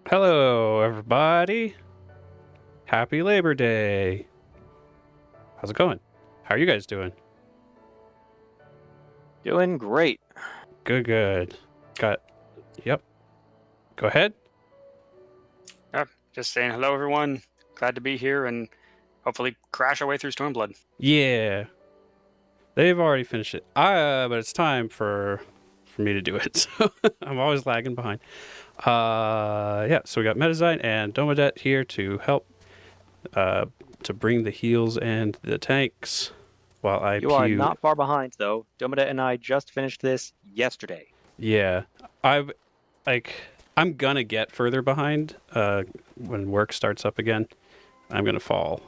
Hello, everybody. Happy Labor Day. How's it going? How are you guys doing? Doing great. Good. Yep. Go ahead. Just saying hello, everyone. Glad to be here and hopefully crash our way through Stormblood. Yeah. They've already finished it. But it's time for me to do it. So I'm always lagging behind. Yeah, so we got Metazyte and Domodet here to help to bring the heals and the tanks while I You are not far behind, though. Domodet and I just finished this yesterday. Yeah. I'm gonna get further behind when work starts up again. I'm gonna fall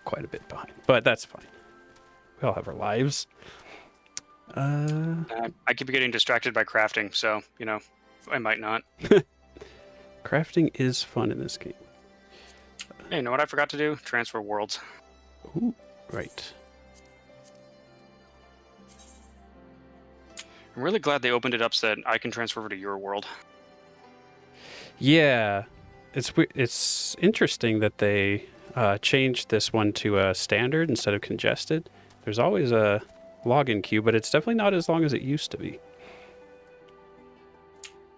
quite a bit behind, but that's fine. We all have our lives. I keep getting distracted by crafting, so, I might not. Crafting is fun in this game. Hey, you know what I forgot to do? Transfer worlds. Ooh, right. I'm really glad they opened it up so that I can transfer over to your world. Yeah, it's interesting that they changed this one to a standard instead of congested. There's always a login queue, but it's definitely not as long as it used to be.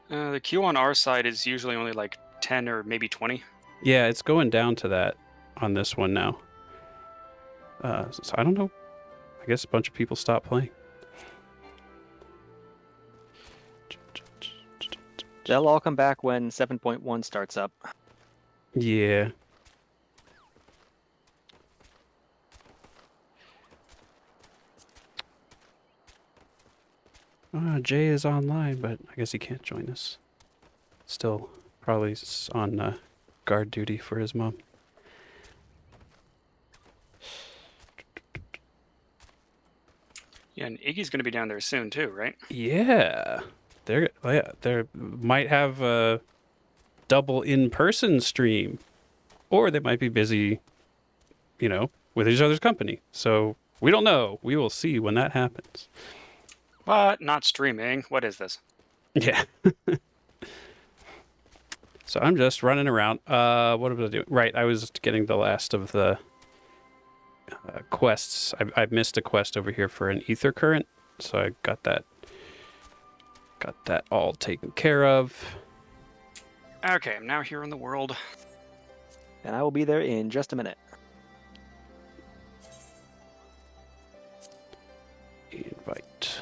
The queue on our side is usually only like 10 or maybe 20. Yeah, it's going down to that on this one now. So I don't know. I guess a bunch of people stopped playing. They'll all come back when 7.1 starts up. Yeah. Jay is online, but I guess he can't join us. Still probably on guard duty for his mom. Yeah, and Iggy's going to be down there soon too, right? Yeah. They might have a double in-person stream. Or they might be busy, with each other's company. So we don't know. We will see when that happens. What? Not streaming? What is this? Yeah. So I'm just running around. What was I doing? Right, I was getting the last of the quests. I missed a quest over here for an ether current, so I got that all taken care of. Okay, I'm now here in the world. And I will be there in just a minute. Invite.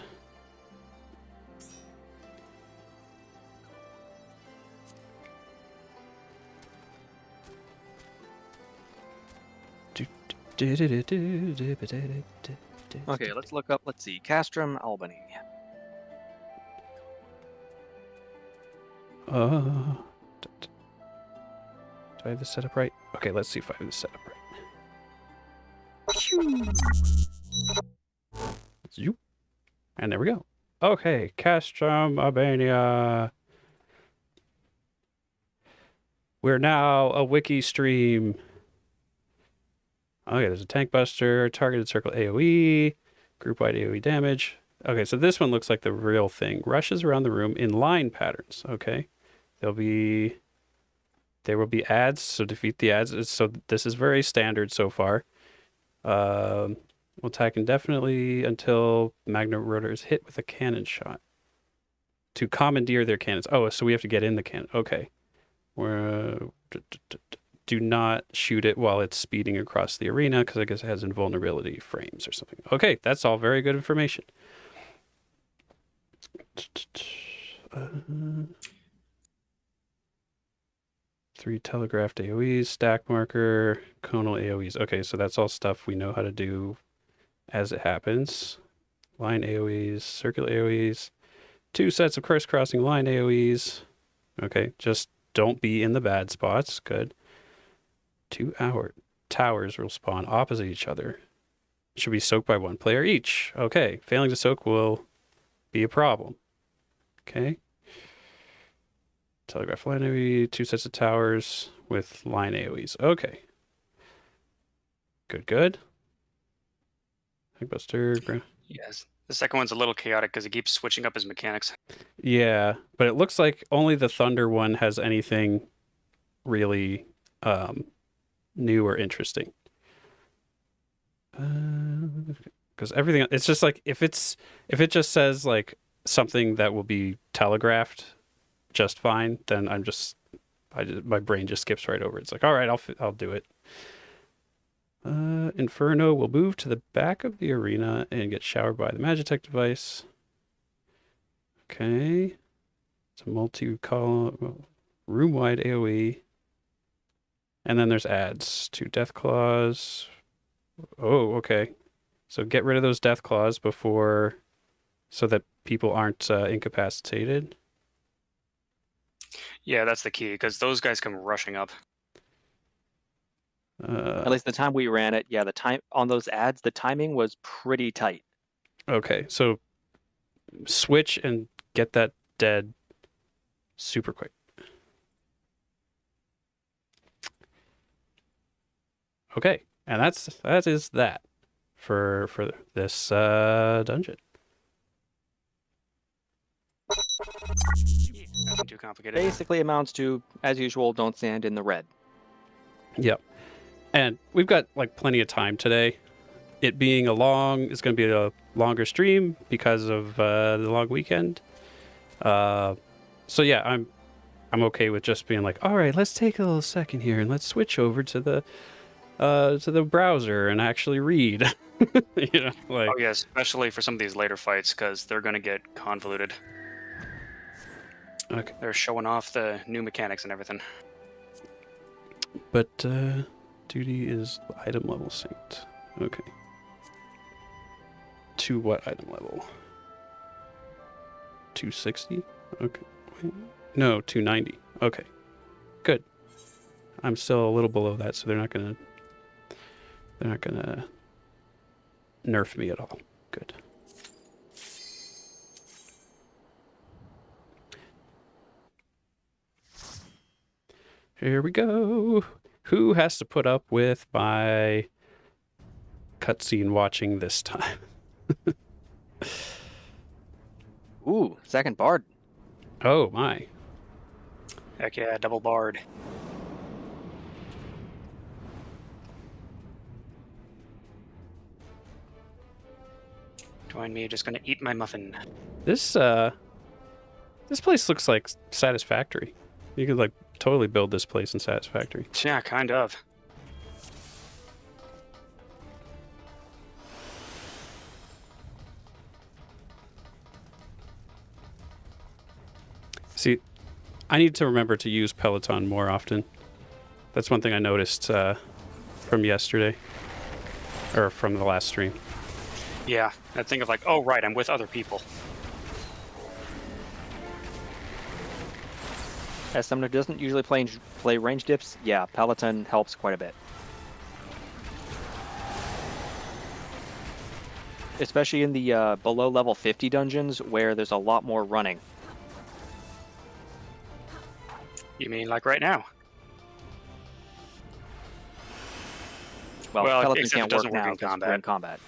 Okay, let's look up, let's see, Castrum, Albany. Do I have this set up right? Okay, let's see if I have this set up right. Zoop. And there we go. Okay, Castrum, Albania. We're now a wiki stream. Okay, there's a tank buster, targeted circle AoE, group-wide AoE damage. Okay, so this one looks like the real thing. Rushes around the room in line patterns. Okay, there will be ads, so defeat the ads. So this is very standard so far. Will attack indefinitely until Magna Rotor is hit with a cannon shot. To commandeer their cannons. Oh, so we have to get in the cannon. Okay. Do not shoot it while it's speeding across the arena, because I guess it has invulnerability frames or something. Okay, that's all very good information. 3 telegraphed AoEs, stack marker, conal AoEs. Okay, so that's all stuff we know how to do as it happens. Line AoEs, circular AoEs, 2 sets of crisscrossing line AoEs. Okay, just don't be in the bad spots. Good. 2 towers will spawn opposite each other. Should be soaked by 1 player each. Okay, failing to soak will be a problem. Okay. Telegraph line AoE, 2 sets of towers with line AoEs. Okay. Good. Buster. Yes. The second one's a little chaotic because he keeps switching up his mechanics. Yeah, but it looks like only the Thunder one has anything really new or interesting. Because everything, it's just like if it just says like something that will be telegraphed just fine, then my brain just skips right over it. It's like, all right, I'll do it. Inferno will move to the back of the arena and get showered by the Magitech device. Okay. It's a multi-column, room-wide AoE. And then there's ads to Death Claws. Oh, okay. So get rid of those Death Claws before, so that people aren't incapacitated. Yeah, that's the key, because those guys come rushing up. At least the time we ran it, yeah, the time on those ads, the timing was pretty tight. Okay, so switch and get that dead super quick. Okay, and that is that for this dungeon. Nothing too complicated. Basically amounts to, as usual, don't stand in the red. Yep. And we've got like plenty of time today. It being it's going to be a longer stream because of the long weekend. So yeah, I'm okay with just being like, all right, let's take a little second here and let's switch over to the browser and actually read. You know, like, Oh yeah, especially for some of these later fights, because they're going to get convoluted. okay, They're showing off the new mechanics and everything. but duty is item level synced. Okay. To what item level? 260? Okay. Wait. No, 290. Okay. Good. I'm still a little below that, so they're not gonna nerf me at all. Good. Here we go. Who has to put up with my cutscene watching this time? Ooh, second bard. Oh my. Heck yeah, double bard. Join me, just gonna eat my muffin. This place looks like Satisfactory. You could like totally build this place in Satisfactory. Yeah, kind of. See, I need to remember to use Peloton more often. That's one thing I noticed from yesterday, or from the last stream. Yeah, that thing of like, oh right, I'm with other people. As someone who doesn't usually play range dips, yeah, Peloton helps quite a bit. Especially in the below level 50 dungeons where there's a lot more running. You mean like right now? Well, Well, Peloton except it can't doesn't work work now in because we're in combat.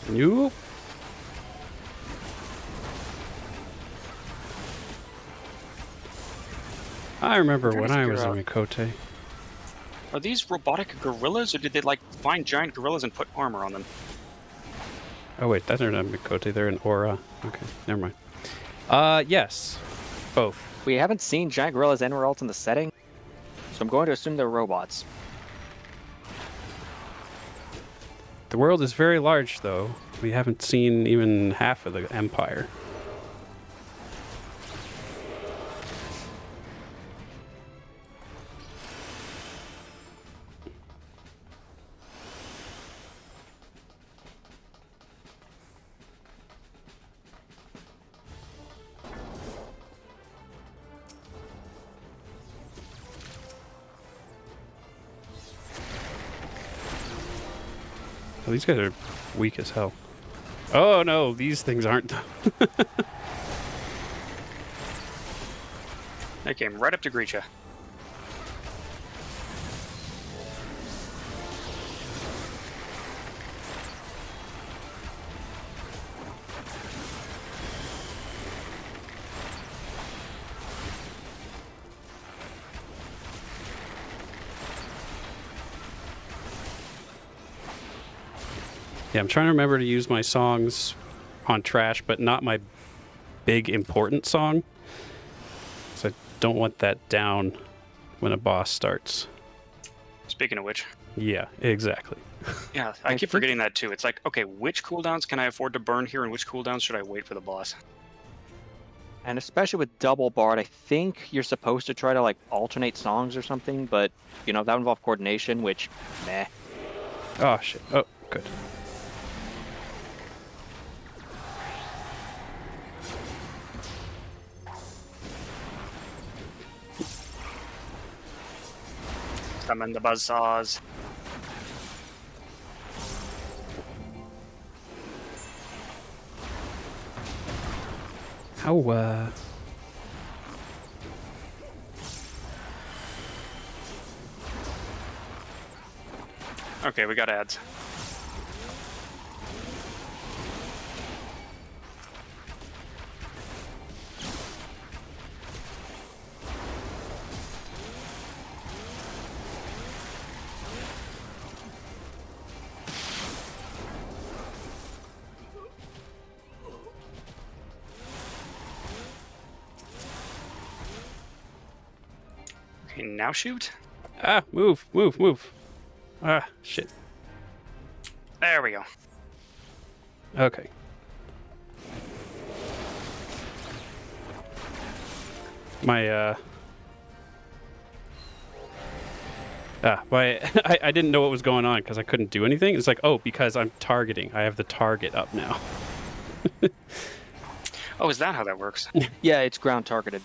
Nope. I remember trying when to I figure was in out- Mikote. Are these robotic gorillas, or did they like find giant gorillas and put armor on them? Oh wait, that's not Mikote. They're in Aura. Okay, never mind. Yes, both. We haven't seen giant gorillas anywhere else in the setting, so I'm going to assume they're robots. The world is very large, though. We haven't seen even half of the Empire. Oh, these guys are weak as hell. Oh no, these things aren't. They came right up to greet you. Yeah, I'm trying to remember to use my songs on trash, but not my big important song. So I don't want that down when a boss starts. Speaking of which, Yeah, exactly. yeah, I I keep think- forgetting that too. It's like, okay, which cooldowns can I afford to burn here, and which cooldowns should I wait for the boss? And especially with double bard, I think you're supposed to try to like alternate songs or something, but you know, that would involve coordination, which meh. Oh shit. Oh, good. Summon the buzzsaws. How Okay, we got ads. Okay, now shoot. Ah, move, move, move. Ah, shit. There we go. Okay. I didn't know what was going on because I couldn't do anything. It's like, oh, because I'm targeting. I have the target up now. Oh, is that how that works? Yeah, it's ground targeted.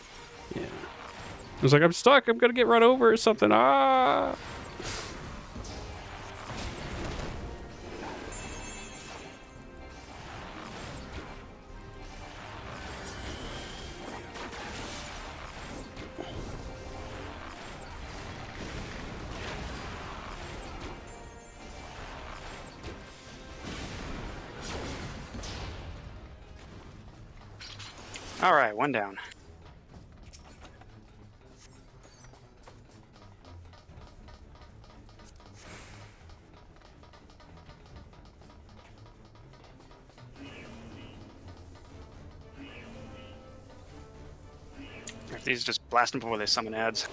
Yeah. I was like, I'm stuck. I'm gonna get run over or something. Ah. All right, one down. If these just blast them before they summon ads.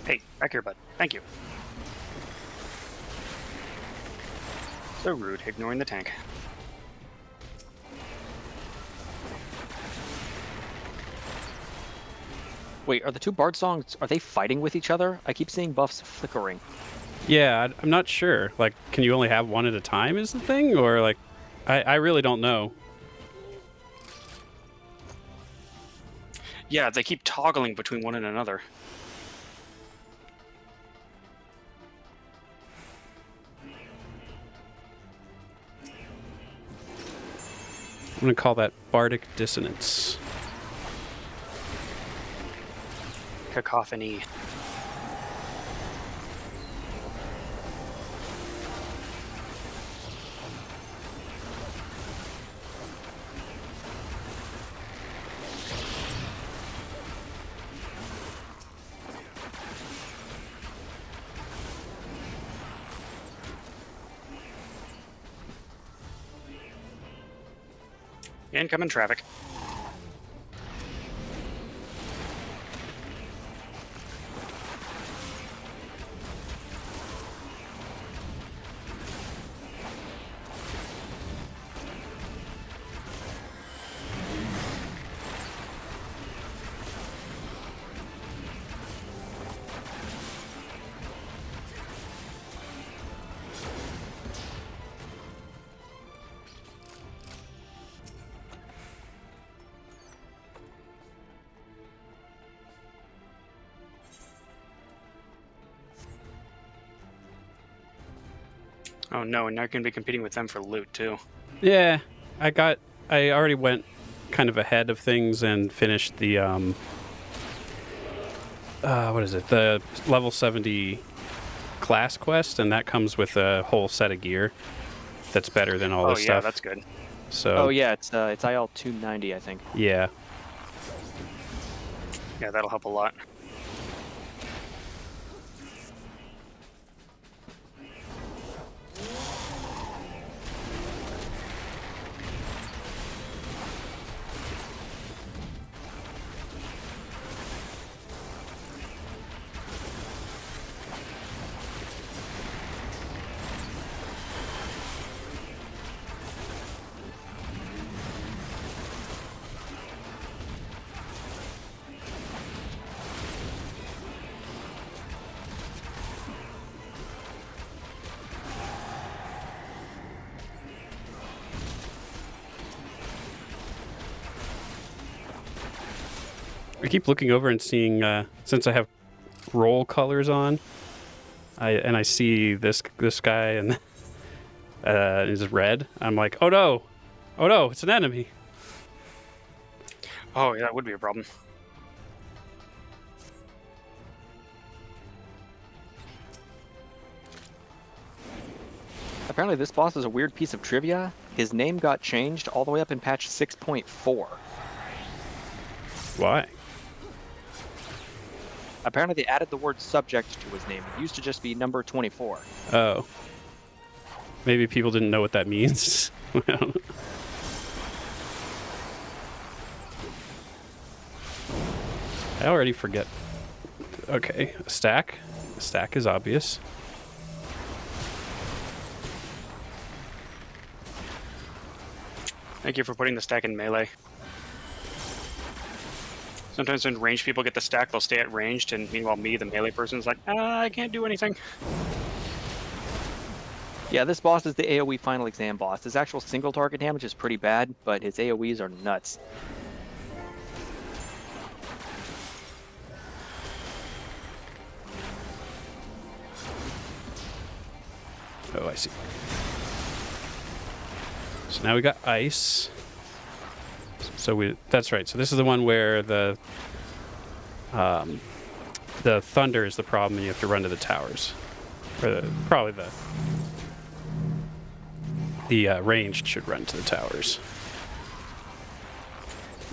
Hey, back here, bud. Thank you. So rude, ignoring the tank. Wait, are the two bard songs, are they fighting with each other? I keep seeing buffs flickering. Yeah, I'm not sure. Like, can you only have one at a time is the thing? Or, like, I really don't know. Yeah, they keep toggling between one and another. I'm going to call that bardic dissonance. cacophony. Incoming traffic. Oh no, and now you're going to be competing with them for loot too. Yeah, I already went kind of ahead of things and finished the what is it? The level 70 class quest, and that comes with a whole set of gear that's better than all Oh this yeah, stuff. that's good. So Oh yeah, it's IL 290, I think. yeah. Yeah, that'll help a lot. I keep looking over and seeing since I have roll colors on, I see this guy and is red. I'm like, oh no, it's an enemy. Oh yeah, that would be a problem. Apparently this boss is a weird piece of trivia. His name got changed all the way up in patch 6.4. Why? Apparently they added the word subject to his name. It used to just be number 24. Oh, maybe people didn't know what that means. I already forget. Okay, a stack. A stack is obvious. Thank you for putting the stack in melee. Sometimes when ranged people get the stack, they'll stay at ranged, and meanwhile me, the melee person, is like, I can't do anything. Yeah, this boss is the AoE final exam boss. His actual single target damage is pretty bad, but his AoEs are nuts. Oh, I see. So now we got ice. So that's right. So this is the one where the thunder is the problem, and you have to run to the towers. Or probably the ranged should run to the towers.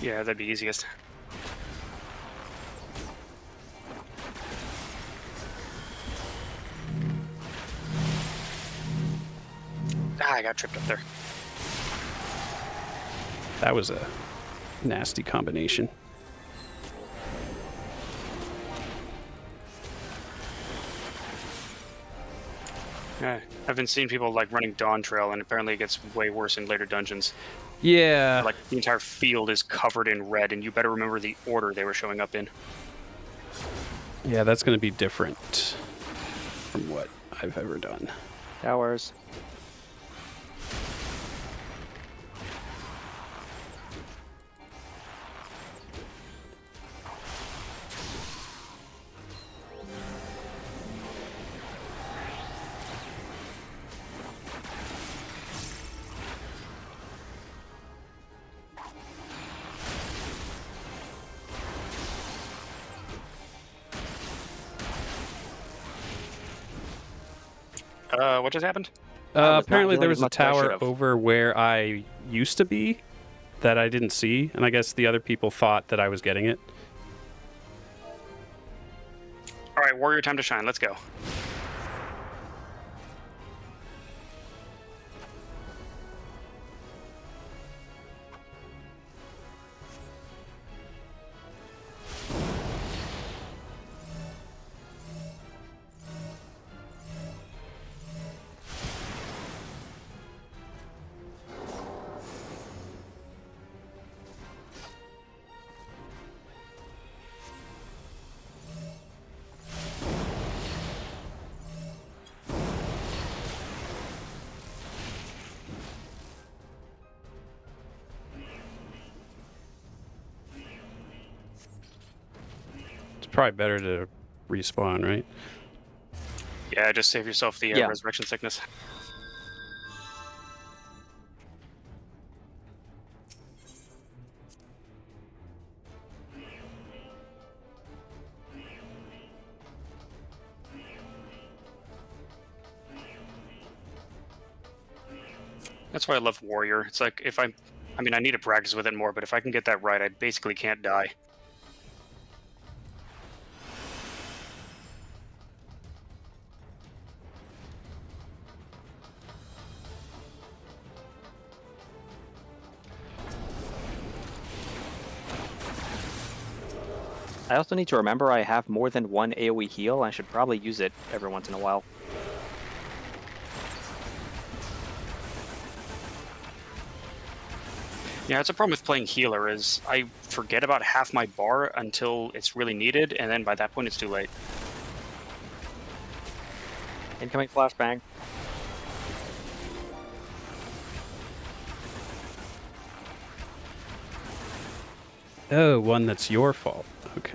Yeah, that'd be easiest. I got tripped up there. That was a nasty combination. Yeah, I've been seeing people like running Dawn Trail, and apparently it gets way worse in later dungeons. Yeah. Like the entire field is covered in red, and you better remember the order they were showing up in. Yeah, that's going to be different from what I've ever done. Towers. What just happened? I was not Apparently healing there as was a much as I tower should've. over where I used to be that I didn't see, and I guess the other people thought that I was getting it. All right, warrior time to shine. Let's go. It's probably better to respawn, right? Yeah, just save yourself the Yeah. resurrection sickness. That's why I love warrior. It's like if I mean, I need to practice with it more, but if I can get that right, I basically can't die. I also need to remember I have more than one AoE heal. I should probably use it every once in a while. Yeah, it's a problem with playing healer is I forget about half my bar until it's really needed, and then by that point it's too late. Incoming flashbang. Oh, one that's your fault. Okay.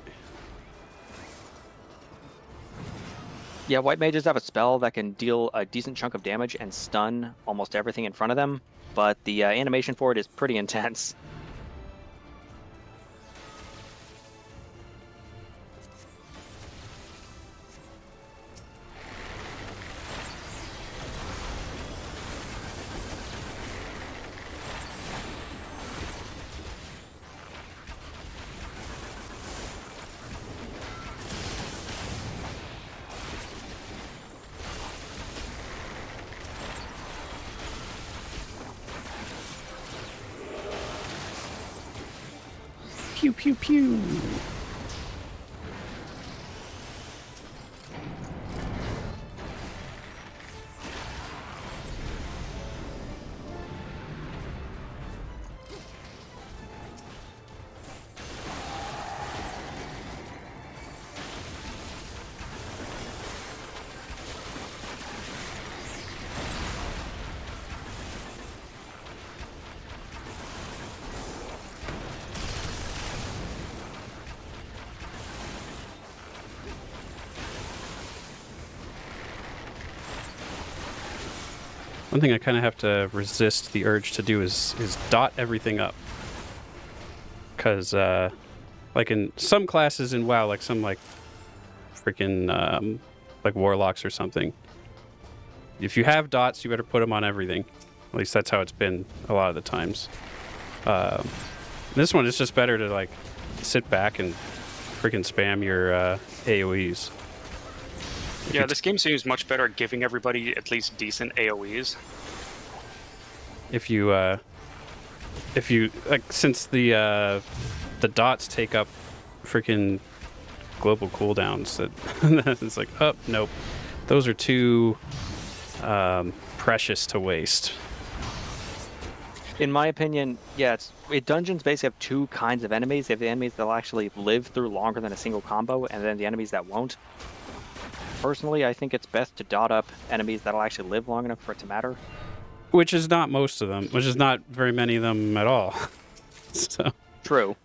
Yeah, white mages have a spell that can deal a decent chunk of damage and stun almost everything in front of them, but the animation for it is pretty intense. Pew pew pew. One thing I kind of have to resist the urge to do is dot everything up. Because, like in some classes in WoW, like some like freaking like warlocks or something, if you have dots, you better put them on everything. At least that's how it's been a lot of the times. This one, it's just better to like sit back and freaking spam your AoEs. Yeah, this game seems much better at giving everybody at least decent AoEs. If you like, since the dots take up freaking global cooldowns, that it's like, oh nope, those are too precious to waste. In my opinion, yeah, dungeons basically have two kinds of enemies. They have the enemies that'll actually live through longer than a single combo, and then the enemies that won't. Personally, I think it's best to dot up enemies that'll actually live long enough for it to matter. Which is not most of them, which is not very many of them at all. So, True.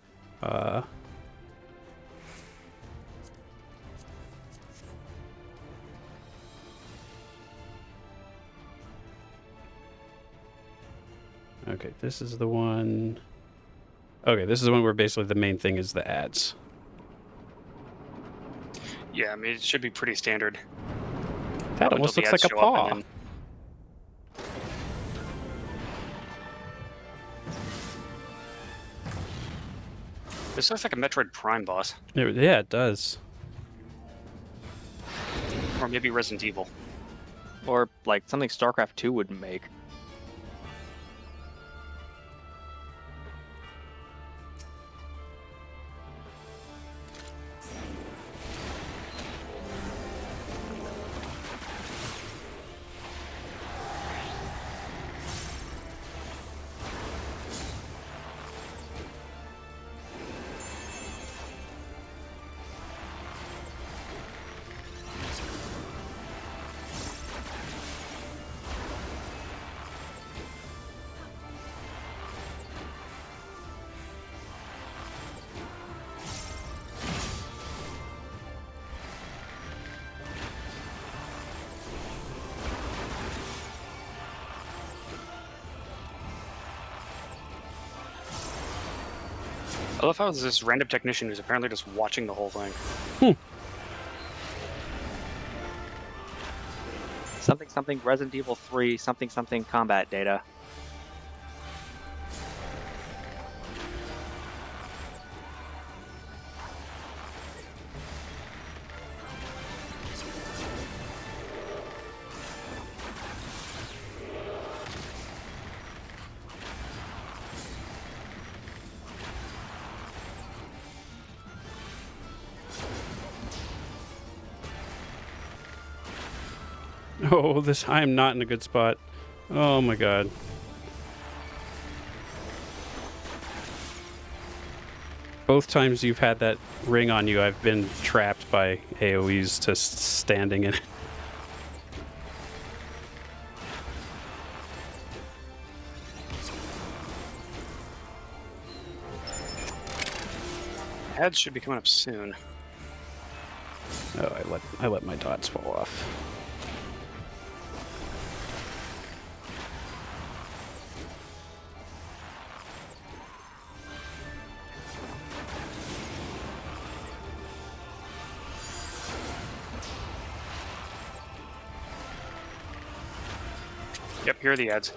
Okay, this is the one. Okay, this is the one where basically the main thing is the ads. Yeah, I mean, it should be pretty standard. That Up almost until the looks like ads a show up, paw. and then This looks like a Metroid Prime boss. Yeah, it does. Or maybe Resident Evil. Or like something StarCraft 2 would make. I love how there's this random technician who's apparently just watching the whole thing. Something Resident Evil 3 something combat data. Oh, I am not in a good spot. Oh my god. Both times you've had that ring on you, I've been trapped by AoEs to standing in it. Ads should be coming up soon. Oh, I let my dots fall off. Yep, here are the ads.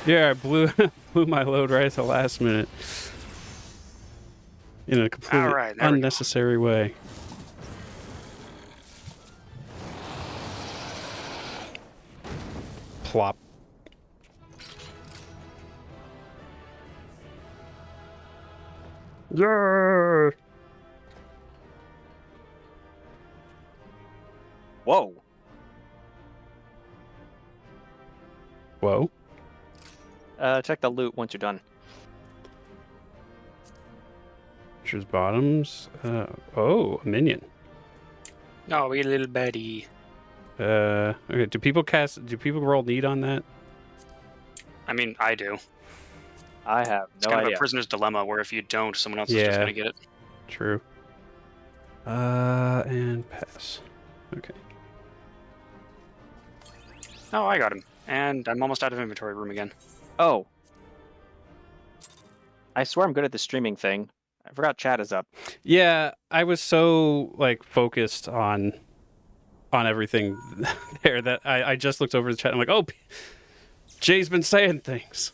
Yeah, I blew my load right at the last minute. In a completely Alright, there we go. unnecessary way. Plop. Yeah. Whoa. Whoa. Check the loot once you're done. Features bottoms. Oh, a minion. Oh, we little Betty. Okay. Do people roll need on that? I mean, I do. I have It's no kind of idea. a prisoner's dilemma where if you don't, someone else is just Yeah. gonna get it. True. And pass. Okay. Oh, I got him. And I'm almost out of inventory room again. Oh. I swear I'm good at the streaming thing. I forgot chat is up. Yeah, I was so like focused on everything there that I just looked over the chat and I'm like, oh, Jay's been saying things.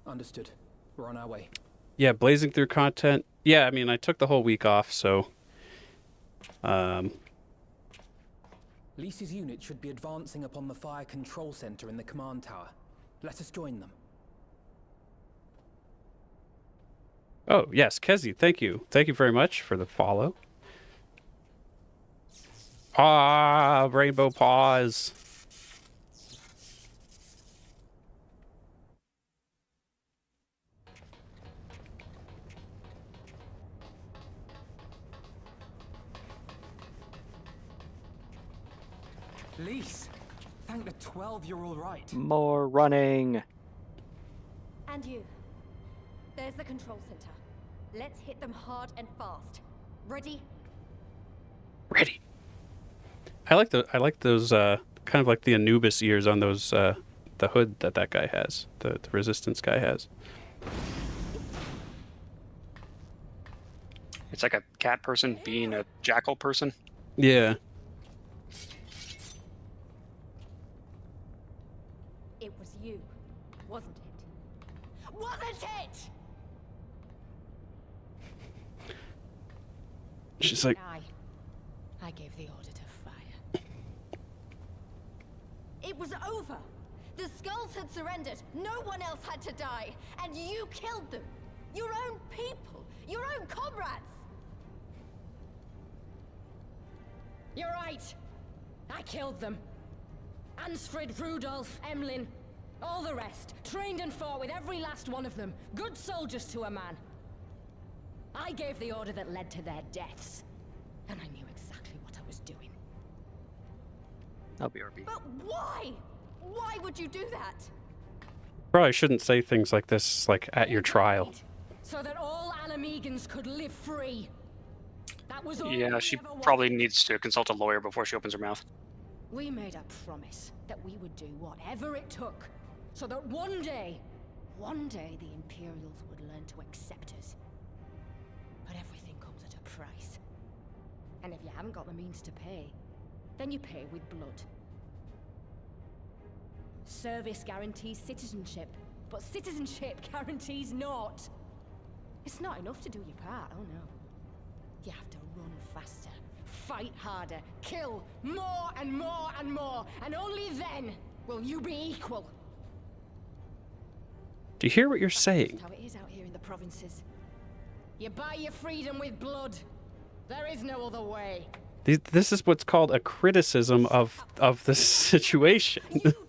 Understood. We're on our way. Yeah, blazing through content. Yeah, I mean, I took the whole week off, so Lisa's unit should be advancing upon the fire control center in the command tower. Let us join them. oh, yes, Kezi, thank you. Thank you very much for the follow. Rainbow paws. Lise, thank the 12 you're all right. More running. And you. There's the control center. Let's hit them hard and fast. Ready? Ready. I like those kind of like the Anubis ears on those the hood that guy has, the resistance guy has. It's like a cat person being a jackal person. Yeah. It was you, wasn't it? Wasn't it? She's like, I gave the order to fire. It was over. The skulls had surrendered. No one else had to die. And you killed them. Your own people. Your own comrades. You're right. I killed them. Ansfrid, Rudolph, Emlyn, all the rest. Trained and fought with every last one of them. Good soldiers to a man. I gave the order that led to their deaths. And I knew exactly what I was doing. I'll be RB. But why? Why would you do that? probably shouldn't say things like this, like, at your trial. So that all Alamegans could live free. That was all Yeah, we she ever wanted. probably needs to consult a lawyer before she opens her mouth. We made a promise that we would do whatever it took, so that one day the Imperials would learn to accept us. But everything comes at a price. And if you haven't got the means to pay, then you pay with blood. Service guarantees citizenship, but citizenship guarantees naught. It's not enough to do your part, oh no. You have to run faster, fight harder, kill more and more and more, and only then will you be equal. Do you hear what you're saying? That's how it is out here in the provinces. You buy your freedom with blood. There is no other way. This is what's called a criticism of the situation.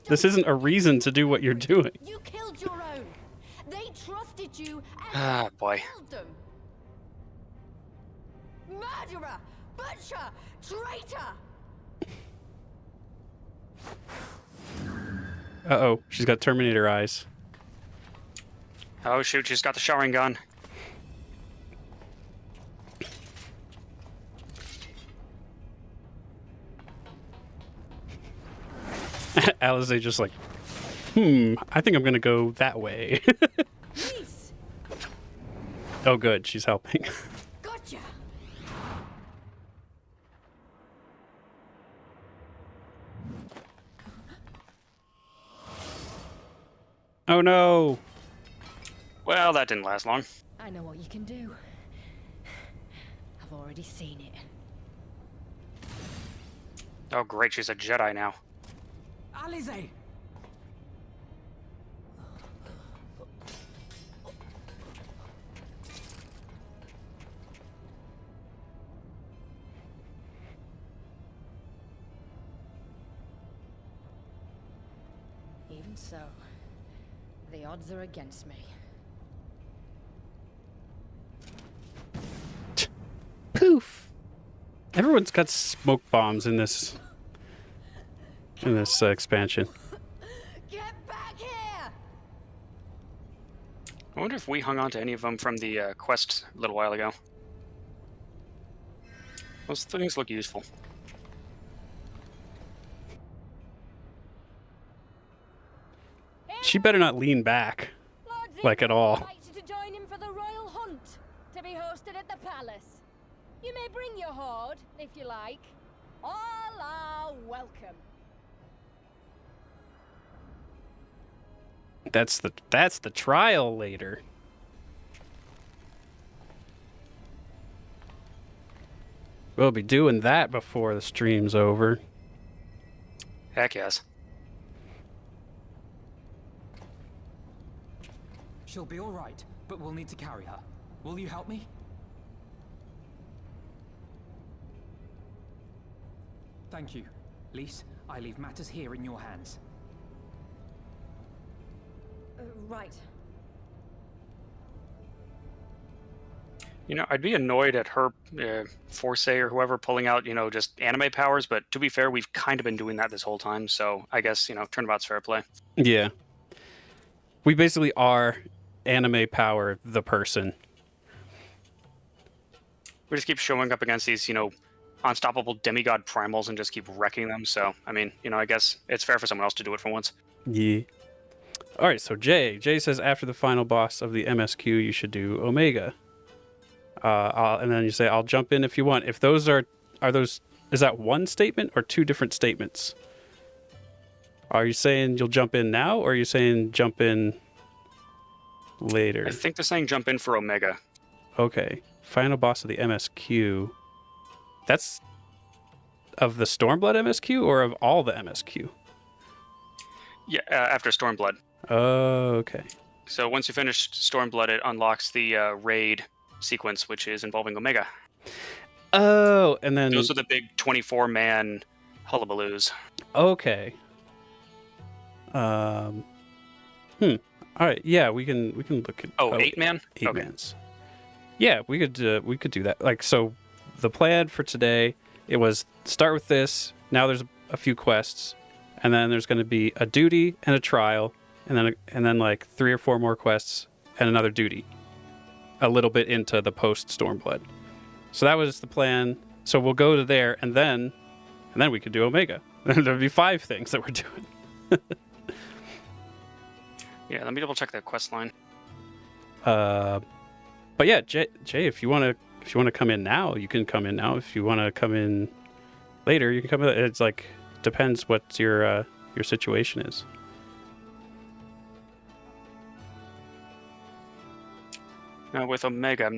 This isn't a reason to do what you're doing. You killed your own. They trusted you and Ah, boy. killed them. Murderer! Butcher! Traitor! Uh-oh, she's got Terminator eyes. Oh shoot, she's got the showering gun. Alize just like, I think I'm gonna go that way. Please! Oh good, she's helping. Gotcha! Oh no! Well, that didn't last long. I know what you can do. I've already seen it. Oh great, she's a Jedi now. Alize! Even so, the odds are against me. Poof! Everyone's got smoke bombs in this expansion. Get back here! I wonder if we hung on to any of them from the quest a little while ago. Those things look useful. She better not lean back, Lord like at all. invites you to join him for the royal hunt, to be hosted at the palace. You may bring your horde, if you like. All are welcome. That's the trial later. We'll be doing that before the stream's over. Heck yes. She'll be all right, but we'll need to carry her. Will you help me? Thank you. Lise, I leave matters here in your hands. Right. You know, I'd be annoyed at her, Forsay or whoever, pulling out, just anime powers, but to be fair, we've kind of been doing that this whole time, so I guess, turnabout's fair play. Yeah. We basically are anime power the person. We just keep showing up against these, unstoppable demigod primals and just keep wrecking them. So, I mean, I guess it's fair for someone else to do it for once. Yeah. All right, so Jay says after the final boss of the MSQ, you should do Omega. And then you say, I'll jump in if you want. If those are those, is that one statement or two different statements? Are you saying you'll jump in now, or are you saying jump in later? I think they're saying jump in for Omega. Okay. Final boss of the MSQ. That's of the Stormblood MSQ or of all the MSQ? Yeah, after Stormblood. Oh, okay. So once you finish Stormblood, it unlocks the raid sequence, which is involving Omega. Oh, and then Those are the big 24-man hullabaloos. okay. All right. Yeah, we can look at. Oh, 8-man? 8-mans. Yeah, we could do that. Like, so, the plan for today, it was start with this. Now there's a few quests, and then there's going to be a duty and a trial, and then like 3 or 4 more quests and another duty. A little bit into the post Stormblood. So that was the plan. So we'll go to there, and then we could do Omega. There'd be 5 things that we're doing. Yeah, let me double check that quest line. But yeah, Jay, if you want to come in now, you can come in now. If you want to come in later, you can come in. It's like depends what your situation is. Now with Omega,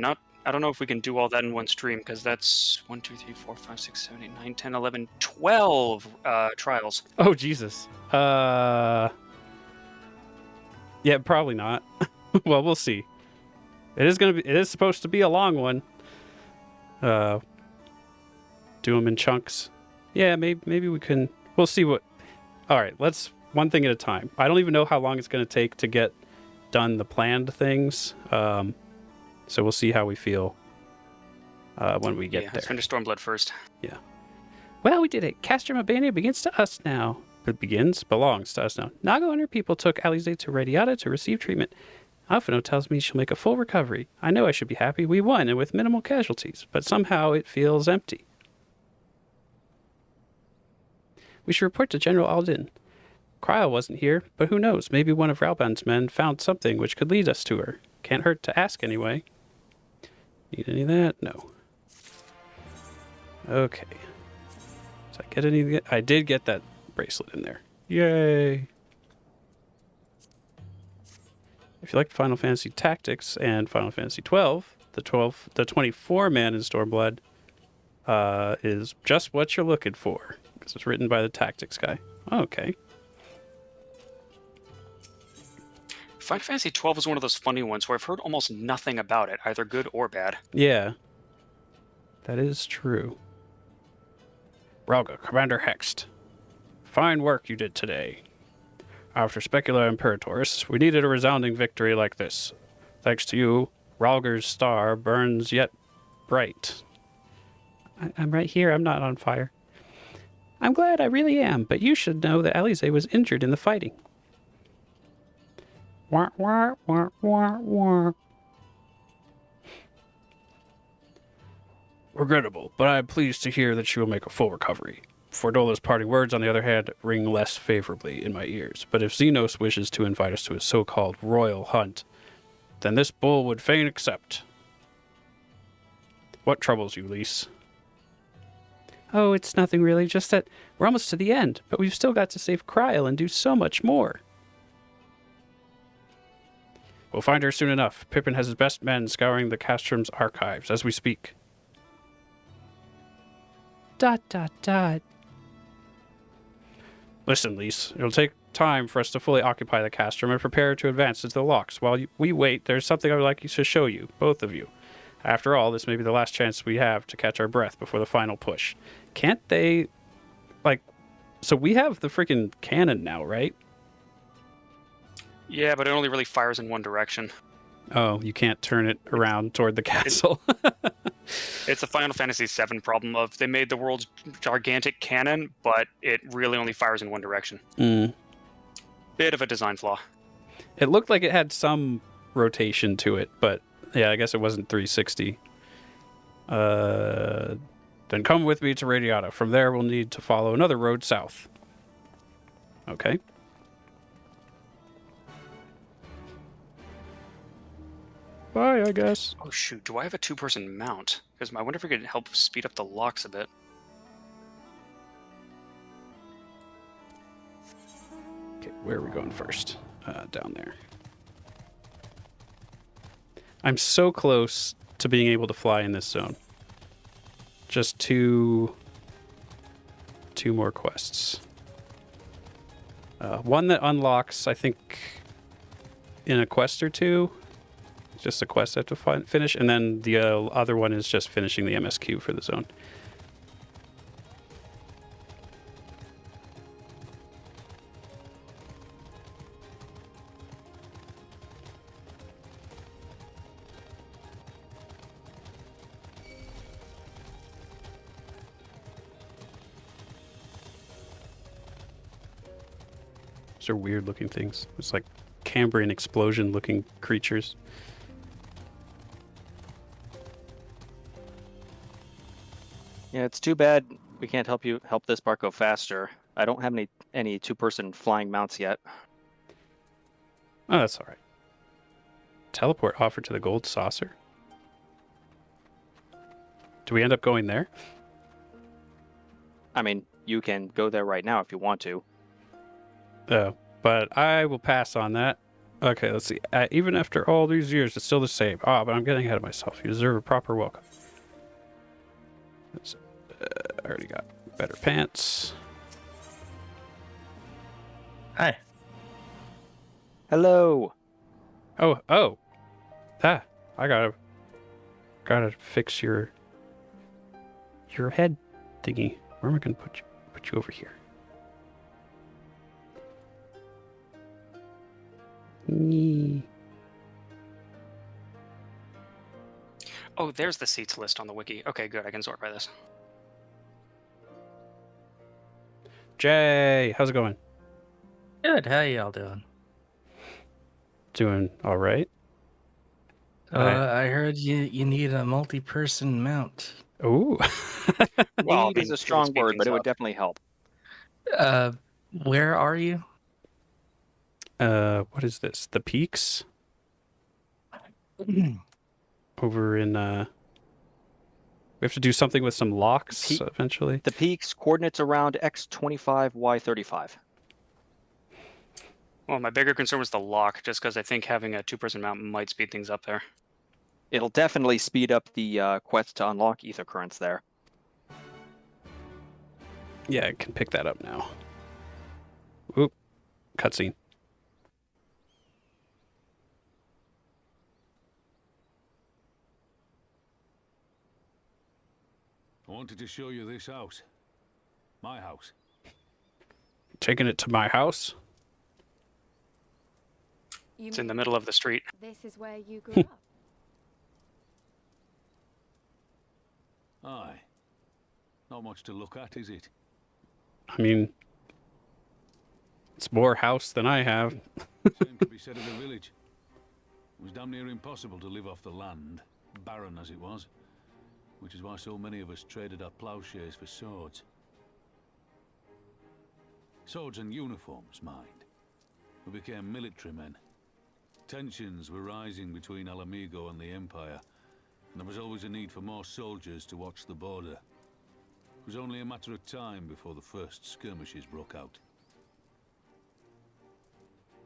I don't know if we can do all that in one stream, because that's 1, 2, 3, 4, 5, 6, 7, 8, 9, 10, 11, 12 trials. Oh Jesus. Yeah, probably not. Well, we'll see. It is supposed to be a long one. Do them in chunks. Yeah, maybe we can. We'll see what. All right, let's one thing at a time. I don't even know how long it's going to take to get done the planned things. So we'll see how we feel when we get there. Let's finish Stormblood first. Yeah. Well, we did it. Castrum Urbania begins to us now. It belongs to us now. Nago and her people took Alize to Radiata to receive treatment. Alphino tells me she'll make a full recovery. I know I should be happy. We won, and with minimal casualties, but somehow it feels empty. We should report to General Aldin. Cryle wasn't here, but who knows? Maybe one of Ralban's men found something which could lead us to her. Can't hurt to ask anyway. Need any of that? No. Okay. Did I get any? I did get that bracelet in there. Yay! If you like Final Fantasy Tactics and Final Fantasy XII, the 24-man in Stormblood is just what you're looking for, because it's written by the Tactics guy. Okay. Final Fantasy XII is one of those funny ones where I've heard almost nothing about it, either good or bad. Yeah. That is true. Rowlga, Commander Hext. Fine work you did today. After Specula Imperatoris, we needed a resounding victory like this. Thanks to you, Rowlger's star burns yet bright. I'm right here. I'm not on fire. I'm glad, I really am, but you should know that Alize was injured in the fighting. Wah, wah, wah, wah, wah. Regrettable, but I am pleased to hear that she will make a full recovery. Fordola's parting words, on the other hand, ring less favorably in my ears. But if Xenos wishes to invite us to his so-called royal hunt, then this bull would fain accept. What troubles you, Lise? Oh, it's nothing really, just that we're almost to the end, but we've still got to save Cryle and do so much more. We'll find her soon enough. Pippin has his best men scouring the Castrum's archives as we speak. ... Listen, Lise, it'll take time for us to fully occupy the Castrum and prepare to advance into the locks. While we wait, there's something I would like to show you, both of you. After all, this may be the last chance we have to catch our breath before the final push. Can't they... So we have the freaking cannon now, right? Yeah, but it only really fires in one direction. Oh, you can't turn it around toward the castle. It's a Final Fantasy VII problem of they made the world's gigantic cannon, but it really only fires in one direction. Bit of a design flaw. It looked like it had some rotation to it, but yeah, I guess it wasn't 360. Then come with me to Radiata. From there, we'll need to follow another road south. Okay. Bye, I guess. Oh shoot, do I have a 2-person mount? Because I wonder if we could help speed up the locks a bit. Okay, where are we going first? Down there. I'm so close to being able to fly in this zone. Just two more quests. One that unlocks, I think, in a quest or two. Just a quest I have to finish. And then the other one is just finishing the MSQ for the zone. Those are weird looking things. It's like Cambrian explosion looking creatures. Yeah, it's too bad we can't help this part go faster. I don't have any 2-person flying mounts yet. Oh, that's all right. Teleport offered to the gold saucer. Do we end up going there? I mean, you can go there right now if you want to. Oh, but I will pass on that. Okay, let's see. Even after all these years, it's still the same. Ah, but I'm getting ahead of myself. You deserve a proper welcome. I already got better pants. Hi. Hello. Oh. Ah, I gotta fix your head thingy. Where am I gonna put you over here? Nee. Oh, there's the seats list on the wiki. Okay, good. I can sort by this. Jay, how's it going? Good. How y'all doing? Doing all right. I heard you need a multi-person mount. Ooh. Well, I Need mean, is a it would strong speed word, things but it would up. definitely help. Where are you? What is this? The Peaks? Over in we have to do something with some locks eventually. The peaks, coordinates around X25, Y35. Well, my bigger concern was the lock, just because I think having a 2-person mount might speed things up there. It'll definitely speed up the quest to unlock ether currents there. Yeah, I can pick that up now. Oop. Cutscene. I wanted to show you this house. My house. Taking it to my house? It's in the middle of the street. This is where you grew up. Aye. Not much to look at, is it? I mean, it's more house than I have. Same could be said of the village. It was damn near impossible to live off the land, barren as it was. Which is why so many of us traded our plowshares for swords. Swords and uniforms, mind. We became military men. Tensions were rising between Alamigo and the Empire, and there was always a need for more soldiers to watch the border. It was only a matter of time before the first skirmishes broke out.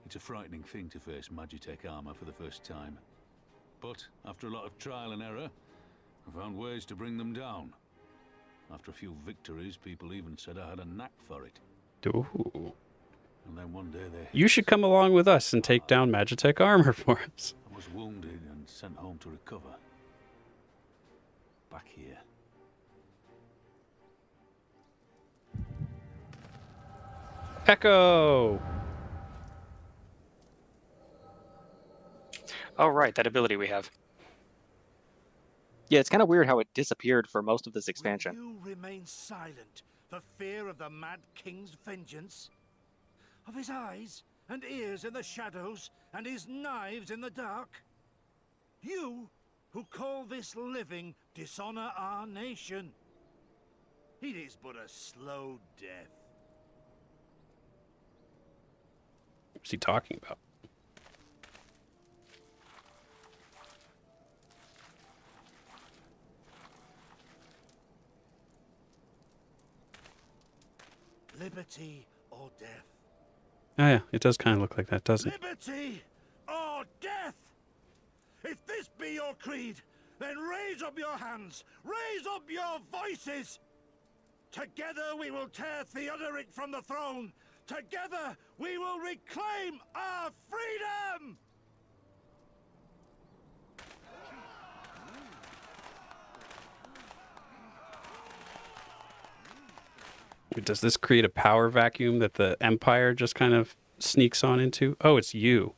It's a frightening thing to face Magitech armor for the first time. But after a lot of trial and error, I found ways to bring them down. After a few victories, people even said I had a knack for it. Ooh. And then one day they... You should come along with us and take down Magitech armor for us. I was wounded and sent home to recover. Back here. Echo! Oh, right, that ability we have. Yeah, it's kind of weird how it disappeared for most of this expansion. Will you remain silent for fear of the Mad King's vengeance? Of his eyes and ears in the shadows and his knives in the dark? You, who call this living dishonor our nation? It is but a slow death. What's he talking about? Liberty or death? Oh yeah, it does kind of look like that, doesn't it? Liberty or death? If this be your creed, then raise up your hands, raise up your voices. Together we will tear Theodoric from the throne. Together we will reclaim our freedom! Does this create a power vacuum that the Empire just kind of sneaks on into? Oh, it's you.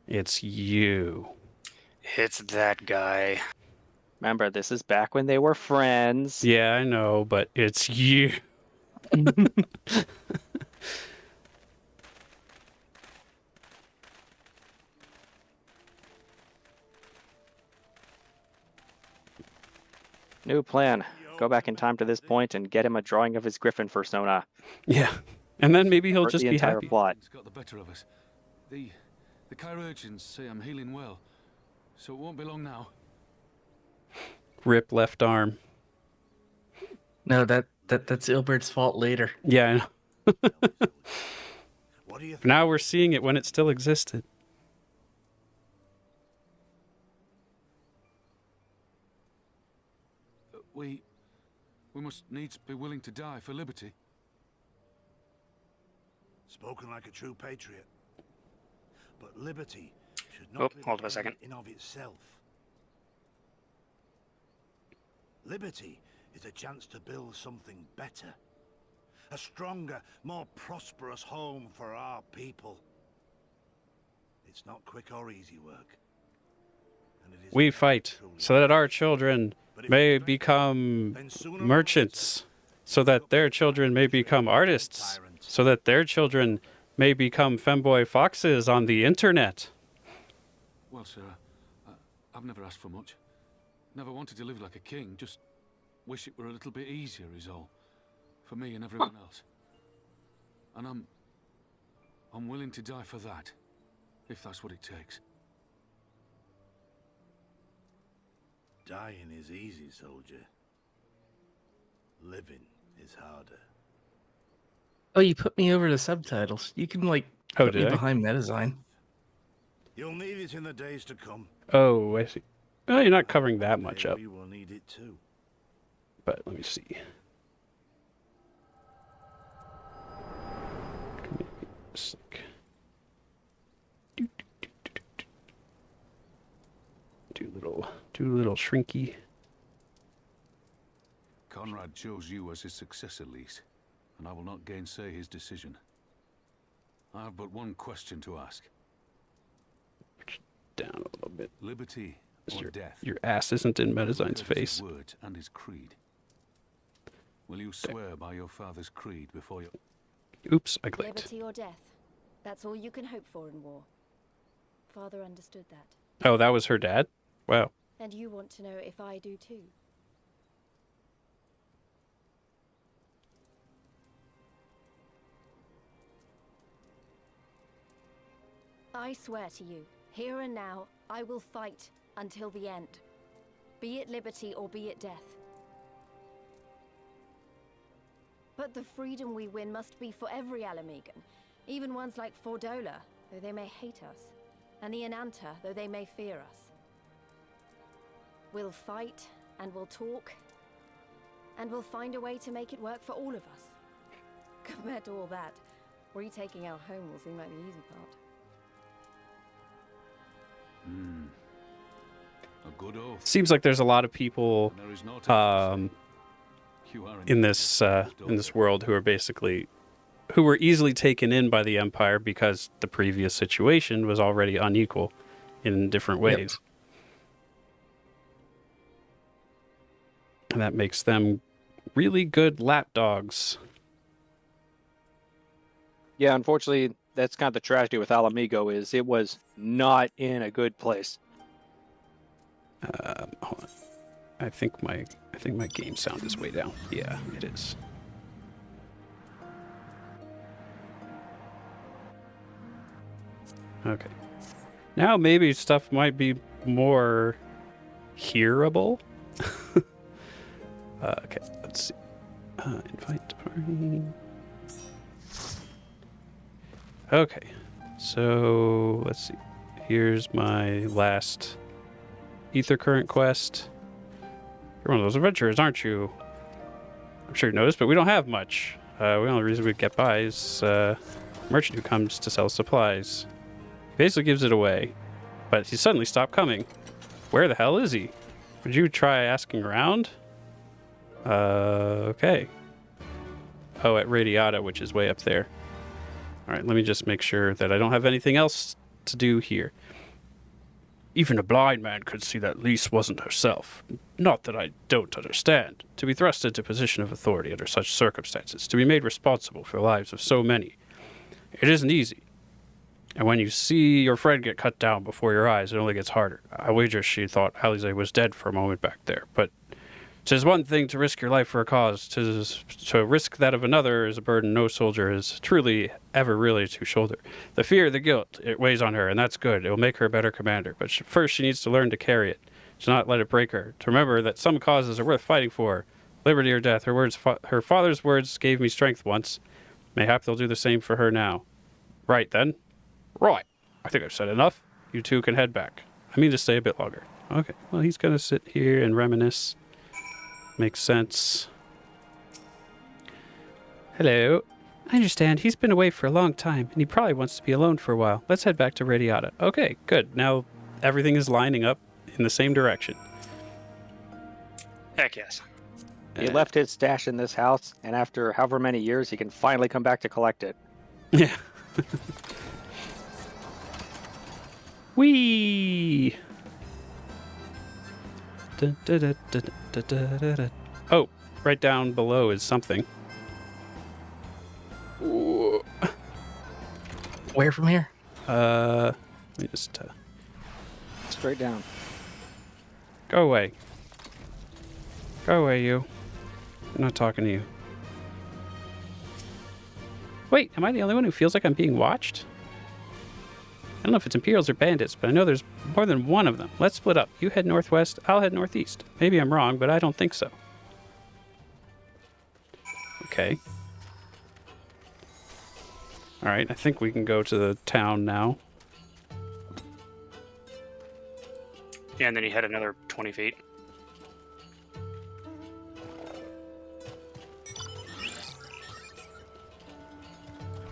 It's you. It's that guy. Remember, this is back when they were friends. Yeah, I know, but it's you. New plan. Go back in time to this point and get him a drawing of his griffin persona. Yeah. And then maybe he'll Hurt just the be entire happy. plot. It's got the better of us. The chirurgeons say I'm healing well, so it won't be long now. Rip left arm. No, that's Ilbert's fault later. Yeah, I know. What do you think? Now we're seeing it when it still existed. We must needs be willing to die for liberty. Spoken like a true patriot. But liberty should Oh, not be hold on a second. in of itself. Liberty is a chance to build something better. A stronger, more prosperous home for our people. It's not quick or easy work. And it is We never fight truly so that our children But if may we fight, become then sooner or merchants, so that their children may become artists, so that their children may become femboy foxes on the internet. Well, sir, I've never asked for much. Never wanted to live like a king, just wish it were a little bit easier is all. For me and everyone else. And I'm willing to die for that, if that's what it takes. Dying is easy, soldier. Living is harder. Oh, you put me over to subtitles. You can Oh, put me did I? behind Metasign. You'll need it in the days to come. Oh, I see. Well, you're not covering that much up, We will need it too. but let me see. Just like- Do little shrinky. Conrad chose you as his successor, Lise, and I will not gainsay his decision. I have but one question to ask. Down a little bit. Liberty or death? Your ass isn't in Metasign's Heard his face. words and his creed. Will you swear by your father's creed before you... Oops, I clicked. Liberty or death. That's all you can hope for in war. Father understood that. Oh, that was her dad? Wow. And you want to know if I do too. I swear to you, here and now, I will fight until the end. Be it liberty or be it death. But the freedom we win must be for every Alamegan, even ones like Fordola, though they may hate us, and the Ananta, though they may fear us. We'll fight, and we'll talk, and we'll find a way to make it work for all of us. Compared to all that, retaking our home will seem like the easy part. A good oath. Seems like there's a lot of people And there is no time to say. You are in this world who are basically who were easily taken in by the Empire because the previous situation was already unequal in different ways. And that makes them really good lapdogs. Yeah, unfortunately, that's kind of the tragedy with Alamigo is it was not in a good place. Hold on. I think my game sound is way down. Yeah, it is. Okay. Now maybe stuff might be more hearable. Okay, let's see. Invite to party. Okay, so let's see. Here's my last ether current quest. You're one of those adventurers, aren't you? I'm sure you noticed, but we don't have much. The only reason we get by is a merchant who comes to sell supplies. He basically gives it away, but he suddenly stopped coming. Where the hell is he? Would you try asking around? Okay. Oh, at Radiata, which is way up there. All right, let me just make sure that I don't have anything else to do here. Even a blind man could see that Lise wasn't herself. Not that I don't understand. To be thrust into a position of authority under such circumstances, to be made responsible for the lives of so many, it isn't easy. And when you see your friend get cut down before your eyes, it only gets harder. I wager she thought Alize was dead for a moment back there, but 'tis one thing to risk your life for a cause. 'Tis to risk that of another is a burden no soldier is truly ever really to shoulder. The fear, the guilt, it weighs on her, and that's good. It will make her a better commander. But first she needs to learn to carry it, to not let it break her, to remember that some causes are worth fighting for. Liberty or death. Her father's words gave me strength once. Mayhap they'll do the same for her now. Right, then. Right. I think I've said enough. You two can head back. I mean to stay a bit longer. Okay, well, he's going to sit here and reminisce. Makes sense. Hello. I understand he's been away for a long time, and he probably wants to be alone for a while. Let's head back to Radiata. Okay, good. Now everything is lining up in the same direction. Heck yes. He left his stash in this house, and after however many years, he can finally come back to collect it. Yeah. Whee! Oh, right down below is something. Ooh. Where from here? Let me just Straight down. go away. Go away, you. I'm not talking to you. Wait, am I the only one who feels like I'm being watched? I don't know if it's Imperials or bandits, but I know there's more than one of them. Let's split up. You head northwest, I'll head northeast. Maybe I'm wrong, but I don't think so. Okay. Alright, I think we can go to the town now. Yeah, and then you head another 20 feet.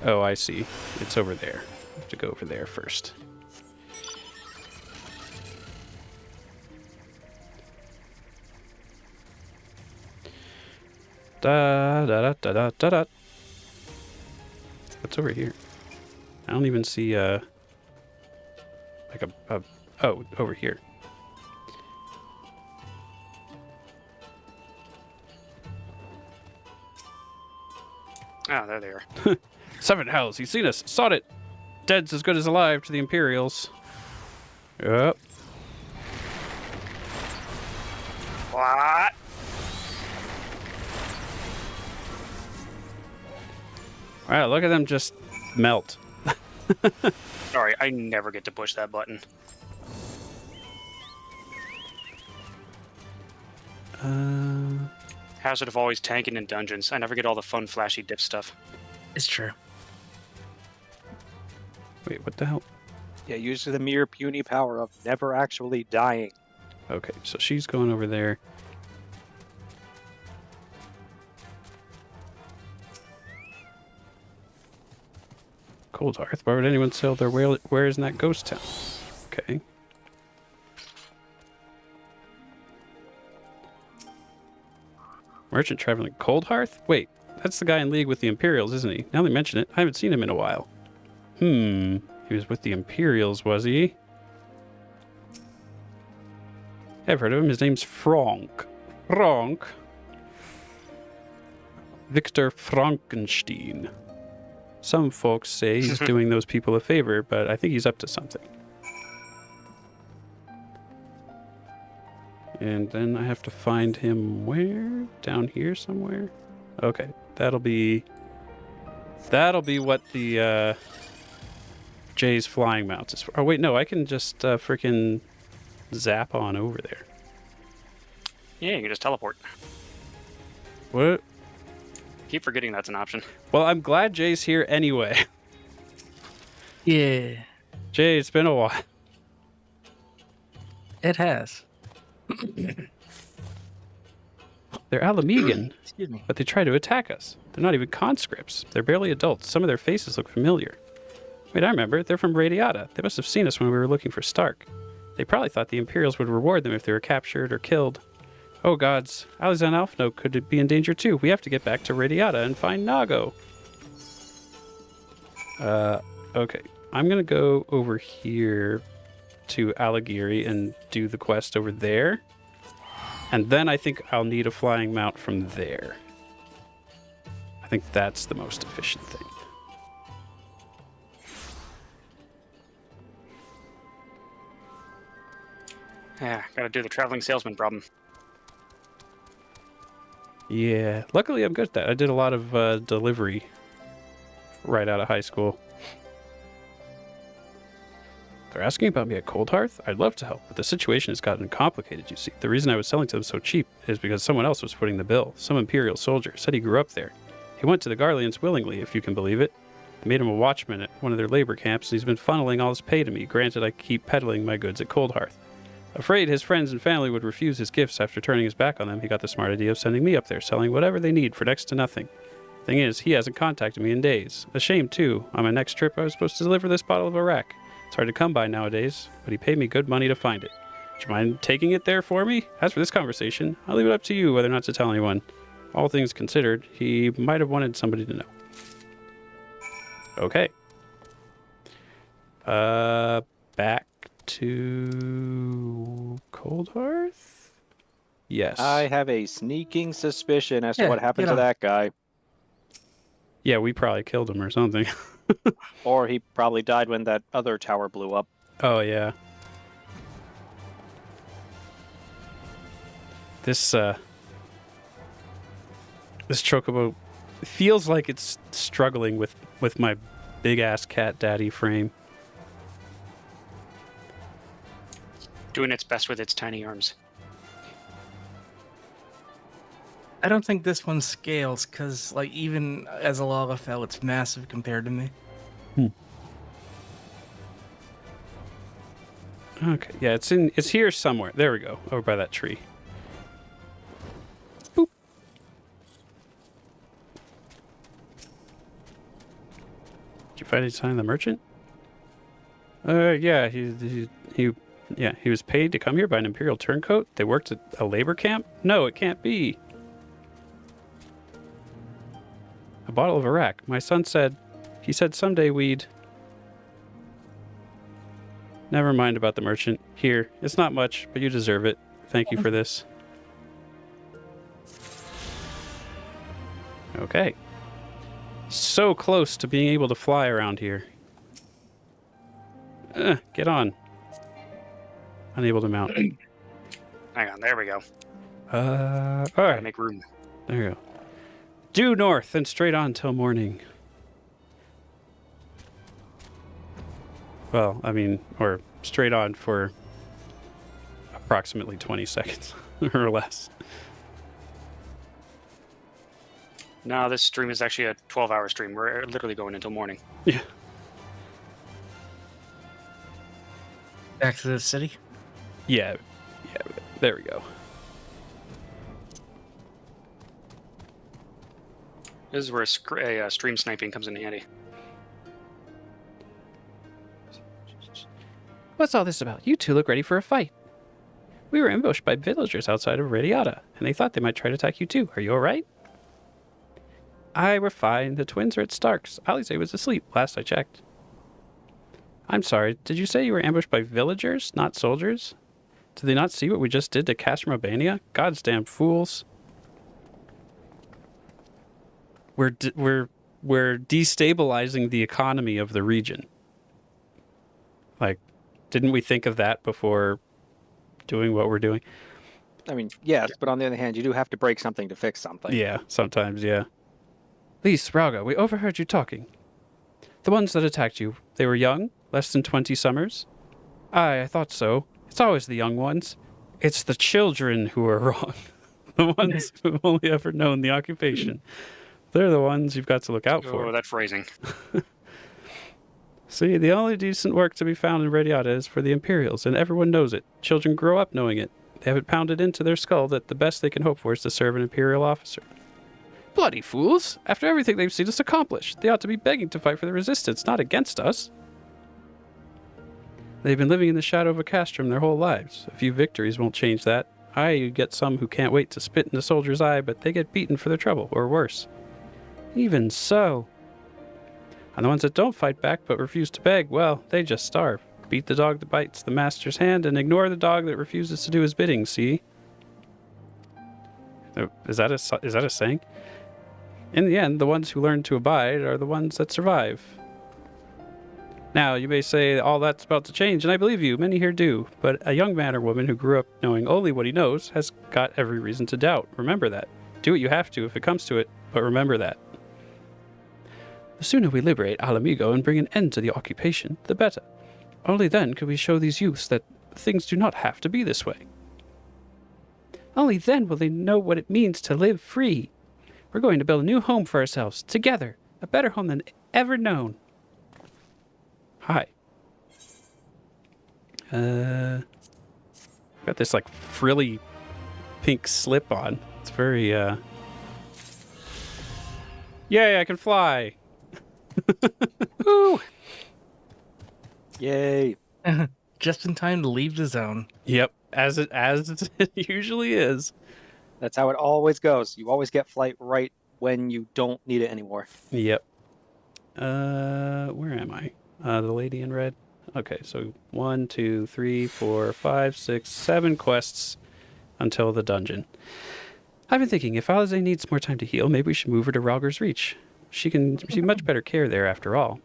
Oh, I see. It's over there. I have to go over there first. Da da da da da da da. What's over here? I don't even see like a oh, over here. Ah, there they are. Seven hells, he's seen us. Sought it. Dead's as good as alive to the Imperials. Yep. What? Alright, look at them just melt. Sorry, I never get to push that button. Hazard of always tanking in dungeons. I never get all the fun, flashy dip stuff. It's true. Wait, what the hell? Yeah, use the mere puny power of never actually dying. Okay, so she's going over there. Cold Hearth. Why would anyone sell their wares in that ghost town? Okay. Merchant traveling Cold Hearth? Wait, that's the guy in league with the Imperials, isn't he? Now they mention it, I haven't seen him in a while. He was with the Imperials, was he? I've heard of him. His name's Frank. Frank. Victor Frankenstein. Some folks say he's doing those people a favor, but I think he's up to something. And then I have to find him where? Down here somewhere? Okay, that'll be what the Jay's flying mounts is for. Oh wait, no, I can just freaking zap on over there. Yeah, you can just teleport. What? Keep forgetting that's an option. Well, I'm glad Jay's here anyway. Yeah, Jay, it's been a while. it has. They're Alamegan, Excuse me. but they try to attack us. They're not even conscripts. They're barely adults. Some of their faces look familiar. Wait, I remember. They're from Radiata. They must have seen us when we were looking for Stark. They probably thought the Imperials would reward them if they were captured or killed. Oh gods, Alizan Alphno could be in danger too. We have to get back to Radiata and find Nago. Okay. I'm gonna go over here to Alagiri and do the quest over there. And then I think I'll need a flying mount from there. I think that's the most efficient thing. Yeah, gotta do the traveling salesman problem. Yeah, luckily I'm good at that. I did a lot of delivery right out of high school. They're asking about me at Cold Hearth? I'd love to help, but the situation has gotten complicated, you see. The reason I was selling to them so cheap is because someone else was footing the bill. Some Imperial soldier said he grew up there. He went to the Garleans willingly, if you can believe it. I made him a watchman at one of their labor camps, and he's been funneling all his pay to me, granted I keep peddling my goods at Cold Hearth. Afraid his friends and family would refuse his gifts after turning his back on them, he got the smart idea of sending me up there, selling whatever they need for next to nothing. Thing is, he hasn't contacted me in days. A shame, too. On my next trip, I was supposed to deliver this bottle of Iraq. It's hard to come by nowadays, but he paid me good money to find it. Would you mind taking it there for me? As for this conversation, I'll leave it up to you whether or not to tell anyone. All things considered, he might have wanted somebody to know. Okay. Back to Cold Hearth? Yes. I have a sneaking suspicion as to Yeah, what happened get to on. that guy. Yeah, we probably killed him or something. Or he probably died when that other tower blew up. Oh, yeah. This chocobo feels like it's struggling with my big-ass cat daddy frame. Doing its best with its tiny arms. I don't think this one scales because, like, even as a Lalafell, it's massive compared to me. Okay, yeah, it's here somewhere. There we go, over by that tree. Boop. Did you find any sign of the merchant? Yeah, he was paid to come here by an Imperial turncoat. They worked at a labor camp? No, it can't be. A bottle of Iraq. My son said, he said someday we'd... Never mind about the merchant. Here, it's not much, but you deserve it. Thank you for this. Okay. So close to being able to fly around here. Get on. Unable to mount. Hang on, there we go. All Gotta right. make room. There you go. Due north and straight on till morning. Well, I mean, or straight on for approximately 20 seconds or less. No, this stream is actually a 12-hour stream. We're literally going until morning. Yeah. Back to the city. Yeah. There we go. This is where stream sniping comes in handy. What's all this about? You two look ready for a fight. We were ambushed by villagers outside of Radiata, and they thought they might try to attack you too. Are you alright? We're fine. The twins are at Stark's. Alize was asleep, last I checked. I'm sorry, did you say you were ambushed by villagers, not soldiers? Did they not see what we just did to Castrum Albania? God's damn fools. We're destabilizing the economy of the region. Like, didn't we think of that before doing what we're doing? I mean, yes, but on the other hand, you do have to break something to fix something. Yeah, sometimes, yeah. Lise, Rowlga, we overheard you talking. The ones that attacked you, they were young? Less than 20 summers? Aye, I thought so. It's always the young ones. It's the children who are wrong. The ones who've only ever known the occupation. They're the ones you've got to look out for. Oh, that phrasing. See, the only decent work to be found in Radiata is for the Imperials, and everyone knows it. Children grow up knowing it. They have it pounded into their skull that the best they can hope for is to serve an Imperial officer. Bloody fools! After everything they've seen us accomplish, they ought to be begging to fight for the Resistance, not against us. They've been living in the shadow of a castrum their whole lives. A few victories won't change that. Aye, you get some who can't wait to spit in a soldier's eye, but they get beaten for their trouble, or worse. Even so. And the ones that don't fight back but refuse to beg, well, they just starve. Beat the dog that bites the master's hand and ignore the dog that refuses to do his bidding, see? Is that a saying? In the end, the ones who learn to abide are the ones that survive. Now, you may say all that's about to change, and I believe you, many here do, but a young man or woman who grew up knowing only what he knows has got every reason to doubt. Remember that. Do what you have to if it comes to it, but remember that. The sooner we liberate Alamigo and bring an end to the occupation, the better. Only then can we show these youths that things do not have to be this way. Only then will they know what it means to live free. We're going to build a new home for ourselves, together. A better home than ever known. Hi. Got this, like, frilly pink slip on. It's very, Yay, I can fly! Woo! Yay. Just in time to leave the zone. Yep, as it usually is. That's how it always goes. You always get flight right when you don't need it anymore. Yep. Where am I? The lady in red. Okay, so 1, 2, 3, 4, 5, 6, 7 quests until the dungeon. I've been thinking, if Alize needs more time to heal, maybe we should move her to Rowlga's Reach. She can receive much better care there, after all.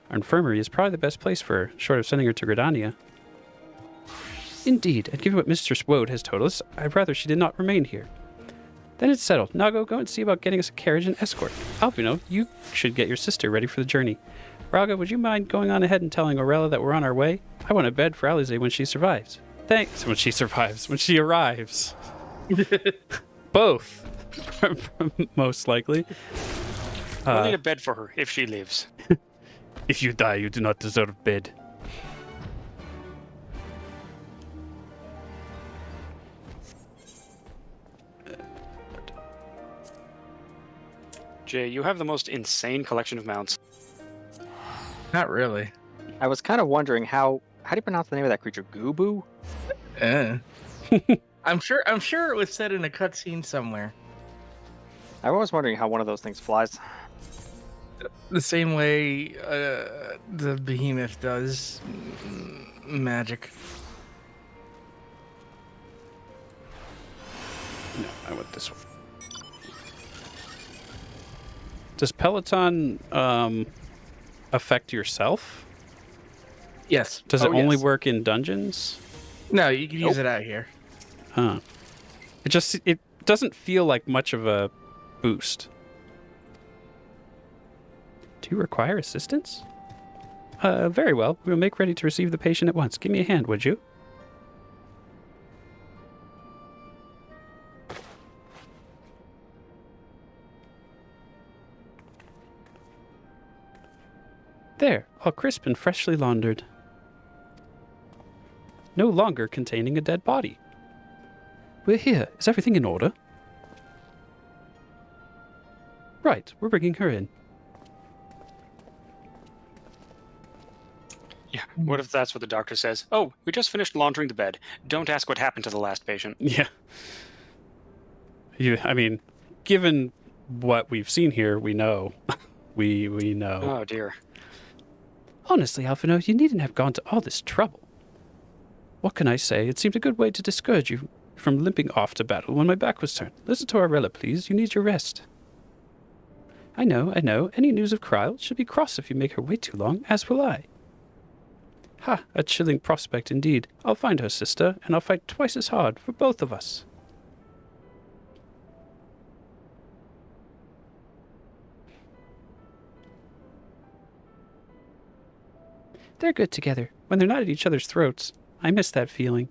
Our infirmary is probably the best place for her, short of sending her to Gridania. Indeed, and given what Mistress Woad has told us, I'd rather she did not remain here. Then it's settled. Now go and see about getting us a carriage and escort. Alphino, you should get your sister ready for the journey. Rowlga, would you mind going on ahead and telling Aurella that we're on our way? I want a bed for Alize when she survives. Thanks. When she survives. When she arrives. Both. Most likely. We'll need a bed for her if she lives. If you die, you do not deserve bed. Jay, you have the most insane collection of mounts. Not really. I was kind of wondering how do you pronounce the name of that creature? Goobu? I'm sure it was said in a cutscene somewhere. I was wondering how one of those things flies. The same way the behemoth does magic. No, I want this one. Does Peloton affect yourself? Yes. Does it only work in dungeons? No, you can use it out here. Huh. It doesn't feel like much of a boost. Do you require assistance? Very well. We will make ready to receive the patient at once. Give me a hand, would you? There, all crisp and freshly laundered. No longer containing a dead body. We're here. Is everything in order? Right, we're bringing her in. Yeah, what if that's what the doctor says? Oh, we just finished laundering the bed. Don't ask what happened to the last patient. Yeah. I mean, given what we've seen here, we know. we know. Oh, dear. Honestly, Alphino, you needn't have gone to all this trouble. What can I say? It seemed a good way to discourage you from limping off to battle when my back was turned. Listen to Aurella, please. You need your rest. I know. Any news of Kryle should be cross if you make her wait too long, as will I. Ha, a chilling prospect indeed. I'll find her, sister, and I'll fight twice as hard for both of us. They're good together, when they're not at each other's throats. I miss that feeling.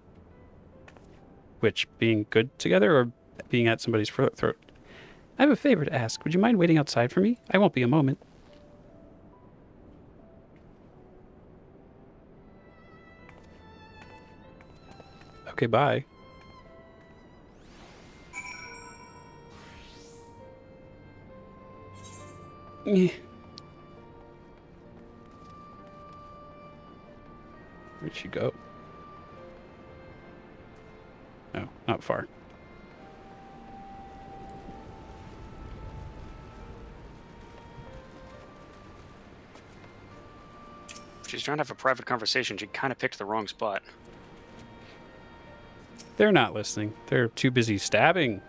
Which, being good together or being at somebody's throat? I have a favor to ask. Would you mind waiting outside for me? I won't be a moment. Okay, bye. Eh. Where'd she go? Oh, not far. If she's trying to have a private conversation, she kind of picked the wrong spot. They're not listening. They're too busy stabbing.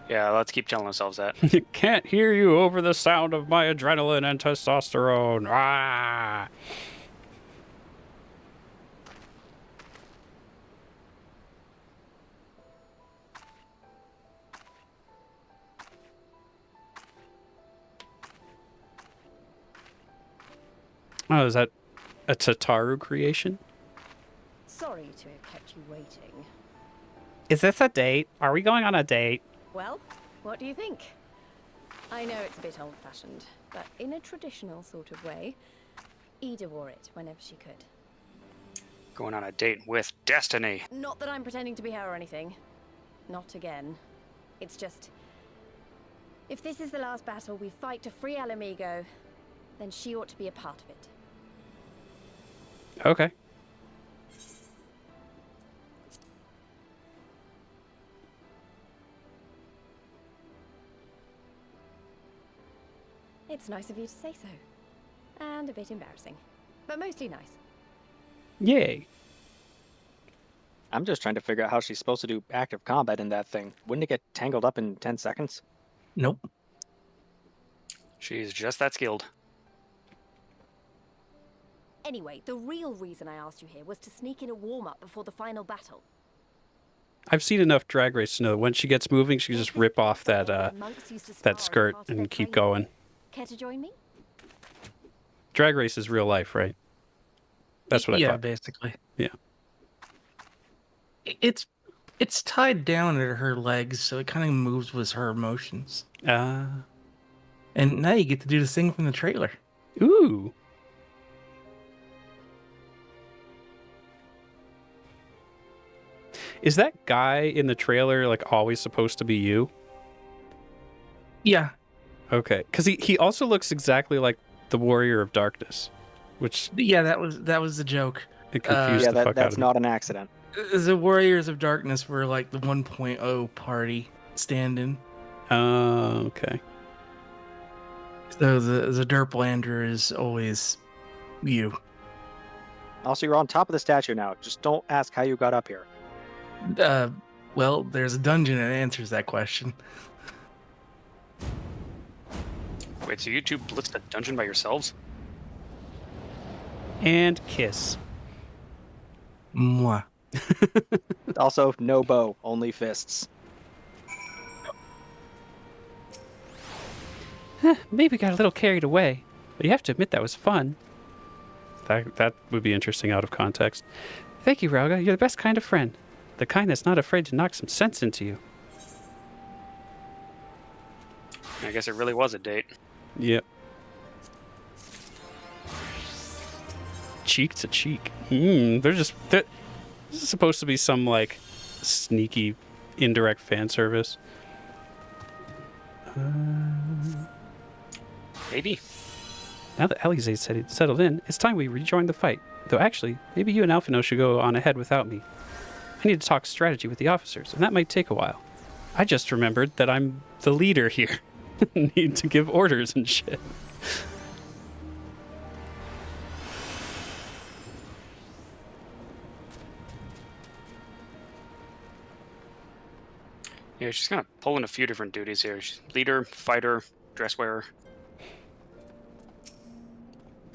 Yeah, let's keep telling ourselves that. Can't hear you over the sound of my adrenaline and testosterone. Ah! Oh, is that a Tataru creation? Sorry to have kept you waiting. Is this a date? Are we going on a date? Well, what do you think? I know it's a bit old-fashioned, but in a traditional sort of way, Ida wore it whenever she could. Going on a date with Destiny. Not that I'm pretending to be her or anything. Not again. It's just... if this is the last battle we fight to free Alamigo, then she ought to be a part of it. Okay. It's nice of you to say so. And a bit embarrassing. But mostly nice. Yay. I'm just trying to figure out how she's supposed to do active combat in that thing. Wouldn't it get tangled up in 10 seconds? Nope. She's just that skilled. Anyway, the real reason I asked you here was to sneak in a warm-up before the final battle. I've seen enough Drag Race to know that when she gets moving, she can just rip off that that skirt and keep going. Care to join me? Drag Race is real life, right? That's what I Yeah, thought. basically. Yeah. It's tied down at her legs, so it kind of moves with her emotions. And now you get to do the thing from the trailer. Ooh. Is that guy in the trailer like always supposed to be you? Yeah. Okay, because he also looks exactly like the Warrior of Darkness, which Yeah, that was the joke. it confused Yeah, the fuck out that's of me. not an accident. The Warriors of Darkness were like the 1.0 party stand-in. Oh, okay. So the Derplander is always you. Also, you're on top of the statue now. Just don't ask how you got up here. Well, there's a dungeon that answers that question. Wait, so you two blitzed a dungeon by yourselves? And kiss. Mwah. Also, no bow, only fists. Maybe got a little carried away, but you have to admit that was fun. That would be interesting out of context. Thank you, Rowlga. You're the best kind of friend. The kind that's not afraid to knock some sense into you. I guess it really was a date. Yep. Cheek to cheek. This is supposed to be some like sneaky, indirect fan service. Maybe. Now that Alize said it's settled in, it's time we rejoin the fight. Though actually, maybe you and Alphino should go on ahead without me. I need to talk strategy with the officers, and that might take a while. I just remembered that I'm the leader here. Need to give orders and shit. Yeah, she's kind of pulling a few different duties here. She's leader, fighter, dress wearer.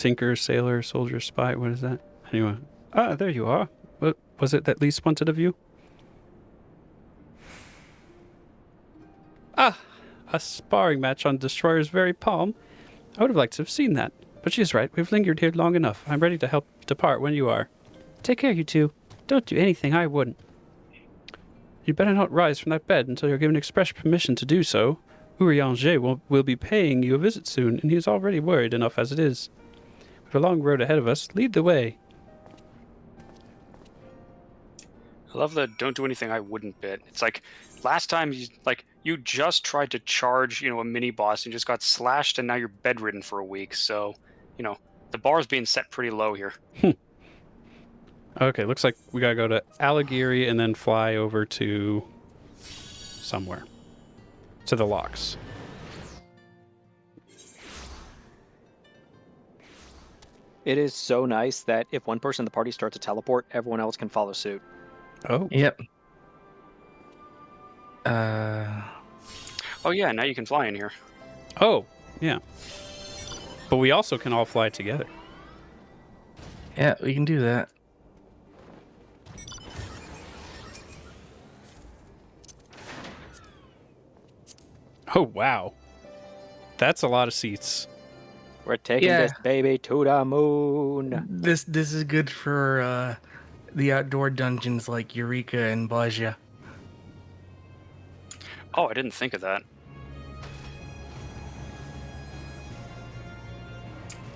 Tinker, sailor, soldier, spy. What is that? Anyway. Ah, there you are. What was it that Lise wanted of you? Ah, a sparring match on Destroyer's very palm. I would have liked to have seen that. But she's right. We've lingered here long enough. I'm ready to help depart when you are. Take care, you two. Don't do anything I wouldn't. You'd better not rise from that bed until you're given express permission to do so. Urianger will be paying you a visit soon, and he is already worried enough as it is. We have a long road ahead of us. Lead the way. I love the "don't do anything I wouldn't" bit. It's like last time you just tried to charge, a mini boss and just got slashed, and now you're bedridden for a week. So, the bar's being set pretty low here. Okay, looks like we gotta go to Alighieri and then fly over to somewhere. To the locks. It is so nice that if one person in the party starts to teleport, everyone else can follow suit. Oh. Yep. Oh yeah, now you can fly in here. Oh, yeah. But we also can all fly together. Yeah, we can do that. Oh, wow. That's a lot of seats. We're taking this baby to the moon. This is good for the outdoor dungeons like Eureka and Baja. Oh, I didn't think of that.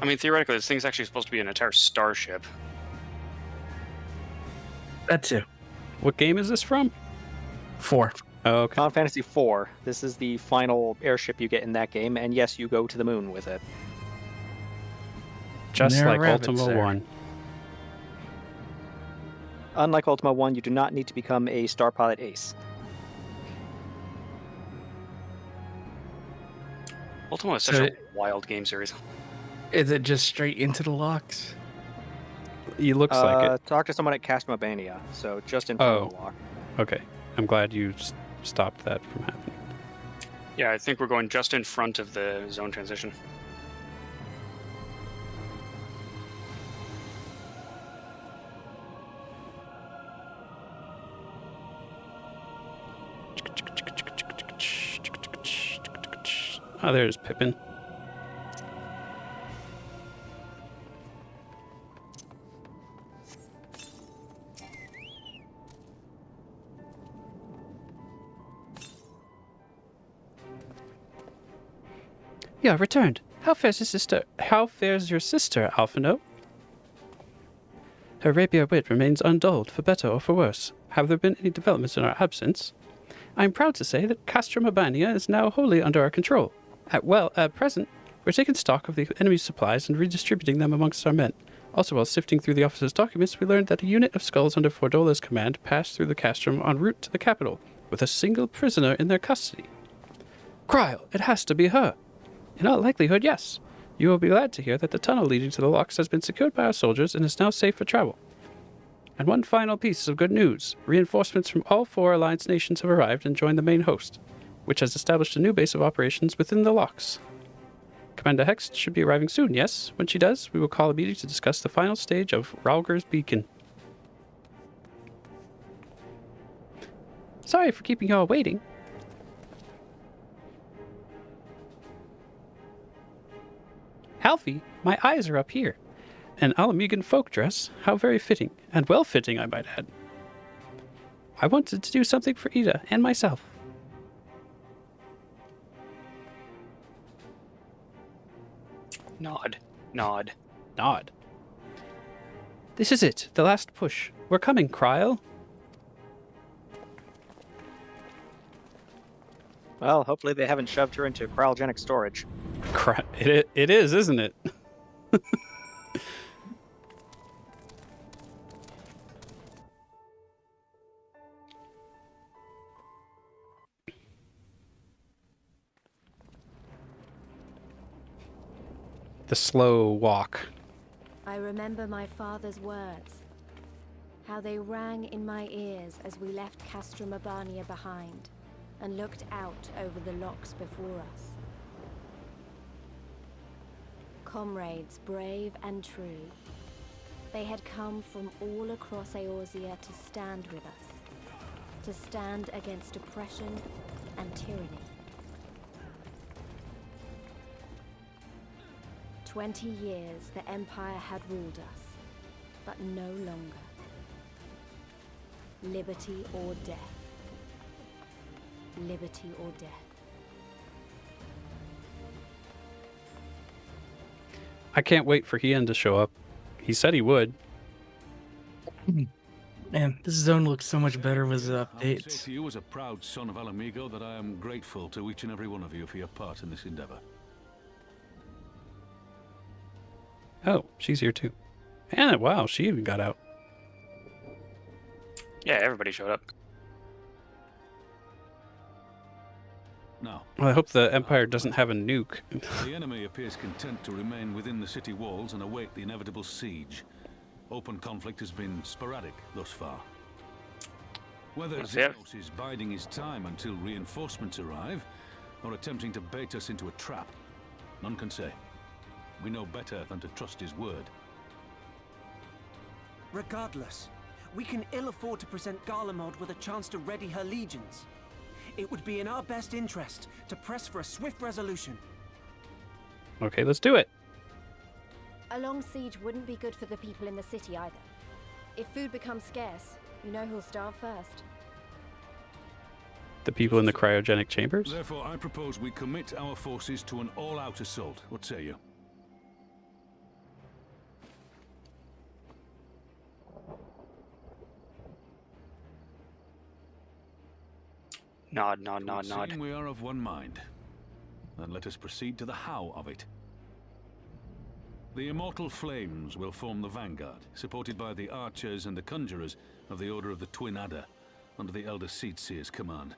I mean, theoretically, this thing's actually supposed to be an entire starship. That too. What game is this from? 4. Oh, okay. Final Fantasy IV. This is the final airship you get in that game, and yes, you go to the moon with it. Just There are like rabbits Ultima there. 1. Unlike Ultima 1, you do not need to become a Star Pilot Ace. Ultima is such a wild game series. Is it just straight into the locks? He looks like it. Talk to someone at Castamabania, so just in front of the lock. Okay. I'm glad you stopped that from happening. Yeah, I think we're going just in front of the zone transition. Oh, there's Pippin. You have returned. How fares your sister? How fares your sister, Alphino? Her rapier wit remains undulled, for better or for worse. Have there been any developments in our absence? I am proud to say that Castamabania is now wholly under our control. At present, we're taking stock of the enemy's supplies and redistributing them amongst our men. Also, while sifting through the officer's documents, we learned that a unit of skulls under Fordola's command passed through the castrum en route to the capital, with a single prisoner in their custody. Cryle, it has to be her. In all likelihood, yes. You will be glad to hear that the tunnel leading to the locks has been secured by our soldiers and is now safe for travel. And one final piece of good news. Reinforcements from all 4 Alliance nations have arrived and joined the main host, which has established a new base of operations within the locks. Commander Hext should be arriving soon, yes? When she does, we will call a meeting to discuss the final stage of Rowlga's beacon. Sorry for keeping you all waiting. Alfie, my eyes are up here. An Alamegan folk dress, how very fitting, and well fitting, I might add. I wanted to do something for Ida and myself. Nod. Nod. Nod. This is it, the last push. We're coming, Cryle. Well, hopefully they haven't shoved her into cryogenic storage. It is, isn't it? The slow walk. I remember my father's words, how they rang in my ears as we left Castamabania behind and looked out over the locks before us. Comrades brave and true, they had come from all across Eorzea to stand with us, to stand against oppression and tyranny. 20 years the Empire had ruled us, but no longer. Liberty or death. Liberty or death. I can't wait for Hien to show up. He said he would. Man, this zone looks so much better with the I would say updates. to you as a proud son of Alamigo that I am grateful to each and every one of you for your part in this endeavor. Oh, she's here too. And wow, she even got out. Yeah, everybody showed up. Now, Well, I hope the Empire doesn't have a nuke. the enemy appears content to remain within the city walls and await the inevitable siege. Open conflict has been sporadic thus far. Whether That's it. Xenos is biding his time until reinforcements arrive, or attempting to bait us into a trap, none can say. We know better than to trust his word. Regardless, we can ill afford to present Garlemald with a chance to ready her legions. It would be in our best interest to press for a swift resolution. Okay, let's do it. A long siege wouldn't be good for the people in the city either. If food becomes scarce, you know who'll starve first. The people in the cryogenic chambers? Therefore, I propose we commit our forces to an all-out assault. What say you? Nod, nod, nod, nod. Seeing we are of one mind, then let us proceed to the how of it. The immortal flames will form the vanguard, supported by the archers and the conjurers of the Order of the Twin Adder, under the Elder Seedseer's command.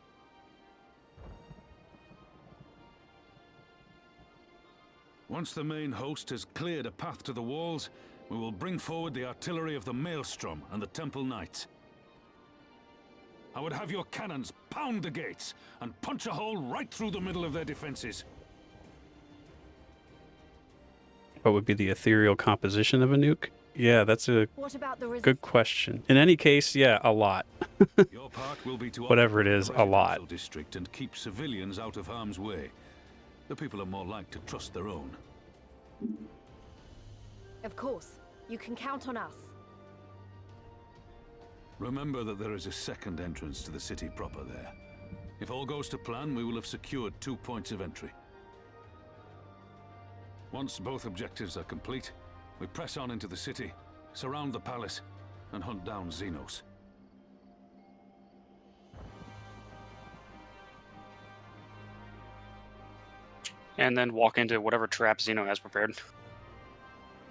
Once the main host has cleared a path to the walls, we will bring forward the artillery of the Maelstrom and the Temple Knights. I would have your cannons pound the gates and punch a hole right through the middle of their defenses. What would be the ethereal composition of a nuke? Yeah, that's a What about the good question. In any case, yeah, a lot. Your part will be to Whatever it occupy is, the a lot. residential district and keep civilians out of harm's way. The people are more like to trust their own. Of course, you can count on us. Remember that there is a second entrance to the city proper there. If all goes to plan, we will have secured 2 points of entry. Once both objectives are complete, we press on into the city, surround the palace, and hunt down Xenos. And then walk into whatever trap Xeno has prepared.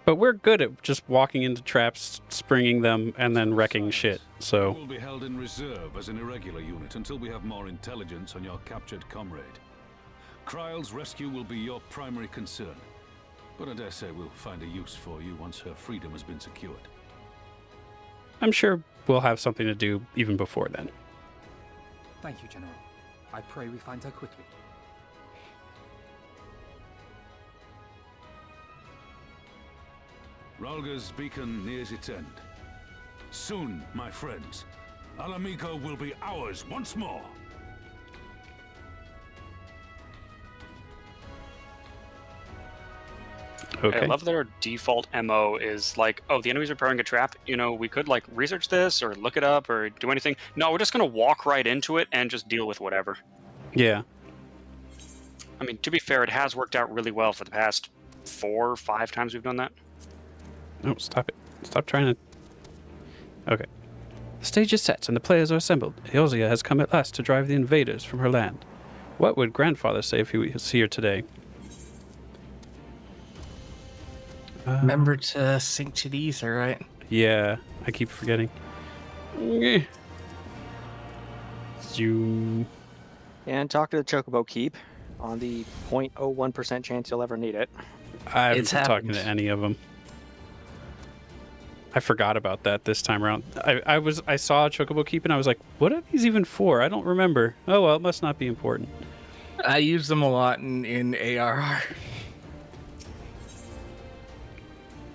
But we're good at just walking into traps, springing them, and then wrecking shit. We So, will be held in reserve as an irregular unit until we have more intelligence on your captured comrade. Kryle's rescue will be your primary concern, but I dare say we'll find a use for you once her freedom has been secured. I'm sure we'll have something to do even before then. Thank you, General. I pray we find her quickly. Rowlga's beacon nears its end. Soon, my friends, Alamigo will be ours once more. Okay. I love that our default MO is like, oh, the enemy's preparing a trap. You know, we could like research this or look it up or do anything. No, we're just going to walk right into it and just deal with whatever. Yeah. I mean, to be fair, it has worked out really well for the past 4 or 5 times we've done that. No, stop it. Stop trying to... Okay. The stage is set and the players are assembled. Eorzea has come at last to drive the invaders from her land. What would Grandfather say if he was here today? Remember to sync to the ether, right? Yeah, I keep forgetting. Zoom. And talk to the Chocobo Keep on the 0.01% chance you'll ever need it. I haven't It's been talking happened. to any of them. I forgot about that this time around. I saw a Chocobo Keep and I was like, what are these even for? I don't remember. Oh well, it must not be important. I use them a lot in ARR.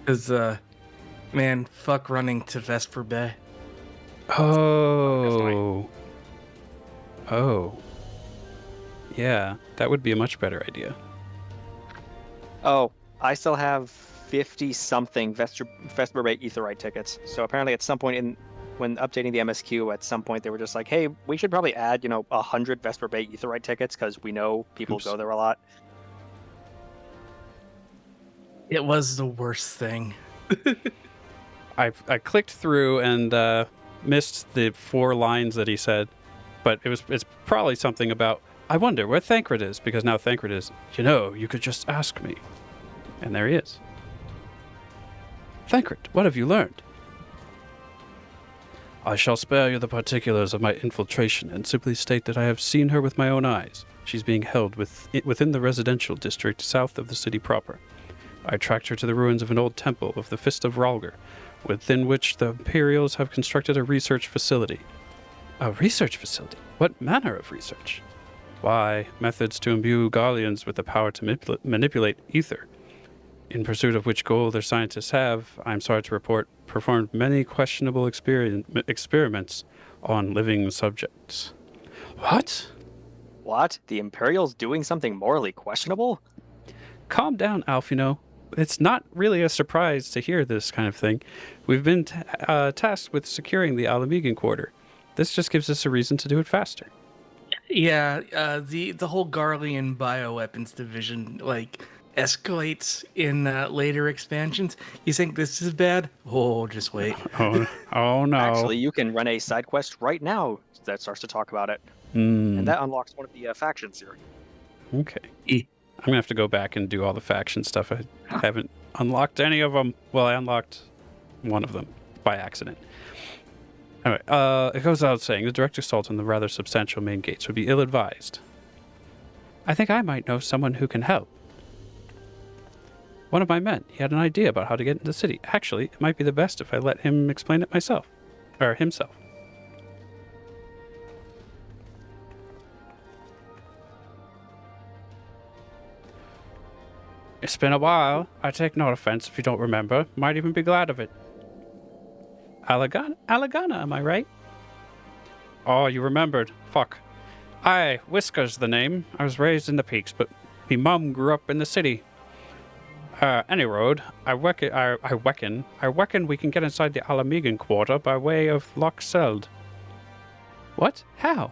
Because, man, fuck running to Vesper Bay. Oh. Oh. Yeah, that would be a much better idea. Oh, I still have 50-something Vesper Bay Aetheryte tickets. So apparently at some point when updating the MSQ, at some point they were just like, hey, we should probably add, 100 Vesper Bay Aetheryte tickets because we know people go there a lot. It was the worst thing. I clicked through and missed the 4 lines that he said, but it's probably something about, I wonder where Thancred is, because now Thancred is, you could just ask me. And there he is. Thancred, what have you learned? I shall spare you the particulars of my infiltration and simply state that I have seen her with my own eyes. She's being held within the residential district south of the city proper. I tracked her to the ruins of an old temple of the Fist of Rowlga, within which the Imperials have constructed a research facility. A research facility? What manner of research? Why, methods to imbue Garleans with the power to manipulate ether, in pursuit of which goal their scientists have, I'm sorry to report, performed many questionable experiments on living subjects. What? What? The Imperials doing something morally questionable? Calm down, Alfino. It's not really a surprise to hear this kind of thing. We've been tasked with securing the Alamegan quarter. This just gives us a reason to do it faster. Yeah, the whole Garlean bioweapons division, escalates in later expansions. You think this is bad? Oh, just wait. Oh no. Actually, you can run a side quest right now that starts to talk about it. And that unlocks one of the factions here. Okay. I'm going to have to go back and do all the faction stuff. I haven't unlocked any of them. Well, I unlocked one of them by accident. Anyway, it goes without saying, the direct assault on the rather substantial main gates would be ill-advised. I think I might know someone who can help. One of my men, he had an idea about how to get into the city. Actually, it might be the best if I let him explain it myself. Or himself. It's been a while. I take no offense if you don't remember. Might even be glad of it. Alagana, am I right? Oh, you remembered. Fuck. Aye, Whisker's the name. I was raised in the peaks, but me mum grew up in the city. Any road, I reckon we can get inside the Alamegan quarter by way of Loch Seld. What? How?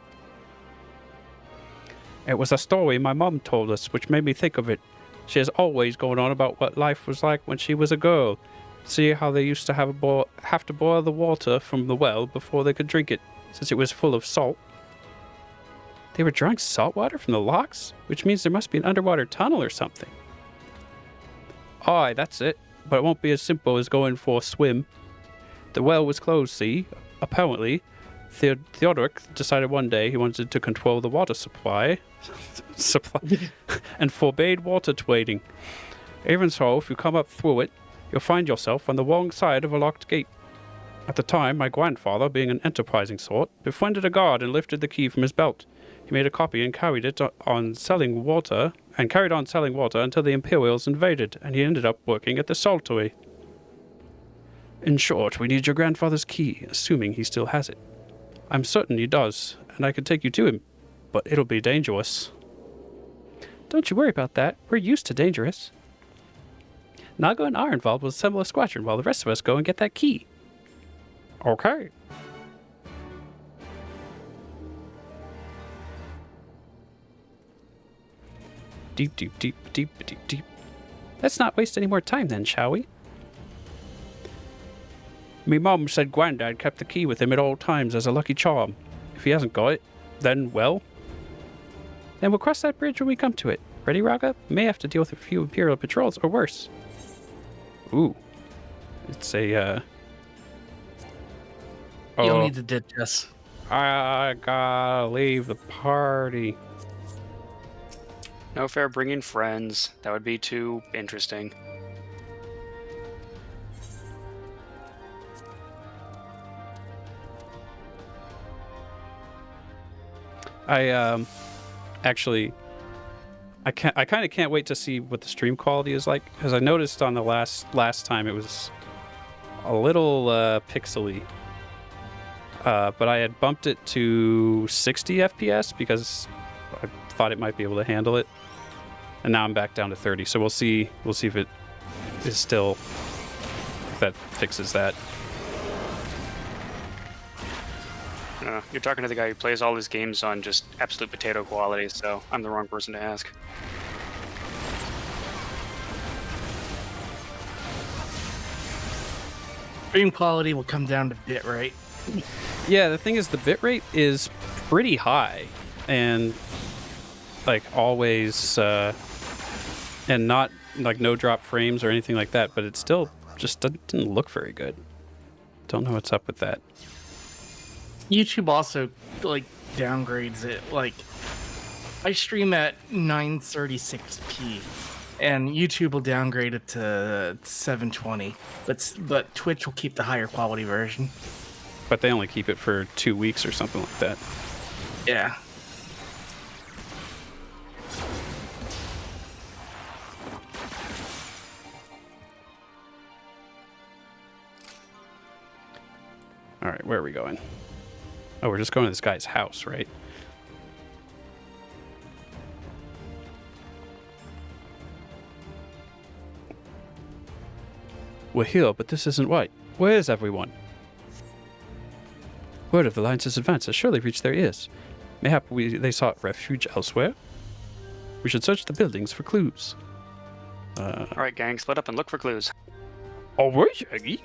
It was a story my mum told us, which made me think of it. She is always going on about what life was like when she was a girl. See how they used to have to boil the water from the well before they could drink it, since it was full of salt. They were drawing salt water from the lochs, which means there must be an underwater tunnel or something. Aye, that's it, but it won't be as simple as going for a swim. The well was closed, see? Apparently, Theodoric decided one day he wanted to control the water supply and forbade water trading. Even so, if you come up through it, you'll find yourself on the wrong side of a locked gate. At the time, my grandfather, being an enterprising sort, befriended a guard and lifted the key from his belt. He made a copy and carried on selling water until the Imperials invaded, and he ended up working at the saltery. In short, we need your grandfather's key, assuming he still has it. I'm certain he does, and I could take you to him, but it'll be dangerous. Don't you worry about that. We're used to dangerous. Naga and Ironvald will assemble a squadron while the rest of us go and get that key. Okay. Deep. Let's not waste any more time then, shall we? Me mum said Grandad kept the key with him at all times as a lucky charm. If he hasn't got it, then, well... Then we'll cross that bridge when we come to it. Ready, Rowlga? May have to deal with a few Imperial patrols, or worse. Ooh. It's a, You'll need to ditch us. I gotta leave the party. No fair bringing friends. That would be too interesting. I I kind of can't wait to see what the stream quality is like, because I noticed on the last time it was a little pixely. But I had bumped it to 60 FPS because I thought it might be able to handle it, and now I'm back down to 30. So we'll see if it is still, if that fixes that. You're talking to the guy who plays all his games on just absolute potato quality, so I'm the wrong person to ask. Stream quality will come down to bitrate. Yeah, the thing is, the bitrate is pretty high, and like always, and not like no drop frames or anything like that. But it still just didn't look very good. Don't know what's up with that. YouTube also like downgrades it. Like I stream at 936p, and YouTube will downgrade it to 720. But Twitch will keep the higher quality version. But they only keep it for 2 weeks or something like that. Yeah. All right, where are we going? Oh, we're just going to this guy's house, right? We're here, but this isn't right. Where is everyone? Word of the Alliance's advance has surely reached their ears. Mayhap they sought refuge elsewhere? We should search the buildings for clues. Alright, gang, split up and look for clues. All right, Shaggy.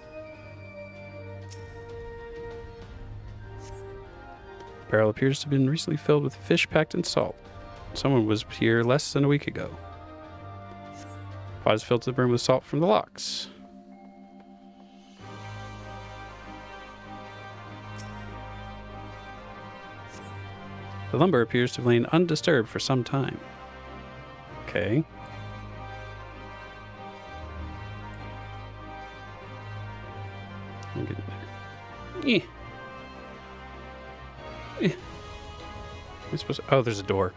Barrel appears to have been recently filled with fish packed in salt. Someone was here less than a week ago. Pot is filled to the brim with salt from the locks. The lumber appears to have lain undisturbed for some time. Okay. I'm getting there. I'm supposed to... Oh, there's a door.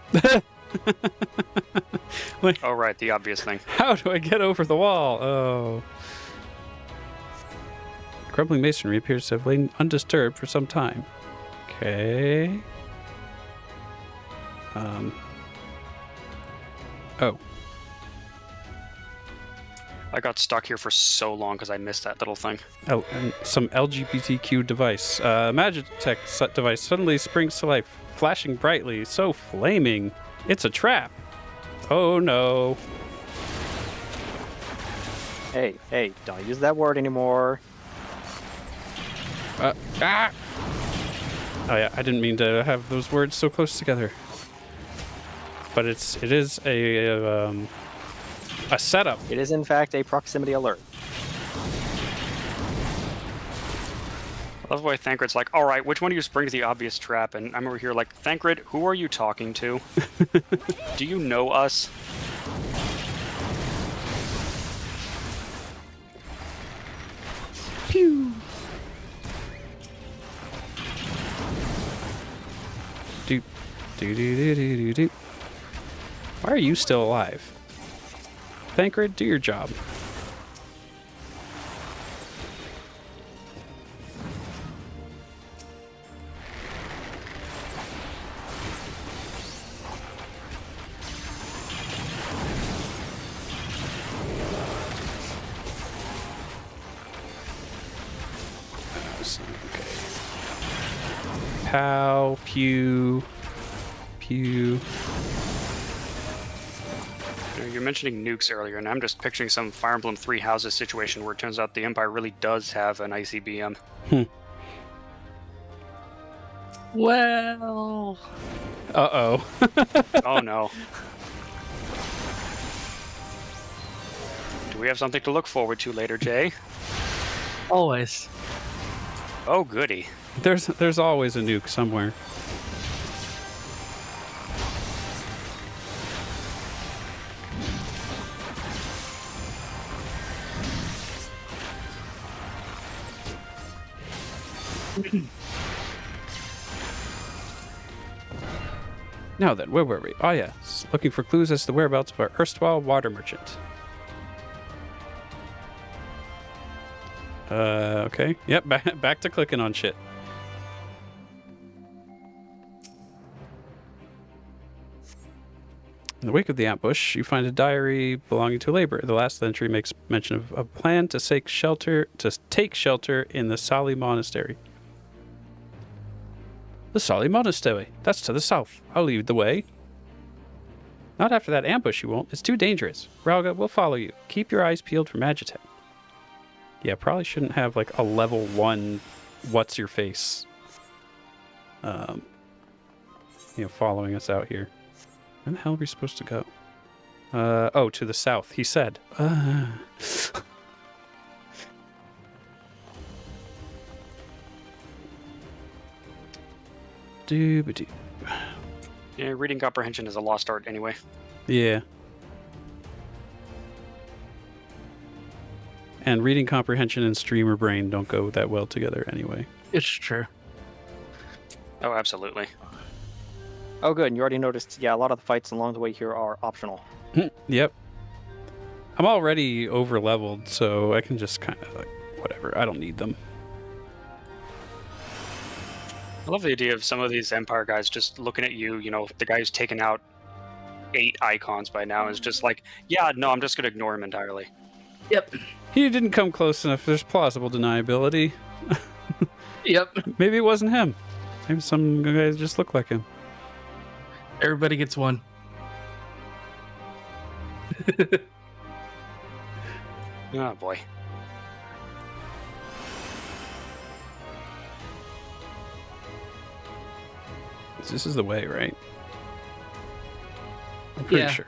Wait, Oh, right, the obvious thing. how do I get over the wall? Oh. Crumbling masonry appears to have lain undisturbed for some time. Okay. Oh. I got stuck here for so long because I missed that little thing. And some LGBTQ device. Magitech device suddenly springs to life, flashing brightly, so flaming. It's a trap. Oh no. Hey, don't use that word anymore. Ah! Oh yeah, I didn't mean to have those words so close together. But it is a setup. It is in fact a proximity alert. I love the way Thancred's like, alright, which one of you springs the obvious trap? And I'm over here like, Thancred, who are you talking to? Do you know us? Pew! Doop. Do. Why are you still alive? Thancred, do your job. Okay. Pow, pew, pew. You're mentioning nukes earlier, and I'm just picturing some Fire Emblem 3 Houses situation where it turns out the Empire really does have an ICBM. Well... Uh-oh. Oh no. Do we have something to look forward to later, Jay? Always. Oh goody. There's always a nuke somewhere. Now then, where were we? Oh yes, looking for clues as to the whereabouts of our erstwhile water merchant. Okay. Yep, back to clicking on shit. In the wake of the ambush, you find a diary belonging to a laborer. The last entry makes mention of a plan to take shelter in the Sali Monastery. The Sali Monastery. That's to the south. I'll lead the way. Not after that ambush, you won't. It's too dangerous. Rowlga, we'll follow you. Keep your eyes peeled for Magitek. Yeah, probably shouldn't have like a level 1 what's your face following us out here. Where the hell are we supposed to go? Oh, to the south, he said. Dooba-doo. Yeah, reading comprehension is a lost art anyway. Yeah. And reading comprehension and streamer brain don't go that well together anyway. It's true. Oh, absolutely. Oh, good. And you already noticed, yeah, a lot of the fights along the way here are optional. Yep. I'm already over leveled, so I can just kind of like, whatever. I don't need them. I love the idea of some of these Empire guys just looking at you, the guy who's taken out 8 icons by now is just like, yeah, no, I'm just going to ignore him entirely. Yep. He didn't come close enough. There's plausible deniability. Yep. Maybe it wasn't him. Maybe some guys just look like him. Everybody gets one. Oh, boy. This is the way, right? I'm pretty sure.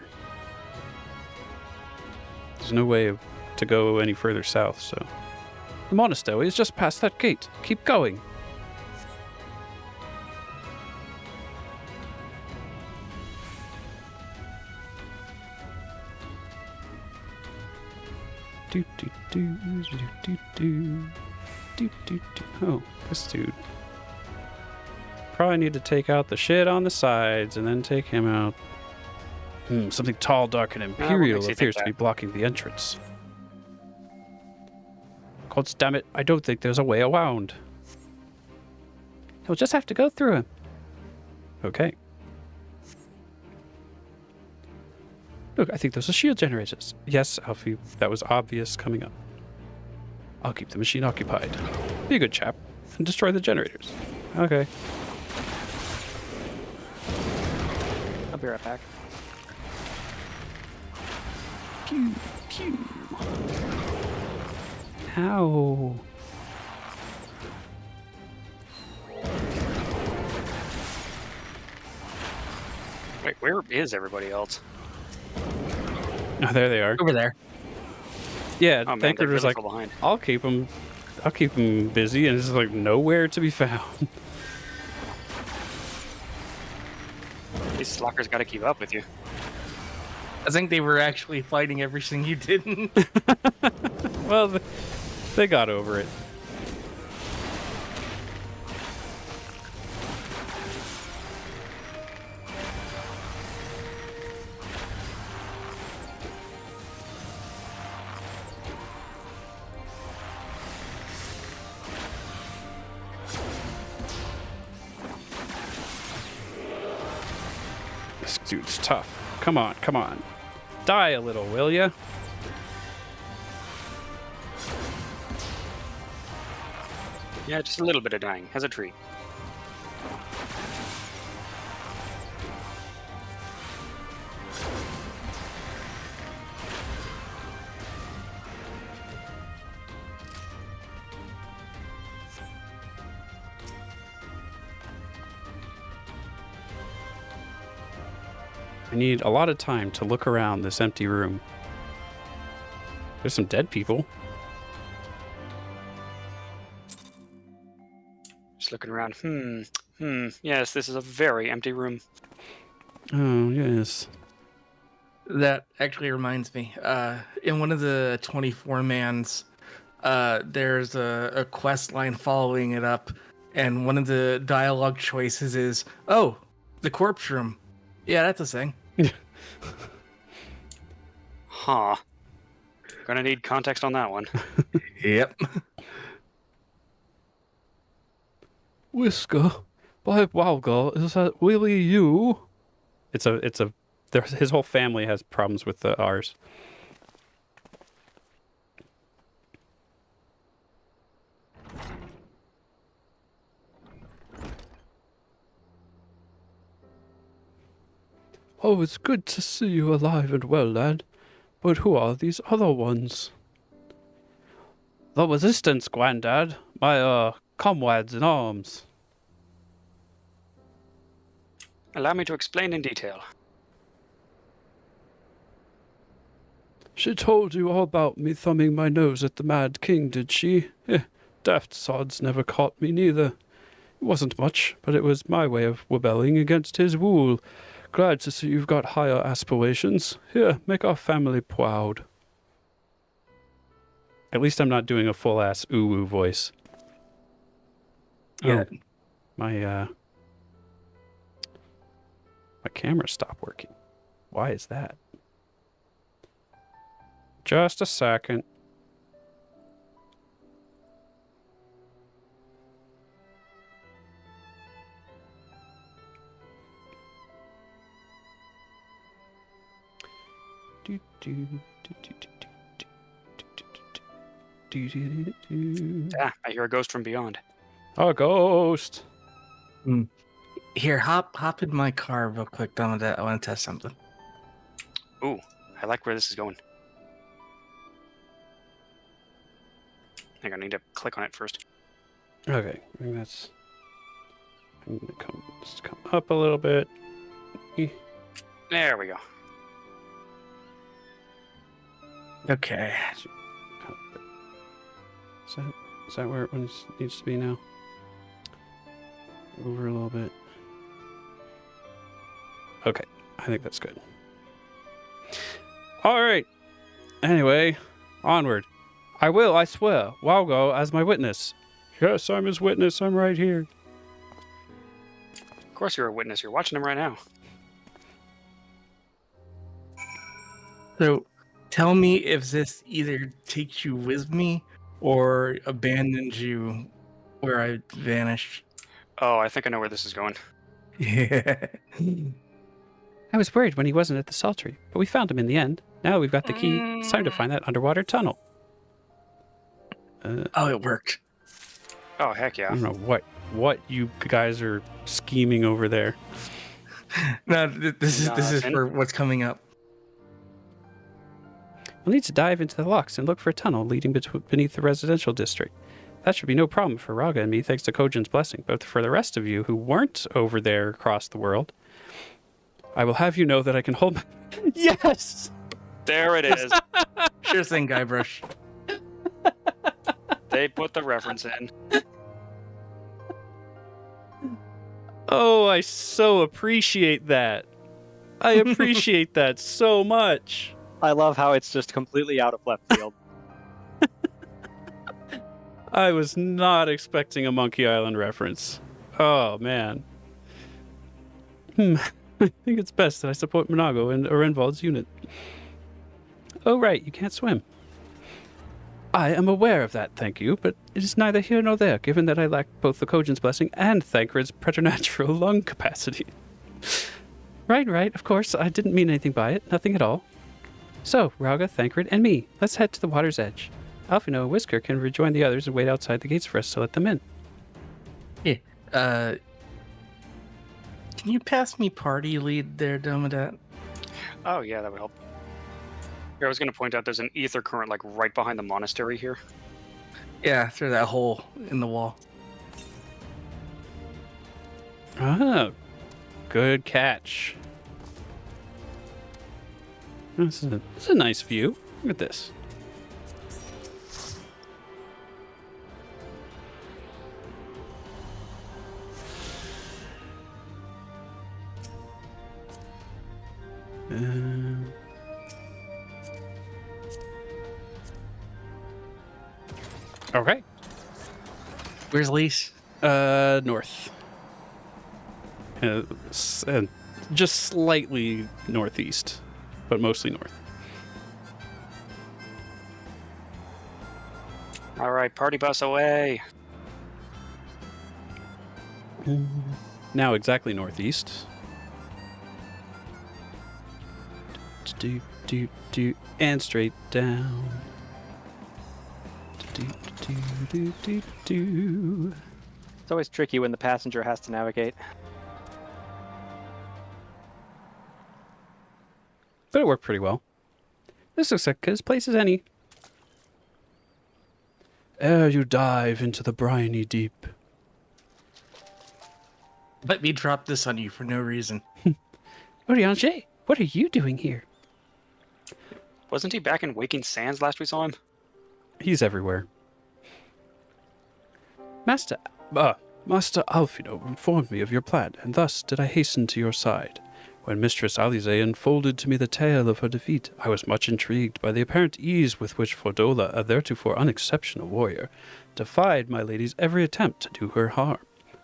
There's no way to go any further south, so... The monastery is just past that gate. Keep going. Do do do do do do do do do. Oh, this dude. Probably need to take out the shit on the sides and then take him out. Something tall, dark, and imperial appears to be blocking the entrance. God damn it, I don't think there's a way around. He'll just have to go through him. Okay. Look, I think those are shield generators. Yes, Alfie, that was obvious coming up. I'll keep the machine occupied. Be a good chap and destroy the generators. Okay. I'll be right back. Pew, pew. Ow. Wait, where is everybody else? Oh, there they are. Over there. Yeah, Oh, man, Tankard they're was really like, far behind. I'll keep him busy, and it's like nowhere to be found. These slackers got to keep up with you. I think they were actually fighting everything you didn't. Well, they got over it. This dude's tough. Come on, come on. Die a little, will ya? Yeah, just a little bit of dying. As a treat. I need a lot of time to look around this empty room. There's some dead people. Just looking around. Yes, this is a very empty room. Oh, yes. That actually reminds me. In one of the 24 mans, there's a quest line following it up, and one of the dialogue choices is, "Oh, the corpse room. Yeah, that's a thing. Huh. Gonna need context on that one. Yep. Whisker, by Rowlga, is that really you? His whole family has problems with the R's. Oh, it's good to see you alive and well, lad. But who are these other ones? The Resistance, Grandad. My, comrades in arms. Allow me to explain in detail. She told you all about me thumbing my nose at the Mad King, did she? Daft sods never caught me neither. It wasn't much, but it was my way of rebelling against his rule. Glad to see you've got higher aspirations. Here, make our family proud. At least I'm not doing a full-ass ooh-woo voice. Yeah. Oh, my camera stopped working. Why is that? Just a second. Ah, I hear a ghost from beyond. A ghost. Here, hop in my car real quick, Domodette. I want to test something. Ooh, I like where this is going. Hang on, I need to click on it first. Okay, I think that's. I'm gonna just come up a little bit. There we go. Okay. Is that where it needs to be now? Over a little bit. Okay, I think that's good. All right. Anyway, onward. I swear. Rowlga as my witness. Yes, I'm his witness. I'm right here. Of course you're a witness. You're watching him right now. So, tell me if this either takes you with me or abandons you where I vanished. Oh, I think I know where this is going. Yeah. I was worried when he wasn't at the Saltery, but we found him in the end. Now we've got the key. It's time to find that underwater tunnel. Oh, it worked. Oh, heck yeah. I don't know what you guys are scheming over there. No, this is for what's coming up. We'll need to dive into the locks and look for a tunnel leading beneath the residential district. That should be no problem for Rowlga and me, thanks to Kojin's blessing. But for the rest of you who weren't over there across the world, I will have you know that I can hold my... Yes! There it is. Sure thing, Guybrush. They put the reference in. Oh, I so appreciate that. I appreciate that so much. I love how it's just completely out of left field. I was not expecting a Monkey Island reference. Oh, man. I think it's best that I support Monago and Orenvald's unit. Oh, right, you can't swim. I am aware of that, thank you, but it is neither here nor there, given that I lack both the Kojin's blessing and Thancred's preternatural lung capacity. Right, of course, I didn't mean anything by it, nothing at all. So, Rowlga, Thancred, and me, let's head to the water's edge. Alphino and Whisker can rejoin the others and wait outside the gates for us to let them in. Yeah. Can you pass me party lead there, Domodette? Oh, yeah, that would help. Here, I was going to point out there's an ether current like right behind the monastery here. Yeah, through that hole in the wall. Oh, good catch. This is a nice view. Look at this. Okay. Where's Lise? North. just slightly northeast, but mostly north. All right, party bus away. Now exactly northeast. Do, do, do, and straight down. Do, do, do, do, do. It's always tricky when the passenger has to navigate. But it worked pretty well. This looks like as place as any. Ere you dive into the briny deep. Let me drop this on you for no reason. Oriange, what are you doing here? Wasn't he back in Waking Sands last we saw him? He's everywhere. Master Alfino informed me of your plan, and thus did I hasten to your side. When Mistress Alize unfolded to me the tale of her defeat, I was much intrigued by the apparent ease with which Fordola, a theretofore unexceptional warrior, defied my lady's every attempt to do her harm.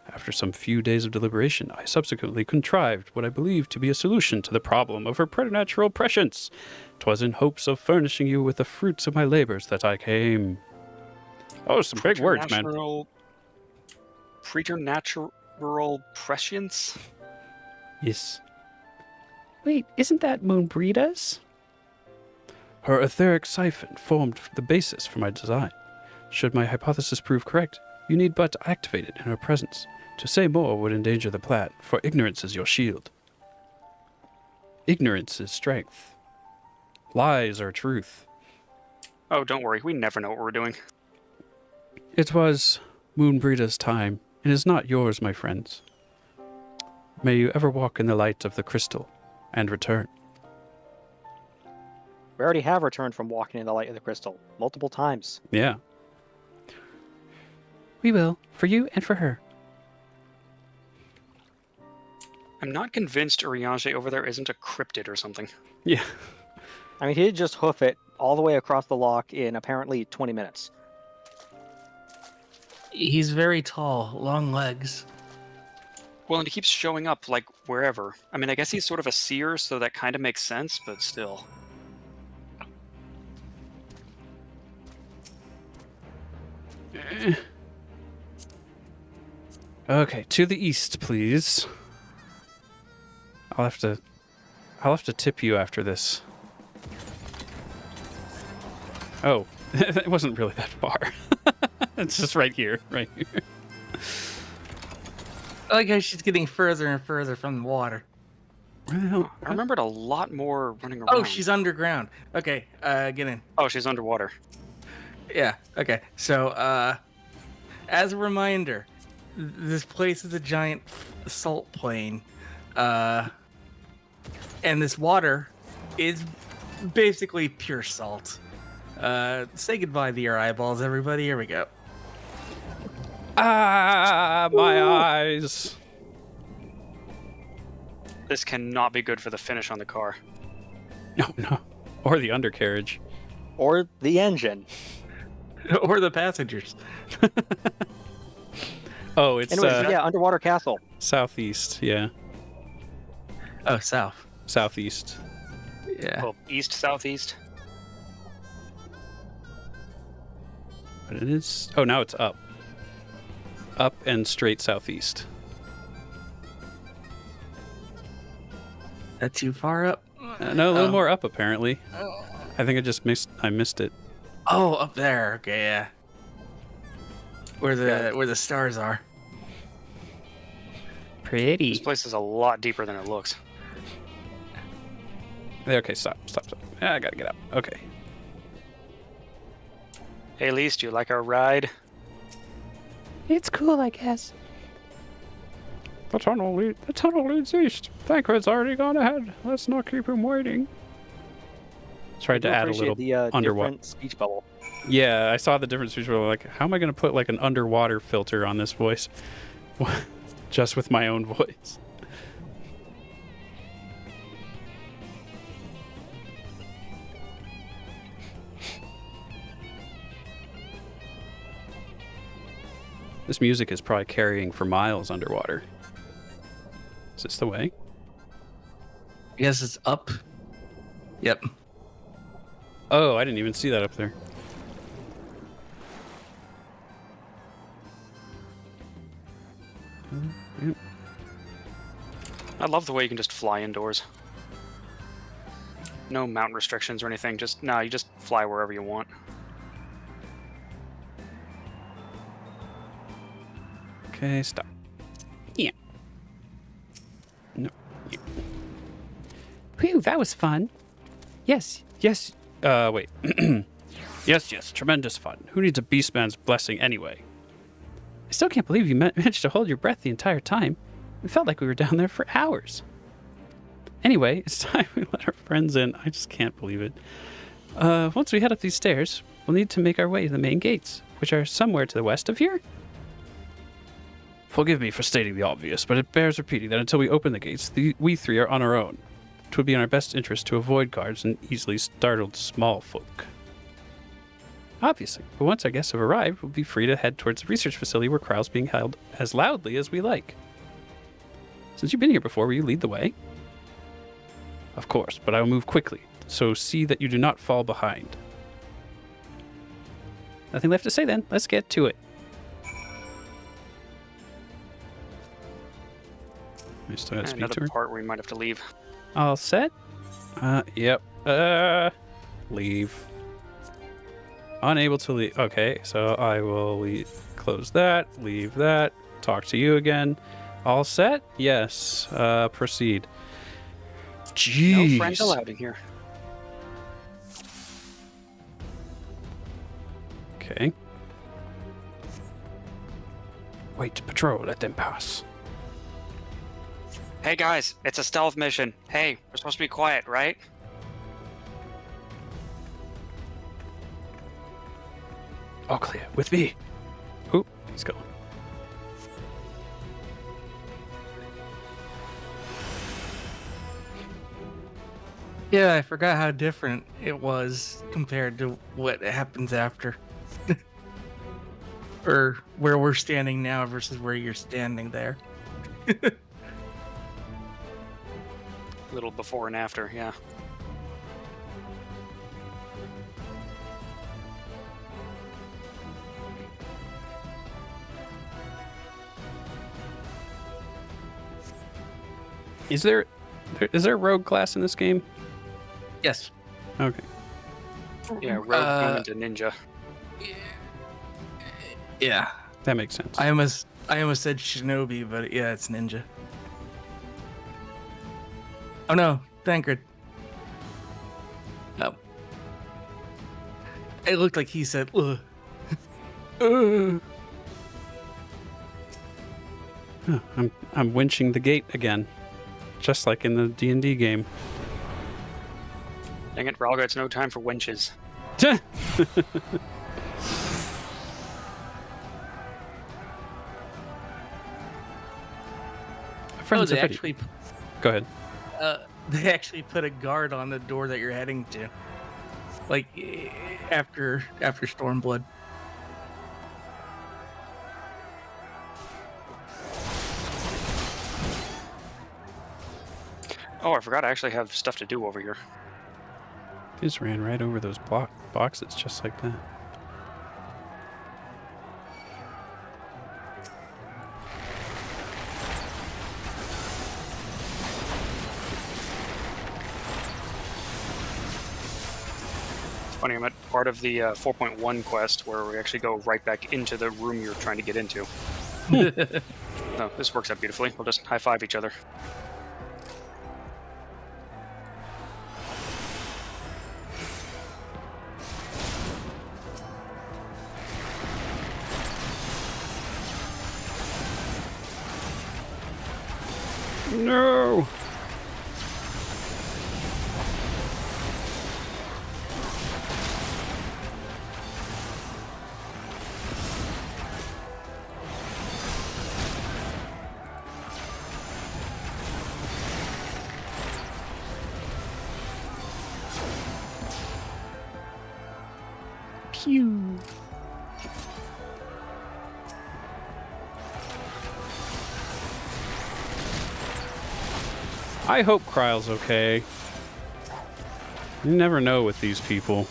After some few days of deliberation, I subsequently contrived what I believed to be a solution to the problem of her preternatural prescience. 'Twas in hopes of furnishing you with the fruits of my labors that I came. Oh, some big words, man. Preternatural prescience? Yes. Wait, isn't that Moonbreeda's? Her etheric siphon formed the basis for my design. Should my hypothesis prove correct, you need but to activate it in her presence. To say more would endanger the plan, for ignorance is your shield. Ignorance is strength. Lies are truth. Oh, don't worry. We never know what we're doing. It was Moonbreeda's time. It is not yours, my friends. May you ever walk in the light of the crystal and return. We already have returned from walking in the light of the crystal multiple times. Yeah. We will, for you and for her. I'm not convinced Urianger over there isn't a cryptid or something. Yeah. I mean, he did just hoof it all the way across the lock in apparently 20 minutes. He's very tall, long legs. Well, and he keeps showing up, like, wherever. I mean, I guess he's sort of a seer, so that kind of makes sense, but still. Okay, to the east, please. I'll have to tip you after this. Oh, it wasn't really that far. It's just right here, right here. I like how she's getting further and further from the water. Where the hell? I remembered a lot more running around. Oh, she's underground. Okay, get in. Oh, she's underwater. Yeah, okay. So, as a reminder, this place is a giant salt plain. And this water is basically pure salt. Say goodbye to your eyeballs, everybody. Here we go. Ah, my eyes. This cannot be good for the finish on the car. No. Or the undercarriage. Or the engine. Or the passengers. Oh, it's Anyways, yeah, underwater castle. southeast, yeah. Oh, south. Southeast. Yeah. Well, east, southeast. But it is... Oh, now it's up. Up and straight southeast. That too far up? No, a little more up, apparently. I think I missed it. Oh, up there. Okay, yeah. Where the stars are. Pretty. This place is a lot deeper than it looks. Okay, stop. I gotta get out. Okay. Hey, Lise, do you like our ride? It's cool, I guess. The tunnel leads east. Thancred's already gone ahead. Let's not keep him waiting. Tried to add a little the underwater different speech bubble. Yeah, I saw the difference between like, how am I going to put like an underwater filter on this voice? Just with my own voice. This music is probably carrying for miles underwater. Is this the way? I guess it's up. Yep. Oh, I didn't even see that up there. Yep. I love the way you can just fly indoors. No mountain restrictions or anything. Just you just fly wherever you want. Okay, stop. Yeah. No. Yeah. Whew, that was fun. Yes. Wait. Yes. Tremendous fun. Who needs a beastman's blessing anyway? I still can't believe you managed to hold your breath the entire time. It felt like we were down there for hours. Anyway, it's time we let our friends in. I just can't believe it. Once we head up these stairs, we'll need to make our way to the main gates, which are somewhere to the west of here. Forgive me for stating the obvious, but it bears repeating that until we open the gates, we three are on our own. It would be in our best interest to avoid guards and easily startled small folk. Obviously, but once our guests have arrived, we'll be free to head towards the research facility where Krau's being held as loudly as we like. Since you've been here before, will you lead the way? Of course, but I will move quickly, so see that you do not fall behind. Nothing left to say then. Let's get to it. I still got speed to Another her. part where we might have to leave. All set? Yep. Leave. Unable to leave. Okay, so I will close that, leave that, talk to you again. All set? Yes. Proceed. Jeez. No friends allowed in here. Okay. Wait to patrol. Let them pass. Hey guys, it's a stealth mission. Hey, we're supposed to be quiet, right? All clear. With me. Oop, he's going. Yeah, I forgot how different it was compared to what happens after. Or where we're standing now versus where you're standing there. Little before and after, yeah. Is there a rogue class in this game? Yes. Okay. Yeah, rogue going into ninja. Yeah. That makes sense. I almost said shinobi, but yeah, it's ninja. Oh no, Thancred. Oh. It looked like he said, ugh. Huh, I'm winching the gate again. Just like in the D&D game. Dang it, Rowlga, it's no time for wenches. Friends they of Eddie. actually, Go ahead. they actually put a guard on the door that you're heading to. Like after Stormblood. Oh, I forgot I actually have stuff to do over here. Just ran right over those boxes just like that. It's funny, I'm at part of the 4.1 quest where we actually go right back into the room you're trying to get into. No, this works out beautifully. We'll just high-five each other. No! Pew! I hope Kryle's okay. You never know with these people.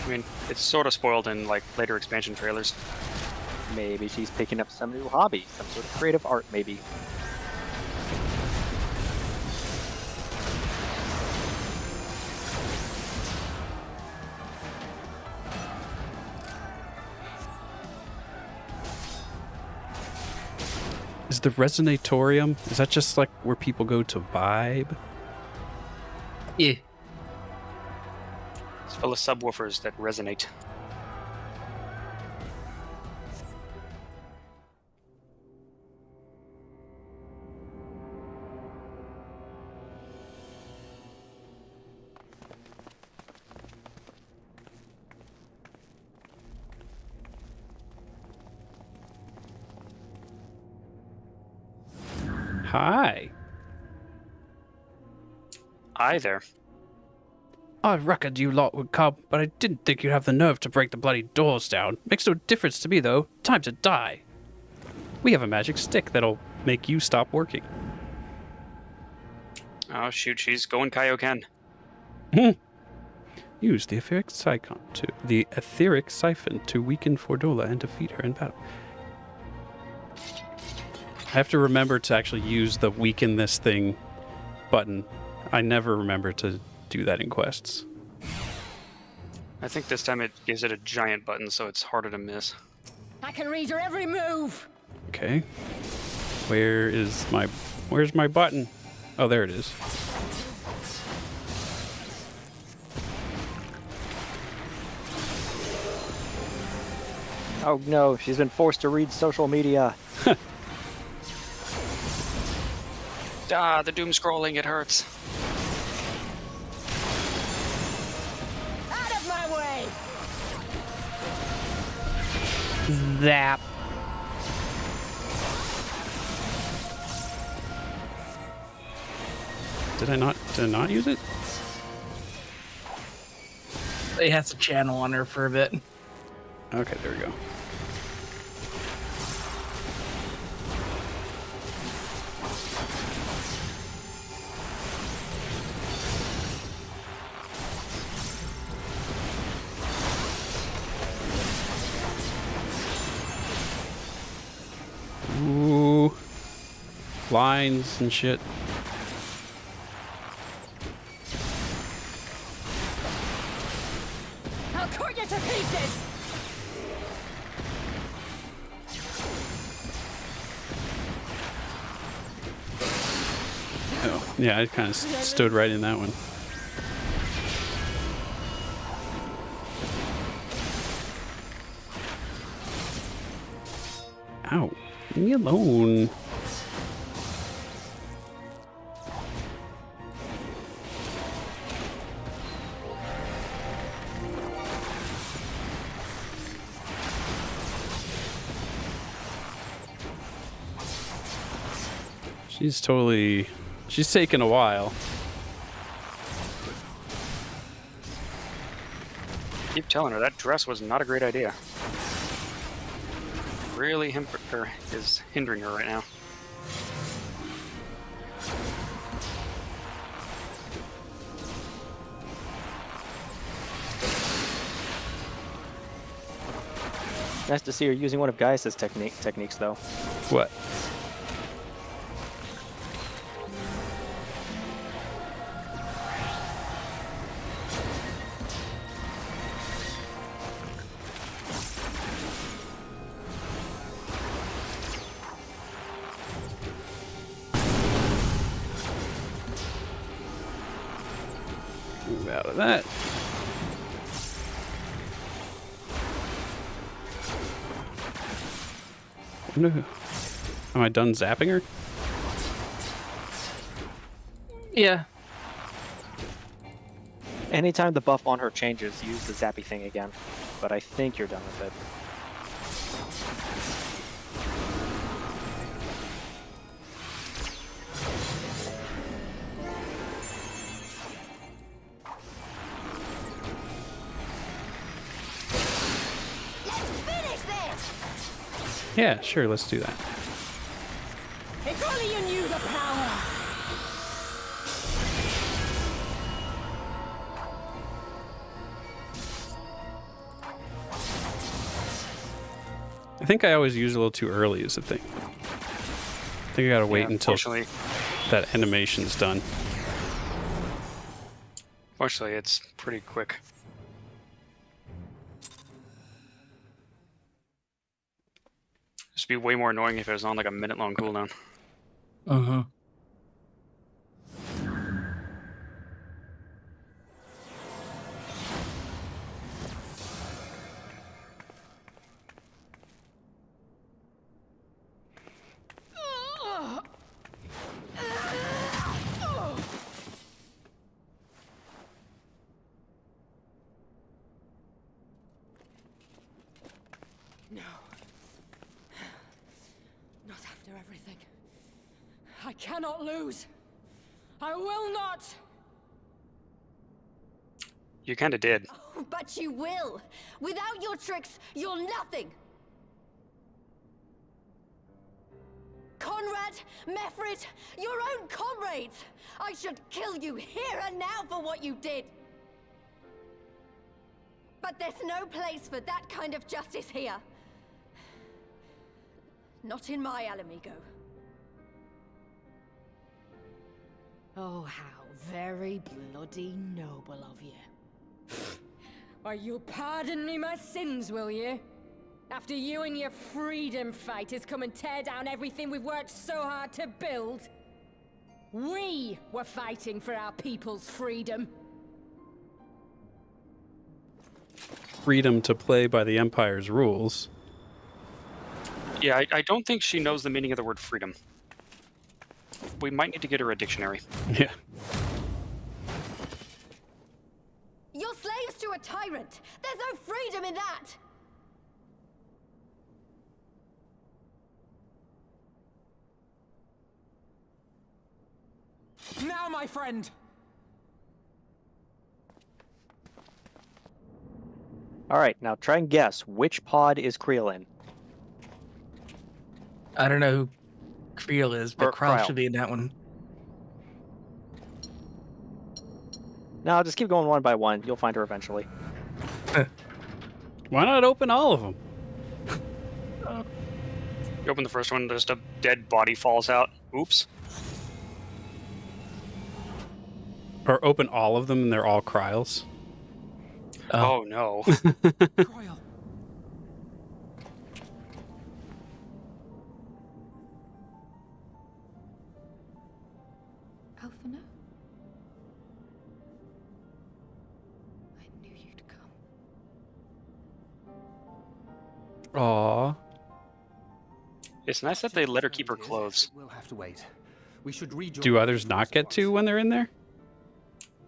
I mean, it's sort of spoiled in like later expansion trailers. Maybe she's picking up some new hobby, some sort of creative art, maybe. Is the Resonatorium, is that just like where people go to vibe? Yeah. It's full of subwoofers that resonate. Hi. Hi there. I reckoned you lot would come, but I didn't think you'd have the nerve to break the bloody doors down. Makes no difference to me, though. Time to die. We have a magic stick that'll make you stop working. Oh shoot, she's going Kaioken. Use the etheric siphon to weaken Fordola and defeat her in battle. I have to remember to actually use the weaken this thing button. I never remember to do that in quests. I think this time it gives it a giant button, so it's harder to miss. I can read your every move. Okay. Where's my button? Oh, there it is. Oh no, she's been forced to read social media. Ah, the doom scrolling, it hurts. Out of my way! Zap. Did I not use it? It has a channel on her for a bit. Okay, there we go. Ooh. Lines and shit. I'll cut you to pieces! Oh, yeah, I kind of stood right in that one. Ow. Leave me alone. She's taking a while. Keep telling her that dress was not a great idea. Really is hindering her right now. Nice to see her using one of Gaius's techniques, though. What? Move out of that. No. Am I done zapping her? Yeah. Anytime the buff on her changes, use the zappy thing again. But I think you're done with it. Let's finish this! Yeah, sure, let's do that. If only you knew the power! I think I always use a little too early is the thing. I think I gotta wait until Fortunately, that animation's done. fortunately, it's pretty quick. It'd be way more annoying if it was on like a minute-long cooldown. Uh-huh. No. Not after everything. I cannot lose. I will not! You kind of did. Oh, but you will! Without your tricks, you're nothing! Conrad, Mefrit, your own comrades! I should kill you here and now for what you did! But there's no place for that kind of justice here. Not in my Alamigo. Oh, how very bloody noble of you. Why, you'll pardon me my sins, will you? After you and your freedom fighters come and tear down everything we've worked so hard to build? We were fighting for our people's freedom. Freedom to play by the Empire's rules. Yeah, I don't think she knows the meaning of the word freedom. We might need to get her a dictionary. Yeah. You're slaves to a tyrant! There's no freedom in that! Now, my friend! Alright, now try and guess which pod is Creel in. I don't know who Creel is, but Or Creel Cryle. should be in that one. No, just keep going one by one. You'll find her eventually. Why not open all of them? You open the first one, just a dead body falls out. Oops. Or open all of them and they're all Kryles? Oh, no. Cryle. Alphino? I knew you'd come. Aww. It's nice that they let her keep her clothes. We'll have to wait. We should rejoin. Do others not get to when they're in there?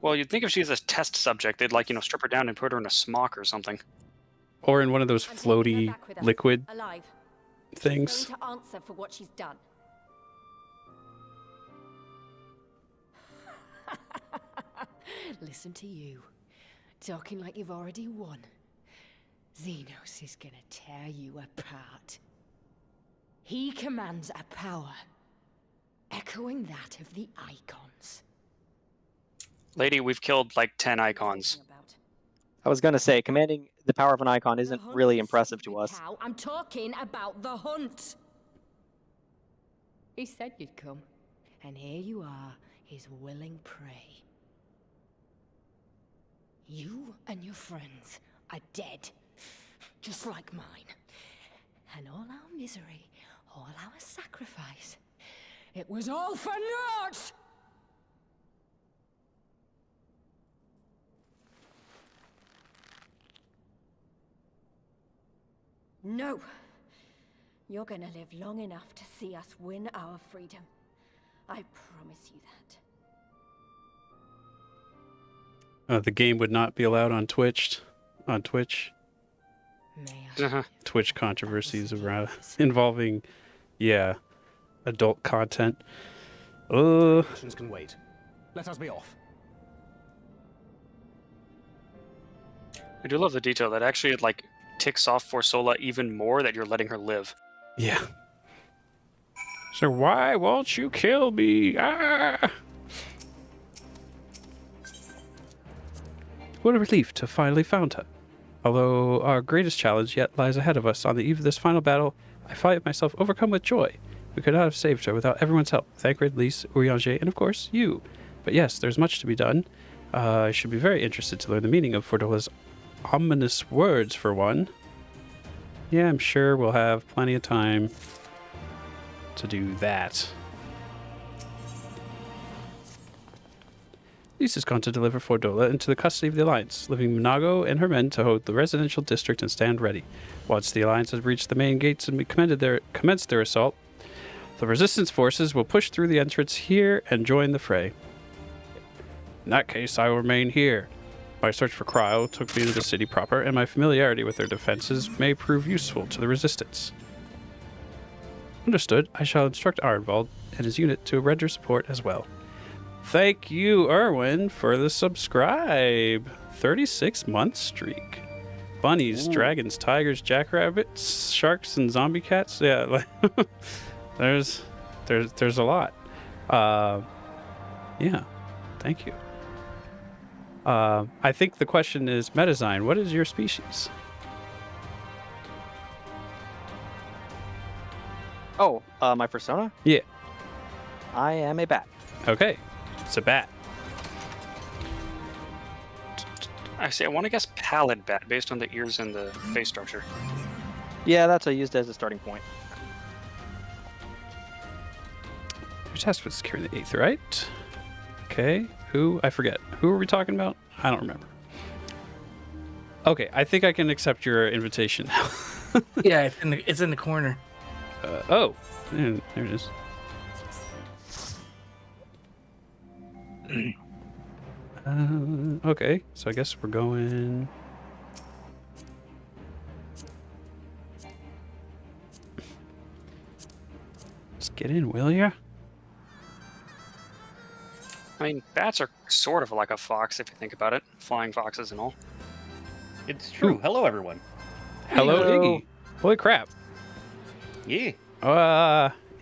Well, you'd think if she's a test subject, they'd, like, strip her down and put her in a smock or something. Or in one of those I'm taking her floaty back with us, liquid alive. things? She's going to answer for what she's done. Listen to you, talking like you've already won. Xenos is gonna tear you apart. He commands a power, echoing that of the Icons. Lady, we've killed, like, 10 icons. About. I was gonna say, commanding the power of an icon The isn't hunt, really you impressive to stupid us. cow. I'm talking about the hunt. He said you'd come, and here you are, his willing prey. You and your friends are dead, just like mine. And all our misery, all our sacrifice, it was all for naught! No! You're gonna live long enough to see us win our freedom. I promise you that. The game would not be allowed on Twitch. On Twitch. May I Uh-huh. Twitch controversies around involving, yeah, adult content. Actions can wait. Let us be off. I do love the detail that actually it, like, ticks off for Sola even more that you're letting her live. Yeah. So why won't you kill me? Ah! What a relief to have finally found her. Although our greatest challenge yet lies ahead of us on the eve of this final battle, I find myself overcome with joy. We could not have saved her without everyone's help. Thancred, Lys, Urianger, and of course, you. But yes, there's much to be done. I should be very interested to learn the meaning of Fordola's ominous words, for one. Yeah, I'm sure we'll have plenty of time to do that. Lys has gone to deliver Fordola into the custody of the Alliance, leaving Minago and her men to hold the residential district and stand ready. Once the Alliance has reached the main gates and commenced their assault, the Resistance forces will push through the entrance here and join the fray. In that case, I will remain here. My search for Cryo took me to the city proper, and my familiarity with their defenses may prove useful to the Resistance. Understood. I shall instruct Arnvald and his unit to render support as well. Thank you, Erwin, for the subscribe. 36-month streak. Bunnies, dragons, tigers, jackrabbits, sharks, and zombie cats. Yeah, like there's a lot. Yeah, thank you. I think the question is, Metazyne, what is your species? Oh, my persona? Yeah. I am a bat. Okay, it's a bat. I want to guess pallid bat based on the ears and the face structure. Yeah, that's used as a starting point. Your task was securing the 8th, right? Okay, who? I forget. Who are we talking about? I don't remember. Okay, I think I can accept your invitation now. Yeah, it's in the corner. Oh, there it is. Okay, so I guess we're going... Let's get in, will ya? I mean, bats are sort of like a fox if you think about it. Flying foxes and all. It's true. Ooh. Hello, everyone. Hello, Hello. Iggy. Holy crap. Yeah.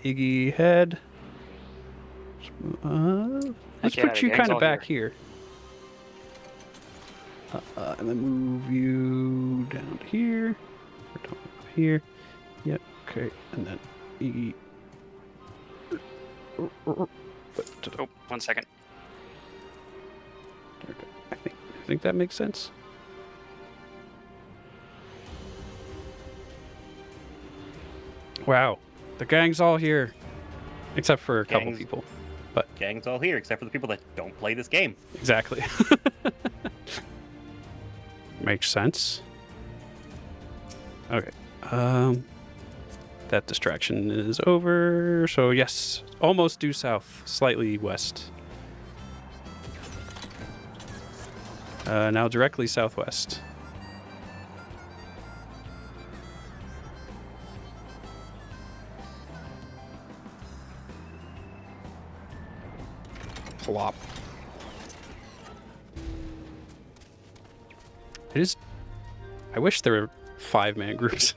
Iggy head. Let's Yeah, put the you gang's kind of all back here. here. And then move you down to here. Or down here. Yep, okay. And then Iggy. Oh, 1 second. I think that makes sense. Wow. The gang's all here. Except for a couple Gang's- people. Gang's all here, except for the people that don't play this game. Exactly. Makes sense. Okay. That distraction is over. So yes, almost due south, slightly west. Now directly southwest. Plop. It is. I wish there were 5-man groups.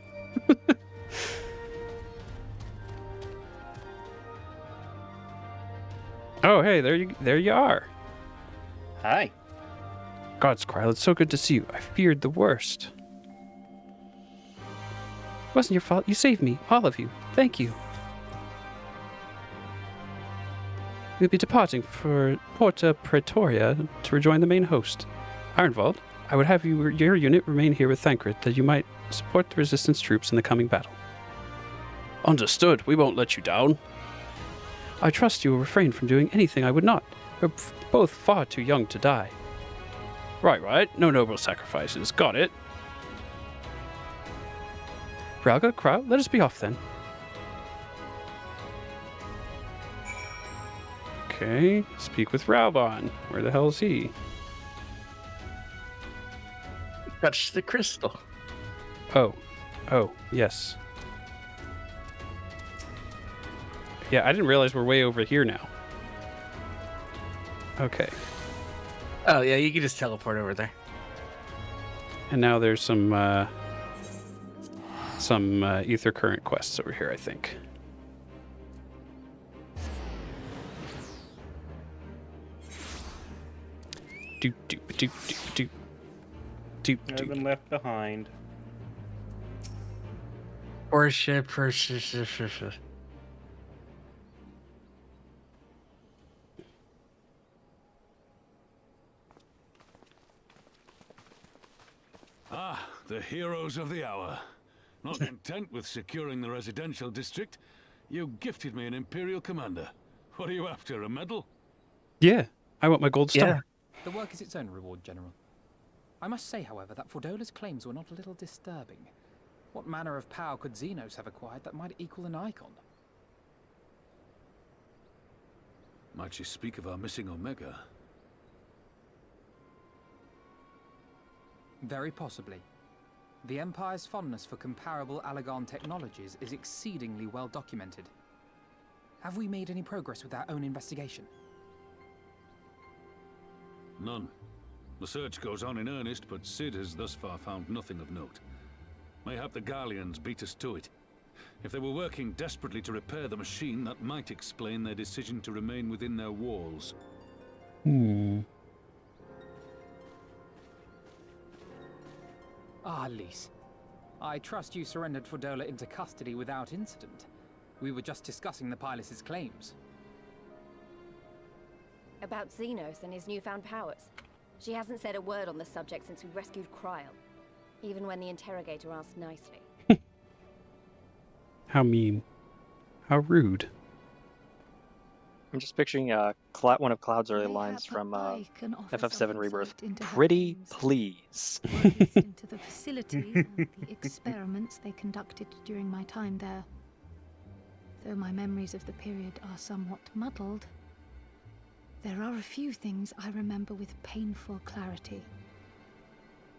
Oh, hey, there you are. Hi. God's Kryl, it's so good to see you. I feared the worst. It wasn't your fault. You saved me, all of you. Thank you. We'll be departing for Porta Pretoria to rejoin the main host. Ironvald, I would have your unit remain here with Thancred that you might support the resistance troops in the coming battle. Understood. We won't let you down. I trust you will refrain from doing anything I would not. We're both far too young to die. Right. No noble sacrifices. Got it. Rowlga, Kryl, let us be off then. Okay, speak with Raubon. Where the hell is he? Touch the crystal. Oh, yes. Yeah, I didn't realize we're way over here now. Okay. Oh yeah, you can just teleport over there. And now there's some some ether current quests over here, I think. Do do do do do do I've do. been left behind. Worship. Ah, the heroes of the hour. Not content with securing the residential district, you gifted me an Imperial Commander. What are you after, a medal? Yeah, I want my gold star. Yeah. The work is its own reward, General. I must say, however, that Fordola's claims were not a little disturbing. What manner of power could Xenos have acquired that might equal an icon? Might you speak of our missing Omega? Very possibly. The Empire's fondness for comparable Allagan technologies is exceedingly well documented. Have we made any progress with our own investigation? None. The search goes on in earnest, but Sid has thus far found nothing of note. Mayhap the Garleans beat us to it. If they were working desperately to repair the machine, that might explain their decision to remain within their walls. Ah, Lise. I trust you surrendered Fordola into custody without incident. We were just discussing the pilot's claims. About Xenos and his newfound powers. She hasn't said a word on the subject since we rescued Cryle. Even when the interrogator asked nicely. How mean. How rude. I'm just picturing one of Cloud's early lines from FF7 Rebirth. Pretty please. Into the facility and the experiments they conducted during my time there. Though my memories of the period are somewhat muddled, there are a few things I remember with painful clarity.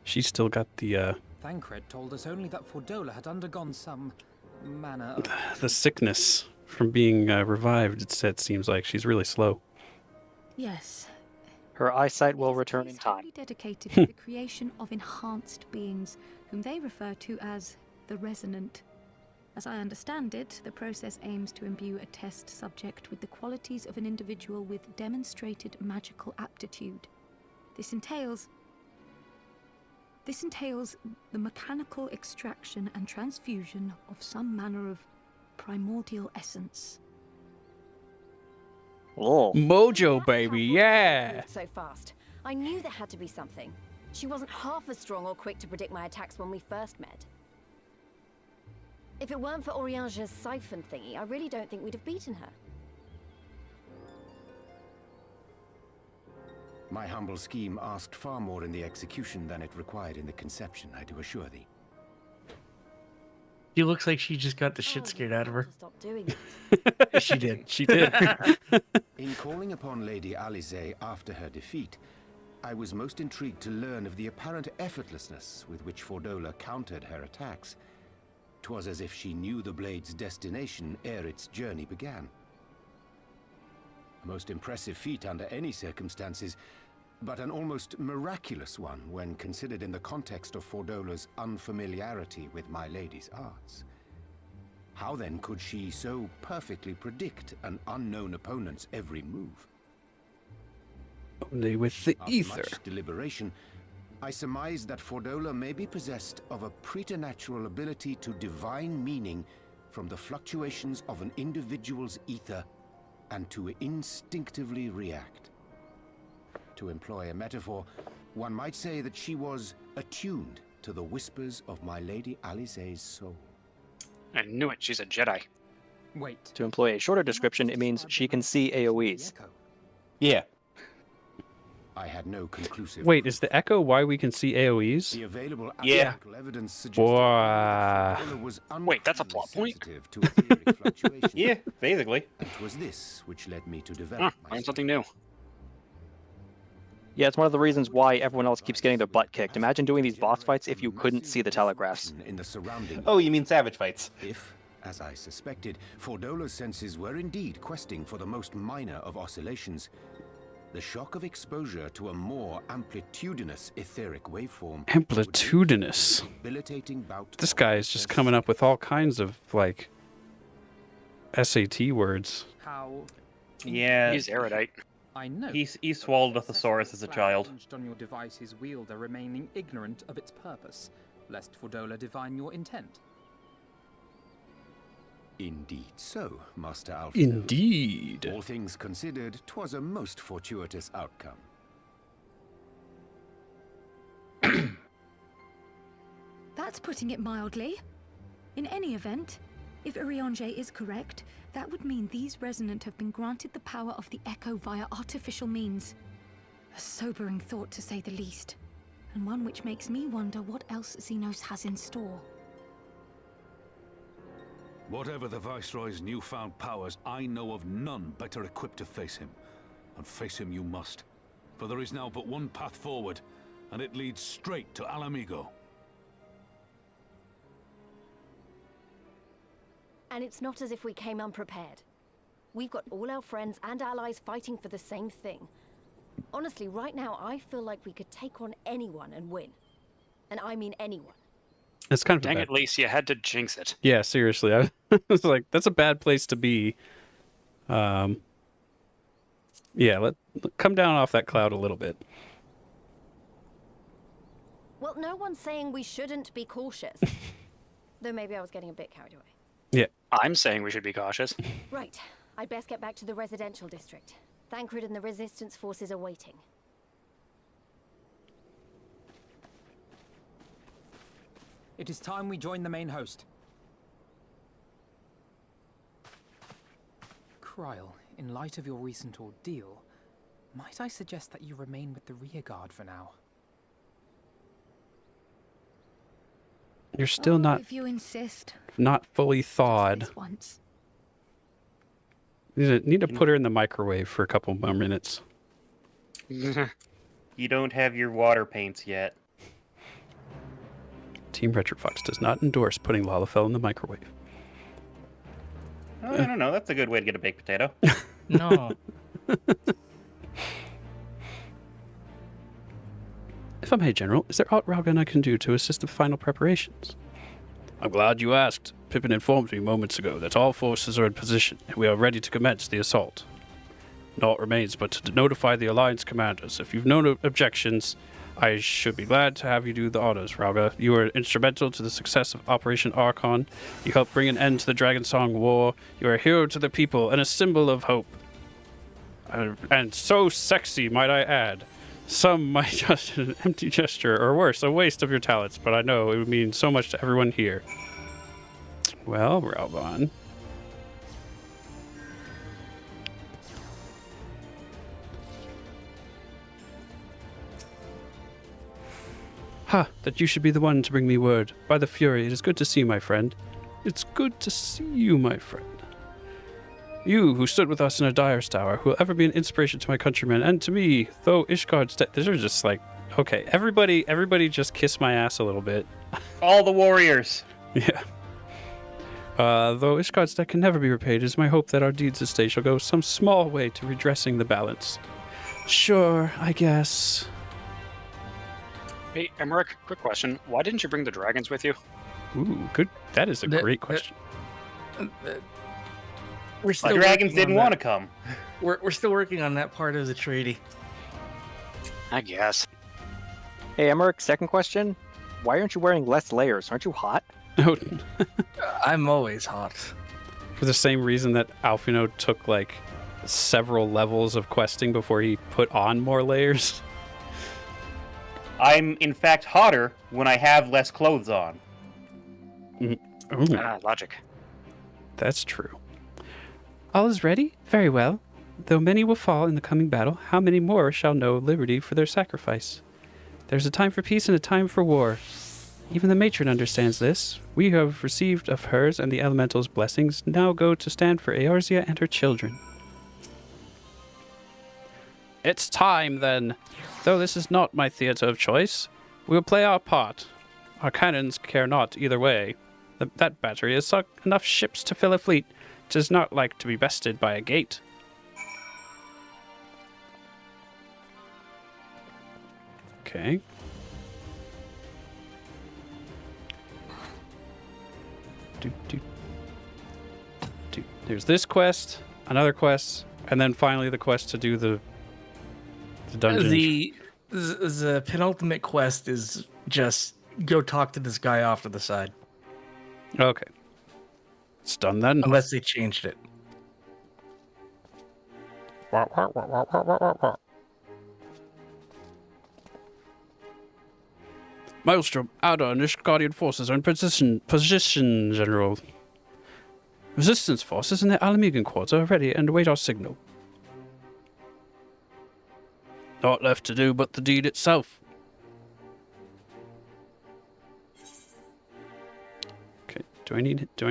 She's still got the Thancred told us only that Fordola had undergone some manner of... the sickness from being revived. It seems like she's really slow. Yes. Her eyesight will return in time. Wholly dedicated to the creation of enhanced beings, whom they refer to as the Resonant. As I understand it, the process aims to imbue a test subject with the qualities of an individual with demonstrated magical aptitude. This entails the mechanical extraction and transfusion of some manner of primordial essence. Oh. Mojo, baby, yeah! So fast. I knew there had to be something. She wasn't half as strong or quick to predict my attacks when we first met. If it weren't for Oriange's siphon thingy, I really don't think we'd have beaten her. My humble scheme asked far more in the execution than it required in the conception, I do assure thee. She looks like she just got the shit scared out of her. Stop doing it. She did. She did. In calling upon Lady Alisaie after her defeat, I was most intrigued to learn of the apparent effortlessness with which Fordola countered her attacks. 'Twas as if she knew the blade's destination ere its journey began. A most impressive feat under any circumstances, but an almost miraculous one when considered in the context of Fordola's unfamiliarity with my lady's arts. How then could she so perfectly predict an unknown opponent's every move? Only with the ether. After much deliberation, I surmise that Fordola may be possessed of a preternatural ability to divine meaning from the fluctuations of an individual's ether and to instinctively react. To employ a metaphor, one might say that she was attuned to the whispers of my Lady Alisaie's soul. I knew it. She's a Jedi. Wait. To employ a shorter description, it means she can see AoEs. Yeah. I had no conclusive. Wait, is the echo why we can see AoEs? The available Yeah. evidence suggested Wow. Fordola was Wait, that's a plot point? sensitive to etheric fluctuation. Yeah, basically. And it was this which led me to develop my Learned something new. Yeah, it's one of the reasons why everyone else keeps getting their butt kicked. Imagine doing these boss fights if you couldn't see the telegraphs. in the surrounding. Oh, you mean Savage fights? If, as I suspected, Fordola's senses were indeed questing for the most minor of oscillations, The shock of exposure to a more amplitudinous etheric waveform. Amplitudinous. Debilitating bout. This guy is just coming up with all kinds of, like, SAT words. How? Yeah. He's erudite. I know. He swallowed a thesaurus as a child. On your device's wielder remaining ignorant of its purpose, lest Fordola divine your intent. Indeed so, Master Alpha. Indeed. All things considered, 'twas a most fortuitous outcome. That's putting it mildly. In any event, if Urianger is correct, that would mean these Resonant have been granted the power of the Echo via artificial means. A sobering thought, to say the least, and one which makes me wonder what else Xenos has in store. Whatever the Viceroy's newfound powers, I know of none better equipped to face him. And face him you must. For there is now but one path forward, and it leads straight to Alamigo. And it's not as if we came unprepared. We've got all our friends and allies fighting for the same thing. Honestly, right now, I feel like we could take on anyone and win. And I mean anyone. It's kind of Dang it, Lacey, you had to jinx it. Yeah, seriously. I was like, that's a bad place to be. Yeah, let come down off that cloud a little bit. Well, no one's saying we shouldn't be cautious. Though maybe I was getting a bit carried away. Yeah. I'm saying we should be cautious. Right. I'd best get back to the residential district. Thancred and the Resistance forces are waiting. It is time we join the main host. Kryl, in light of your recent ordeal, might I suggest that you remain with the rearguard for now? You're still not If you insist. not fully thawed. Just this once. Need to put her in the microwave for a couple more minutes. You don't have your water paints yet. Team Retrofox does not endorse putting Lalafell in the microwave. Oh, I don't know. That's a good way to get a baked potato. No. If I may, General, is there aught Rowlga and I can do to assist the final preparations? I'm glad you asked. Pippin informed me moments ago that all forces are in position, and we are ready to commence the assault. Naught remains but to notify the Alliance commanders. If you've no objections, I should be glad to have you do the honors, Rowlga. You were instrumental to the success of Operation Archon. You helped bring an end to the Dragonsong War. You are a hero to the people and a symbol of hope. And so sexy, might I add. Some might judge it an empty gesture, or worse, a waste of your talents, but I know it would mean so much to everyone here. Well, Ralvan. Ha! That you should be the one to bring me word. By the Fury, it is good to see you, my friend. It's good to see you, my friend. You, who stood with us in a Dyer's Tower, who will ever be an inspiration to my countrymen, and to me, though Ishgard's death... These are just like... Okay, everybody just kiss my ass a little bit. All the warriors. Yeah. Though Ishgard's debt can never be repaid, it is my hope that our deeds this day shall go some small way to redressing the balance. Sure, I guess. Hey, Emmerich, quick question. Why didn't you bring the dragons with you? Ooh, good. That is a great question. We're The still dragons working didn't on want to that. come. We're still working on that part of the treaty. I guess. Hey, Emmerich, second question. Why aren't you wearing less layers? Aren't you hot? Oh, I'm always hot. for the same reason that Alfino took like several levels of questing before he put on more layers. I'm, in fact, hotter when I have less clothes on. Ooh, Logic. that's true. All is ready? Very well. Though many will fall in the coming battle, how many more shall know liberty for their sacrifice? There's a time for peace and a time for war. Even the matron understands this. We who have received of hers and the elemental's blessings now go to stand for Eorzea and her children. It's time, then. Though this is not my theater of choice, we will play our part. Our cannons care not either way. That battery has sunk enough ships to fill a fleet. 'Tis not like to be bested by a gate. Okay. There's this quest, another quest, and then finally the quest to do the dungeon. The penultimate quest is just go talk to this guy off to the side. Okay. It's done then. Unless they changed it. Maelstrom, Ada, and Ishgardian forces are in position, General. Resistance forces in the Alamegan quarter are ready and await our signal. Naught left to do but the deed itself. Okay, do I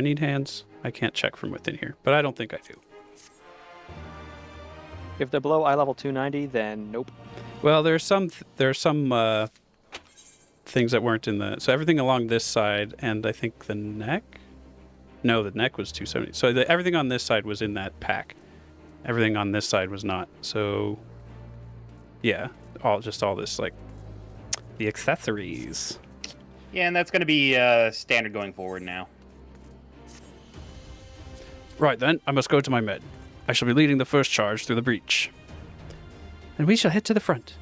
need hands? I can't check from within here, but I don't think I do. If they're below eye level 290, then nope. Well, there are some things that weren't in the... So everything along this side, and I think the neck? No, the neck was 270. So everything on this side was in that pack. Everything on this side was not. So, yeah, all this, like, the accessories. Yeah, and that's going to be standard going forward now. Right then, I must go to my med. I shall be leading the first charge through the breach. And we shall head to the front.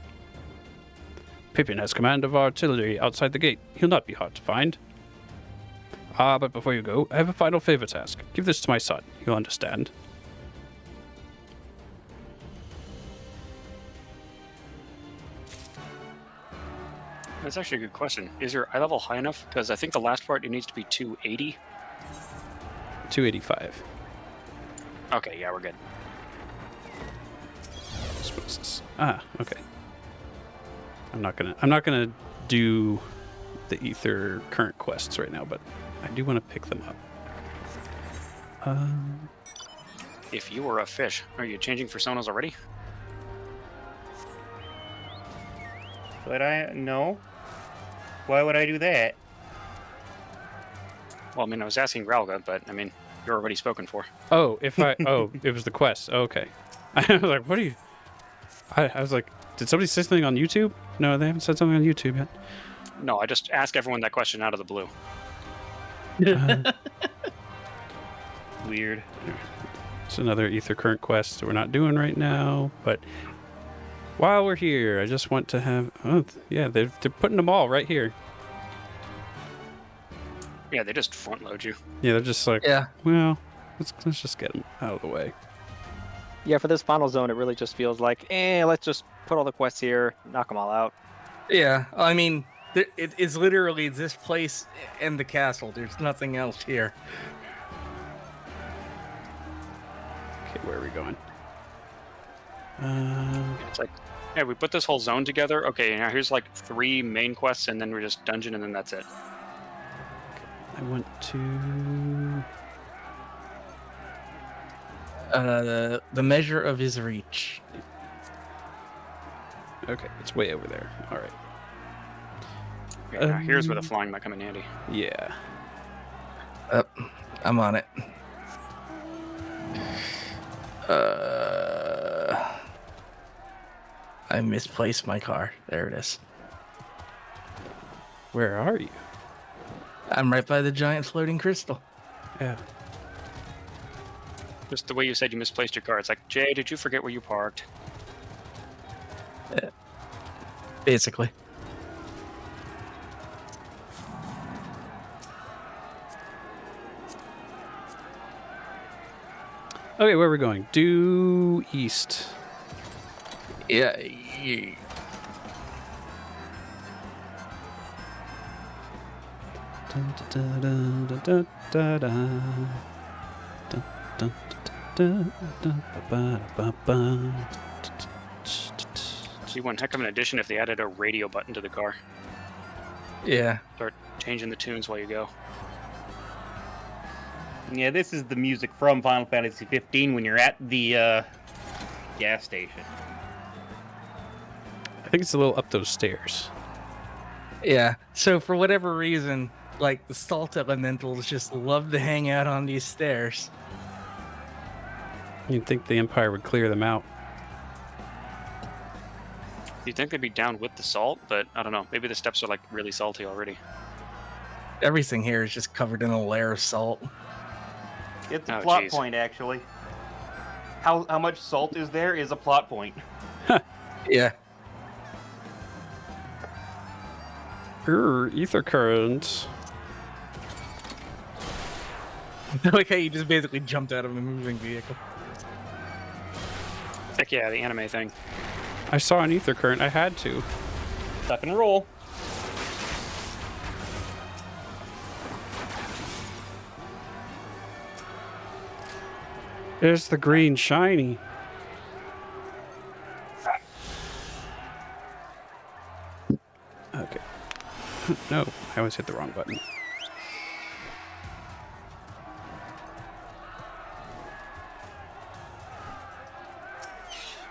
Pippin has command of artillery outside the gate. He'll not be hard to find. Ah, but before you go, I have a final favor to ask. Give this to my son. He'll understand. That's actually a good question. Is your eye level high enough? Because I think the last part, it needs to be 280. 285. Okay, yeah, we're good. What's this? Ah, okay. I'm not gonna do the ether current quests right now, but I do want to pick them up. If you were a fish, are you changing personas already? But no. Why would I do that? Well, I mean, I was asking Rowlga, but I mean, you're already spoken for. Oh, it was the quest. Oh, okay. I was like, what are you? I was like, did somebody say something on YouTube? No, they haven't said something on YouTube yet. No, I just asked everyone that question out of the blue. Weird. It's another ether current quest that we're not doing right now, but while we're here, I just want to have... Oh, yeah, they're putting them all right here. Yeah, they just front load you. Yeah, they're just like, yeah. Well, let's just get them out of the way. Yeah, for this final zone, it really just feels like, let's just put all the quests here, knock them all out. Yeah, I mean, it's literally this place and the castle. There's nothing else here. Okay, where are we going? It's like, yeah, we put this whole zone together. Okay, now here's like 3 main quests, and then we're just dungeon, and then that's it. I want to... The measure of his reach. Okay, it's way over there. All right. Okay, now here's where the flying might come in handy. Yeah. I'm on it. I misplaced my car. There it is. Where are you? I'm right by the giant floating crystal. Yeah. Just the way you said you misplaced your car. It's like, Jay, did you forget where you parked? Basically. Okay, where are we going? Due east. Yeah. See, one heck of an addition if they added a radio button to the car. Yeah. Start changing the tunes while you go. Yeah, this is the music from Final Fantasy 15 when you're at the gas station. I think it's a little up those stairs. Yeah. So for whatever reason, like the salt elementals just love to hang out on these stairs. You'd think the Empire would clear them out. You'd think they'd be down with the salt, but I don't know. Maybe the steps are like really salty already. Everything here is just covered in a layer of salt. It's a Oh, plot jeez. point, actually. How much salt is there is a plot point. Yeah. Ether current. Like how you just basically jumped out of a moving vehicle. Heck yeah, the anime thing. I saw an ether current. I had to. Tuck and roll. There's the green shiny. Okay. No, I always hit the wrong button.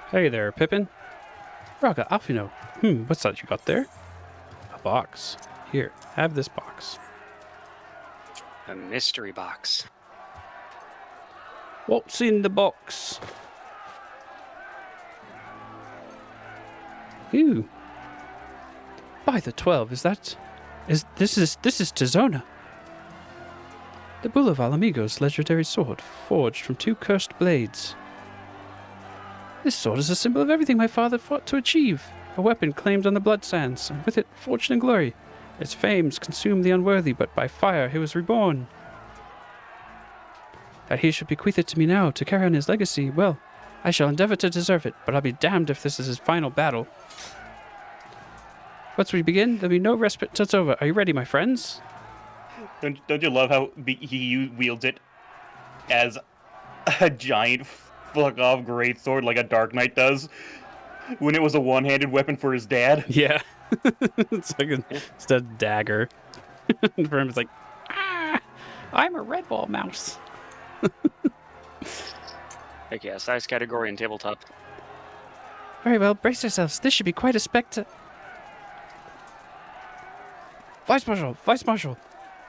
Hey there, Pippin. Rowlga, Alfino. What's that you got there? A box. Here, have this box. A mystery box. What's in the box? Ooh. By the 12, this is Tizona. The Bull of Alamigo's legendary sword, forged from 2 cursed blades. This sword is a symbol of everything my father fought to achieve. A weapon claimed on the blood sands, and with it fortune and glory. Its fames consumed the unworthy, but by fire he was reborn. That he should bequeath it to me now to carry on his legacy, well, I shall endeavor to deserve it, but I'll be damned if this is his final battle. Once we begin, there'll be no respite till it's over. Are you ready, my friends? Don't you love how he wields it as a giant fuck-off greatsword like a Dark Knight does when it was a one-handed weapon for his dad? Yeah. It's like it's a dagger. For him, it's like, I'm a red ball mouse. Heck yeah, size category and tabletop. Very well, brace yourselves. This should be quite a spectacle. Vice Marshal!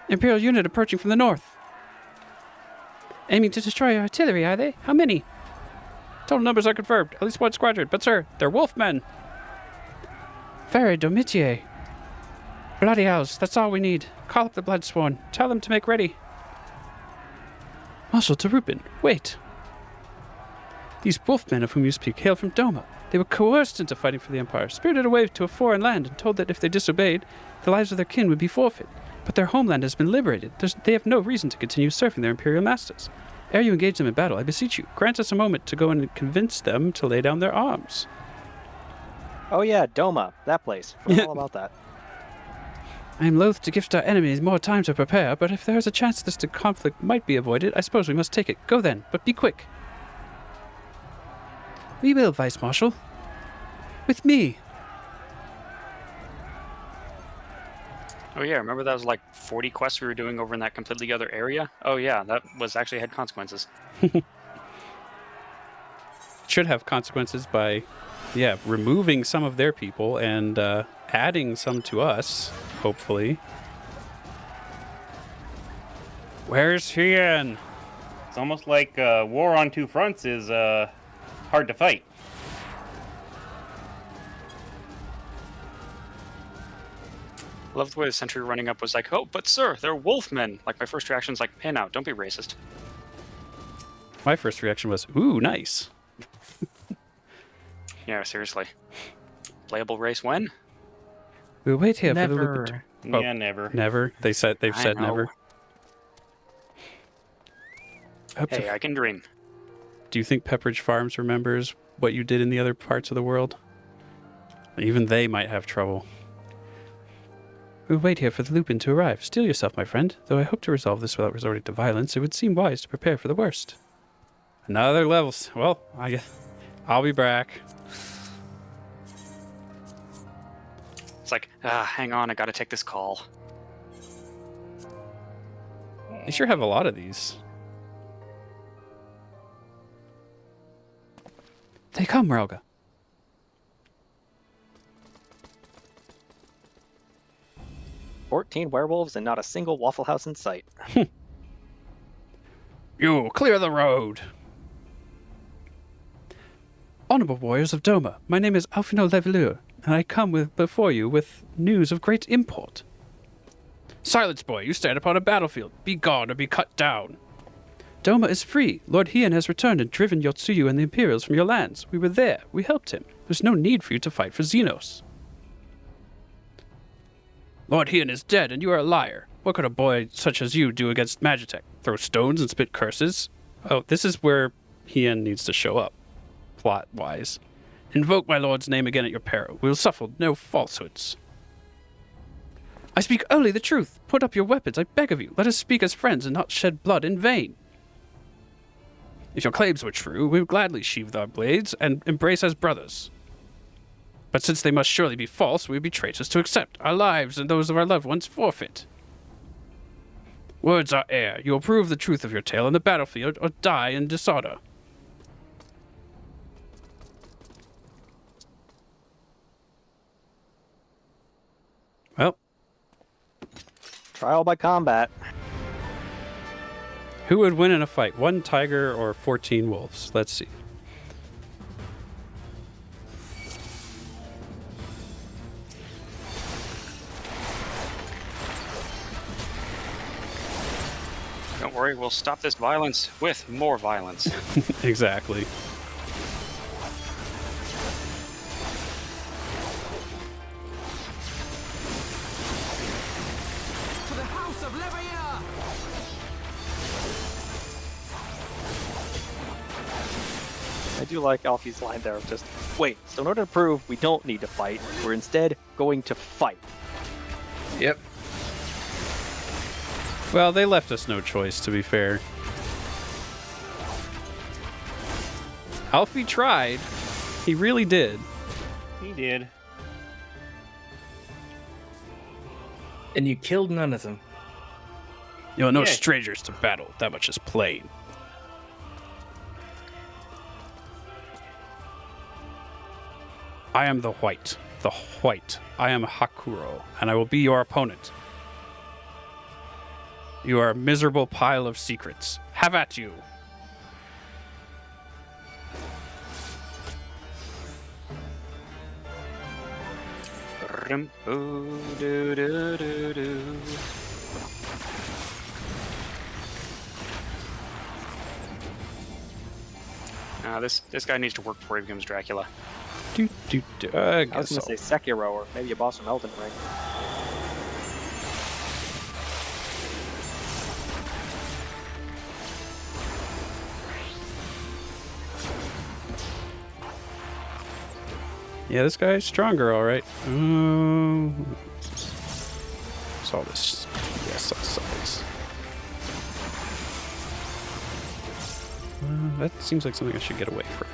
Imperial unit approaching from the north. Aiming to destroy our artillery, are they? How many? Total numbers are confirmed. At least 1 squadron. But sir, they're wolfmen. Ferre Domitier. Bloody hells, that's all we need. Call up the Bloodsworn. Tell them to make ready. Marshal Tarupin, wait. These wolfmen of whom you speak hail from Doma. They were coerced into fighting for the Empire, spirited away to a foreign land, and told that if they disobeyed, the lives of their kin would be forfeit. But their homeland has been liberated. They have no reason to continue serving their Imperial masters. Ere you engage them in battle, I beseech you, grant us a moment to go and convince them to lay down their arms. Oh yeah, Doma, that place. Forgot all about that. I am loath to gift our enemies more time to prepare, but if there is a chance this conflict might be avoided, I suppose we must take it. Go then, but be quick. We will, Vice Marshal. With me. Oh yeah, remember that was like 40 quests we were doing over in that completely other area? Oh yeah, that was actually had consequences. Should have consequences by, removing some of their people and adding some to us, hopefully. Where's Hien? It's almost like war on 2 fronts is hard to fight. I love the way the sentry running up was like, oh, but sir, they're wolfmen. Like, my first reaction's like, hey now, don't be racist. My first reaction was, ooh, nice. Yeah, seriously. Playable race when? We'll wait here Never. for the loop. Yeah, never. Never. They've said know. never. Hey, I can dream. Do you think Pepperidge Farms remembers what you did in the other parts of the world? Even they might have trouble. We'll wait here for the Lupin to arrive. Steel yourself, my friend. Though I hope to resolve this without resorting to violence, it would seem wise to prepare for the worst. Another levels. Well, I'll be back. It's like, hang on, I gotta take this call. They sure have a lot of these. They come, Rowlga. "14 werewolves and not a single Waffle House in sight." You clear the road. Honorable warriors of Doma, my name is Alfino Levelure. and I come before you with news of great import. Silence, boy, you stand upon a battlefield. Be gone or be cut down. Doma is free. Lord Heian has returned and driven Yotsuyu and the Imperials from your lands. We were there. We helped him. There's no need for you to fight for Xenos. Lord Heian is dead, and you are a liar. What could a boy such as you do against Magitech? Throw stones and spit curses? Oh, this is where Heian needs to show up, plot-wise. Invoke my lord's name again at your peril. We will suffer no falsehoods. I speak only the truth. Put up your weapons, I beg of you. Let us speak as friends and not shed blood in vain. If your claims were true, we would gladly sheathe our blades and embrace as brothers. But since they must surely be false, we would be traitors to accept. Our lives and those of our loved ones forfeit. Words are air. You will prove the truth of your tale on the battlefield or die in dishonor. Well. Trial by combat. Who would win in a fight? 1 tiger or 14 wolves? Let's see. Don't worry, we'll stop this violence with more violence. Exactly. To the House of Leveilleur! I do like Alfie's line there of just, wait, so in order to prove we don't need to fight, we're instead going to fight. Yep. Well, they left us no choice, to be fair. Alfie tried. He really did. He did. And you killed none of them. You're no Yeah. strangers to battle. That much is plain. I am the White. The White. I am Hakuro, and I will be your opponent. You are a miserable pile of secrets. Have at you. This guy needs to work before he becomes Dracula. I I was guess so. going to say Sekiro or maybe a boss from Elden Ring. Yeah, this guy's stronger, all right. What's all this PSI size? That seems like something I should get away from.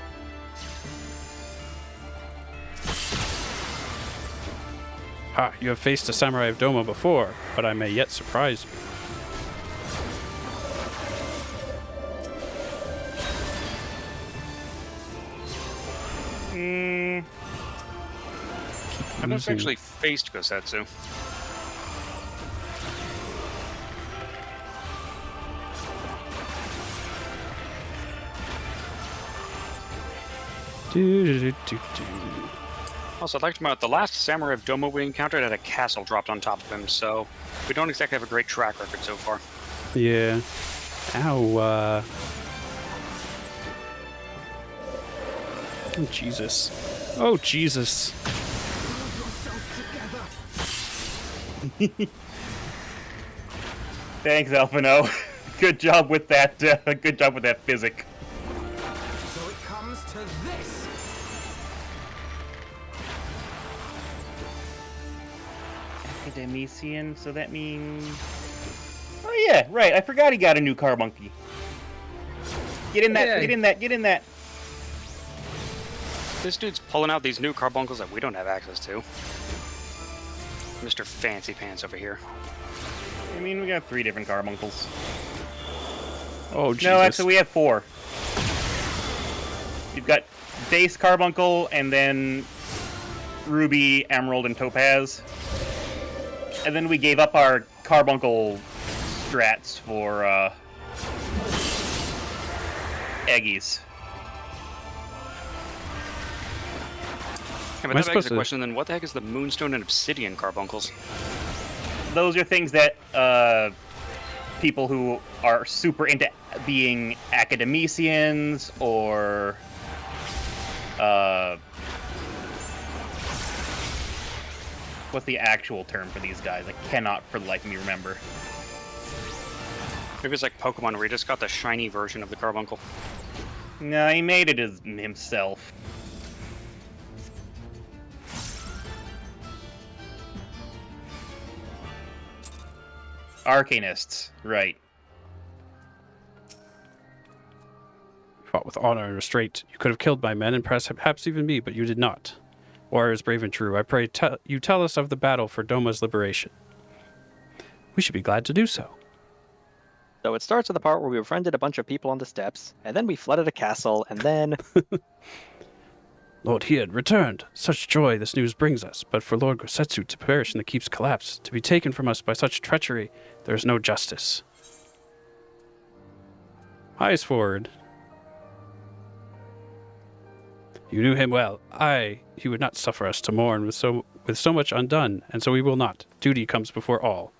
Ha! You have faced a samurai of Doma before, but I may yet surprise you. I've never actually faced Gosetsu. Also, I'd like to point out the last samurai of Doma we encountered had a castle dropped on top of him, so we don't exactly have a great track record so far. Yeah. Ow. Oh, Jesus. Oh, Jesus. Thanks, Alphino. Good job with that. Good job with that physic. So it comes to this. Academician, so that means... Oh yeah, right. I forgot he got a new carbuncle. Get in that, Yeah. get in that, get in that. This dude's pulling out these new carbuncles that we don't have access to. Mr. Fancy Pants over here. I mean, we got 3 different carbuncles. Oh, Jesus. No, actually, we have 4. You've got base carbuncle, and then ruby, emerald, and topaz. And then we gave up our carbuncle strats for Eggies. but that begs the question then, what the heck is the Moonstone and Obsidian carbuncles? Those are things that people who are super into being academicians or what's the actual term for these guys? I cannot for the life of me remember. Maybe it's like Pokemon where he just got the shiny version of the carbuncle. No, he made it as himself. Arcanists, right. Fought with honor and restraint. You could have killed my men and perhaps even me, but you did not. Warriors brave and true, I pray you tell us of the battle for Doma's liberation. We should be glad to do so. So it starts with the part where we befriended a bunch of people on the steps, and then we flooded a castle, and then... Lord Hien returned. Such joy this news brings us, but for Lord Gosetsu to perish in the keep's collapse, to be taken from us by such treachery, there is no justice. Eyes forward. You knew him well. He would not suffer us to mourn with so much undone, and so we will not. Duty comes before all.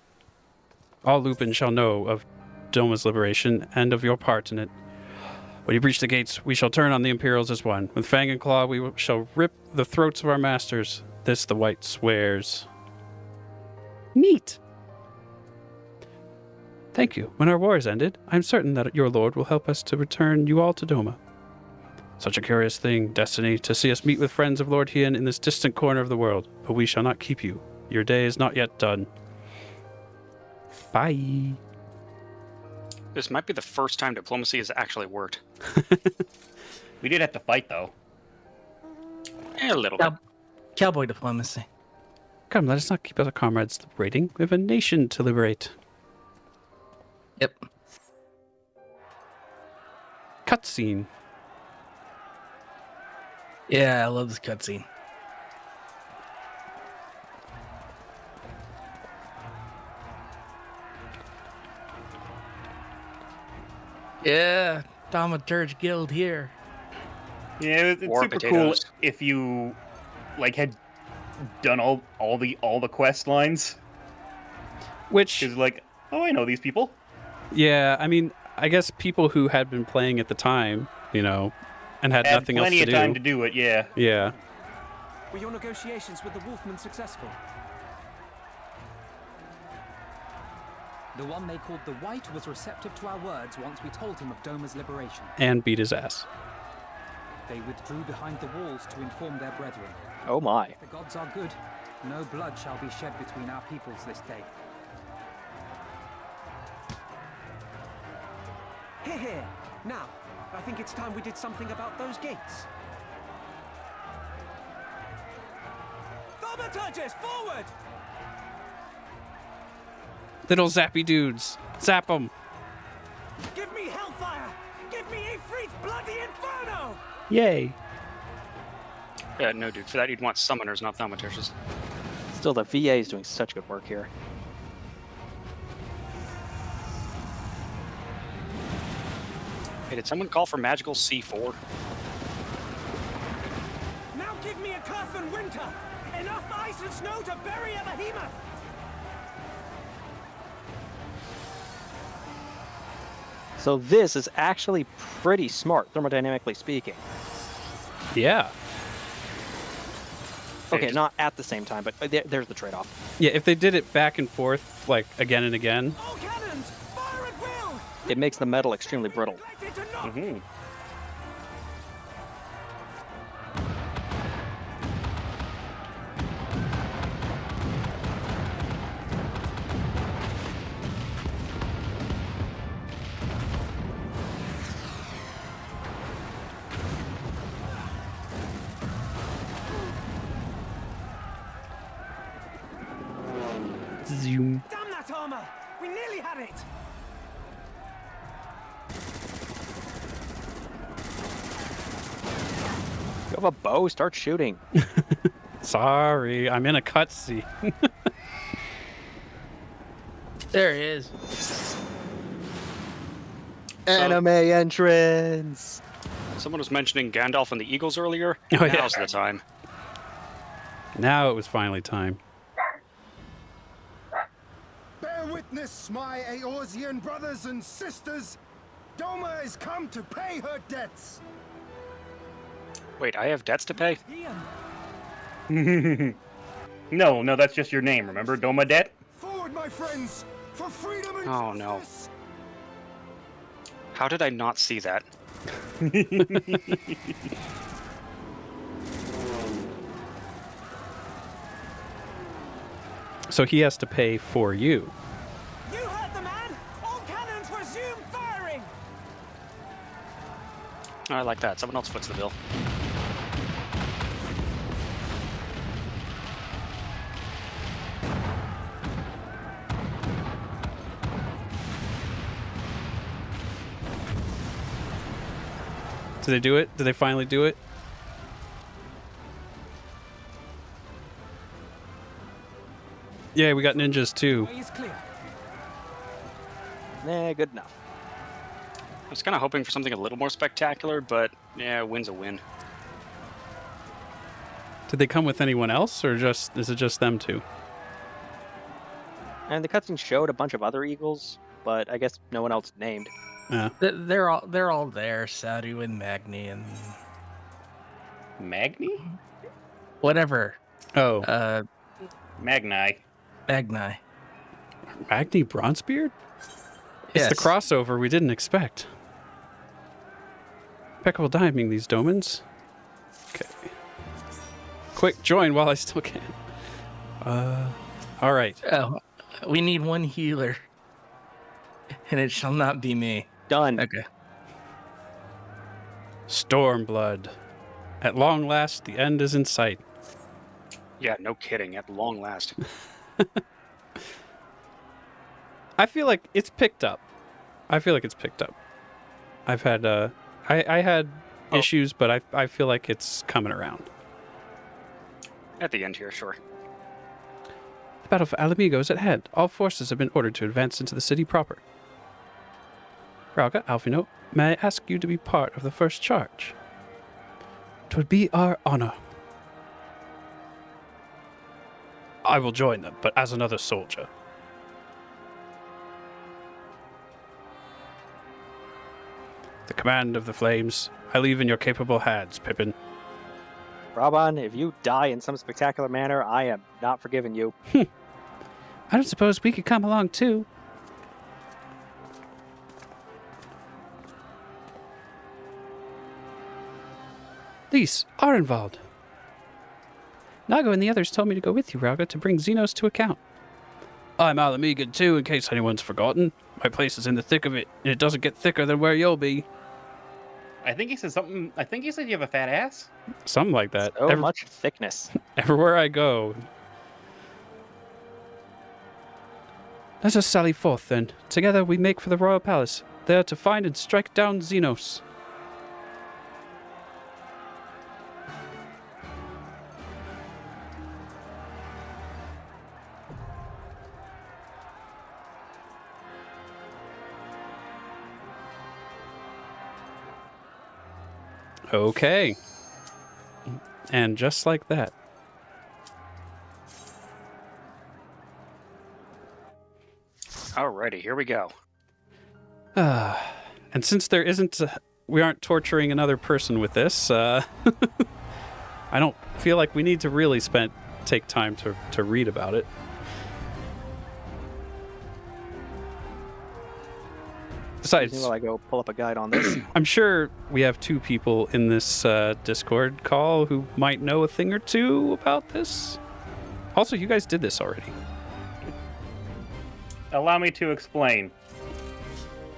All Lupin shall know of Doma's liberation, and of your part in it. When you breach the gates, we shall turn on the Imperials as one. With fang and claw, we shall rip the throats of our masters. This the White swears. Neat. Thank you. When our war is ended, I am certain that your lord will help us to return you all to Doma. Such a curious thing, destiny, to see us meet with friends of Lord Hien in this distant corner of the world. But we shall not keep you. Your day is not yet done. Bye. This might be the first time diplomacy has actually worked. We did have to fight, though. A little bit. Cowboy diplomacy. Come, let us not keep our comrades liberating. We have a nation to liberate. Yep. Cutscene. Yeah, I love this cutscene. Yeah, Thaumaturge Guild here. Yeah, it's War super potatoes. cool if you like had done all the quest lines. Which is like, oh, I know these people. Yeah, I mean, I guess people who had been playing at the time, you know, and had nothing else to do. Plenty of time to do it, yeah. Yeah. Were your negotiations with the Wolfmen successful? The one they called the White was receptive to our words once we told him of Doma's liberation. And beat his ass. They withdrew behind the walls to inform their brethren. Oh my. If the gods are good, no blood shall be shed between our peoples this day. Hear, hear. Now, I think it's time we did something about those gates. Thaumaturges, forward! Little zappy dudes. Zap them. Give me hellfire! Give me Ifrit's bloody inferno! Yay. Yeah, no, dude. For that, you'd want summoners, not thaumaturges. Still, the VA is doing such good work here. Hey, did someone call for magical C4? Now give me a Curfin winter! Enough ice and snow to bury a behemoth! So this is actually pretty smart, thermodynamically speaking. Yeah. Okay, not at the same time, but there's the trade-off. Yeah, if they did it back and forth, like, again and again. All cannons! Fire at will! It makes the metal extremely brittle. Mm-hmm. Zoom. Damn that armor! We nearly had it! You have a bow, start shooting. Sorry, I'm in a cutscene. There he is. Anime entrance! Someone was mentioning Gandalf and the Eagles earlier. Oh, yeah. Now's the time. Now it was finally time. Bear witness, my Eorzean brothers and sisters. Doma is come to pay her debts. Wait, I have debts to pay? No, that's just your name, remember? Domadet? Forward, my friends, for freedom and Oh, no. justice. How did I not see that? So he has to pay for you. You heard the man! All cannons resume firing! I like that. Someone else foots the bill. Did they do it? Did they finally do it? Yeah, we got ninjas too. Way is clear. Nah, good enough. I was kind of hoping for something a little more spectacular, but yeah, a win's a win. Did they come with anyone else, or is it just them two? And the cutscene showed a bunch of other eagles, but I guess no one else named. Yeah. They're all there. Saru and Magni and Magni? whatever. Oh, Magni. Magni. Magni Bronzebeard? It's Yes. the crossover we didn't expect. Impeccable timing, these Domans. Okay. Quick, join while I still can. All right. Oh, we need one healer, and it shall not be me. Done. Okay. Stormblood. At long last, the end is in sight. Yeah, no kidding. At long last. I feel like it's picked up. I've had I had issues, but I feel like it's coming around. At the end here, sure. The battle for Alamigo is at hand. All forces have been ordered to advance into the city proper. Rowlga, Alphino, may I ask you to be part of the first charge? 'Twould be our honor. I will join them, but as another soldier. The command of the flames, I leave in your capable hands, Pippin. Raban, if you die in some spectacular manner, I am not forgiving you. I don't suppose we could come along too. Lise, Arenvald. Nago and the others told me to go with you, Rowlga, to bring Xenos to account. I'm Alamigan too, in case anyone's forgotten. My place is in the thick of it, and it doesn't get thicker than where you'll be. I think he said something. I think he said you have a fat ass. Something like that. So much thickness. Everywhere I go. Let us sally forth, then. Together we make for the royal palace, there to find and strike down Xenos. Okay. And just like that. Alrighty, here we go. And since there isn't, we aren't torturing another person with this, I don't feel like we need to really take time to read about it. Besides, While I go pull up a guide on this. I'm sure we have two people in this Discord call who might know a thing or two about this. Also, you guys did this already. Allow me to explain.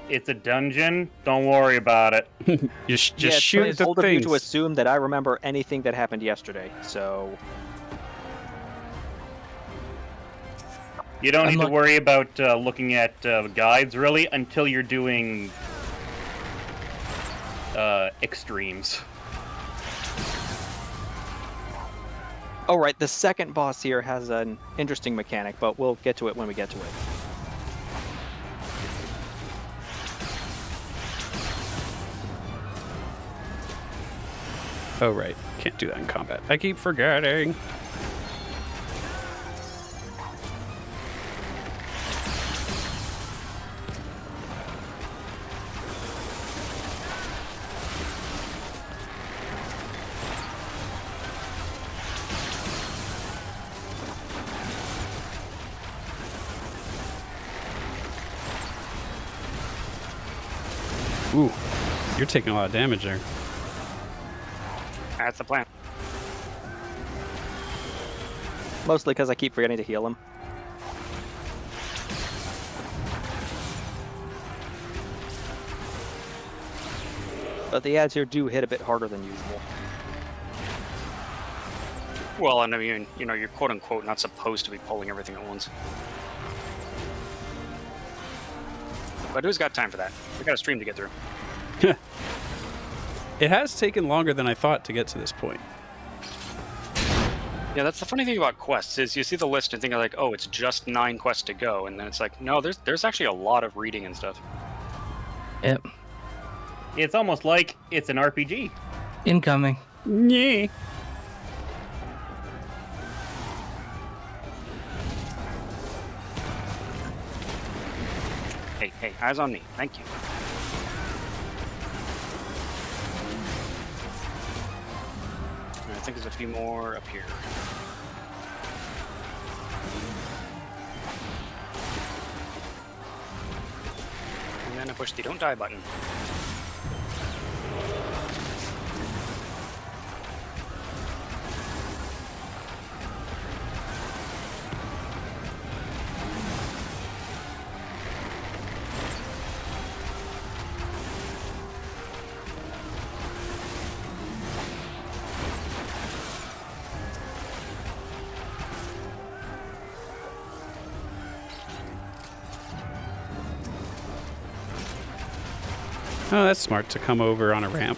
It's a dungeon. Don't worry about it. Just yeah, it's shoot pretty the bold of you things. to assume that I remember anything that happened yesterday. So You don't need to worry about looking at guides, really, until you're doing extremes. oh right, the second boss here has an interesting mechanic, but we'll get to it when we get to it. Oh, right. Can't do that in combat. I keep forgetting. You're taking a lot of damage there. That's the plan. Mostly because I keep forgetting to heal him. But the ads here do hit a bit harder than usual. Well, and I mean, you know, you're quote unquote not supposed to be pulling everything at once. But who's got time for that? We got a stream to get through. It has taken longer than I thought to get to this point. Yeah, that's the funny thing about quests is you see the list and think like, oh, it's just 9 quests to go, and then it's like, no, there's actually a lot of reading and stuff. Yep. It's almost like it's an RPG. Incoming. Yeah. Hey, eyes on me. Thank you. I think there's a few more up here. And then I push the don't die button. Oh, that's smart to come over on a ramp.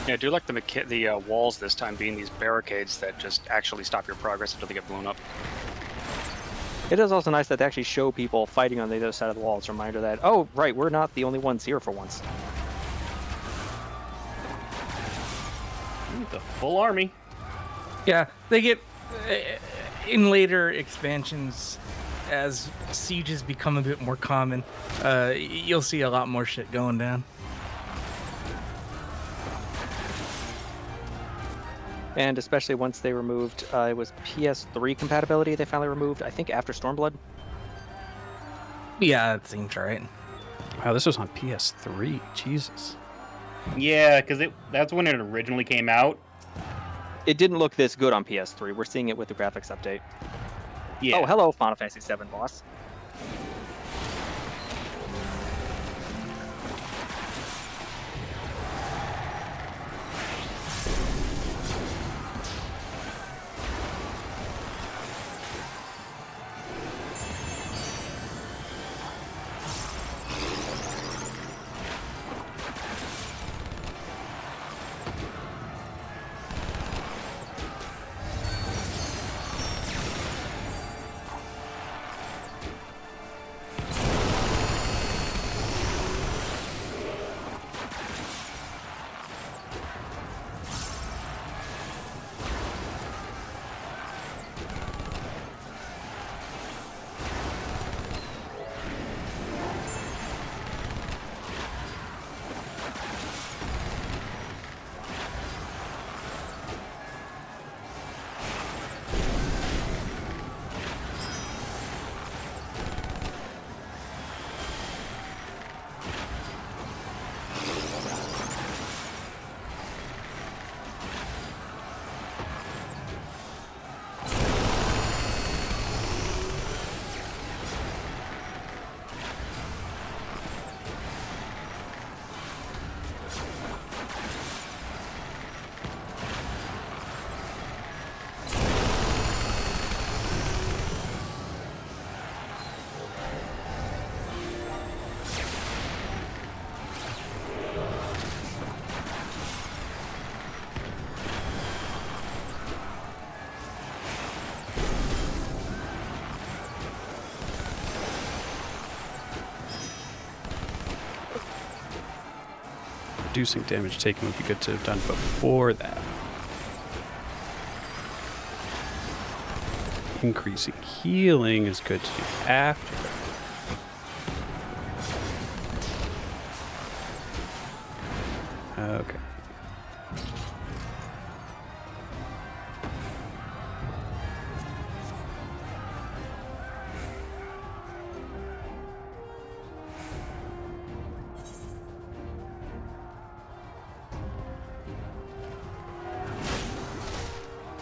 Yeah, I do like the walls this time being these barricades that just actually stop your progress until they get blown up. It is also nice that they actually show people fighting on the other side of the wall. It's a reminder that, oh, right, we're not the only ones here for once. It's a full army. Yeah, they get in later expansions as sieges become a bit more common. You'll see a lot more shit going down. And especially once they removed, it was PS3 compatibility they finally removed, I think after Stormblood. Yeah, that seems right. Wow, this was on PS3. Jesus. Yeah, because that's when it originally came out. It didn't look this good on PS3. We're seeing it with the graphics update. Yeah. Oh, hello, Final Fantasy VII boss. Reducing damage taken would be good to have done before that. Increasing healing is good to do after that. Okay.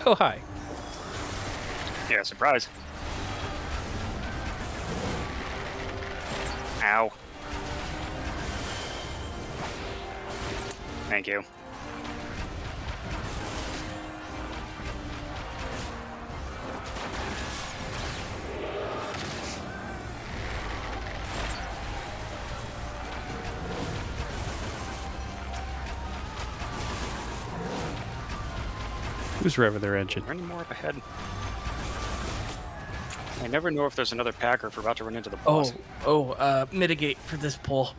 Oh, hi. Yeah, surprise. Ow. Thank you. Who's revving their engine? Running more up ahead. I never know if there's another packer if we're about to run into the boss. Mitigate for this pull.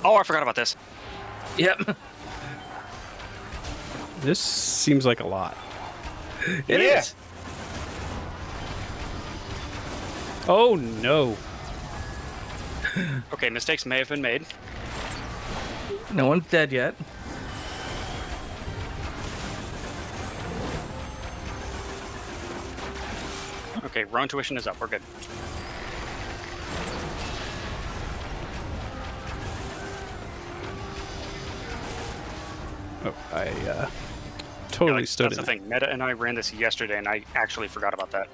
Oh, I forgot about this. Yep. This seems like a lot. It is. Oh, no. Okay, mistakes may have been made. No one's dead yet. Okay, round tuition is up. We're good. Oh, I totally Yeah, stood that's in the thing. Meta and I ran this yesterday, and I actually forgot about that.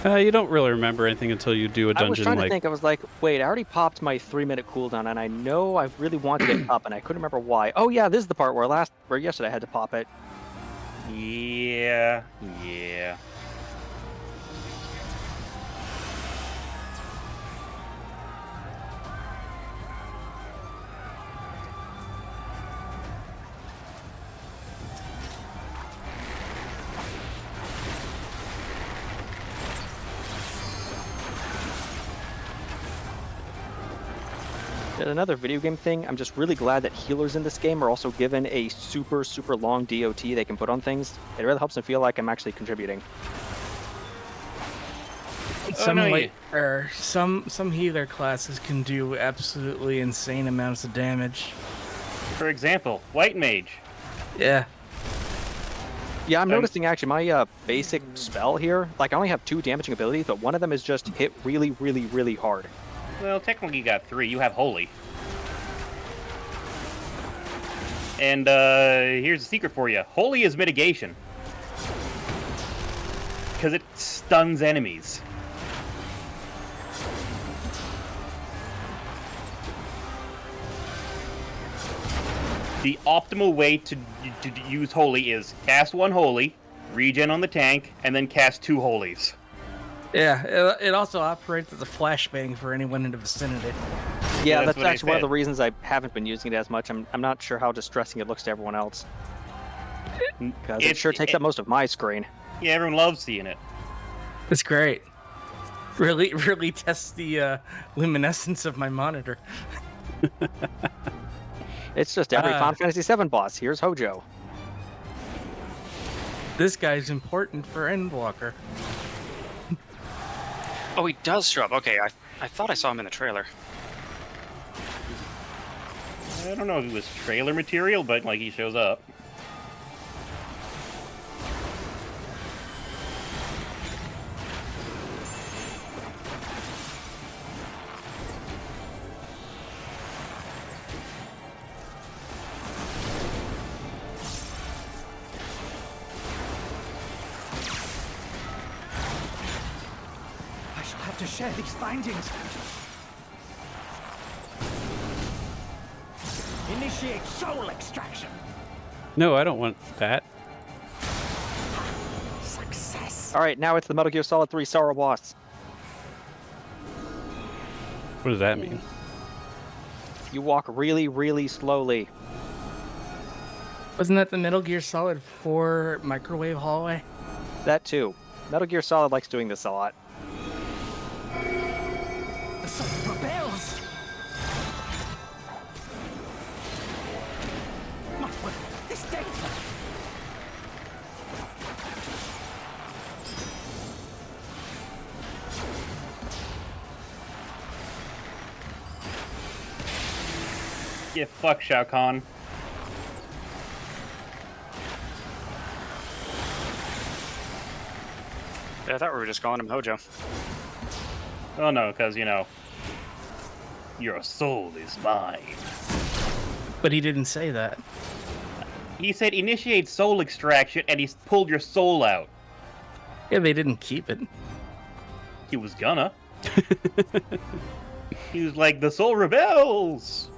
You don't really remember anything until you do a dungeon. I was trying to like think. I was like, wait, I already popped my 3-minute cooldown, and I know I really wanted it up, and I couldn't remember why. Oh yeah, this is the part where yesterday I had to pop it. Yeah. And another video game thing, I'm just really glad that healers in this game are also given a super, super long DOT they can put on things. It really helps them feel like I'm actually contributing. Some healer classes can do absolutely insane amounts of damage. For example, White Mage. Yeah. Yeah, I'm noticing actually my basic spell here, like I only have 2 damaging abilities, but one of them is just hit really, really, really hard. Well, technically you got 3. You have Holy. And here's a secret for you. Holy is mitigation. Because it stuns enemies. The optimal way to use Holy is cast 1 Holy, regen on the tank, and then cast 2 Holies. Yeah, it also operates as a flashbang for anyone in the vicinity. Yeah, that's actually one of the reasons I haven't been using it as much. I'm not sure how distressing it looks to everyone else. Because it sure takes up most of my screen. Yeah, everyone loves seeing it. It's great. Really tests the luminescence of my monitor. It's just every Final Fantasy VII boss. Here's Hojo. This guy's important for Endwalker. Oh, he does show up. Okay, I thought I saw him in the trailer. I don't know if it was trailer material, but like he shows up. I shall have to share these findings. Initiate soul extraction. No, I don't want that. Success. All right, now it's the Metal Gear Solid 3 Sorrow boss. What does that mean? You walk really, really slowly. Wasn't that the Metal Gear Solid 4 microwave hallway? That too. Metal Gear Solid likes doing this a lot. The sun rebels. My word, this data. Yeah, fuck Shao Kahn. Yeah, I thought we were just calling him Hojo. Oh no, because, you know, your soul is mine. But he didn't say that. He said initiate soul extraction, and he's pulled your soul out. Yeah, they didn't keep it. He was gonna. He was like, the soul rebels!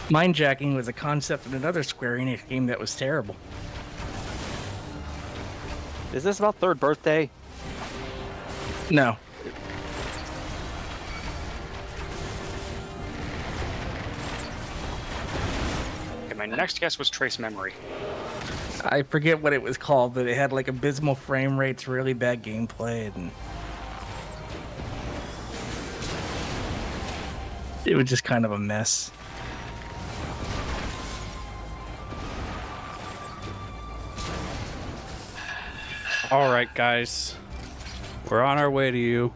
Mindjacking was a concept in another Square Enix game that was terrible. Is this about third birthday? No. Okay, my next guess was Trace Memory. I forget what it was called, but it had like abysmal frame rates, really bad gameplay, and it was just kind of a mess. All right, guys. We're on our way to you.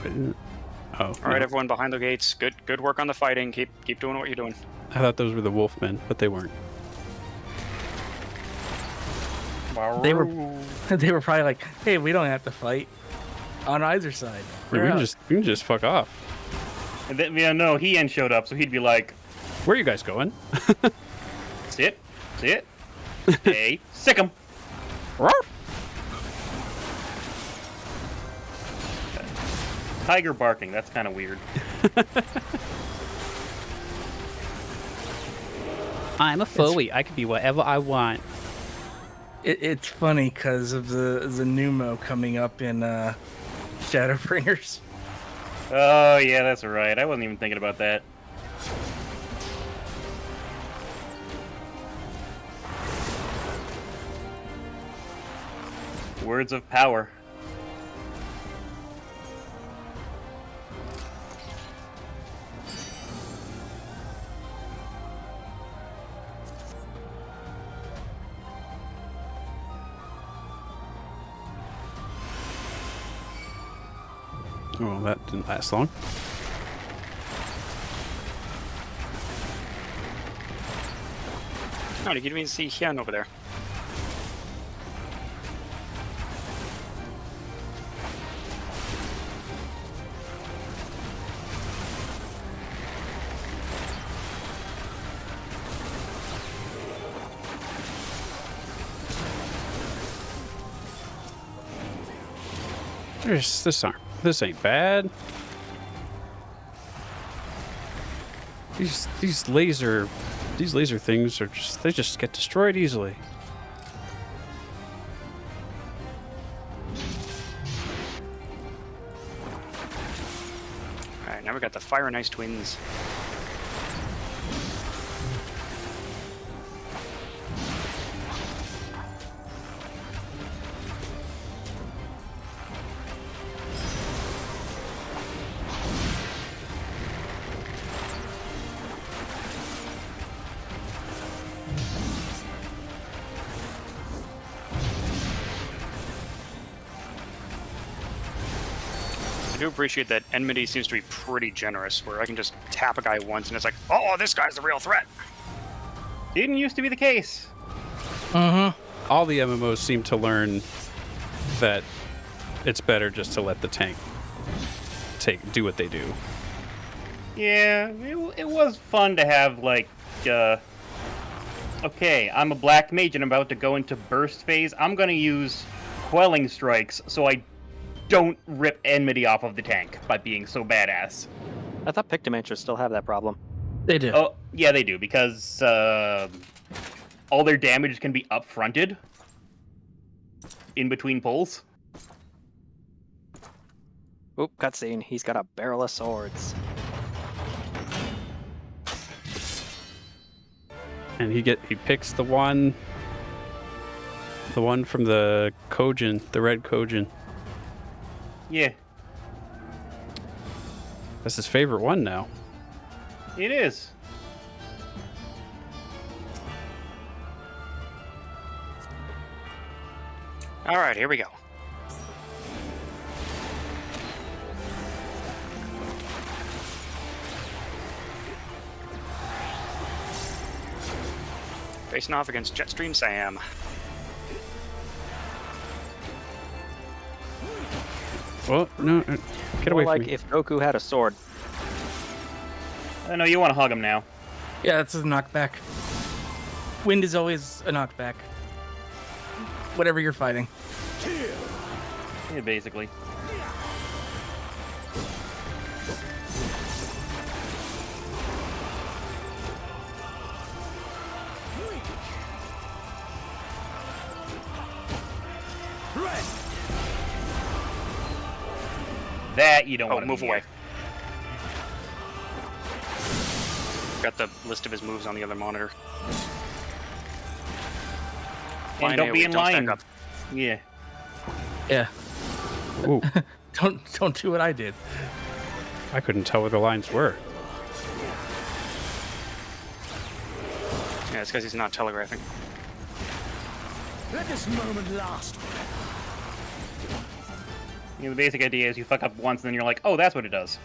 Oh, All right, everyone behind the gates. Good work on the fighting. Keep doing what you're doing. I thought those were the Wolfmen, but they weren't. They were probably like, "Hey, we don't have to fight on either side. We can just fuck off." And then, yeah, no, he ain't showed up, so he'd be like, "Where are you guys going?" Sit. Hey, sick 'em. Tiger barking, that's kind of weird. I'm a Foey. I can be whatever I want. It's funny because of the Numo coming up in Shadowbringers. Oh, yeah, that's right. I wasn't even thinking about that. Words of power. Oh, that didn't last long. No, you can even see Hyun over there. There's this arm. This ain't bad. These laser things are just get destroyed easily. All right, now we got the Fire and Ice Twins. I do appreciate that Enmity seems to be pretty generous, where I can just tap a guy once and it's like, oh, this guy's the real threat. Didn't used to be the case. All the MMOs seem to learn that it's better just to let the tank do what they do. Yeah, it was fun to have, like, okay, I'm a black mage and I'm about to go into burst phase. I'm gonna use quelling strikes so I don't rip Enmity off of the tank by being so badass. I thought Pictomanchers still have that problem. They do. Oh, yeah, they do, because all their damage can be up-fronted in between pulls. Oop, cutscene. He's got a barrel of swords. And he picks the one from the Kojin, the red Kojin. Yeah. That's his favorite one now. It is. All right, here we go. Facing off against Jetstream Sam. Well, no, get away More from like me. if Goku had a sword. I know you want to hug him now. Yeah, that's a knockback. Wind is always a knockback. Whatever you're fighting. Yeah, basically. That you don't want to move away. Got the list of his moves on the other monitor. And don't be in stack line. up. Yeah. Yeah. Ooh, Don't do what I did. I couldn't tell where the lines were. Yeah, it's because he's not telegraphing. Let this moment last. You know, the basic idea is you fuck up once and then you're like, oh, that's what it does.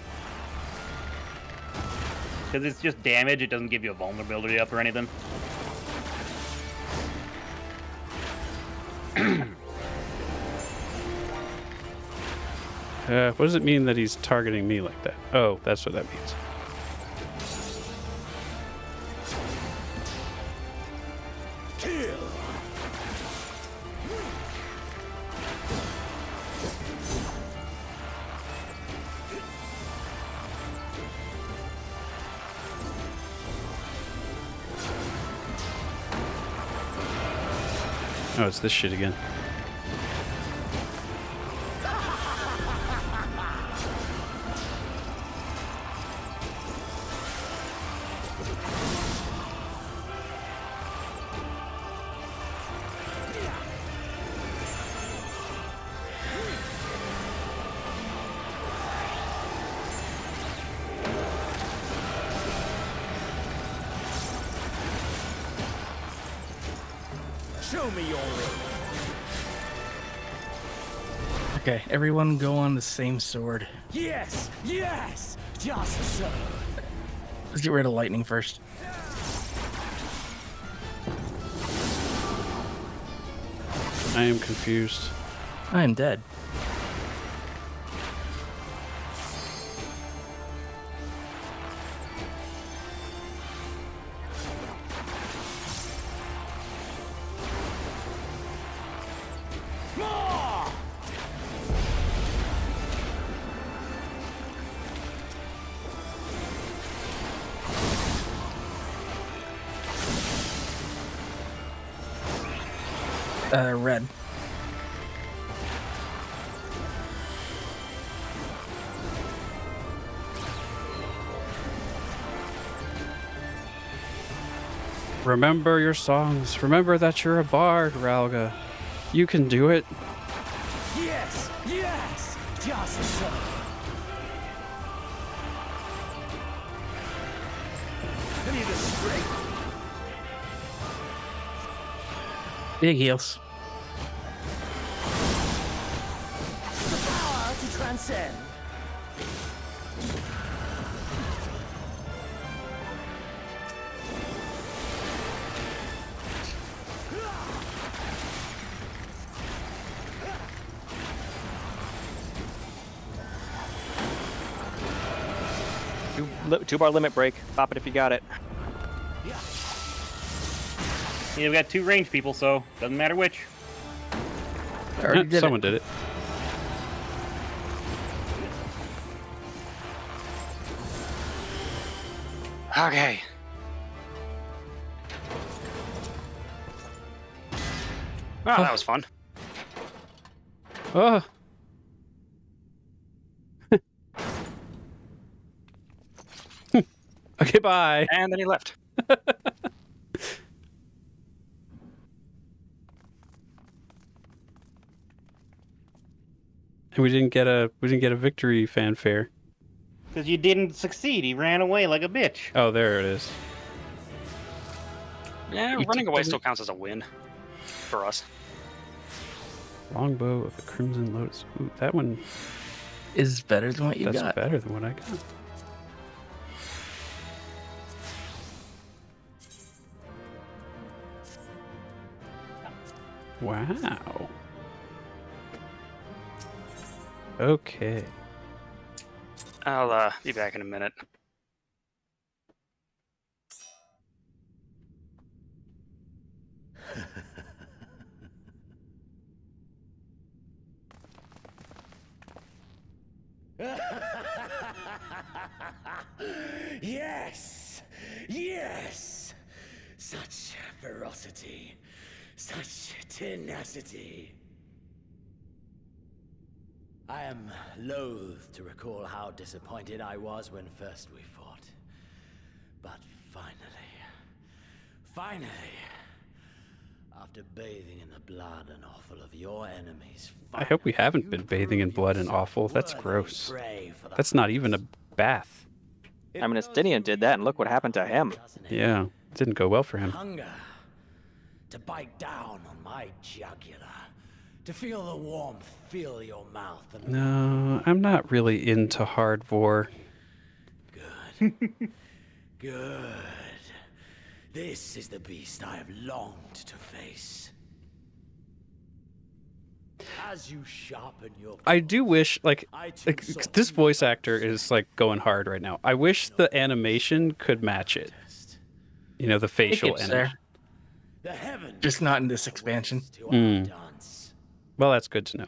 Because it's just damage, it doesn't give you a vulnerability up or anything. What does it mean that he's targeting me like that? Oh, that's what that means. Oh, it's this shit again. Show me your will. Okay, everyone go on the same sword. Yes, yes, just so. Let's get rid of lightning first. I am confused. I am dead. Red. Remember your songs. Remember that you're a bard, Rowlga. You can do it. Yes, yes, just so. I need the strength. Big heals. The power to transcend. Two-bar limit break. Pop it if you got it. Yeah, we got two range people, so doesn't matter which. Someone did it. Okay. Oh, that was fun. Oh. Okay, bye. And then he left. And we didn't get a victory fanfare. Because you didn't succeed. He ran away like a bitch. Oh, there it is. Yeah, running away still counts as a win for us. Longbow of the Crimson Lotus. Ooh, that one is better than what you got. That's better than what I got. Wow. Okay. I'll be back in a minute. Yes! Yes! Such ferocity. Such tenacity. I am loath to recall how disappointed I was when first we fought. But finally, after bathing in the blood and offal of your enemies, I hope we haven't been bathing in blood and offal. That's gross. That's not even a bath. I mean, Estinian did that, and look what happened to him. Yeah, it didn't go well for him. Hunger to bite down on my jugular, to feel the warmth fill your mouth. And No, I'm not really into hard war. good. This is the beast I have longed to face. As you sharpen your I do wish, like this voice actor is like going hard right now. I wish the animation could match it. You know, the facial animation. Just not in this expansion. Well, that's good to know.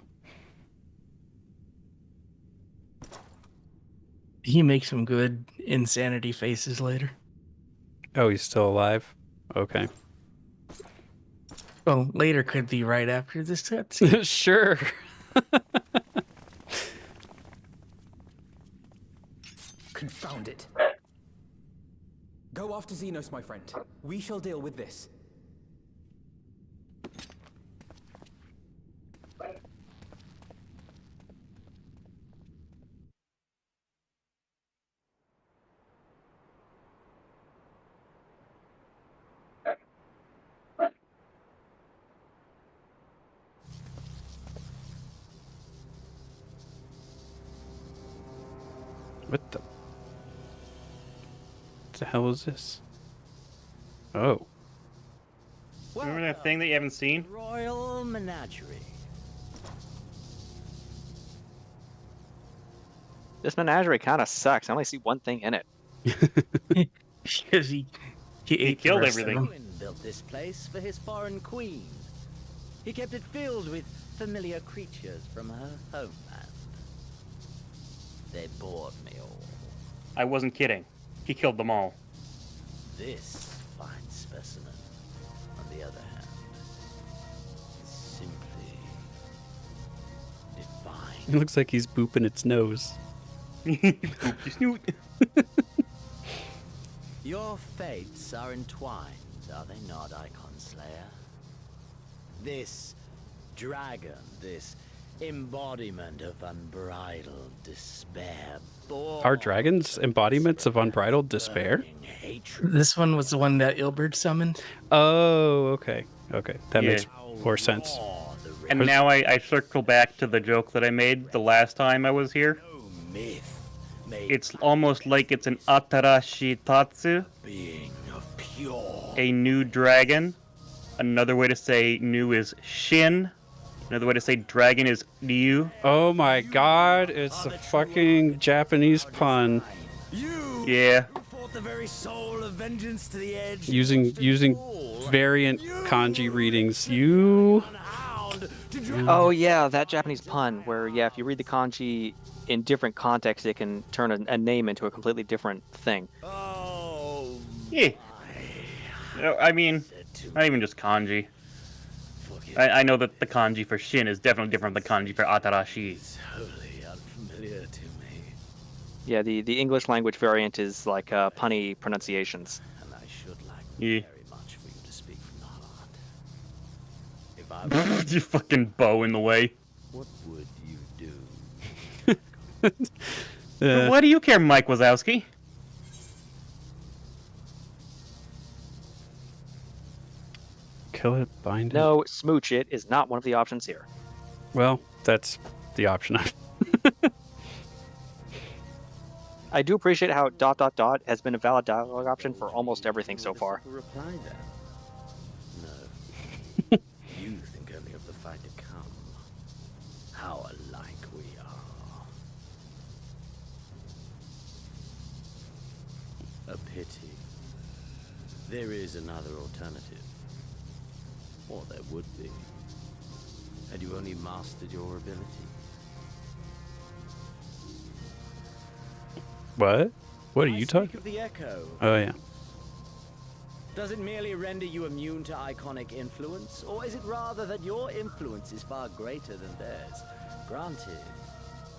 He makes some good insanity faces later. Oh, he's still alive? Okay. Well, later could be right after this cutscene. Sure. Confound it. Go after Xenos, my friend. We shall deal with this. What the hell is this? Oh. Remember that thing that you haven't seen? Royal Menagerie. This menagerie kind of sucks. I only see one thing in it. Because he ate killed the rest of everything. them. Built this place for his foreign queen. He kept it filled with familiar creatures from her homeland. They bored me all. I wasn't kidding. He killed them all. This fine specimen, on the other hand, is simply divine. It looks like he's booping its nose. Boop your snoot. Your fates are entwined, are they not, Icon Slayer? This dragon, this embodiment of unbridled despair. Are dragons embodiments of unbridled despair? This one was the one that Ilbert summoned. Oh, okay. Okay, that Yeah. makes more sense. And now I circle back to the joke that I made the last time I was here. It's almost like it's an Atarashi Tatsu, a new dragon. Another way to say new is Shin. Another way to say dragon is Ryu. Oh my god, it's a fucking Japanese pun. Yeah. The very soul of vengeance to the edge. Using variant kanji readings. You. Oh yeah, that Japanese pun where if you read the kanji in different contexts, it can turn a name into a completely different thing. Yeah. I mean, not even just kanji. I know that the kanji for Shin is definitely different from the kanji for Atarashi. Wholly unfamiliar to me. Yeah, the English language variant is like punny pronunciations. And I should like Yeah. very much for you to speak from the heart. If I You fucking bow in the way. what would you do? Why do you care, Mike Wazowski? Kill it, bind it. No, smooch it is not one of the options here. Well, that's the option. I do appreciate how ... has been a valid dialogue option for almost everything so far. Reply then. No. You think only fight to come. How alike we are. A pity. There is another alternative. Or there would be. Had you only mastered your ability. What? What are you talking? Speak of the Echo. Oh yeah. Does it merely render you immune to iconic influence, or is it rather that your influence is far greater than theirs? Granted,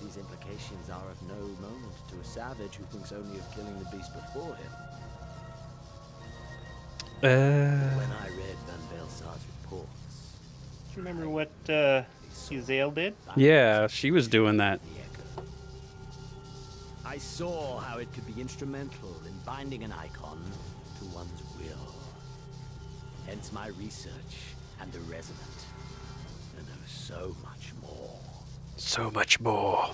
these implications are of no moment to a savage who thinks only of killing the beast before him. When I read Van Velsard's reports... Do you remember what Uzale did? Yeah, she was doing that. I saw how it could be instrumental in binding an icon to one's will. Hence my research and the resonant. And there is so much more. So much more.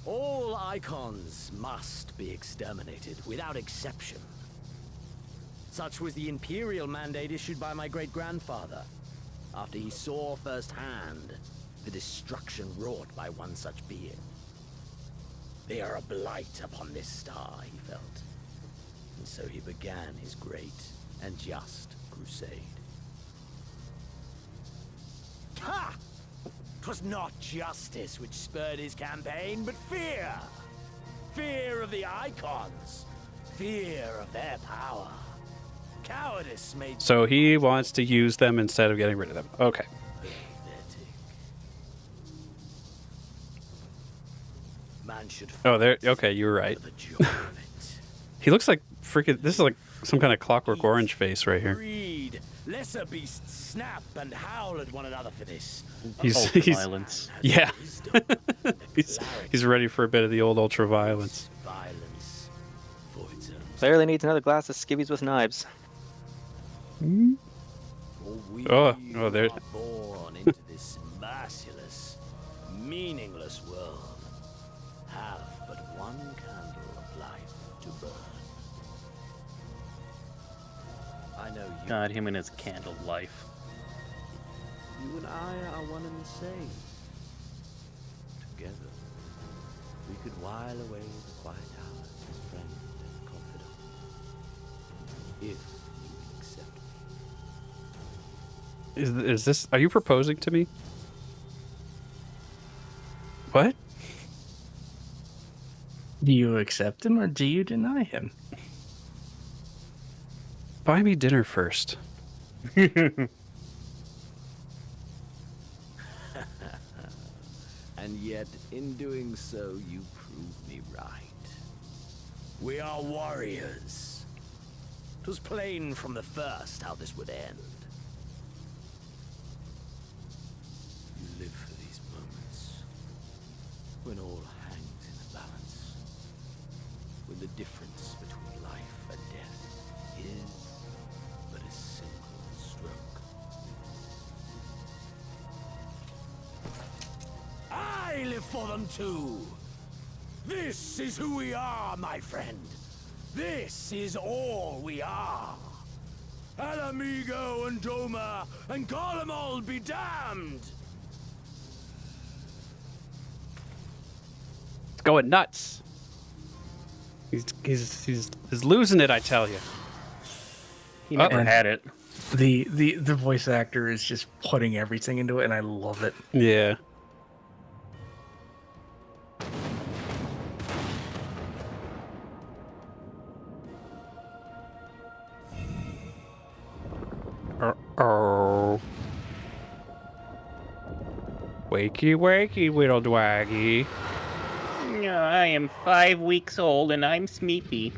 All icons must be exterminated without exception. Such was the imperial mandate issued by my great-grandfather, after he saw firsthand the destruction wrought by one such being. They are a blight upon this star, he felt. And so he began his great and just crusade. Ha! 'Twas not justice which spurred his campaign, but fear! Fear of the icons! Fear of their power! Cowardice made... So he wants to use them instead of getting rid of them. Okay. Man should Oh, there. Okay, you were right. He looks like freaking. This is like some kind of Clockwork Orange face right here. Breed. Lesser beasts snap and howl at one another for this. He's violence. Yeah. he's ready for a bit of the old ultra violence. Clearly needs another glass of skivvies with knives. Oh, there. Born into this merciless, meaningless world, have but one candle of life to burn. I know you. God, him and his candle life. You and I are one and the same. Together, we could while away the quiet hours as friend and confidant. If you accept me. Is this? Are you proposing to me? What? Do you accept him or do you deny him? Buy me dinner first. And yet, in doing so, you prove me right. We are warriors. 'Twas plain from the first how this would end. You live for these moments, when all hangs in a balance, when the difference between life and death is but a single stroke. I live for them too! This is who we are, my friend! This is all we are! Alamigo and Doma and Garlemald be damned! It's going nuts. He's losing it, I tell you. He never had it. The voice actor is just putting everything into it, and I love it. Yeah. Oh. Wakey, wakey, little dwaggy. No, I am 5 weeks old and I'm sleepy.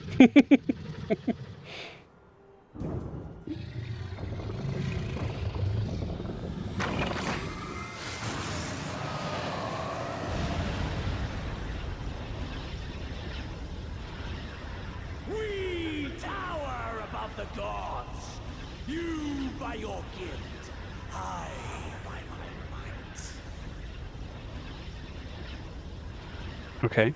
We tower above the gods! You by your gift, I by my might. Okay.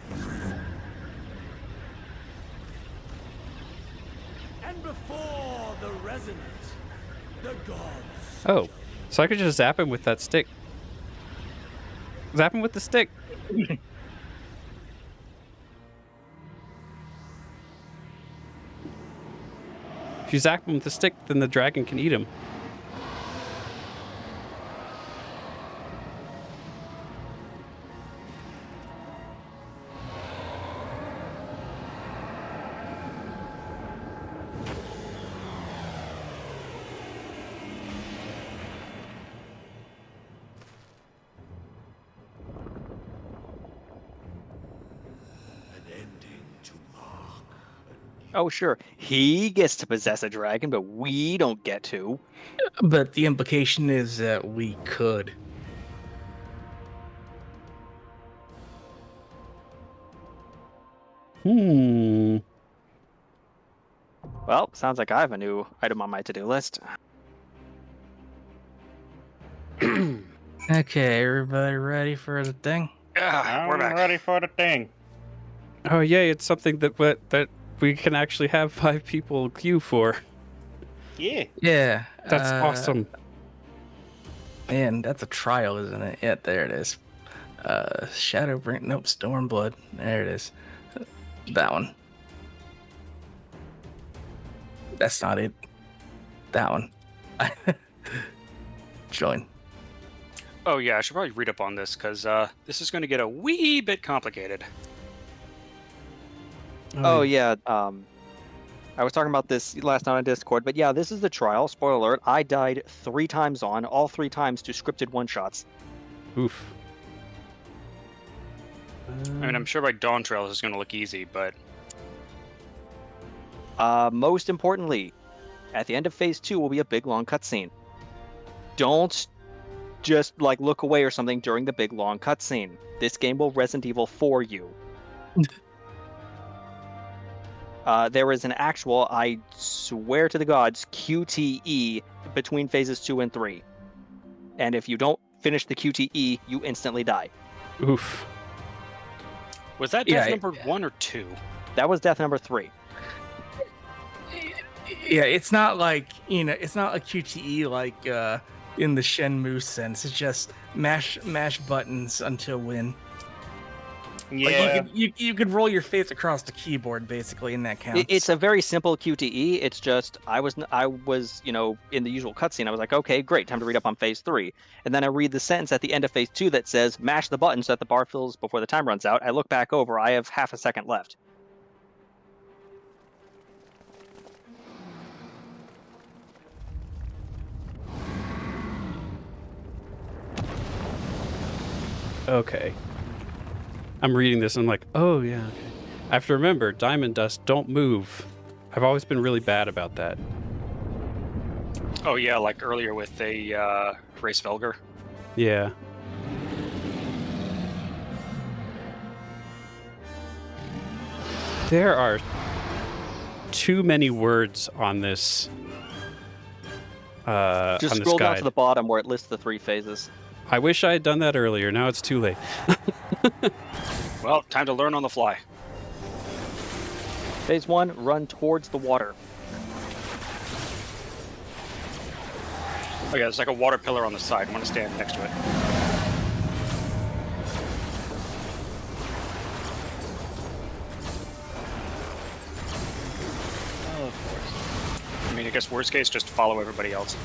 And before the resonant, the gods. Oh. So I could just zap him with that stick. Zap him with the stick. If you zap him with the stick, then the dragon can eat him. Oh, sure. He gets to possess a dragon, but we don't get to. But the implication is that we could. Hmm. Well, sounds like I have a new item on my to-do list. Okay, everybody ready for the thing? Yeah, we're back. Ready for the thing. Oh, yay, it's something that we can actually have 5 people queue for. Yeah. Yeah. That's awesome. Man, that's a trial, isn't it? Yeah, there it is. Shadowbring. Nope, Stormblood. There it is. That one. That's not it. That one. Join. Oh yeah, I should probably read up on this because this is going to get a wee bit complicated. Oh yeah, I was talking about this last night on Discord, but yeah, this is the trial. Spoiler alert, I died 3 times on, all 3 times to scripted one-shots. Oof. I mean, I'm sure by Dawn Trail this is going to look easy, but... Most importantly, at the end of Phase 2 will be a big, long cutscene. Don't just, like, look away or something during the big, long cutscene. This game will Resident Evil for you. There is an actual, I swear to the gods, QTE between Phases 2 and 3. And if you don't finish the QTE, you instantly die. Oof. Was that death number 1 or 2? That was death number 3. Yeah, it's not like, it's not a QTE like in the Shenmue sense. It's just mash buttons until win. Yeah. Like you could roll your face across the keyboard basically, and that counts. It's a very simple QTE. It's just I was in the usual cutscene. I was like, okay, great, time to read up on Phase 3, and then I read the sentence at the end of Phase 2 that says mash the button so that the bar fills before the time runs out. I look back over. I have half a second left. Okay. I'm reading this and I'm like, oh yeah, okay. I have to remember, diamond dust don't move. I've always been really bad about that. Oh yeah, like earlier with a Ray Svelger. Yeah. There are too many words on this. Just on this scroll down guide. to the bottom where it lists the 3 phases. I wish I had done that earlier. Now it's too late. Well, time to learn on the fly. Phase 1, run towards the water. Oh yeah, there's like a water pillar on the side. I want to stand next to it. Oh, of course. I mean, I guess worst case, just follow everybody else.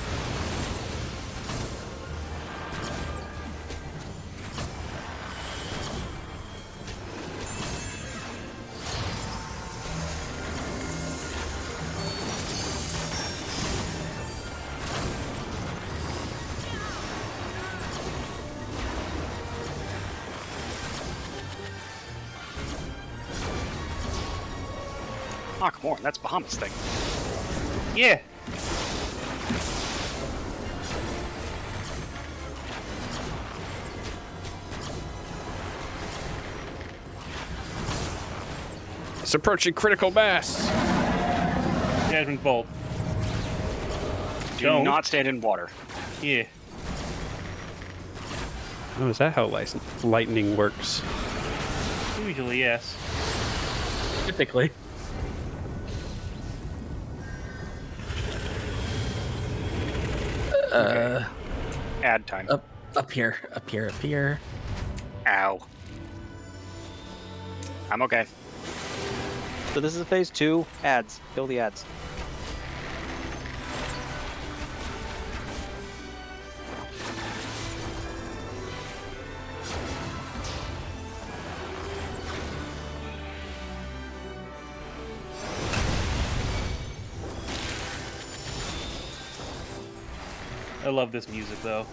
Oh, come on, that's Bahamut's thing. Yeah. It's approaching critical mass. Jasmine Bolt. Do not stand in water. Yeah. Oh, is that how lightning works? Usually, yes. Typically. Add time. Up here. Ow. I'm okay. So this is phase 2. Ads. Kill the ads. I love this music, though.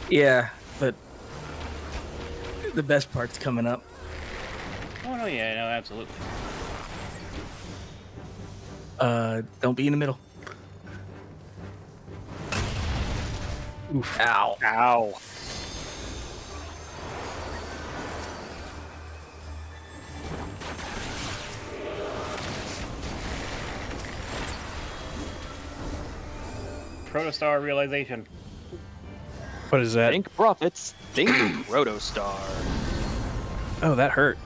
Yeah, but the best part's coming up. Oh, no, yeah, no, absolutely. Don't be in the middle. Oof. Ow. Ow. Protostar realization. What is that? Think profits. Think Protostar. Oh, that hurt.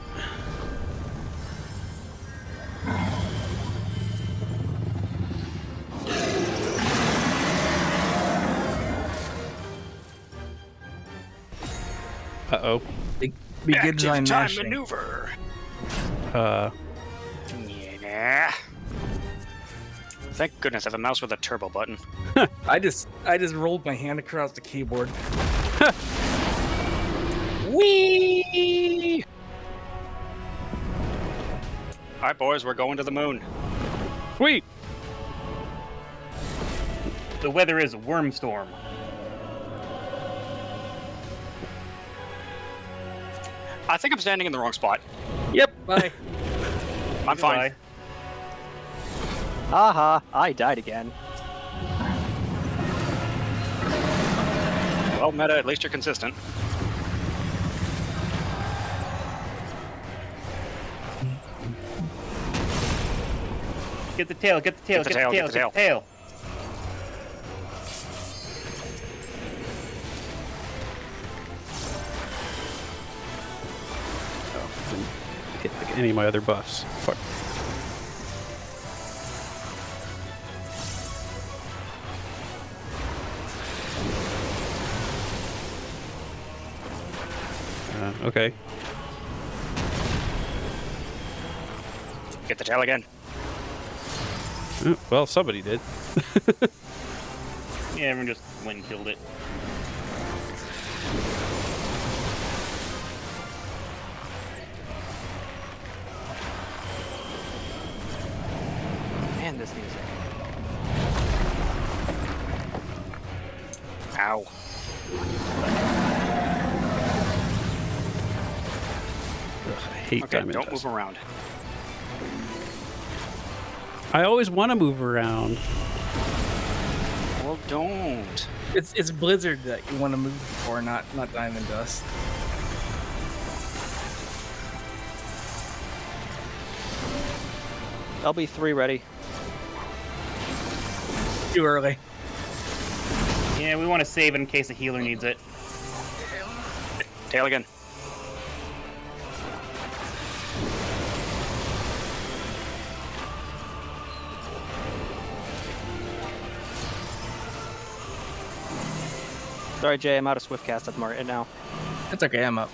Uh-oh. Begin design time mashing. maneuver. Yeah. Thank goodness I have a mouse with a turbo button. I just rolled my hand across the keyboard. Whee! Alright, boys, we're going to the moon. Sweet. The weather is Wormstorm. I think I'm standing in the wrong spot. Yep, bye. I'm fine. Haha, I died again. Well, Meta, at least you're consistent. Get the tail, get the tail, Get the tail, get the tail. Hit like any of my other buffs. Fuck. Okay. Get the tail again. Oh, well, somebody did. Yeah, everyone just went and killed it. Man, this music. Ow. Ugh, I hate Okay, diamond don't dust. move around. I always want to move around. Well, don't. It's Blizzard that you want to move for, not Diamond Dust. LB3 ready. Too early. Yeah, we want to save it in case a healer needs it. Tail again. Sorry, Jay, I'm out of Swiftcast at the market now. It's okay, I'm up.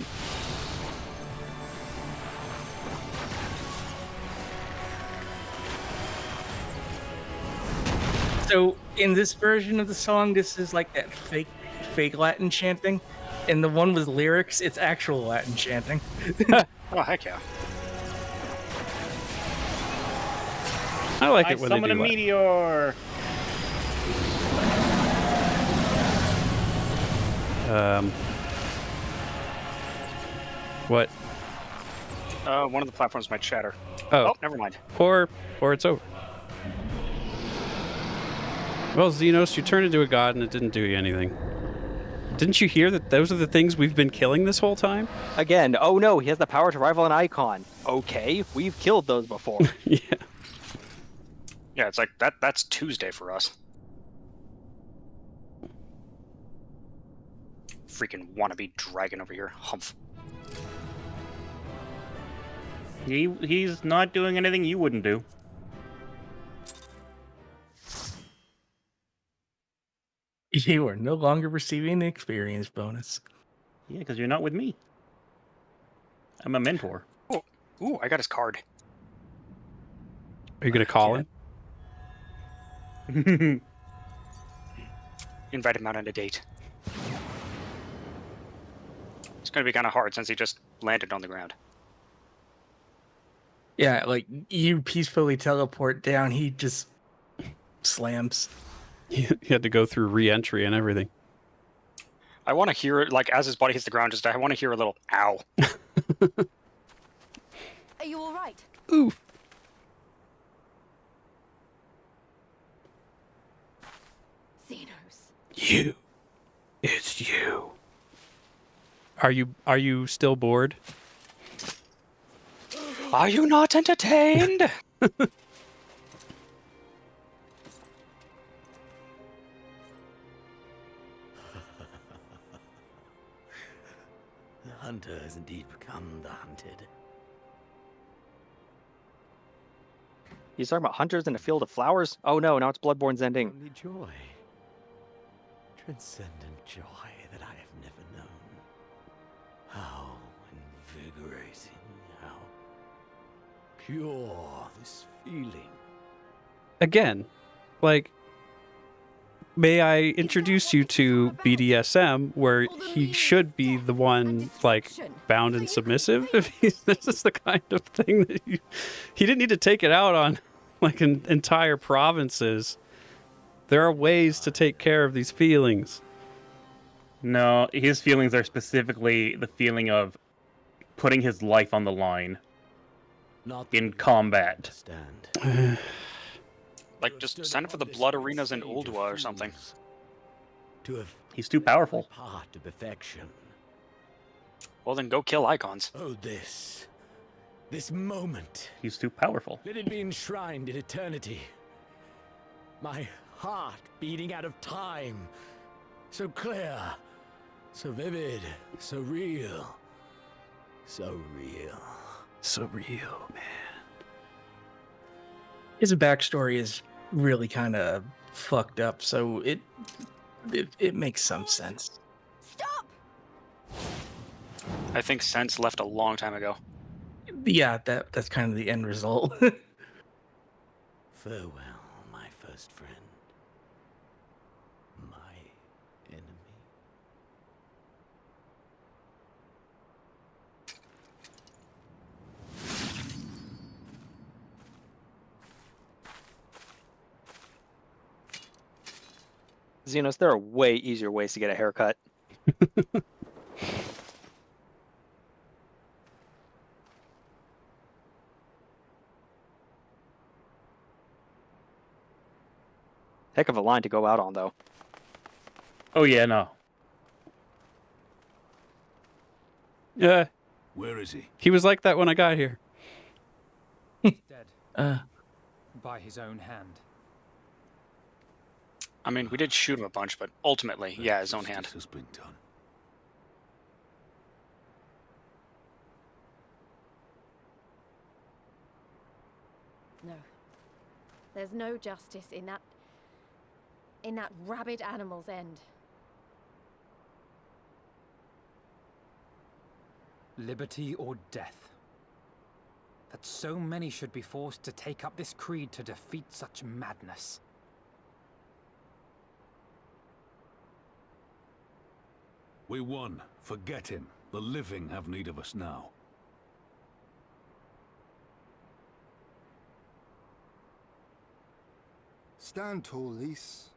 So, in this version of the song, this is like that fake Latin chanting. And the one with lyrics, it's actual Latin chanting. Oh, heck yeah. I like I it when they summon do a that. meteor. What? One of the platforms might shatter. Oh, never mind. Or it's over. Well, Xenos, you turned into a god and it didn't do you anything. Didn't you hear that those are the things we've been killing this whole time? Again, oh no, he has the power to rival an icon. Okay, we've killed those before. Yeah. Yeah, it's like that's Tuesday for us. Freaking wannabe dragon over here. Humph. He's not doing anything you wouldn't do. You are no longer receiving the experience bonus. Yeah, because you're not with me. I'm a mentor. Oh, ooh, I got his card. Are you gonna call him? Invite him out on a date. It's going to be kind of hard since he just landed on the ground. Yeah, like you peacefully teleport down, he just slams. He had to go through re-entry and everything. I want to hear it, like, as his body hits the ground, I want to hear a little ow. Are you all right? Oof. Xenos. You. It's you. Are you still bored? Are you not entertained? The hunter has indeed become the hunted. He's talking about hunters in a field of flowers? Oh no, now it's Bloodborne's ending. Only joy. Transcendent joy that I have never known. How invigorating, how pure this feeling. Again, like, may I introduce you to BDSM, where he should be the one, like, bound and submissive? If this is the kind of thing that he didn't need to take it out on, like, entire provinces. There are ways to take care of these feelings. No, his feelings are specifically the feeling of putting his life on the line in combat. Like, just sign up for the blood arenas in Uldua or something. He's too powerful. Part of perfection. Well, then go kill icons. Oh, this moment. He's too powerful. Let it be enshrined in eternity. My heart beating out of time. So clear, so vivid, so real. So real. So real, man. His backstory is really kind of fucked up, so it makes some sense. Stop! I think Sense left a long time ago. Yeah, that's kind of the end result. Farewell, my first friend. My enemy. Xenos, there are way easier ways to get a haircut. Heck of a line to go out on, though. Oh yeah, no. Yeah. Where is he? He was like that when I got here. Dead. By his own hand. I mean, we did shoot him a bunch, but ultimately, yeah, his own hand. Has been done. No. There's no justice in that rabid animal's end. Liberty or death. That so many should be forced to take up this creed to defeat such madness. We won. Forget him. The living have need of us now. Stand tall, Lys.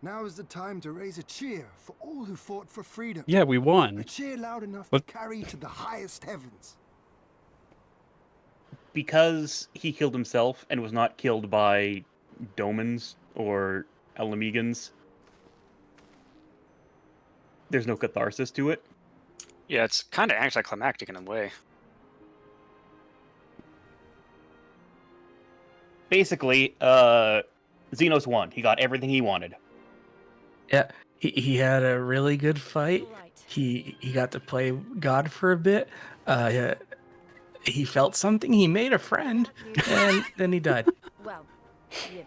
Now is the time to raise a cheer for all who fought for freedom. Yeah, we won. A cheer loud enough But to carry to the highest heavens. Because he killed himself and was not killed by Domans or Alamegans, there's no catharsis to it. Yeah, it's kind of anticlimactic in a way. Basically, Xenos won. He got everything he wanted. Yeah, he had a really good fight. He got to play God for a bit. He felt something. He made a friend, and then he died. Well, you know.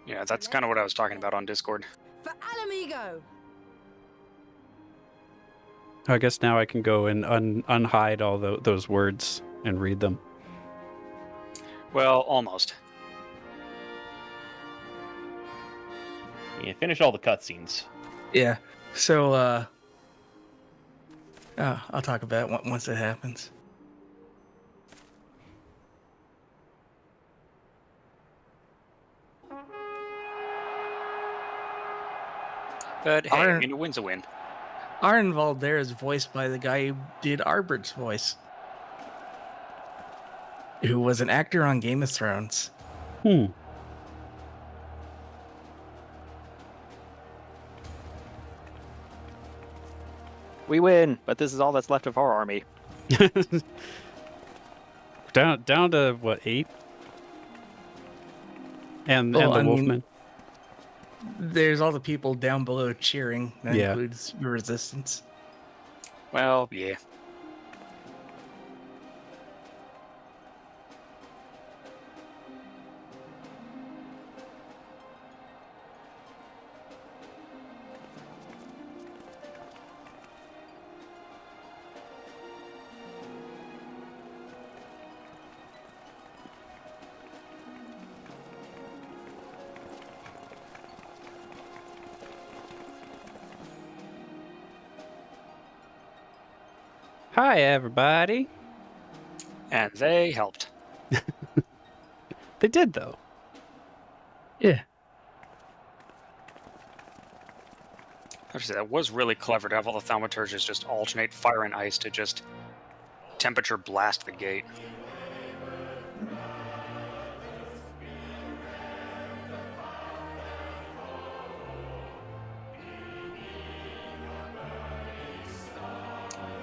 Yeah, that's kind of what I was talking about on Discord. For Alamigo! I guess now I can go and unhide all those words and read them. Well, almost. Yeah, finish all the cutscenes. Yeah. So, I'll talk about it once it happens. But hey, I mean, a win's a win. Arnvald there is voiced by the guy who did Arbert's voice, who was an actor on Game of Thrones. We win, but this is all that's left of our army. down to what, 8? And the Wolfman. There's all the people down below cheering. That Yeah. includes your resistance. Well, yeah. Hi, everybody. And they helped. They did, though. Yeah. Actually, that was really clever to have all the thaumaturges just alternate fire and ice to just temperature blast the gate.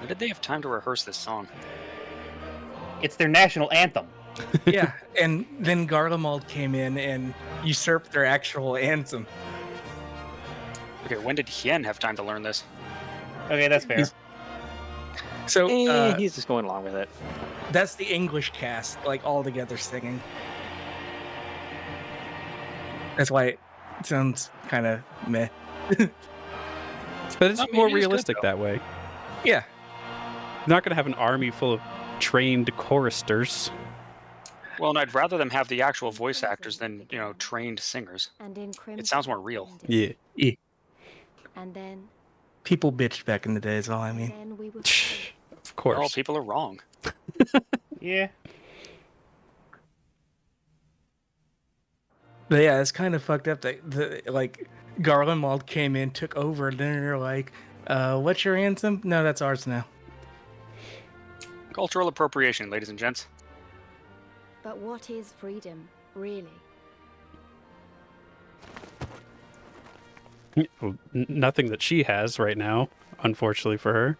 When did they have time to rehearse this song? It's their national anthem. Yeah, and then Garlemald came in and usurped their actual anthem. Okay, when did Hien have time to learn this? Okay, that's fair. So he's just going along with it. That's the English cast, like all together singing. That's why it sounds kind of meh. But it's I mean, more it is good, realistic though. that way. Yeah. You're not going to have an army full of trained choristers. Well, and I'd rather them have the actual voice actors than, trained singers. And in It sounds more real. Yeah. And then People bitched back in the day is all I mean. then we were Of course. Well, people are wrong. Yeah. But yeah, it's kind of fucked up that Garlemald came in, took over, and then they're like, what's your anthem? No, that's ours now. Cultural appropriation, ladies and gents. But what is freedom, really? Well, nothing that she has right now, unfortunately for her.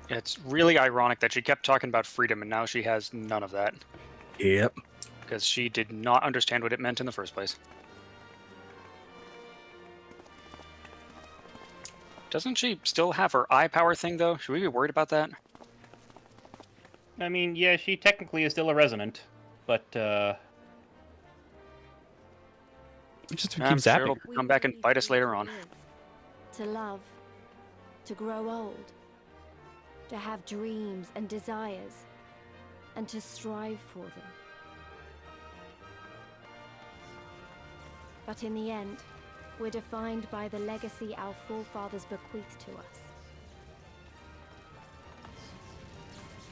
It's really ironic that she kept talking about freedom and now she has none of that. Yep. Because she did not understand what it meant in the first place. Doesn't she still have her eye power thing, though? Should we be worried about that? I mean, yeah, she technically is still a resonant, but Just keep I'm sure zapping it'll her. come back and bite us later on. To love, to grow old, to have dreams and desires, and to strive for them. But in the end, we're defined by the legacy our forefathers bequeathed to us.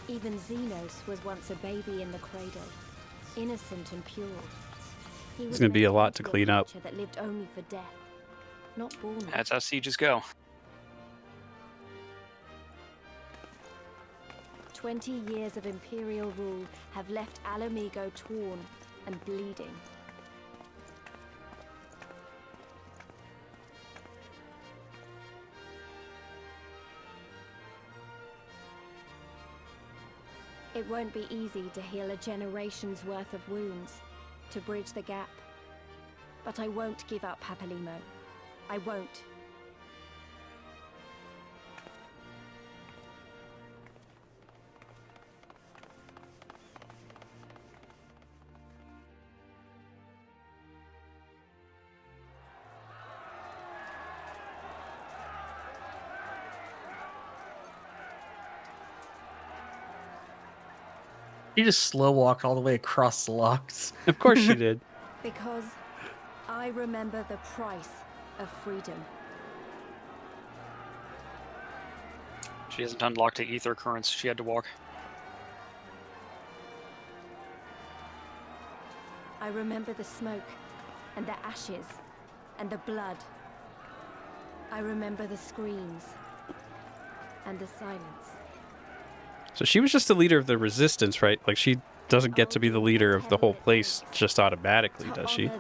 Even Xenos was once a baby in the cradle, innocent and pure. He was There's going to be made a lot into to clean up. creature that lived only for death, not born. That's how sieges go. 20 years of Imperial rule have left Alamigo torn and bleeding. It won't be easy to heal a generation's worth of wounds, to bridge the gap. But I won't give up, Papalimo. I won't. He just slow walked all the way across the locks. Of course she did. Because I remember the price of freedom. She hasn't unlocked the ether currents. She had to walk. I remember the smoke, and the ashes, and the blood. I remember the screams, and the silence. So she was just the leader of the resistance, right? Like, she doesn't get to be the leader of the whole place just automatically, does she?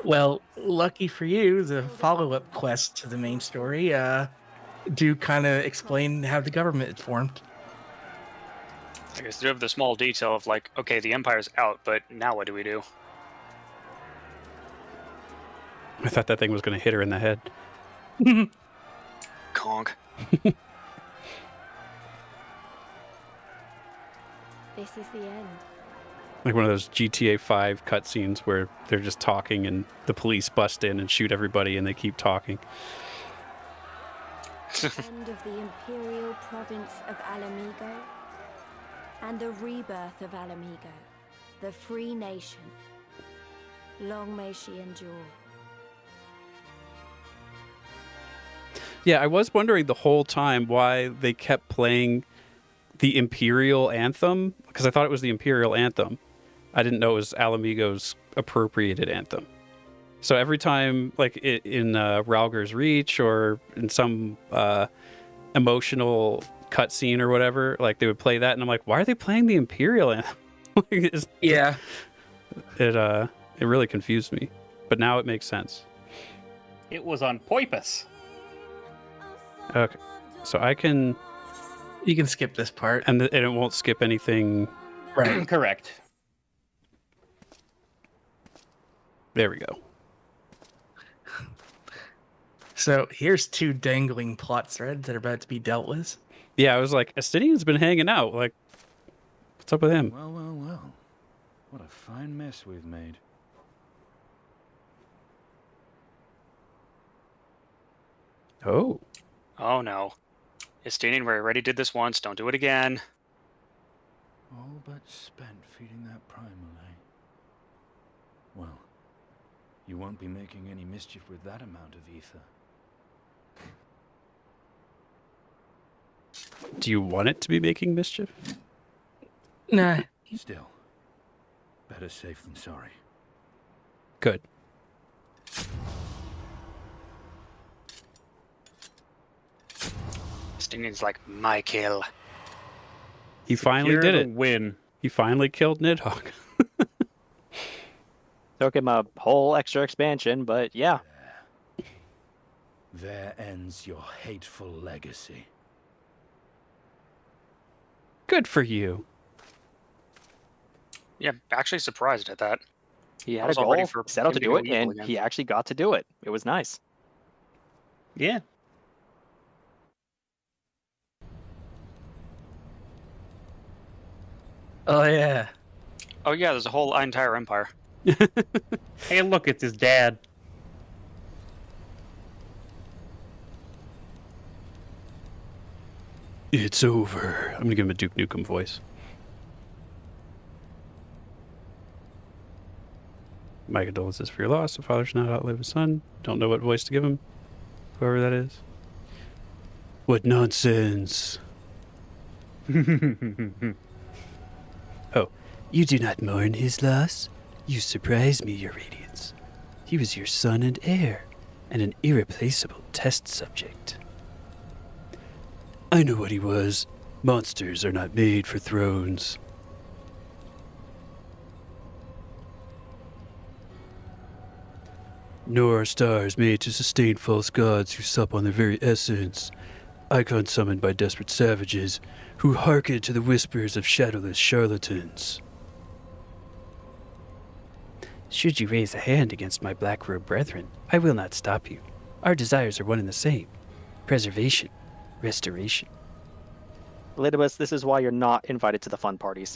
Well, lucky for you, the follow-up quest to the main story do kind of explain how the government is formed. I guess they have the small detail of like, okay, the Empire's out, but now what do we do? I thought that thing was going to hit her in the head. Conk. This is the end. Like one of those GTA 5 cutscenes where they're just talking and the police bust in and shoot everybody and they keep talking. End of the imperial province of Alamigo, and the rebirth of Alamigo, the free nation. Long may she endure. Yeah, I was wondering the whole time why they kept playing the Imperial Anthem, because I thought it was the Imperial Anthem. I didn't know it was Alamigo's appropriated anthem. So every time, like in Rowlga's Reach or in some emotional cutscene or whatever, like they would play that, and I'm like, why are they playing the Imperial Anthem? Yeah, it really confused me, but now it makes sense. It was on purpose. Okay, so I can. You can skip this part, and it won't skip anything. Right. Correct. There we go. So here's two dangling plot threads that are about to be dealt with. Yeah, I was like, Estinian's been hanging out. Like, what's up with him? Well, well, well. What a fine mess we've made. Oh. Oh no. Estinian, we already did this once. Don't do it again. All but spent feeding that primal, eh? Well, you won't be making any mischief with that amount of ether. Do you want it to be making mischief? Nah. Still, better safe than sorry. Good. Estinian's like, my kill. He finally did it. Win. He finally killed Nidhogg. Took him a whole extra expansion, but yeah. There ends your hateful legacy. Good for you. Yeah, actually surprised at that. He I had a was all ready goal, for set out him to to do go it, evil and again. he actually got to do it. It was nice. Yeah. Oh yeah. Oh yeah, there's a whole entire empire. Hey, look, it's his dad. It's over. I'm gonna give him a Duke Nukem voice. My condolences for your loss. The father should not outlive his son. Don't know what voice to give him. Whoever that is. What nonsense. Oh, you do not mourn his loss? You surprise me, your radiance. He was your son and heir, and an irreplaceable test subject. I know what he was. Monsters are not made for thrones. Nor are stars made to sustain false gods who sup on their very essence. Icons summoned by desperate savages who hearken to the whispers of shadowless charlatans. Should you raise a hand against my black-robed brethren, I will not stop you. Our desires are one and the same. Preservation. Restoration. Elidibus, this is why you're not invited to the fun parties.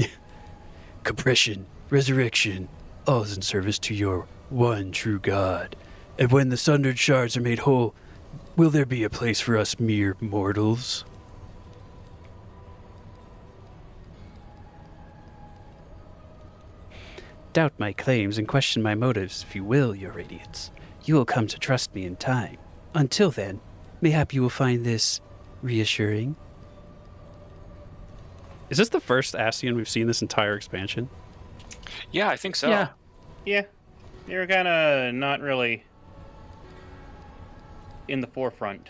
Compression. Resurrection. All is in service to your one true God. And when the sundered shards are made whole, will there be a place for us mere mortals? doubt my claims and question my motives, if you will, your radiance, you will come to trust me in time. Until then, mayhap you will find this reassuring. Is this the first Ascian we've seen this entire expansion? Yeah, I think so. Yeah. They were kind of not really in the forefront.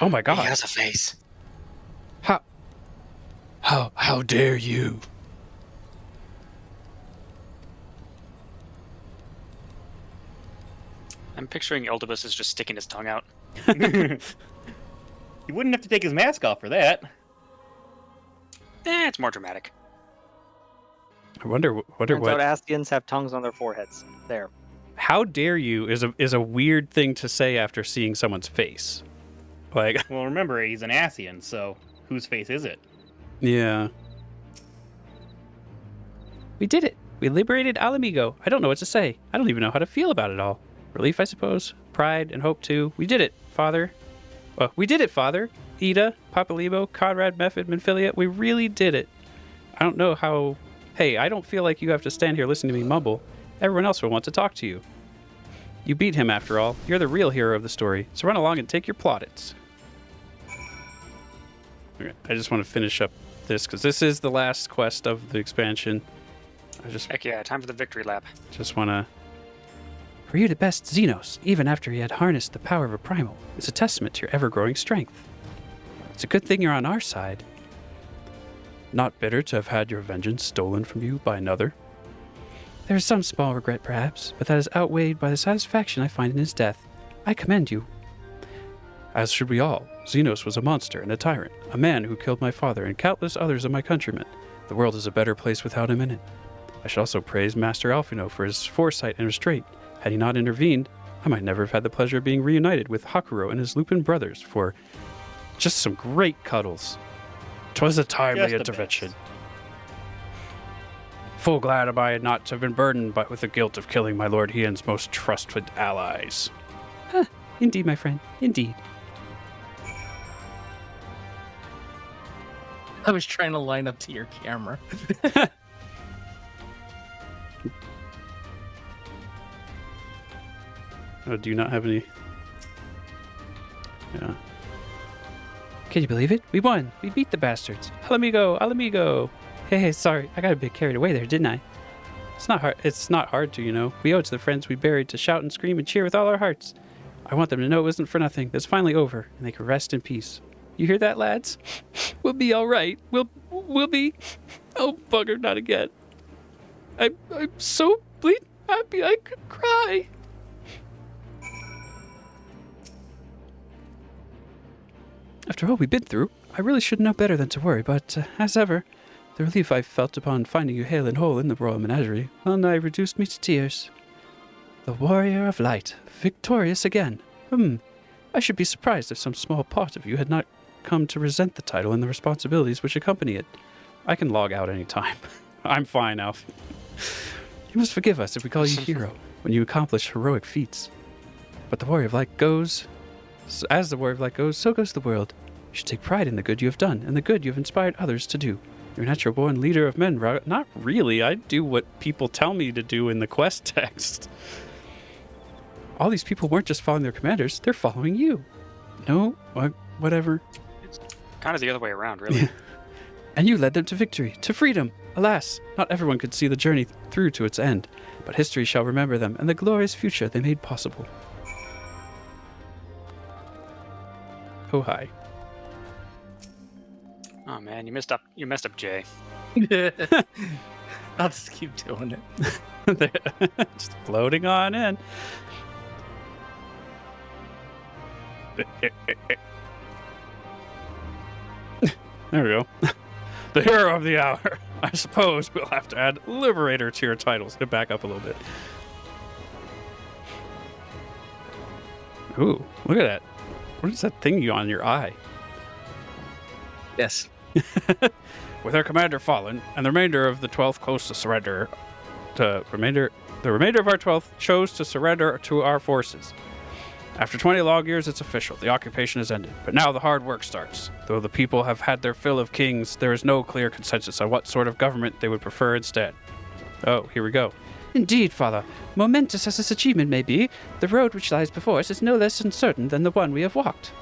Oh my god. He has a face. How dare you? I'm picturing Eldibus is just sticking his tongue out. He wouldn't have to take his mask off for that. It's more dramatic. I wonder Turns what. out Ascians have tongues on their foreheads. There. How dare you is a weird thing to say after seeing someone's face. Like, well, remember, he's an Ascian, so whose face is it? Yeah. We did it. We liberated Alamigo. I don't know what to say. I don't even know how to feel about it all. Relief, I suppose. Pride and hope, too. We did it, Father. Well, we did it, Father. Ida, Papalibo, Conrad, Mephid, Menphilia. We really did it. I don't know how... Hey, I don't feel like you have to stand here listening to me mumble. Everyone else will want to talk to you. You beat him, after all. You're the real hero of the story. So run along and take your plaudits. Okay, I just want to finish up this, because this is the last quest of the expansion. Heck yeah, time for the victory lap. Just want to... For you to best Xenos, even after he had harnessed the power of a primal, is a testament to your ever-growing strength. It's a good thing you're on our side. Not bitter to have had your vengeance stolen from you by another. There is some small regret, perhaps, but that is outweighed by the satisfaction I find in his death. I commend you. As should we all. Xenos was a monster and a tyrant, a man who killed my father and countless others of my countrymen. The world is a better place without him in it. I should also praise Master Alfino for his foresight and restraint. Had he not intervened, I might never have had the pleasure of being reunited with Hakuro and his Lupin brothers for just some great cuddles. 'Twas a timely intervention. Full glad am I not to have been burdened with the guilt of killing my Lord Hien's most trusted allies. Huh, indeed, my friend, indeed. I was trying to line up to your camera. Oh, do you not have any? Yeah. Can you believe it? We won! We beat the bastards! Alamigo! Alamigo! Hey, sorry, I got a bit carried away there, didn't I? It's not hard to, you know. We owe it to the friends we buried to shout and scream and cheer with all our hearts. I want them to know it wasn't for nothing. It's finally over, and they can rest in peace. You hear that, lads? We'll be all right. We'll be... Oh, bugger, not again. I'm so bleeding happy I could cry. After all we've been through, I really should know better than to worry, but as ever, the relief I felt upon finding you hale and whole in the royal menagerie well nigh reduced me to tears. The warrior of light, victorious again. I should be surprised if some small part of you had not come to resent the title and the responsibilities which accompany it. I can log out any time. I'm fine, Alf. You must forgive us if we call you hero when you accomplish heroic feats. But the warrior of light goes... As the warrior of light goes, so goes the world. You should take pride in the good you have done and the good you have inspired others to do. You're a natural-born leader of men, Rowlga. Not really. I do what people tell me to do in the quest text. All these people weren't just following their commanders, they're following you. No, whatever. It's kind of the other way around, really. And you led them to victory, to freedom. Alas, not everyone could see the journey through to its end, but history shall remember them and the glorious future they made possible. Oh, hi. Oh man, you messed up Jay. I'll just keep doing it. Just floating on in. There we go. The hero of the hour. I suppose we'll have to add Liberator to your titles. To back up a little bit. Ooh, look at that. What is that thing on your eye? Yes. With our commander fallen, and the remainder of the 12th close to surrender, the remainder of our 12th chose to surrender to our forces. After 20 long years, it's official. The occupation has ended. But now the hard work starts. Though the people have had their fill of kings, there is no clear consensus on what sort of government they would prefer instead. Oh, here we go. Indeed, Father. Momentous as this achievement may be, the road which lies before us is no less uncertain than the one we have walked.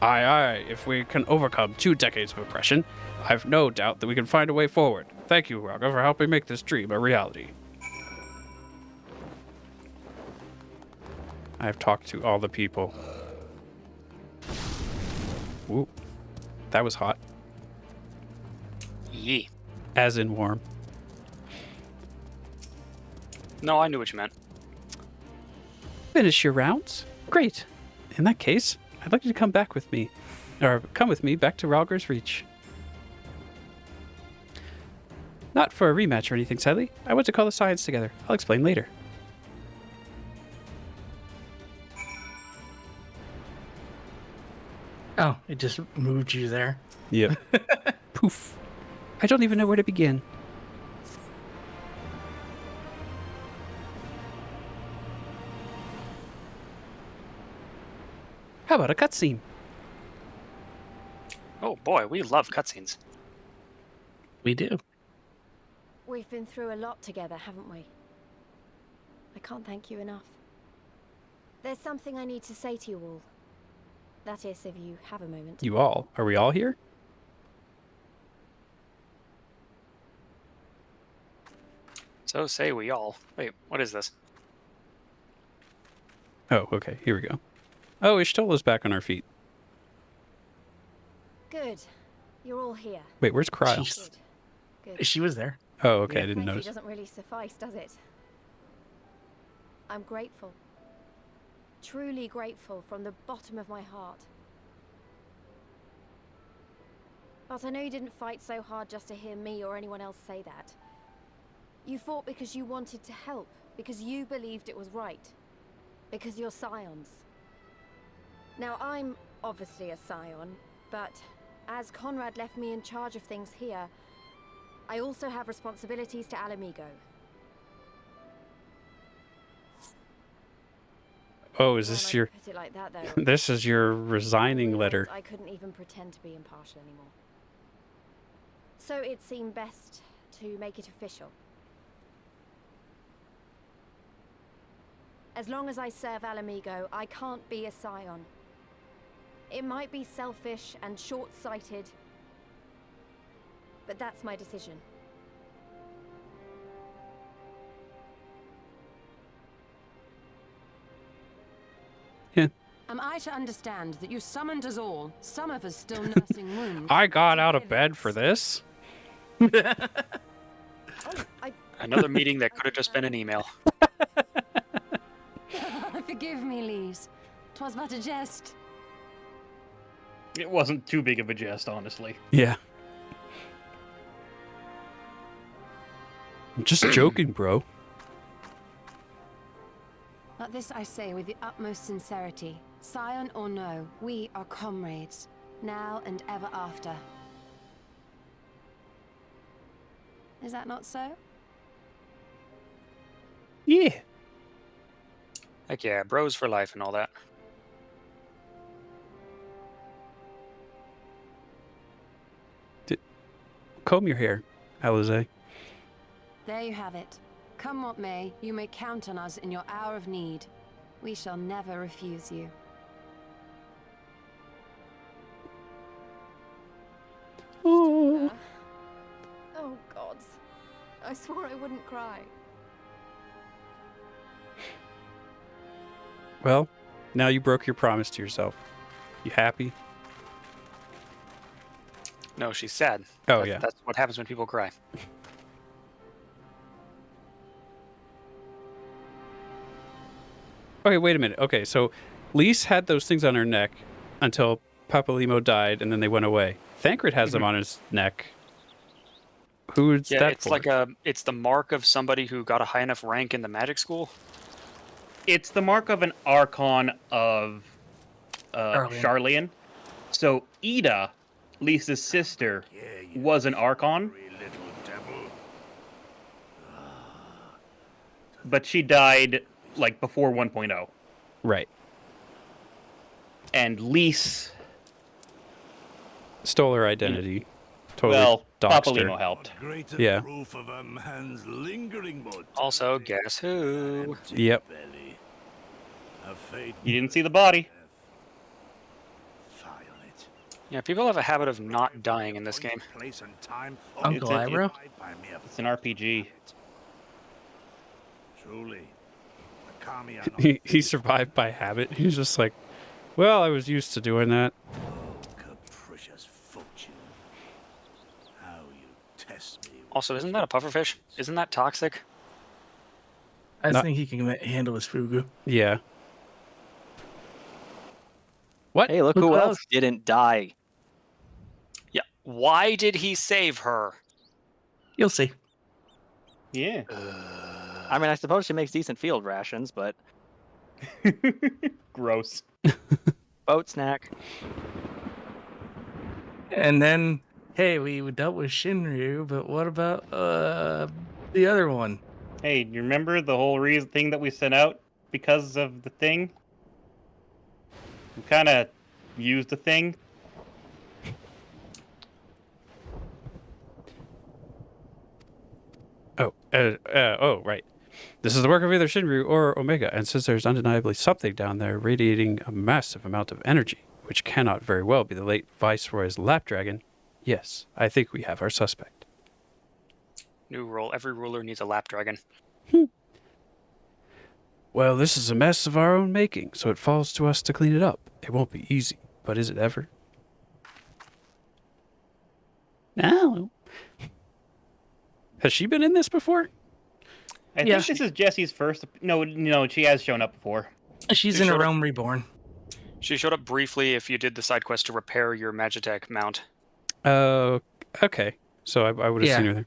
Aye, aye. If we can overcome 2 decades of oppression, I've no doubt that we can find a way forward. Thank you, Rowlga, for helping make this dream a reality. I've talked to all the people. Ooh, that was hot. Yee. As in warm. No, I knew what you meant. Finish your rounds? Great. In that case, I'd like you to come back with me. Or come with me back to Rowlga's Reach. Not for a rematch or anything, sadly. I want to call the science together. I'll explain later. Oh, it just moved you there. Yep. Poof. I don't even know where to begin. How about a cutscene? Oh boy, we love cutscenes. We do. We've been through a lot together, haven't we? I can't thank you enough. There's something I need to say to you all. That is, if you have a moment. You all? Are we all here? So say we all. Wait, what is this? Oh, okay. Here we go. Oh, Ishtola's back on our feet. Good. You're all here. Wait, where's Cryle? Good. Good. She was there. Oh, okay. I didn't Thank you notice. doesn't really suffice, does it? I'm grateful. Truly grateful from the bottom of my heart. But I know you didn't fight so hard just to hear me or anyone else say that. You fought because you wanted to help, because you believed it was right, because you're scions. Now, I'm obviously a scion, but as Conrad left me in charge of things here, I also have responsibilities to Alamigo. Oh, is this your... Put it like that, though. This is your resigning letter. I couldn't even pretend to be impartial anymore. So it seemed best to make it official. As long as I serve Alamigo, I can't be a scion. It might be selfish and short-sighted, but that's my decision. Yeah. Am I to understand that you summoned us all, some of us still nursing wounds? I got out of bed for this. Another meeting that could have just been an email. Forgive me, Lise. 'Twas but a jest. It wasn't too big of a jest, honestly. Yeah. I'm just joking, bro. But this I say with the utmost sincerity. Scion or no, we are comrades, now and ever after. Is that not so? Yeah. Heck yeah, bros for life and all that. Comb your hair, Alize. There you have it. Come what may, you may count on us in your hour of need. We shall never refuse you. Oh, gods. I swore I wouldn't cry. Well, now you broke your promise to yourself. You happy? No, she's sad. Oh, yeah. That's what happens when people cry. Okay, wait a minute. Okay, so Lise had those things on her neck until Papalimo died, and then they went away. Thancred has them on his neck. Who's that it's for? like it's the mark of somebody who got a high enough rank in the magic school. It's the mark of an Archon of Charlian. So Ida, Lisa's sister, was an Archon. but she died like before 1.0. Right. And Lise, Stole her identity. Totally well, doxed Papolino her. helped. Yeah. Proof of a man's lingering mortality. Also, guess who? Yep. Belly. A fate You didn't see the body. violent. Yeah, people have a habit of not dying in this game. Place and time. Uncle Eyebrow? It's an RPG. Truly. The Kami are not He survived by habit. He's just like, well, I was used to doing that. capricious fortune. How you test me. Also, isn't that a pufferfish? Isn't that toxic? I Not- think he can handle his fugu. Yeah. What? Hey, look who else didn't die. Yeah. Why did he save her? You'll see. Yeah. I mean, I suppose she makes decent field rations, but Gross. boat snack. And then, hey, we dealt with Shinryu, but what about the other one? Hey, you remember the whole thing that we sent out because of the thing? We kind of used the thing. Oh, right. This is the work of either Shinryu or Omega, and since there's undeniably something down there radiating a massive amount of energy, which cannot very well be the late Viceroy's lapdragon, yes, I think we have our suspect. New rule. Every ruler needs a lap dragon. Well, this is a mess of our own making, so it falls to us to clean it up. It won't be easy, but is it ever? No. Has she been in this before? I think this is Jesse's first. No, she has shown up before. She's in a Realm Reborn. She showed up briefly if you did the side quest to repair your Magitech mount. Okay. So I would have seen her there.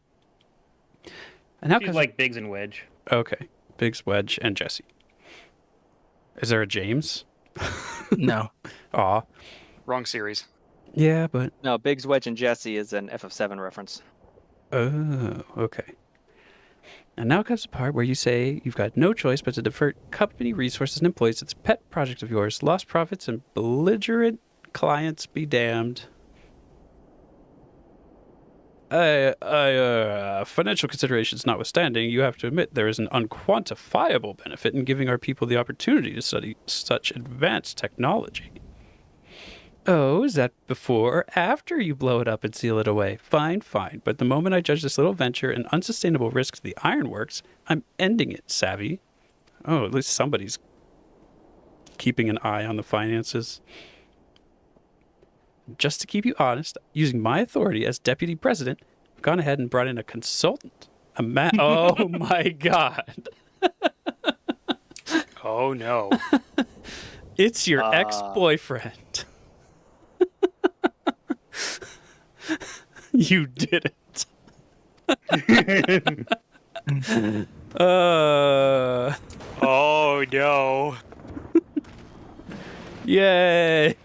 And how She's like Biggs and Wedge. Okay. Biggs, Wedge, and Jesse. Is there a James? No. Aw. Wrong series. Yeah, but... No, Biggs, Wedge, and Jesse is an FF7 reference. Oh, okay. And now comes the part where you say you've got no choice but to divert company resources and employees to this pet project of yours. Lost profits and belligerent clients be damned. Financial considerations notwithstanding, you have to admit there is an unquantifiable benefit in giving our people the opportunity to study such advanced technology. Oh, is that before or after you blow it up and seal it away? Fine. But the moment I judge this little venture an unsustainable risk to the ironworks, I'm ending it, savvy. Oh, at least somebody's keeping an eye on the finances. Just to keep you honest, using my authority as deputy president, I've gone ahead and brought in a consultant. Oh my God. Oh no. It's your ex-boyfriend. You did it. Oh no. Yay.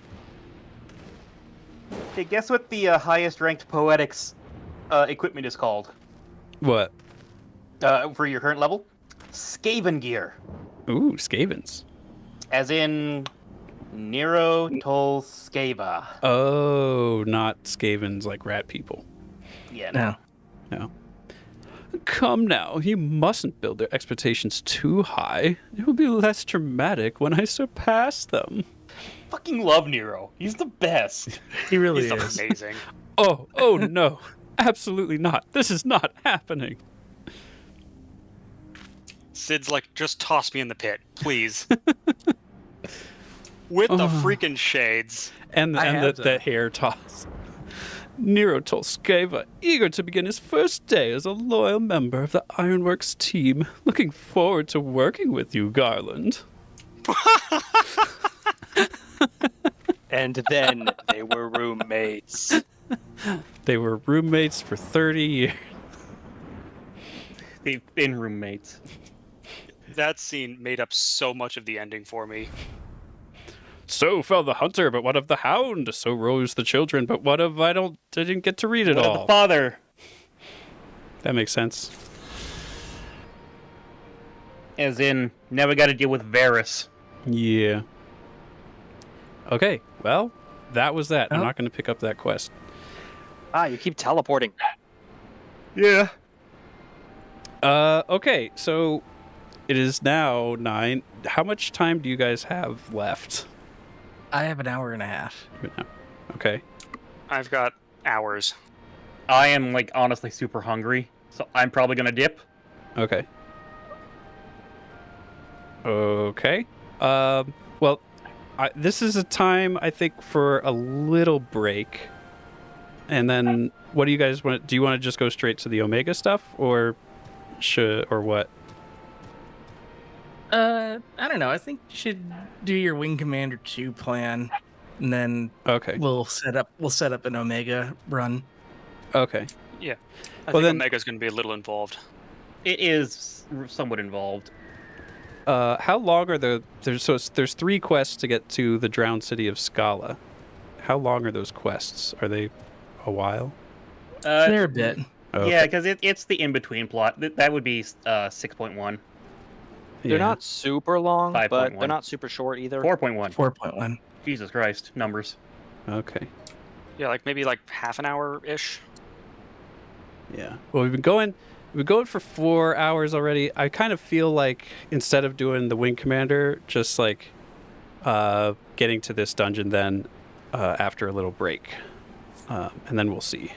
Hey, guess what the highest ranked poetics equipment is called? What? For your current level? Skaven gear. Ooh, Skavens. As in Nero Tol Skava. Oh, not Skavens like rat people. Yeah, No. Come now, you mustn't build their expectations too high. It will be less dramatic when I surpass them. Fucking love Nero. He's the best. He really He's is. amazing. Oh no. Absolutely not. This is not happening. Sid's like, just toss me in the pit, please. With the freaking shades. And the hair toss. Nero Tolskeva, eager to begin his first day as a loyal member of the Ironworks team. Looking forward to working with you, Garland. And then they were roommates. They were roommates for 30 years. They've been roommates. That scene made up so much of the ending for me. So fell the hunter, but what of the hound? So rose the children, but what of I didn't get to read it What all. of the father? That makes sense. As in, now we gotta deal with Varys. Yeah. Okay, well, that was that. I'm Oh. not going to pick up that quest. You keep teleporting. Yeah. Okay, so it is now 9. How much time do you guys have left? I have an hour and a half. Okay. I've got hours. I am, like, honestly super hungry, so I'm probably gonna dip. Okay. Okay. Well, this is a time, I think, for a little break. And then, what do you guys want? Do you want to just go straight to the Omega stuff, or what? I don't know. I think you should do your Wing Commander 2 plan, and then we'll set up an Omega run. Okay. Yeah. I think Omega's going to be a little involved. It is somewhat involved. How long are there's 3 quests to get to the drowned city of Scala. How long are those quests? Are they a while? They're a bit. Okay. Yeah, because it's the in-between plot. That would be 6.1. They're not super long, but 5.1. they're not super short either. 4.1. 4.1. Jesus Christ, numbers. Okay. Yeah, maybe half an hour-ish. Yeah. Well, we've been going for 4 hours already. I kind of feel like instead of doing the Wing Commander, just getting to this dungeon then after a little break. And then we'll see.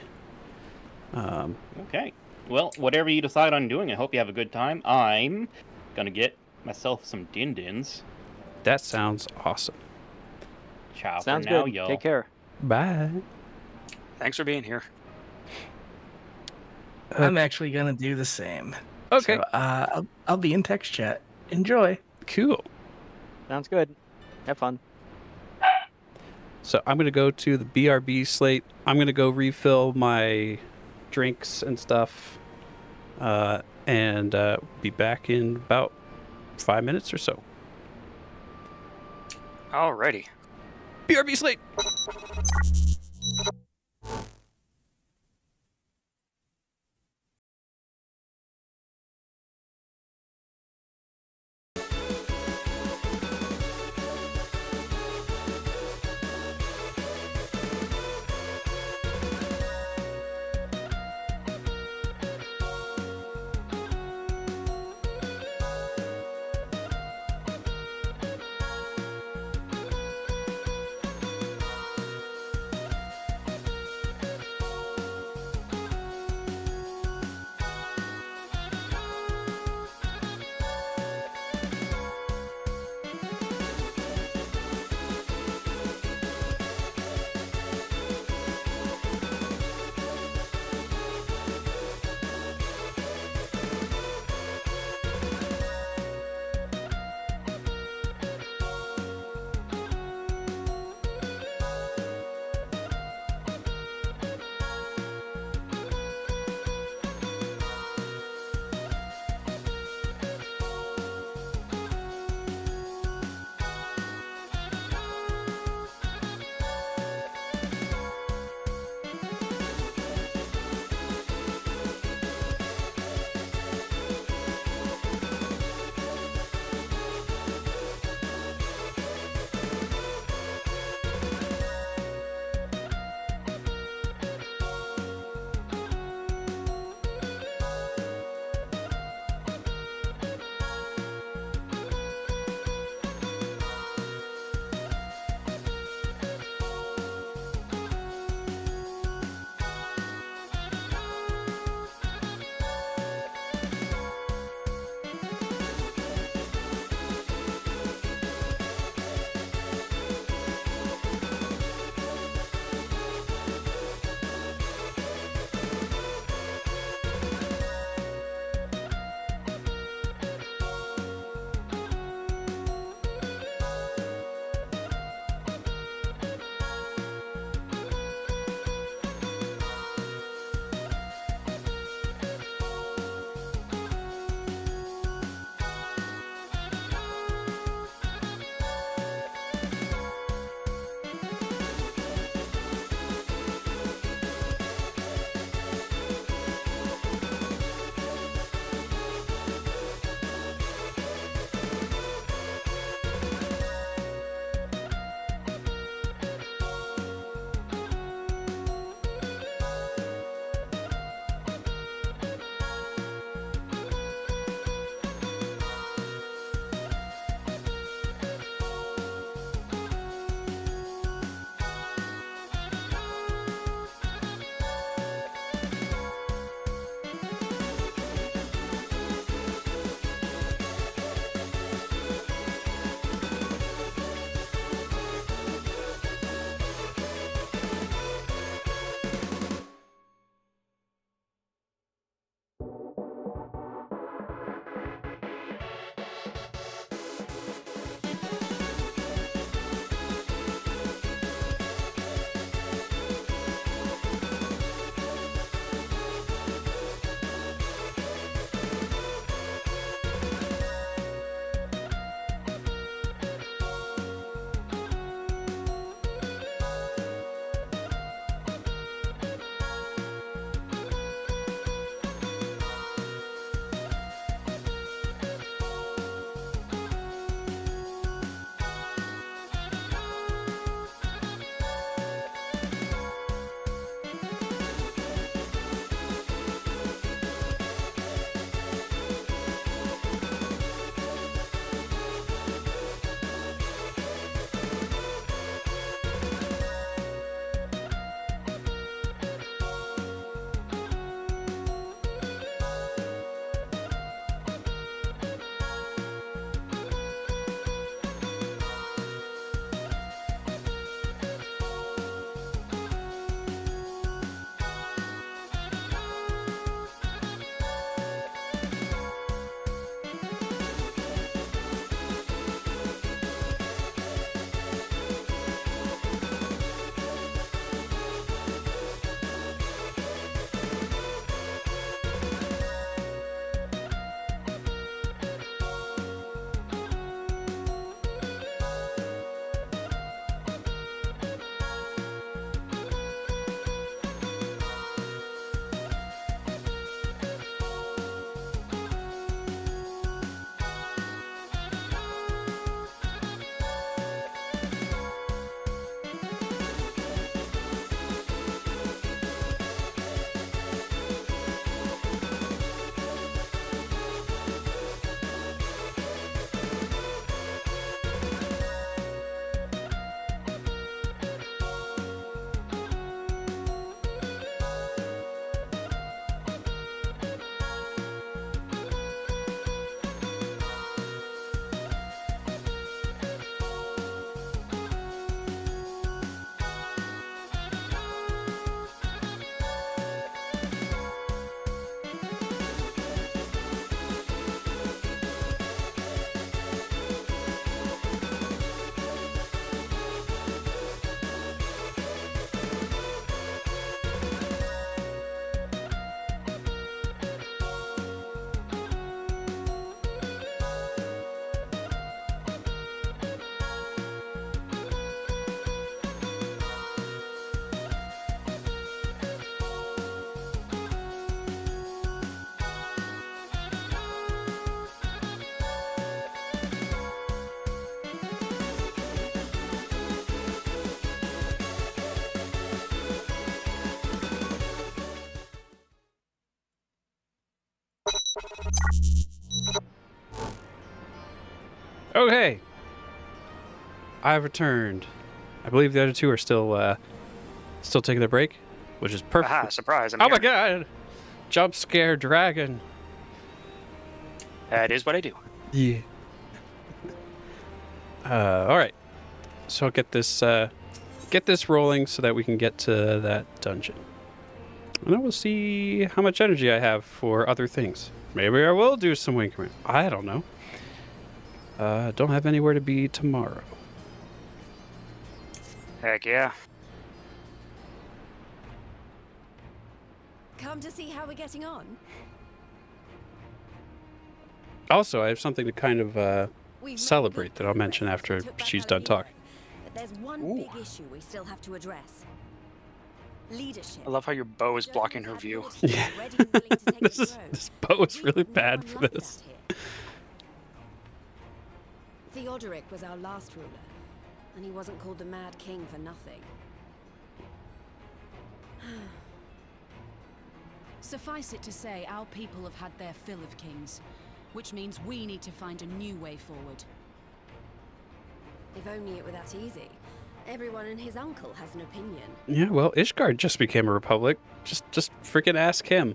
Okay. Well, whatever you decide on doing, I hope you have a good time. I'm gonna get myself some din-dins. That sounds awesome. Ciao Sounds for now, good. y'all. Take care. Bye. Thanks for being here. I'm actually gonna do the same. Okay. So, I'll be in text chat. Enjoy. Cool. Sounds good. Have fun. So I'm going to go to the BRB slate. I'm going to go refill my drinks and stuff. And be back in about 5 minutes or so. Alrighty. BRB slate! Okay. I've returned. I believe the other two are still taking their break, which is perfect. Aha, surprise. I'm Oh here. my god! Jump scare dragon. That is what I do. Yeah. All right. So get this rolling so that we can get to that dungeon. And then we'll see how much energy I have for other things. Maybe I will do some wing command. I don't know. Don't have anywhere to be tomorrow. Heck yeah. Come to see how we're getting on? Also, I have something to kind of celebrate that I'll mention after she's done talking. But there's one big issue we still have to address. Leadership. I love how your bow is blocking her view. Yeah. This bow is really bad for this. Theodoric was our last ruler, and he wasn't called the Mad King for nothing. Suffice it to say, our people have had their fill of kings, which means we need to find a new way forward. If only it were that easy. Everyone and his uncle has an opinion. Yeah, well, Ishgard just became a republic. Just freaking ask him.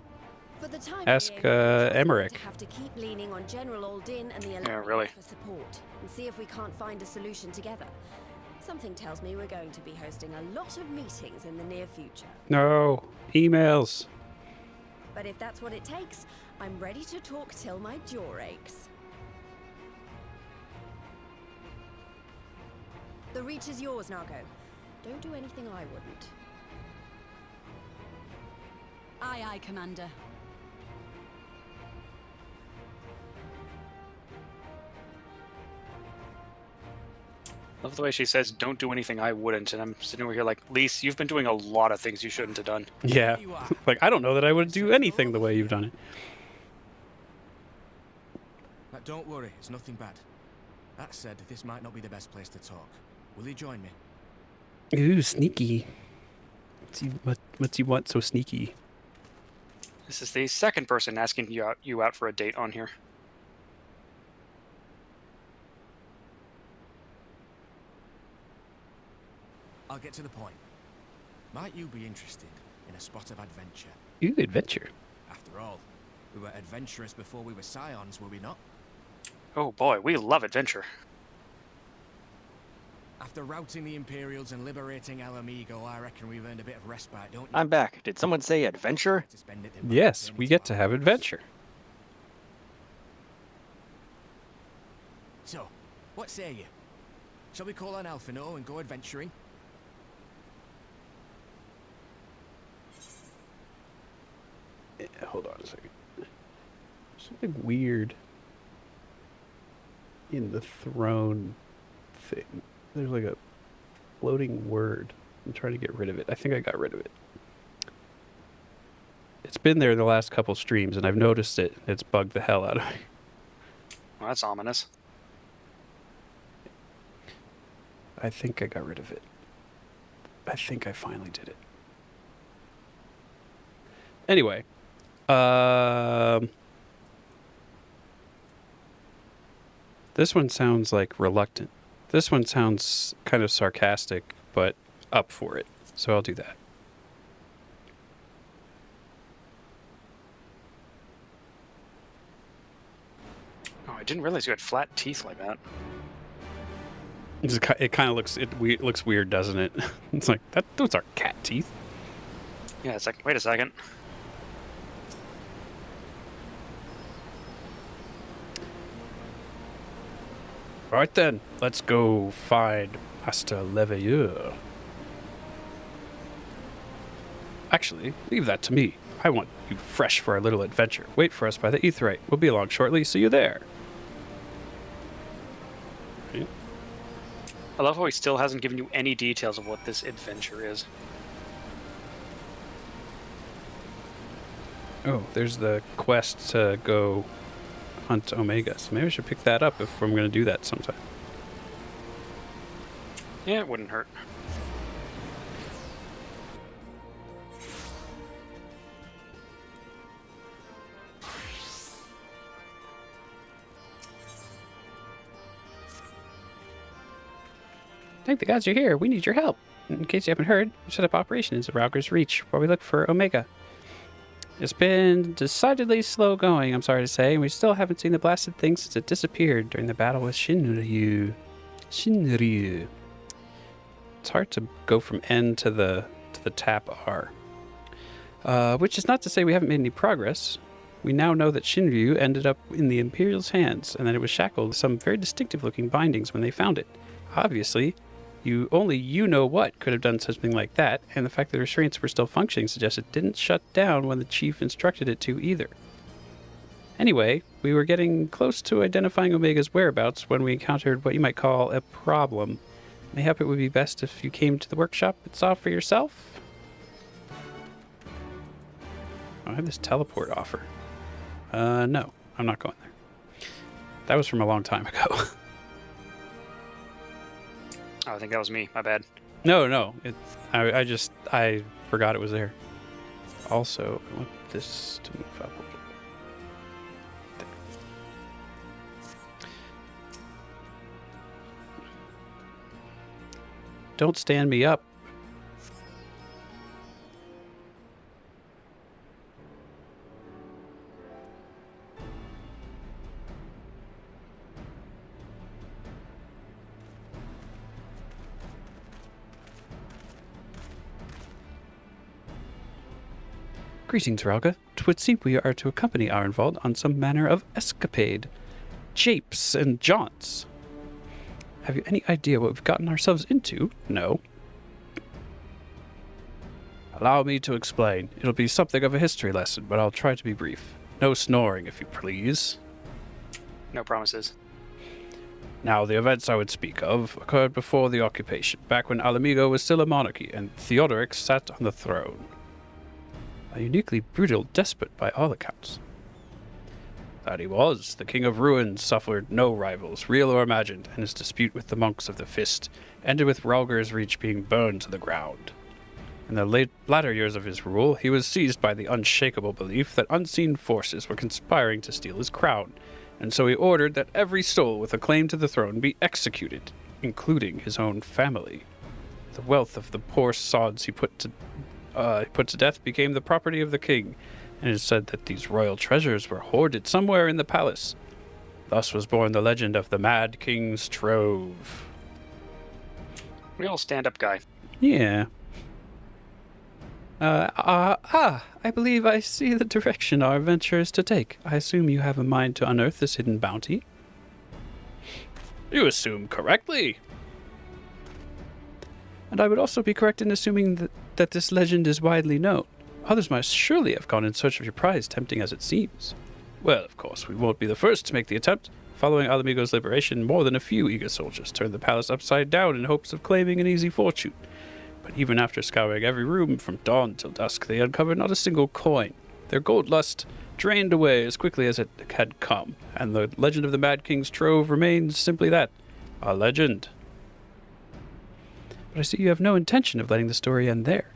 For the time Ask being, Emmerich. We have to keep leaning on General Aldin and the Yeah, really. for support, and see if we can't find a solution together. Something tells me we're going to be hosting a lot of meetings in the near future. No, emails. But if that's what it takes, I'm ready to talk till my jaw aches. The reach is yours, Nago. Don't do anything I wouldn't. Aye, aye, Commander. Love the way she says, don't do anything I wouldn't. And I'm sitting over here like, Lise, you've been doing a lot of things you shouldn't have done. Yeah. Like, I don't know that I would do anything the way you've done it. But don't worry, it's nothing bad. That said, this might not be the best place to talk. Will you join me? Ooh, sneaky. What's he want so sneaky? This is the second person asking you out for a date on here. I'll get to the point. Might you be interested in a spot of adventure? Ooh, adventure. After all, we were adventurous before we were scions, were we not? Oh boy, we love adventure. After routing the Imperials and liberating Alamigo, I reckon we've earned a bit of respite, don't you? I'm back. Did someone say adventure? Yes, we get to have adventure. So, what say you? Shall we call on Alphino and go adventuring? Hold on a second. Something weird in the throne thing. There's like a floating word. I'm trying to get rid of it. I think I got rid of it. It's been there the last couple streams, and I've noticed it. It's bugged the hell out of me. Well, that's ominous. I think I got rid of it. I think I finally did it. Anyway. This one sounds like reluctant. This one sounds kind of sarcastic, but up for it. So I'll do that. Oh, I didn't realize you had flat teeth like that. It kind of looks looks weird, doesn't it? It's like those are cat teeth. Yeah, it's like, wait a second. All right then, let's go find Master Leveilleur. Actually, leave that to me. I want you fresh for our little adventure. Wait for us by the Aetheryte. We'll be along shortly. See you there. Right. I love how he still hasn't given you any details of what this adventure is. Oh, there's the quest to go hunt Omega. So maybe I should pick that up if I'm going to do that sometime. Yeah, it wouldn't hurt. Thank the gods you're here. We need your help. In case you haven't heard, we set up operations at Rowlga's Reach while we look for Omega. It's been decidedly slow going, I'm sorry to say, and we still haven't seen the blasted thing since it disappeared during the battle with Shinryu. It's hard to go from N to the tap R. Which is not to say we haven't made any progress. We now know that Shinryu ended up in the Imperial's hands, and that it was shackled with some very distinctive-looking bindings when they found it. Obviously, only you know what could have done something like that, and the fact that the restraints were still functioning suggests it didn't shut down when the chief instructed it to either. Anyway, we were getting close to identifying Omega's whereabouts when we encountered what you might call a problem. Mayhap it would be best if you came to the workshop and saw for yourself? I have this teleport offer. No, I'm not going there. That was from a long time ago. Oh, I think that was me. My bad. No. I forgot it was there. Also, I want this to move up a little bit. There. Don't stand me up. Greetings, Rowlga. 'Twould seem we are to accompany our involved on some manner of escapade. Japes and jaunts. Have you any idea what we've gotten ourselves into? No. Allow me to explain. It'll be something of a history lesson, but I'll try to be brief. No snoring, if you please. No promises. Now, the events I would speak of occurred before the occupation, back when Alamigo was still a monarchy and Theodoric sat on the throne. A uniquely brutal despot by all accounts. That he was. The King of Ruins suffered no rivals, real or imagined, and his dispute with the monks of the Fist ended with Rowlga's Reach being burned to the ground. In the latter years of his rule, he was seized by the unshakable belief that unseen forces were conspiring to steal his crown, and so he ordered that every soul with a claim to the throne be executed, including his own family. The wealth of the poor sods he put to death became the property of the king, and it is said that these royal treasures were hoarded somewhere in the palace. Thus was born the legend of the Mad King's Trove. Real stand-up guy. Yeah. I believe I see the direction our venture is to take. I assume you have a mind to unearth this hidden bounty? You assume correctly. And I would also be correct in assuming that this legend is widely known. Others must surely have gone in search of your prize, tempting as it seems. Well, of course, we won't be the first to make the attempt. Following Alamigo's liberation, more than a few eager soldiers turned the palace upside down in hopes of claiming an easy fortune. But even after scouring every room from dawn till dusk, they uncovered not a single coin. Their gold lust drained away as quickly as it had come, and the legend of the Mad King's Trove remains simply that, a legend. But I see you have no intention of letting the story end there.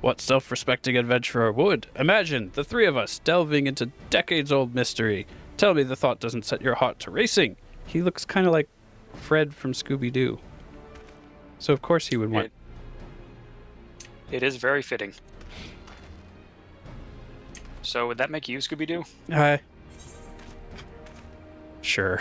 What self-respecting adventurer would? Imagine the three of us delving into decades-old mystery. Tell me the thought doesn't set your heart to racing. He looks kind of like Fred from Scooby-Doo. So of course he would want... It is very fitting. So would that make you Scooby-Doo? Sure.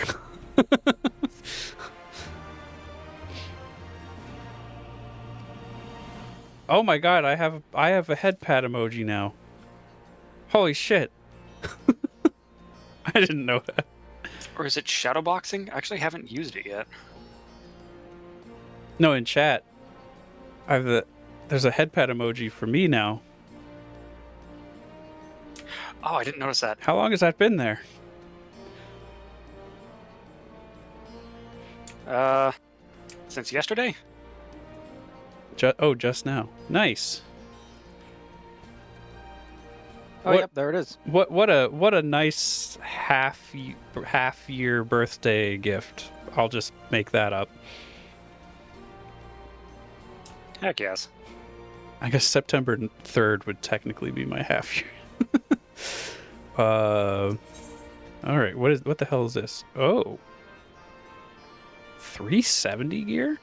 Oh my god, I have a head pat emoji now. Holy shit. I didn't know that. Or is it shadowboxing? I actually haven't used it yet. No, in chat. There's a head pat emoji for me now. Oh, I didn't notice that. How long has that been there? Since yesterday? Just now. Nice. Oh, yep, there it is. What a nice half year birthday gift. I'll just make that up. Heck yes. I guess September 3rd would technically be my half year. All right. What the hell is this? Oh. 370 gear?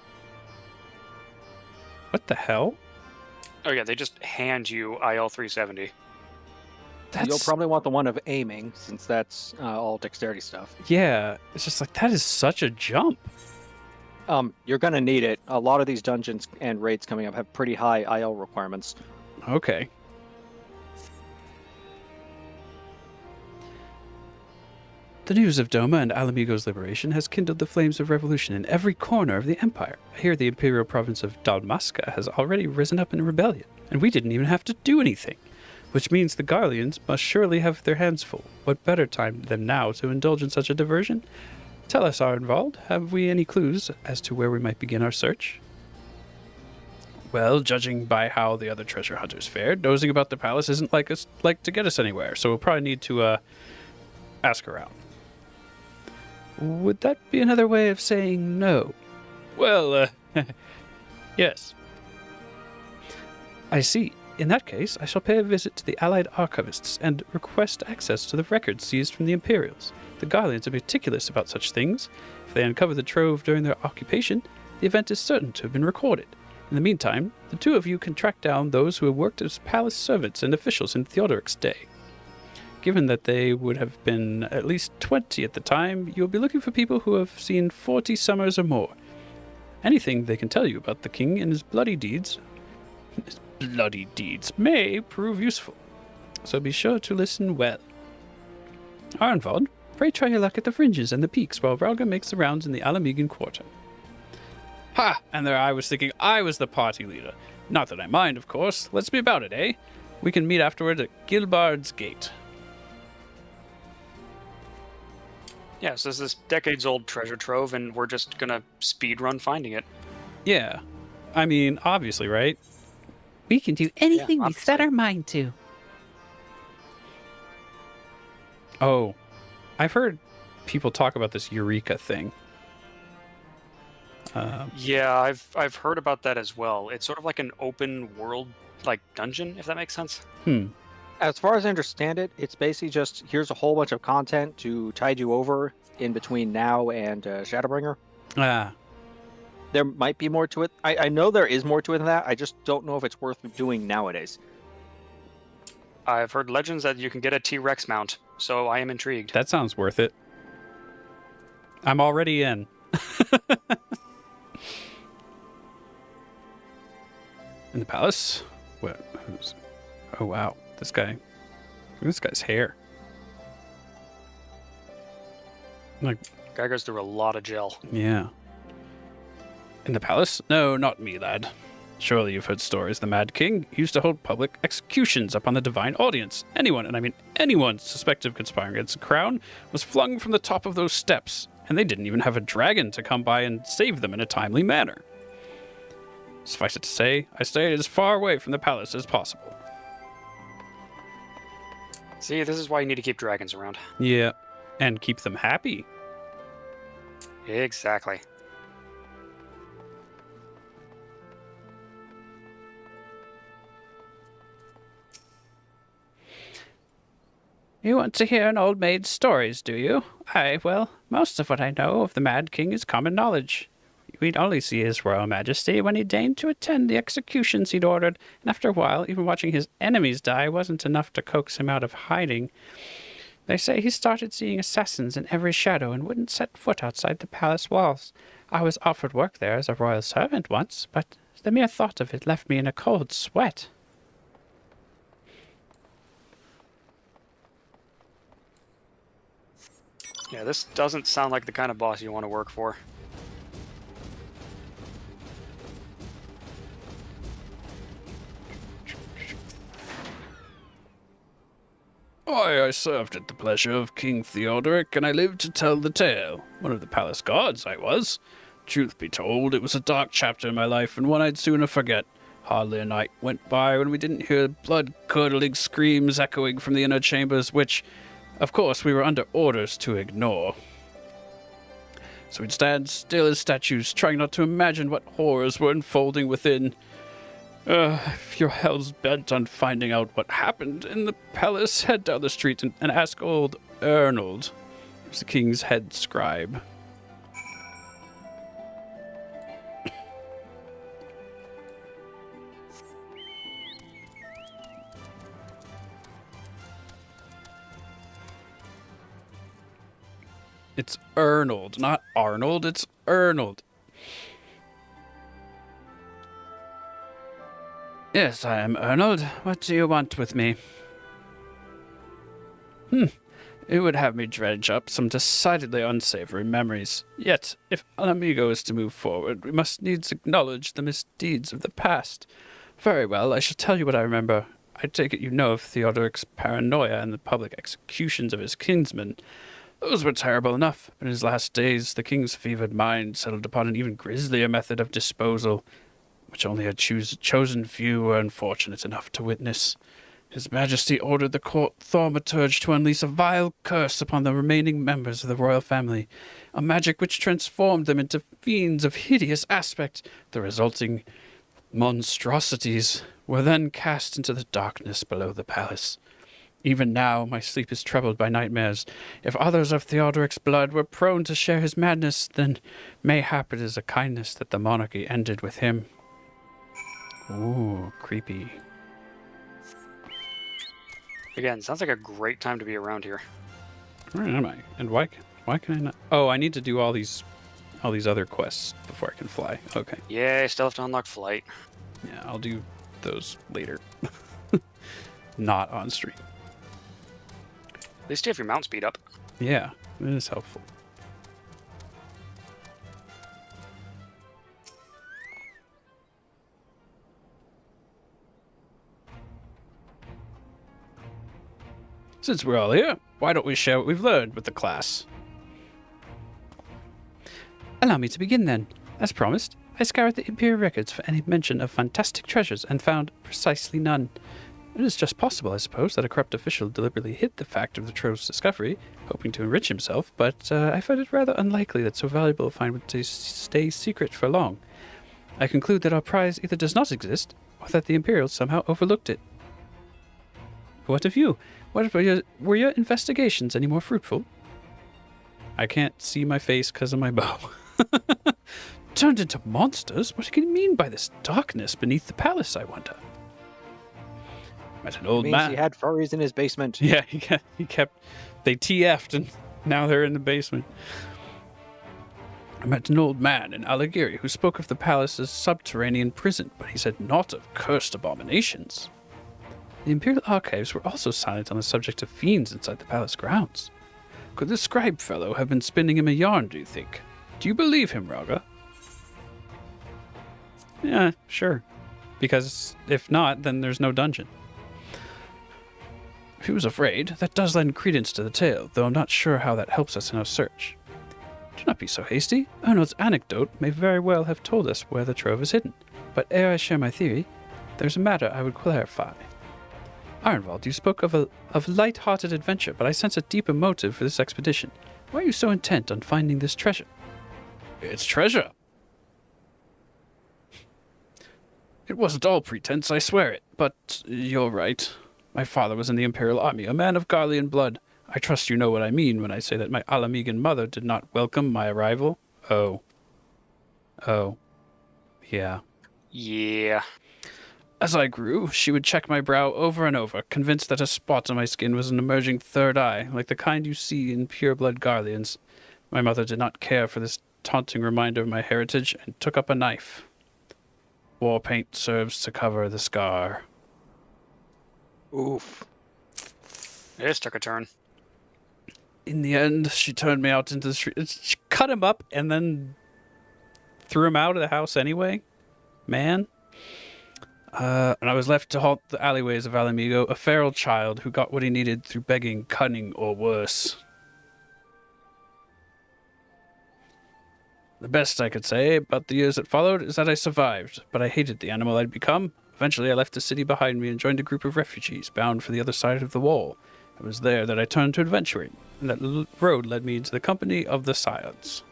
What the hell? Oh yeah, they just hand you IL 370. You'll probably want the one of aiming, since that's all dexterity stuff. Yeah, it's just like, that is such a jump. You're gonna need it. A lot of these dungeons and raids coming up have pretty high IL requirements. Okay. The news of Doma and Alamigo's liberation has kindled the flames of revolution in every corner of the Empire. I hear the imperial province of Dalmasca has already risen up in rebellion, and we didn't even have to do anything. Which means the Garleans must surely have their hands full. What better time than now to indulge in such a diversion? Tell us, Arnvald, have we any clues as to where we might begin our search? Well, judging by how the other treasure hunters fared, nosing about the palace isn't like to get us anywhere, so we'll probably need to ask around. Would that be another way of saying no? Well, yes. I see. In that case, I shall pay a visit to the Allied archivists and request access to the records seized from the Imperials. The Garleans are meticulous about such things. If they uncover the trove during their occupation, the event is certain to have been recorded. In the meantime, the two of you can track down those who have worked as palace servants and officials in Theodoric's day. Given that they would have been at least 20 at the time, you'll be looking for people who have seen 40 summers or more. Anything they can tell you about the king and his bloody deeds may prove useful, so be sure to listen well. Arnvald, pray try your luck at the fringes and the peaks while Rowlga makes the rounds in the Alamigan quarter. Ha! And there I was thinking I was the party leader. Not that I mind, of course. Let's be about it, eh? We can meet afterward at Gilbard's Gate. Yeah, so this is this decades-old treasure trove, and we're just gonna speedrun finding it. Yeah. I mean, obviously, right? We can do anything we set our mind to. Oh, I've heard people talk about this Eureka thing. Yeah, I've heard about that as well. It's sort of like an open world, like, dungeon, if that makes sense. As far as I understand it, it's basically just, here's a whole bunch of content to tide you over in between now and Shadowbringer. Ah. There might be more to it. I know there is more to it than that. I just don't know if it's worth doing nowadays. I've heard legends that you can get a T-Rex mount, so I am intrigued. That sounds worth it. I'm already in. In the palace? What? Oh, wow. This guy. Look at this guy's hair. Like, Guy goes through a lot of gel. yeah. In the palace? No, not me, lad. Surely you've heard stories. The Mad King used to hold public executions upon the divine audience. Anyone, and I mean anyone, suspected of conspiring against the crown was flung from the top of those steps, and they didn't even have a dragon to come by and save them in a timely manner. Suffice it to say, I stayed as far away from the palace as possible. See, this is why you need to keep dragons around. Yeah, and keep them happy. Exactly. You want to hear an old maid's stories, do you? Well, most of what I know of the Mad King is common knowledge. We'd only see his royal majesty when he deigned to attend the executions he'd ordered, and after a while, even watching his enemies die wasn't enough to coax him out of hiding. They say he started seeing assassins in every shadow and wouldn't set foot outside the palace walls. I was offered work there as a royal servant once, but the mere thought of it left me in a cold sweat. Yeah, this doesn't sound like the kind of boss you want to work for. I served at the pleasure of King Theodoric, and I lived to tell the tale. One of the palace guards, I was. Truth be told, it was a dark chapter in my life, and one I'd sooner forget. Hardly a night went by when we didn't hear blood-curdling screams echoing from the inner chambers, which, of course, we were under orders to ignore. So we'd stand still as statues, trying not to imagine what horrors were unfolding within. If you're hell's bent on finding out what happened in the palace, head down the street and ask old Arnold. He was the king's head scribe. It's Arnold, not Arnold. It's Arnold. Yes, I am Arnold. What do you want with me? It would have me dredge up some decidedly unsavory memories. Yet, if Alamigo is to move forward, we must needs acknowledge the misdeeds of the past. Very well, I shall tell you what I remember. I take it you know of Theodoric's paranoia and the public executions of his kinsmen. Those were terrible enough, but in his last days the king's fevered mind settled upon an even grislier method of disposal, which only a chosen few were unfortunate enough to witness. His Majesty ordered the court thaumaturge to unleash a vile curse upon the remaining members of the royal family, a magic which transformed them into fiends of hideous aspect. The resulting monstrosities were then cast into the darkness below the palace. Even now my sleep is troubled by nightmares. If others of Theodoric's blood were prone to share his madness, then mayhap it is a kindness that the monarchy ended with him. Ooh, creepy. Again, sounds like a great time to be around here. Where am I? And why can I not? Oh, I need to do all these other quests before I can fly. Okay. Yeah, I still have to unlock flight. Yeah, I'll do those later. Not on stream. At least you have your mount speed up. Yeah, it is helpful. Since we're all here, why don't we share what we've learned with the class? Allow me to begin then. As promised, I scoured the Imperial records for any mention of fantastic treasures and found precisely none. It is just possible, I suppose, that a corrupt official deliberately hid the fact of the trove's discovery, hoping to enrich himself, but I find it rather unlikely that so valuable a find would stay secret for long. I conclude that our prize either does not exist, or that the Imperials somehow overlooked it. What of you? Were your investigations any more fruitful? I can't see my face because of my bow. Turned into monsters? What can you mean by this darkness beneath the palace, I wonder? Met an old man. He had furries in his basement. Yeah, he kept. They TF'd and now they're in the basement. I met an old man in Alighieri who spoke of the palace's subterranean prison, but he said naught of cursed abominations. The Imperial archives were also silent on the subject of fiends inside the palace grounds. Could the scribe fellow have been spinning him a yarn, do you think? Do you believe him, Rowlga? Yeah, sure. Because if not, then there's no dungeon. If he was afraid, that does lend credence to the tale, though I'm not sure how that helps us in our search. Do not be so hasty. Arnold's anecdote may very well have told us where the trove is hidden. But ere I share my theory, there's a matter I would clarify. Ironvald, you spoke of light-hearted adventure, but I sense a deeper motive for this expedition. Why are you so intent on finding this treasure? It's treasure! It wasn't all pretense, I swear it, but you're right. My father was in the Imperial Army, a man of Garlean blood. I trust you know what I mean when I say that my Alamigan mother did not welcome my arrival. Oh. Yeah. Yeah. As I grew, she would check my brow over and over, convinced that a spot on my skin was an emerging third eye, like the kind you see in pure-blood Garleans. My mother did not care for this taunting reminder of my heritage and took up a knife. War paint serves to cover the scar. Oof. This took a turn. In the end, she turned me out into the street. She cut him up and then threw him out of the house anyway. Man. And I was left to haunt the alleyways of Alamigo, a feral child who got what he needed through begging, cunning, or worse. The best I could say about the years that followed is that I survived, but I hated the animal I'd become. Eventually, I left the city behind me and joined a group of refugees bound for the other side of the wall. It was there that I turned to adventuring, and that road led me into the company of the Scions.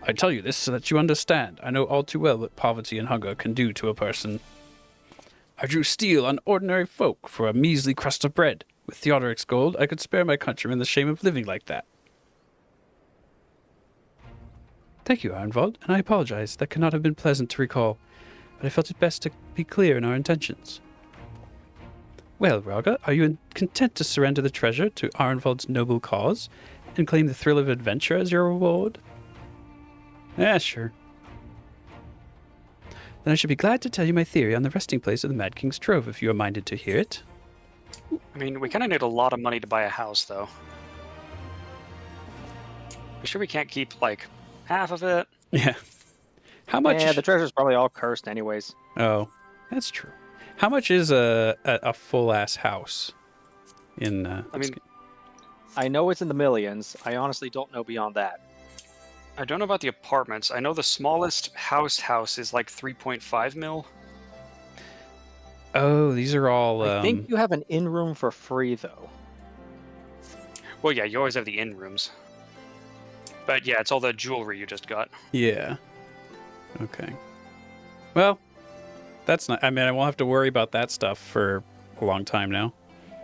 I tell you this so that you understand. I know all too well what poverty and hunger can do to a person. I drew steel on ordinary folk for a measly crust of bread. With Theodoric's gold, I could spare my countrymen the shame of living like that. Thank you, Ironvald, and I apologize. That cannot have been pleasant to recall, but I felt it best to be clear in our intentions. Well, Rowlga, are you content to surrender the treasure to Arenvald's noble cause and claim the thrill of adventure as your reward? Yeah, sure. Then I should be glad to tell you my theory on the resting place of the Mad King's Trove, if you are minded to hear it. I mean, we kind of need a lot of money to buy a house, though. You sure we can't keep, like, half of it? Yeah. How much? Yeah, the treasure's probably all cursed anyways. Oh, that's true. How much is a full-ass house in I mean, I know it's in the millions. I honestly don't know beyond that. I don't know about the apartments. I know the smallest house is like 3.5 mil. Oh, these are all... I think you have an in-room for free, though. Well, yeah, you always have the in-rooms. But yeah, it's all the jewelry you just got. Yeah. Okay. Well, that's not... I mean, I won't have to worry about that stuff for a long time now.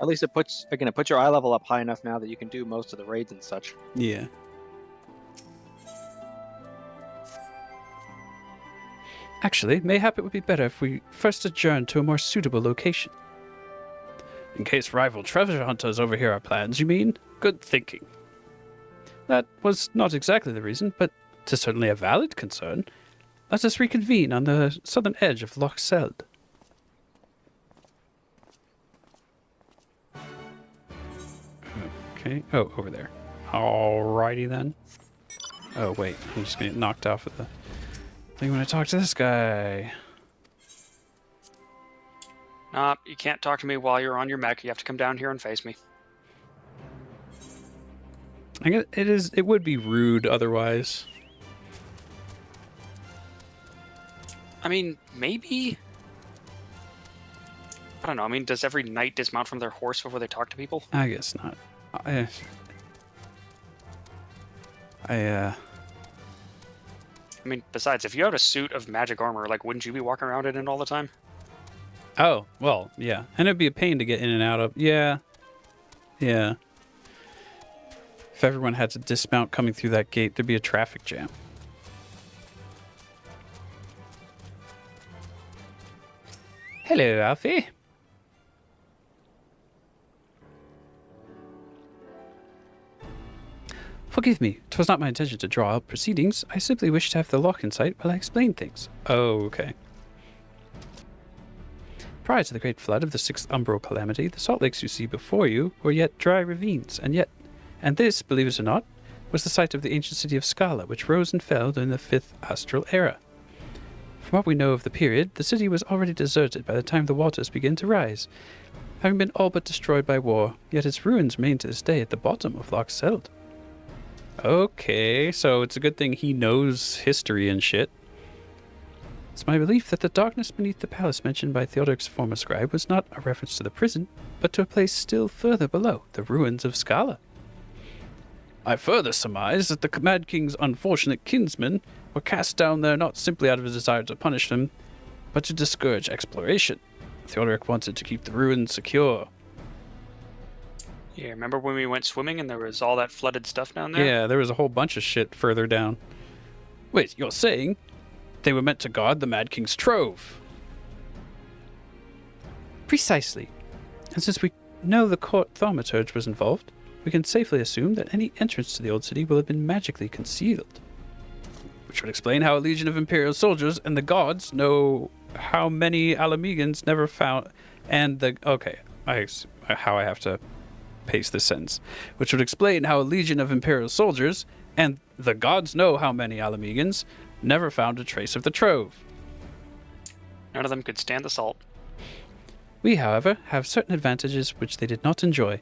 At least it puts your eye level up high enough now that you can do most of the raids and such. Yeah. Actually, mayhap it would be better if we first adjourn to a more suitable location. In case rival treasure hunters overhear our plans, you mean? Good thinking. That was not exactly the reason, but 'tis certainly a valid concern. Let us reconvene on the southern edge of Loch Seld. Okay. Oh, over there. Alrighty then. Oh, wait. I'm just going to get knocked off of the thing when I talk to this guy. Nah, you can't talk to me while you're on your mech. You have to come down here and face me. I guess it would be rude otherwise. I mean, maybe? I don't know. I mean, does every knight dismount from their horse before they talk to people? I guess not. I mean, besides, if you had a suit of magic armor, like, wouldn't you be walking around in it all the time? Oh, well, yeah. And it'd be a pain to get in and out of. Yeah. Yeah. If everyone had to dismount coming through that gate, there'd be a traffic jam. Hello, Alfie. Forgive me, 'twas not my intention to draw out proceedings. I simply wish to have the lock in sight while I explain things. Oh, okay. Prior to the great flood of the 6th umbral calamity, the salt lakes you see before you were yet dry ravines, and this, believe it or not, was the site of the ancient city of Scala, which rose and fell during the 5th astral era. From what we know of the period, the city was already deserted by the time the waters began to rise, having been all but destroyed by war, yet its ruins remain to this day at the bottom of Loch Seld. Okay, so it's a good thing he knows history and shit. It's my belief that the darkness beneath the palace mentioned by Theodoric's former scribe was not a reference to the prison, but to a place still further below, the ruins of Scala. I further surmise that the Mad King's unfortunate kinsmen were cast down there not simply out of a desire to punish them, but to discourage exploration. Theodoric wanted to keep the ruins secure. Yeah, remember when we went swimming and there was all that flooded stuff down there? Yeah, there was a whole bunch of shit further down. Wait, you're saying they were meant to guard the Mad King's Trove? Precisely. And since we know the court thaumaturge was involved, we can safely assume that any entrance to the old city will have been magically concealed. Which would explain how a legion of Imperial soldiers and the gods know how many Alamegans never found... And the... Okay, how I have to paste this sentence. Which would explain how a legion of Imperial soldiers and the gods know how many Alamegans never found a trace of the trove. None of them could stand the salt. We, however, have certain advantages which they did not enjoy.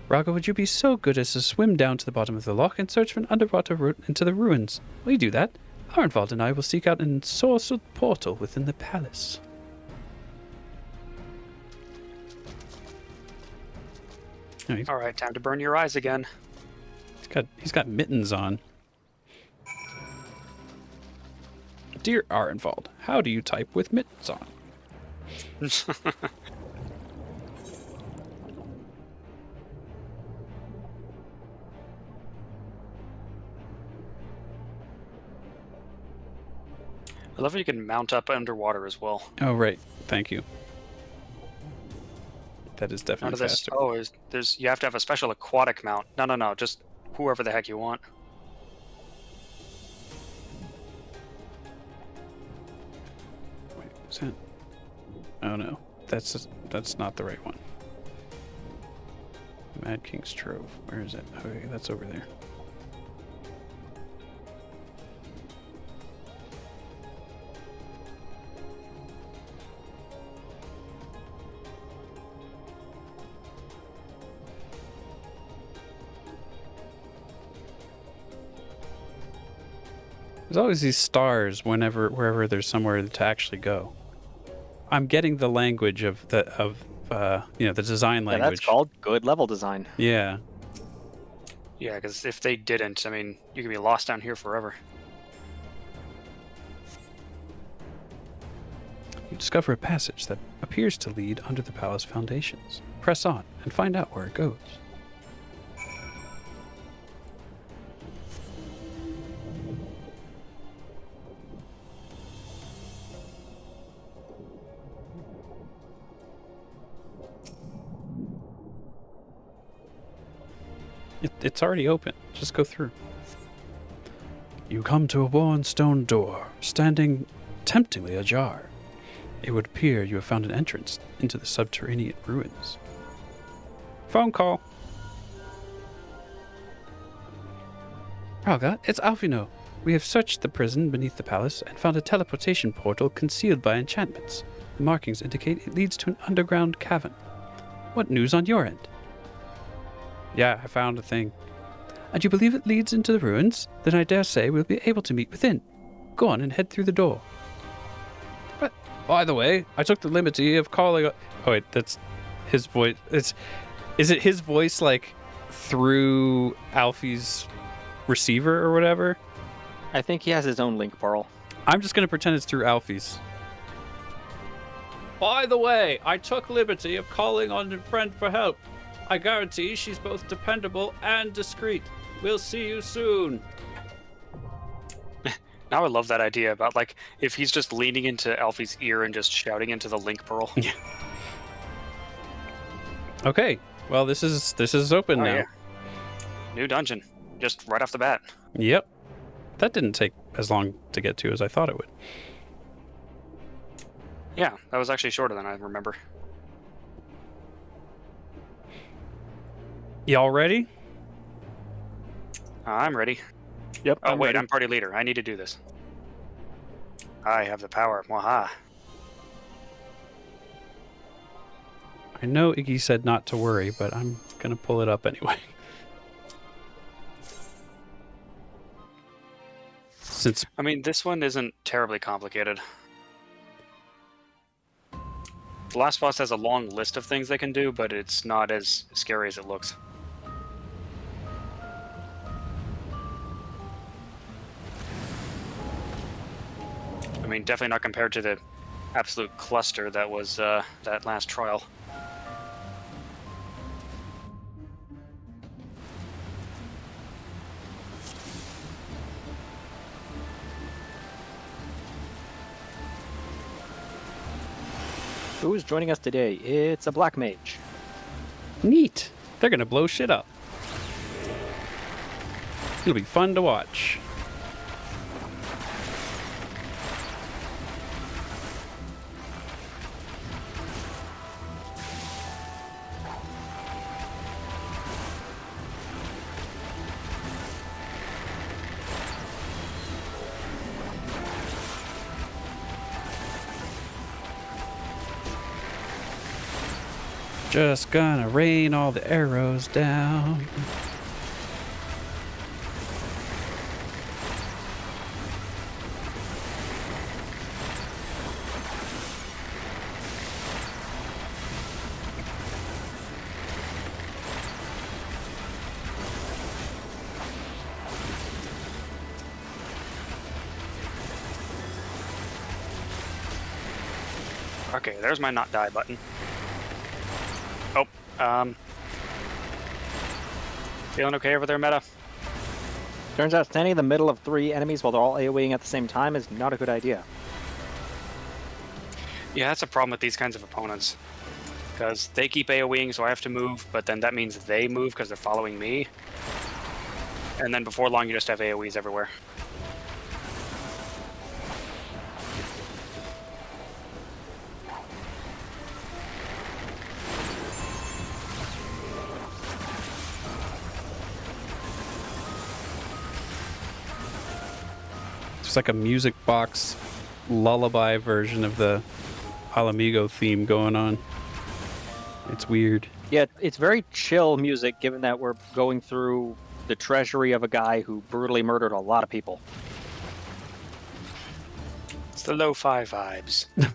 Rowlga, would you be so good as to swim down to the bottom of the loch and search for an underwater route into the ruins? Will you do that? Arenvald and I will seek out an ensorcelled portal within the palace. All right, time to burn your eyes again. He's got mittens on. Dear Arenvald, how do you type with mittens on? I love how you can mount up underwater as well. Oh, right. Thank you. That is None definitely of this. faster. Oh, there's you have to have a special aquatic mount. No. Just whoever the heck you want. Wait, is that? Oh no, that's not the right one. Mad King's Trove. Where is it? Okay, that's over there. There's always these stars wherever there's somewhere to actually go. I'm getting the language of the design Yeah, language. that's called good level design. Yeah. Yeah, because if they didn't, I mean, you could be lost down here forever. You discover a passage that appears to lead under the palace foundations. Press on and find out where it goes. It's already open. Just go through. You come to a worn stone door, standing temptingly ajar. It would appear you have found an entrance into the subterranean ruins. Phone call. Rowlga, it's Alfino. We have searched the prison beneath the palace and found a teleportation portal concealed by enchantments. The markings indicate it leads to an underground cavern. What news on your end? Yeah, I found a thing. And you believe it leads into the ruins? Then I dare say we'll be able to meet within. Go on and head through the door. But, by the way, I took the liberty of calling... Oh, wait, that's his voice. Is it his voice, like, through Alfie's receiver or whatever? I think he has his own link pearl. I'm just going to pretend it's through Alfie's. By the way, I took liberty of calling on a friend for help. I guarantee she's both dependable and discreet. We'll see you soon. Now I love that idea about, like, if he's just leaning into Alfie's ear and just shouting into the link pearl. Yeah. Okay. Well, this is open now. Yeah. New dungeon, just right off the bat. Yep. That didn't take as long to get to as I thought it would. Yeah, that was actually shorter than I remember. Y'all ready? I'm ready. Yep. Oh, wait, ready. I'm party leader. I need to do this. I have the power. Mwaha. I know Iggy said not to worry, but I'm gonna pull it up anyway. Since I mean, this one isn't terribly complicated. The last boss has a long list of things they can do, but it's not as scary as it looks. I mean, definitely not compared to the absolute cluster that was that last trial. Who's joining us today? It's a black mage. Neat. They're gonna blow shit up. It'll be fun to watch. Just gonna rain all the arrows down. Okay, there's my not die button. Oh, feeling okay over there, Meta? Turns out standing in the middle of 3 enemies while they're all AoEing at the same time is not a good idea. Yeah, that's a problem with these kinds of opponents. Because they keep AoEing, so I have to move, but then that means they move because they're following me. And then before long, you just have AoEs everywhere. It's like a music box lullaby version of the Alamigo theme going on. It's weird. Yeah, it's very chill music given that we're going through the treasury of a guy who brutally murdered a lot of people. It's the lo-fi vibes. I'm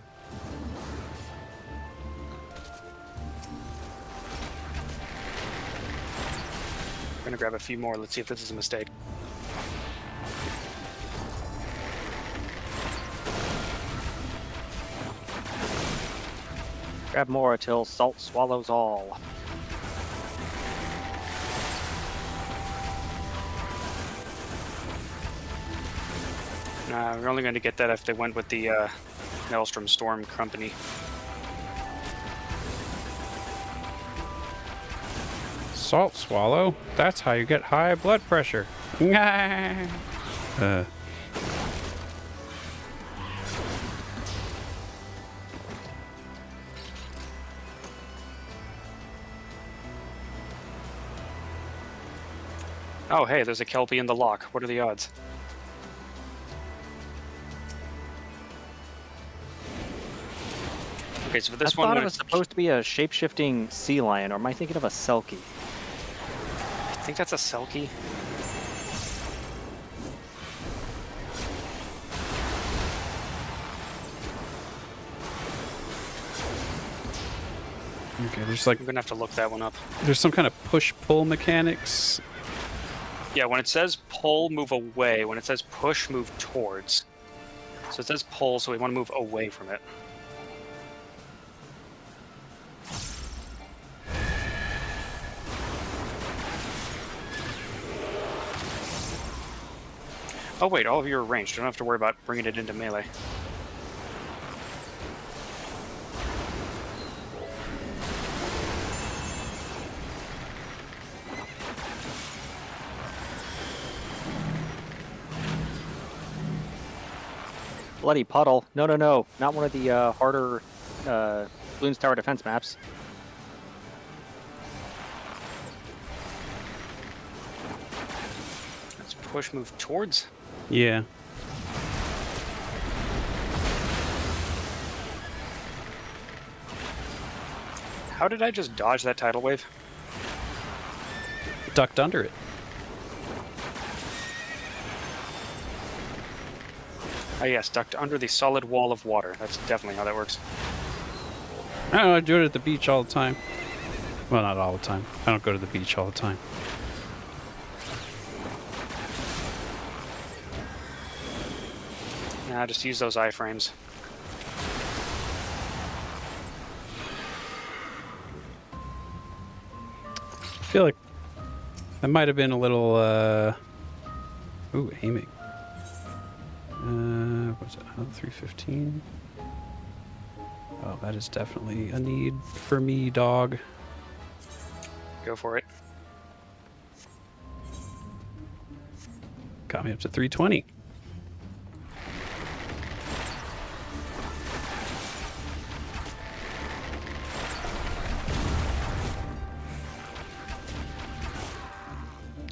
gonna grab a few more. Let's see if this is a mistake. Grab more till salt swallows all. Nah, we're only going to get that if they went with the Maelstrom Storm Company. Salt swallow? That's how you get high blood pressure. Oh, hey, there's a Kelpie in the lock. What are the odds? Okay, so for this I one, thought it was supposed to be a shape-shifting sea lion, or am I thinking of a Selkie? I think that's a Selkie. Okay, there's like... I'm gonna have to look that one up. There's some kind of push-pull mechanics. Yeah, when it says pull, move away. When it says push, move towards. So it says pull, so we want to move away from it. Oh wait, all of you are ranged. You don't have to worry about bringing it into melee. Bloody puddle. No, no, no. Not one of the harder Bloons Tower defense maps. Let's push, move towards. Yeah. How did I just dodge that tidal wave? Ducked under it. Ah yes, ducked under the solid wall of water. That's definitely how that works. I don't know, I do it at the beach all the time. Well, not all the time. I don't go to the beach all the time. Nah, just use those iframes. I feel like that might have been a little, ooh, aiming. What's it? Oh, 315. Oh, that is definitely a need for me, dog. Go for it. Got me up to 320.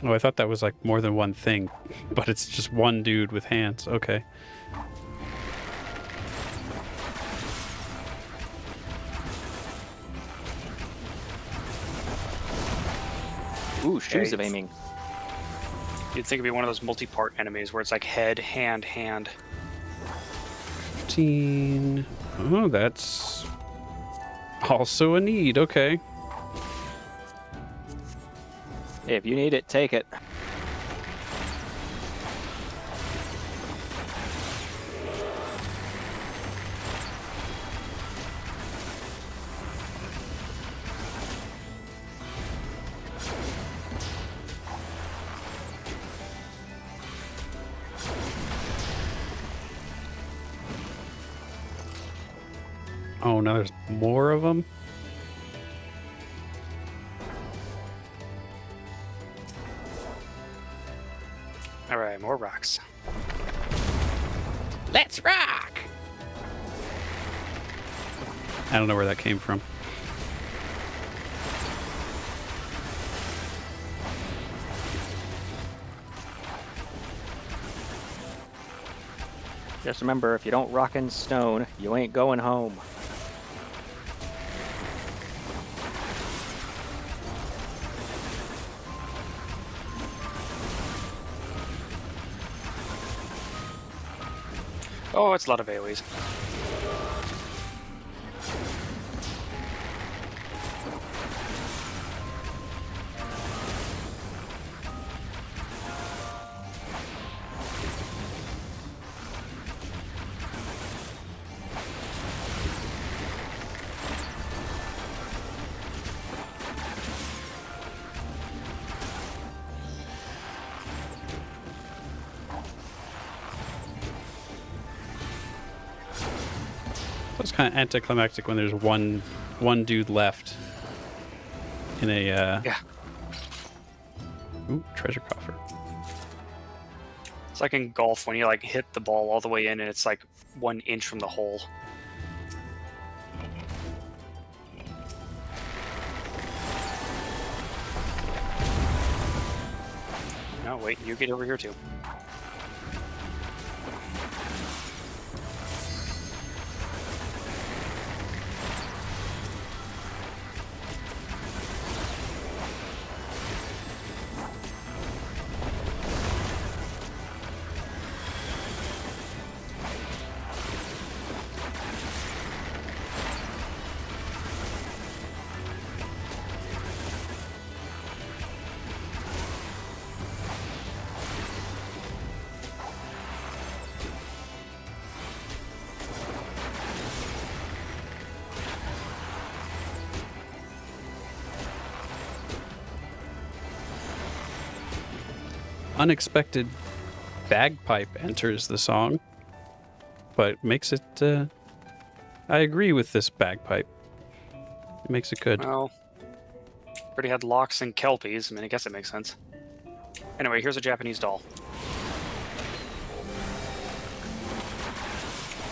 Oh, I thought that was like more than one thing, but it's just one dude with hands. Okay. Ooh, shoes of aiming. You'd think it'd be one of those multi-part enemies where it's like head, hand, hand. 15. Oh, that's also a need. Okay. If you need it, take it. Oh, now there's more of them? All right, more rocks. Let's rock! I don't know where that came from. Just remember, if you don't rock in stone, you ain't going home. Oh, it's a lot of AoEs. It's kind of anticlimactic when there's one dude left in a Yeah. Ooh, treasure coffer. It's like in golf when you like hit the ball all the way in and it's like 1 inch from the hole. No, wait, you get over here too. Unexpected bagpipe enters the song, but makes it. I agree with this bagpipe. It makes it good. Well, already had locks and kelpies. I mean, I guess it makes sense. Anyway, here's a Japanese doll.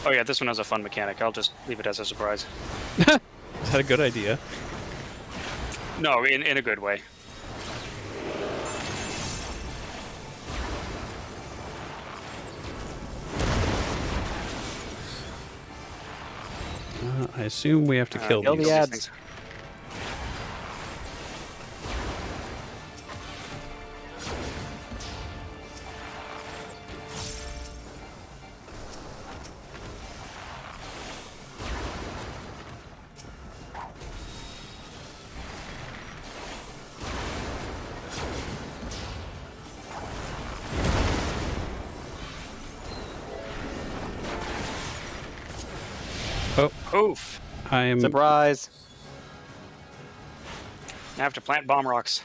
Oh yeah, this one has a fun mechanic. I'll just leave it as a surprise. Is that a good idea? No, in a good way. I assume we have to kill Kill these. the ads. Oh, Oof. I am. Surprise. Now I have to plant bomb rocks.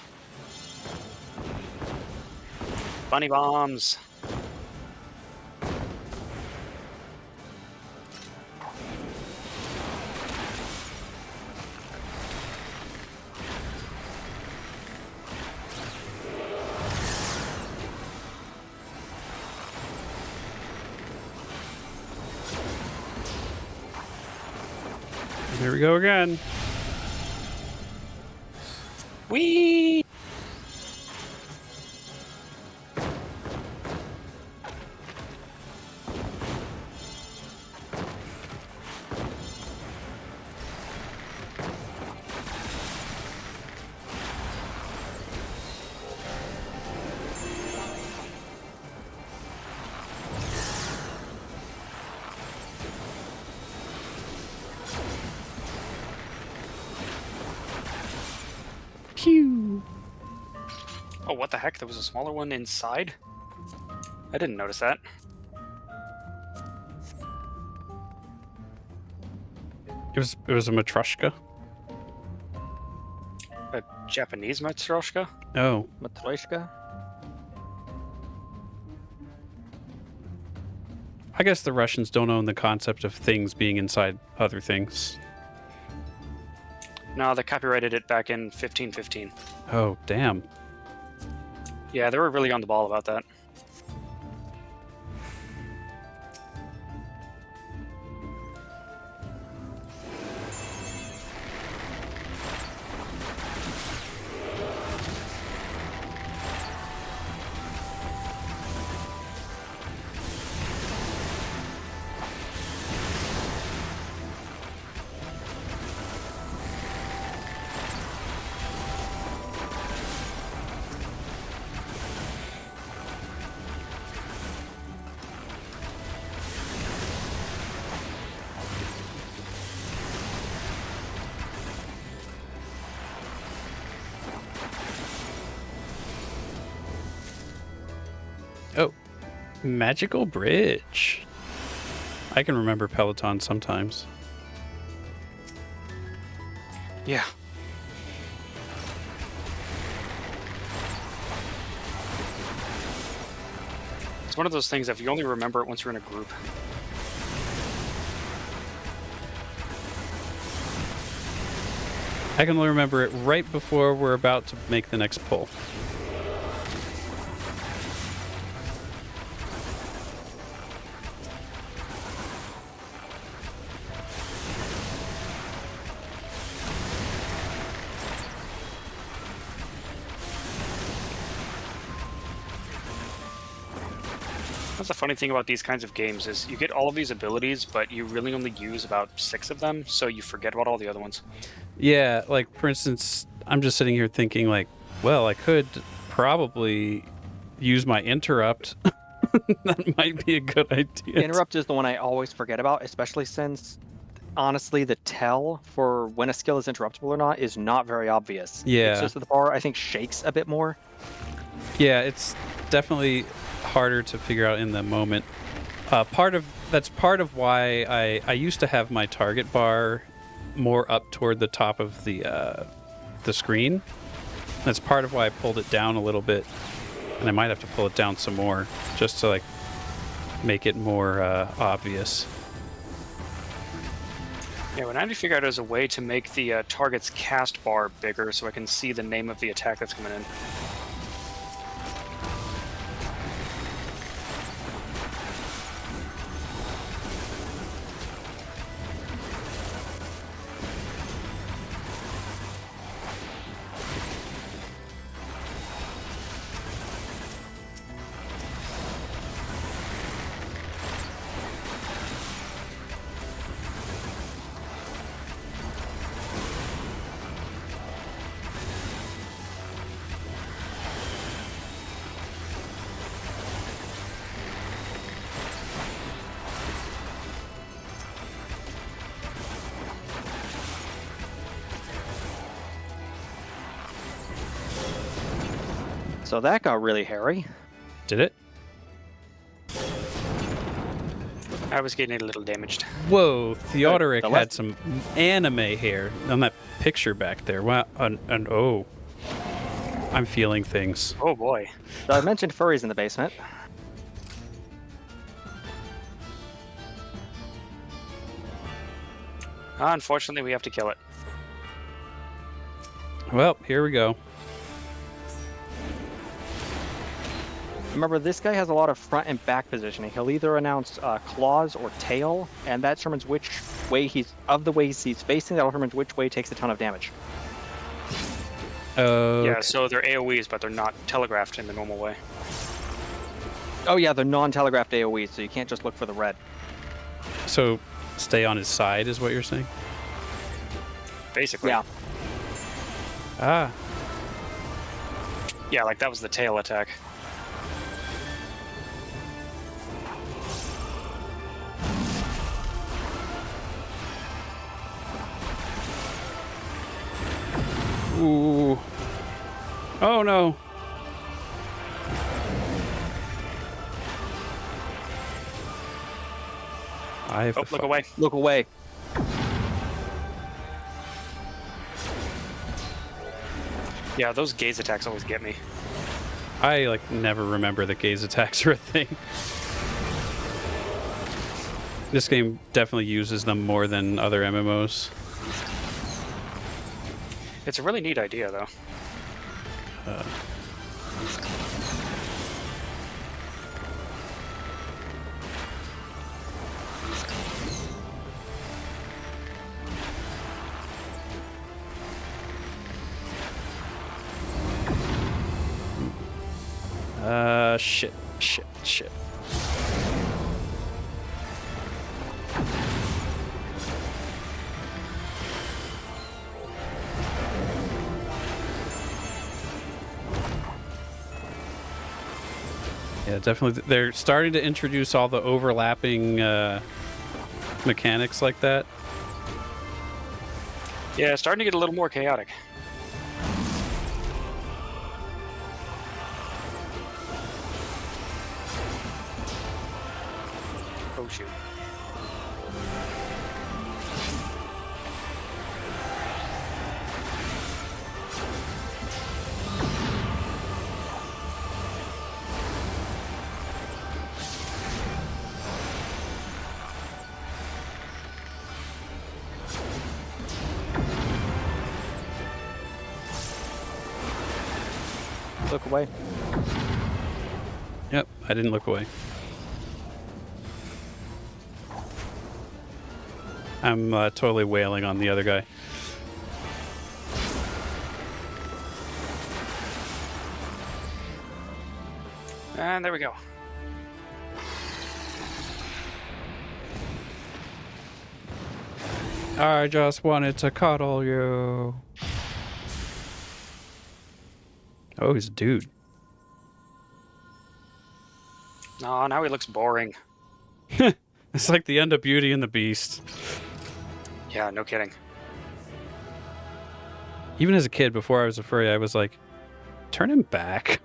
Bunny bombs. Here we go again. Whee! Pew. Oh, what the heck? There was a smaller one inside? I didn't notice that. It was a matryoshka. A Japanese matryoshka? Oh, Matryoshka? I guess the Russians don't own the concept of things being inside other things. No, they copyrighted it back in 1515. Oh, damn. Yeah, they were really on the ball about that. Oh, magical bridge. I can remember Peloton sometimes. Yeah. It's one of those things, if you only remember it once you're in a group. I can only remember it right before we're about to make the next pull. That's the funny thing about these kinds of games is you get all of these abilities, but you really only use about 6 of them, so you forget about all the other ones. Yeah, like for instance, I'm just sitting here thinking like, well, I could probably use my interrupt. That might be a good idea. Interrupt is the one I always forget about, especially since, honestly, the tell for when a skill is interruptible or not is not very obvious. Yeah. It's just that the bar, I think, shakes a bit more. Yeah, it's definitely harder to figure out in the moment. That's part of why I used to have my target bar more up toward the top of the screen. That's part of why I pulled it down a little bit, and I might have to pull it down some more just to like make it more obvious. Yeah, what I need to figure out is a way to make the target's cast bar bigger so I can see the name of the attack that's coming in. So that got really hairy. Did it? I was getting a little damaged. Whoa, Theodoric The had left- some anime hair on that picture back there. Wow, and oh, I'm feeling things. Oh boy. So I mentioned furries in the basement. Unfortunately, we have to kill it. Well, here we go. Remember, this guy has a lot of front and back positioning. He'll either announce claws or tail, and that determines which way he's facing. That determines which way takes a ton of damage. Yeah, so they're AoEs, but they're not telegraphed in the normal way. Oh yeah, they're non-telegraphed AoEs, so you can't just look for the red. So stay on his side is what you're saying? Basically. Yeah. Ah. Yeah, like that was the tail attack. Ooh. Oh no. I have to look away. Look away. Yeah, those gaze attacks always get me. I like never remember that gaze attacks are a thing. This game definitely uses them more than other MMOs. It's a really neat idea, though. Shit. Yeah, definitely. They're starting to introduce all the overlapping mechanics like that. Yeah, it's starting to get a little more chaotic. Oh shoot. Look away. Yep, I didn't look away. I'm totally wailing on the other guy. And there we go. I just wanted to cuddle you. Oh, he's a dude. Oh, now he looks boring. It's like the end of Beauty and the Beast. Yeah, no kidding. Even as a kid, before I was a furry, I was like, turn him back.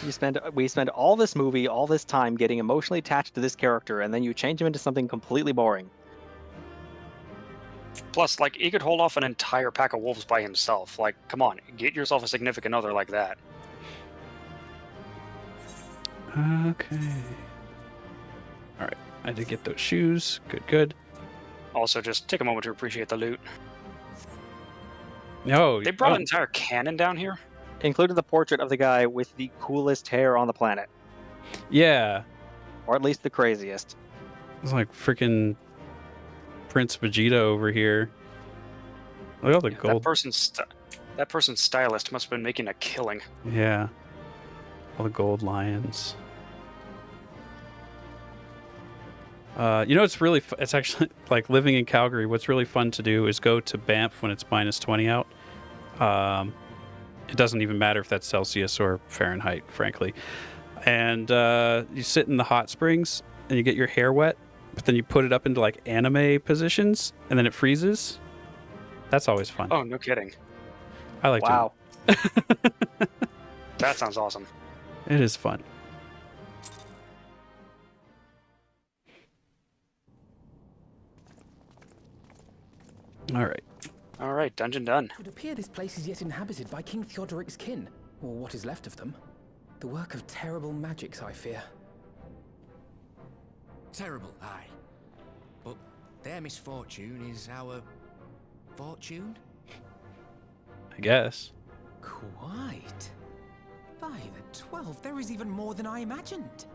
We spend all this movie, all this time getting emotionally attached to this character, and then you change him into something completely boring. Plus, like, he could hold off an entire pack of wolves by himself. Like, come on, get yourself a significant other like that. Okay. Alright, I did get those shoes. Good, good. Also, just take a moment to appreciate the loot. No, They brought an entire cannon down here? Including the portrait of the guy with the coolest hair on the planet. Yeah. Or at least the craziest. It's like freaking Prince Vegeta over here. Look at all the gold. That person's stylist must have been making a killing. Yeah. All the gold lions. You know, it's really, it's actually like living in Calgary. What's really fun to do is go to Banff when it's minus 20 out. It doesn't even matter if that's Celsius or Fahrenheit, frankly. And you sit in the hot springs and you get your hair wet, but then you put it up into like anime positions and then it freezes. That's always fun. Oh, no kidding. I like wow. That sounds awesome. It is fun. All right, dungeon done. It would appear this place is yet inhabited by King Theodoric's kin, or what is left of them. The work of terrible magics, I fear. Terrible, aye. But their misfortune is our fortune? I guess. Quite. By the 12, there is even more than I imagined.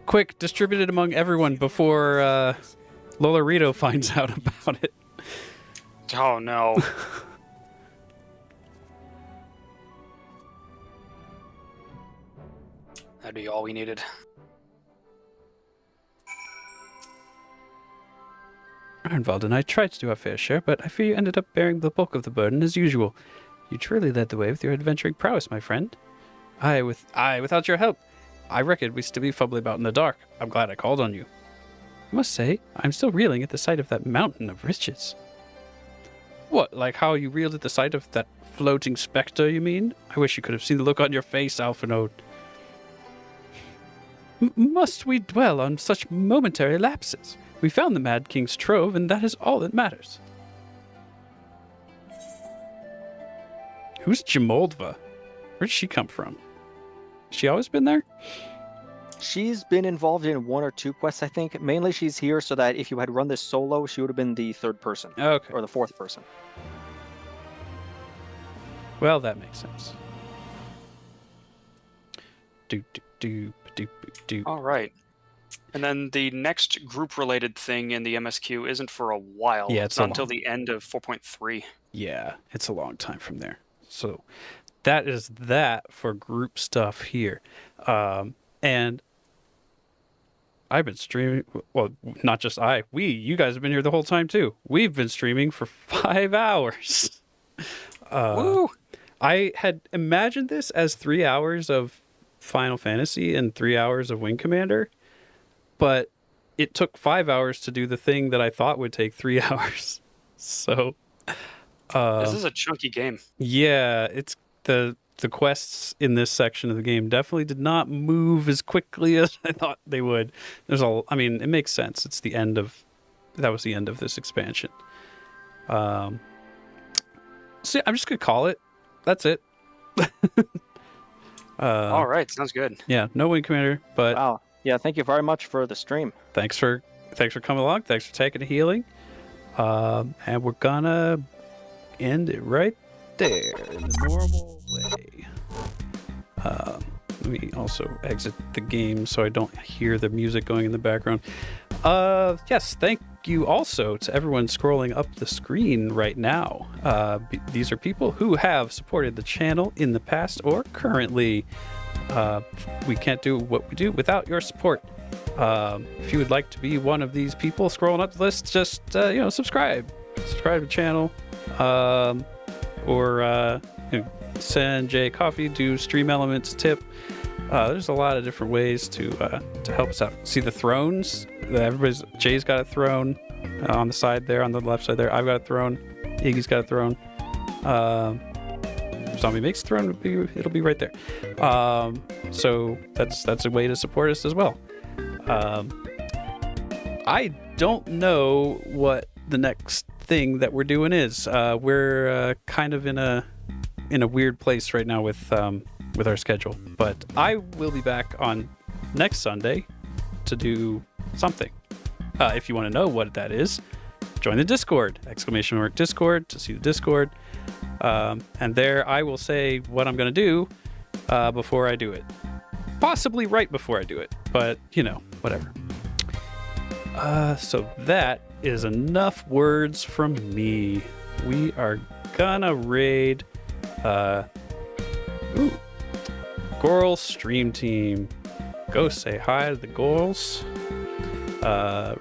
Quick, distribute it among everyone before Lola Rito finds out about it. Oh, no. That'd be all we needed. Arnvald and I tried to do our fair share, but I fear you ended up bearing the bulk of the burden as usual. You truly led the way with your adventuring prowess, my friend. Without your help, I reckoned we'd still be fumbling about in the dark. I'm glad I called on you. I must say, I'm still reeling at the sight of that mountain of riches. What, like how you reeled at the sight of that floating spectre, you mean? I wish you could have seen the look on your face, Alphinaud. Must we dwell on such momentary lapses? We found the Mad King's trove, and that is all that matters. Who's Jamoldva? Where'd she come from? Has she always been there? She's been involved in one or two quests, I think. Mainly she's here so that if you had run this solo, she would have been the third person. Okay. Or the fourth person. Well, that makes sense. All right. And then the next group-related thing in the MSQ isn't for a while. Yeah, it's not until the end of 4.3. Yeah, it's a long time from there. So that is that for group stuff here. And I've been streaming, well, not just you guys have been here the whole time too. We've been streaming for 5 hours. Woo! I had imagined this as 3 hours of Final Fantasy and 3 hours of Wing Commander, but it took 5 hours to do the thing that I thought would take 3 hours. So This is a chunky game. Yeah, it's the quests in this section of the game definitely did not move as quickly as I thought they would. I mean, it makes sense. It's the end of that was the end of this expansion. So yeah, I'm just gonna call it. That's it. All right, sounds good. Yeah, no wing commander, but Wow. Yeah, thank you very much for the stream. thanks for coming along. Thanks for taking a healing. And we're gonna end it right there in the normal way. Let me also exit the game so I don't hear the music going in the background. Yes, thank you also to everyone scrolling up the screen right now. These are people who have supported the channel in the past or currently. We can't do what we do without your support. If you would like to be one of these people scrolling up the list, just subscribe to the channel, or send Jay coffee, do Stream Elements tip. There's a lot of different ways to help us out. See the thrones? Jay's got a throne on the side there, on the left side there. I've got a throne. Iggy's got a throne. Zombie makes a throne. It'll be right there. So that's a way to support us as well. I don't know what the next thing that we're doing is. We're kind of in a weird place right now with our schedule, but I will be back on next Sunday to do something. If you want to know what that is, join the Discord! !Discord to see the Discord. And there I will say what I'm going to do before I do it. Possibly right before I do it, but whatever. So that is enough words from me. We are gonna raid Goral Stream Team. Go say hi to the Gorals.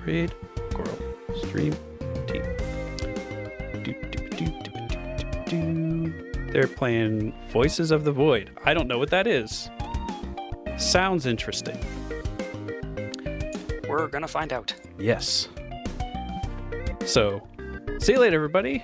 Raid Goral Stream Team. They're playing Voices of the Void. I don't know what that is. Sounds interesting. We're gonna find out. Yes. So, see you later, everybody.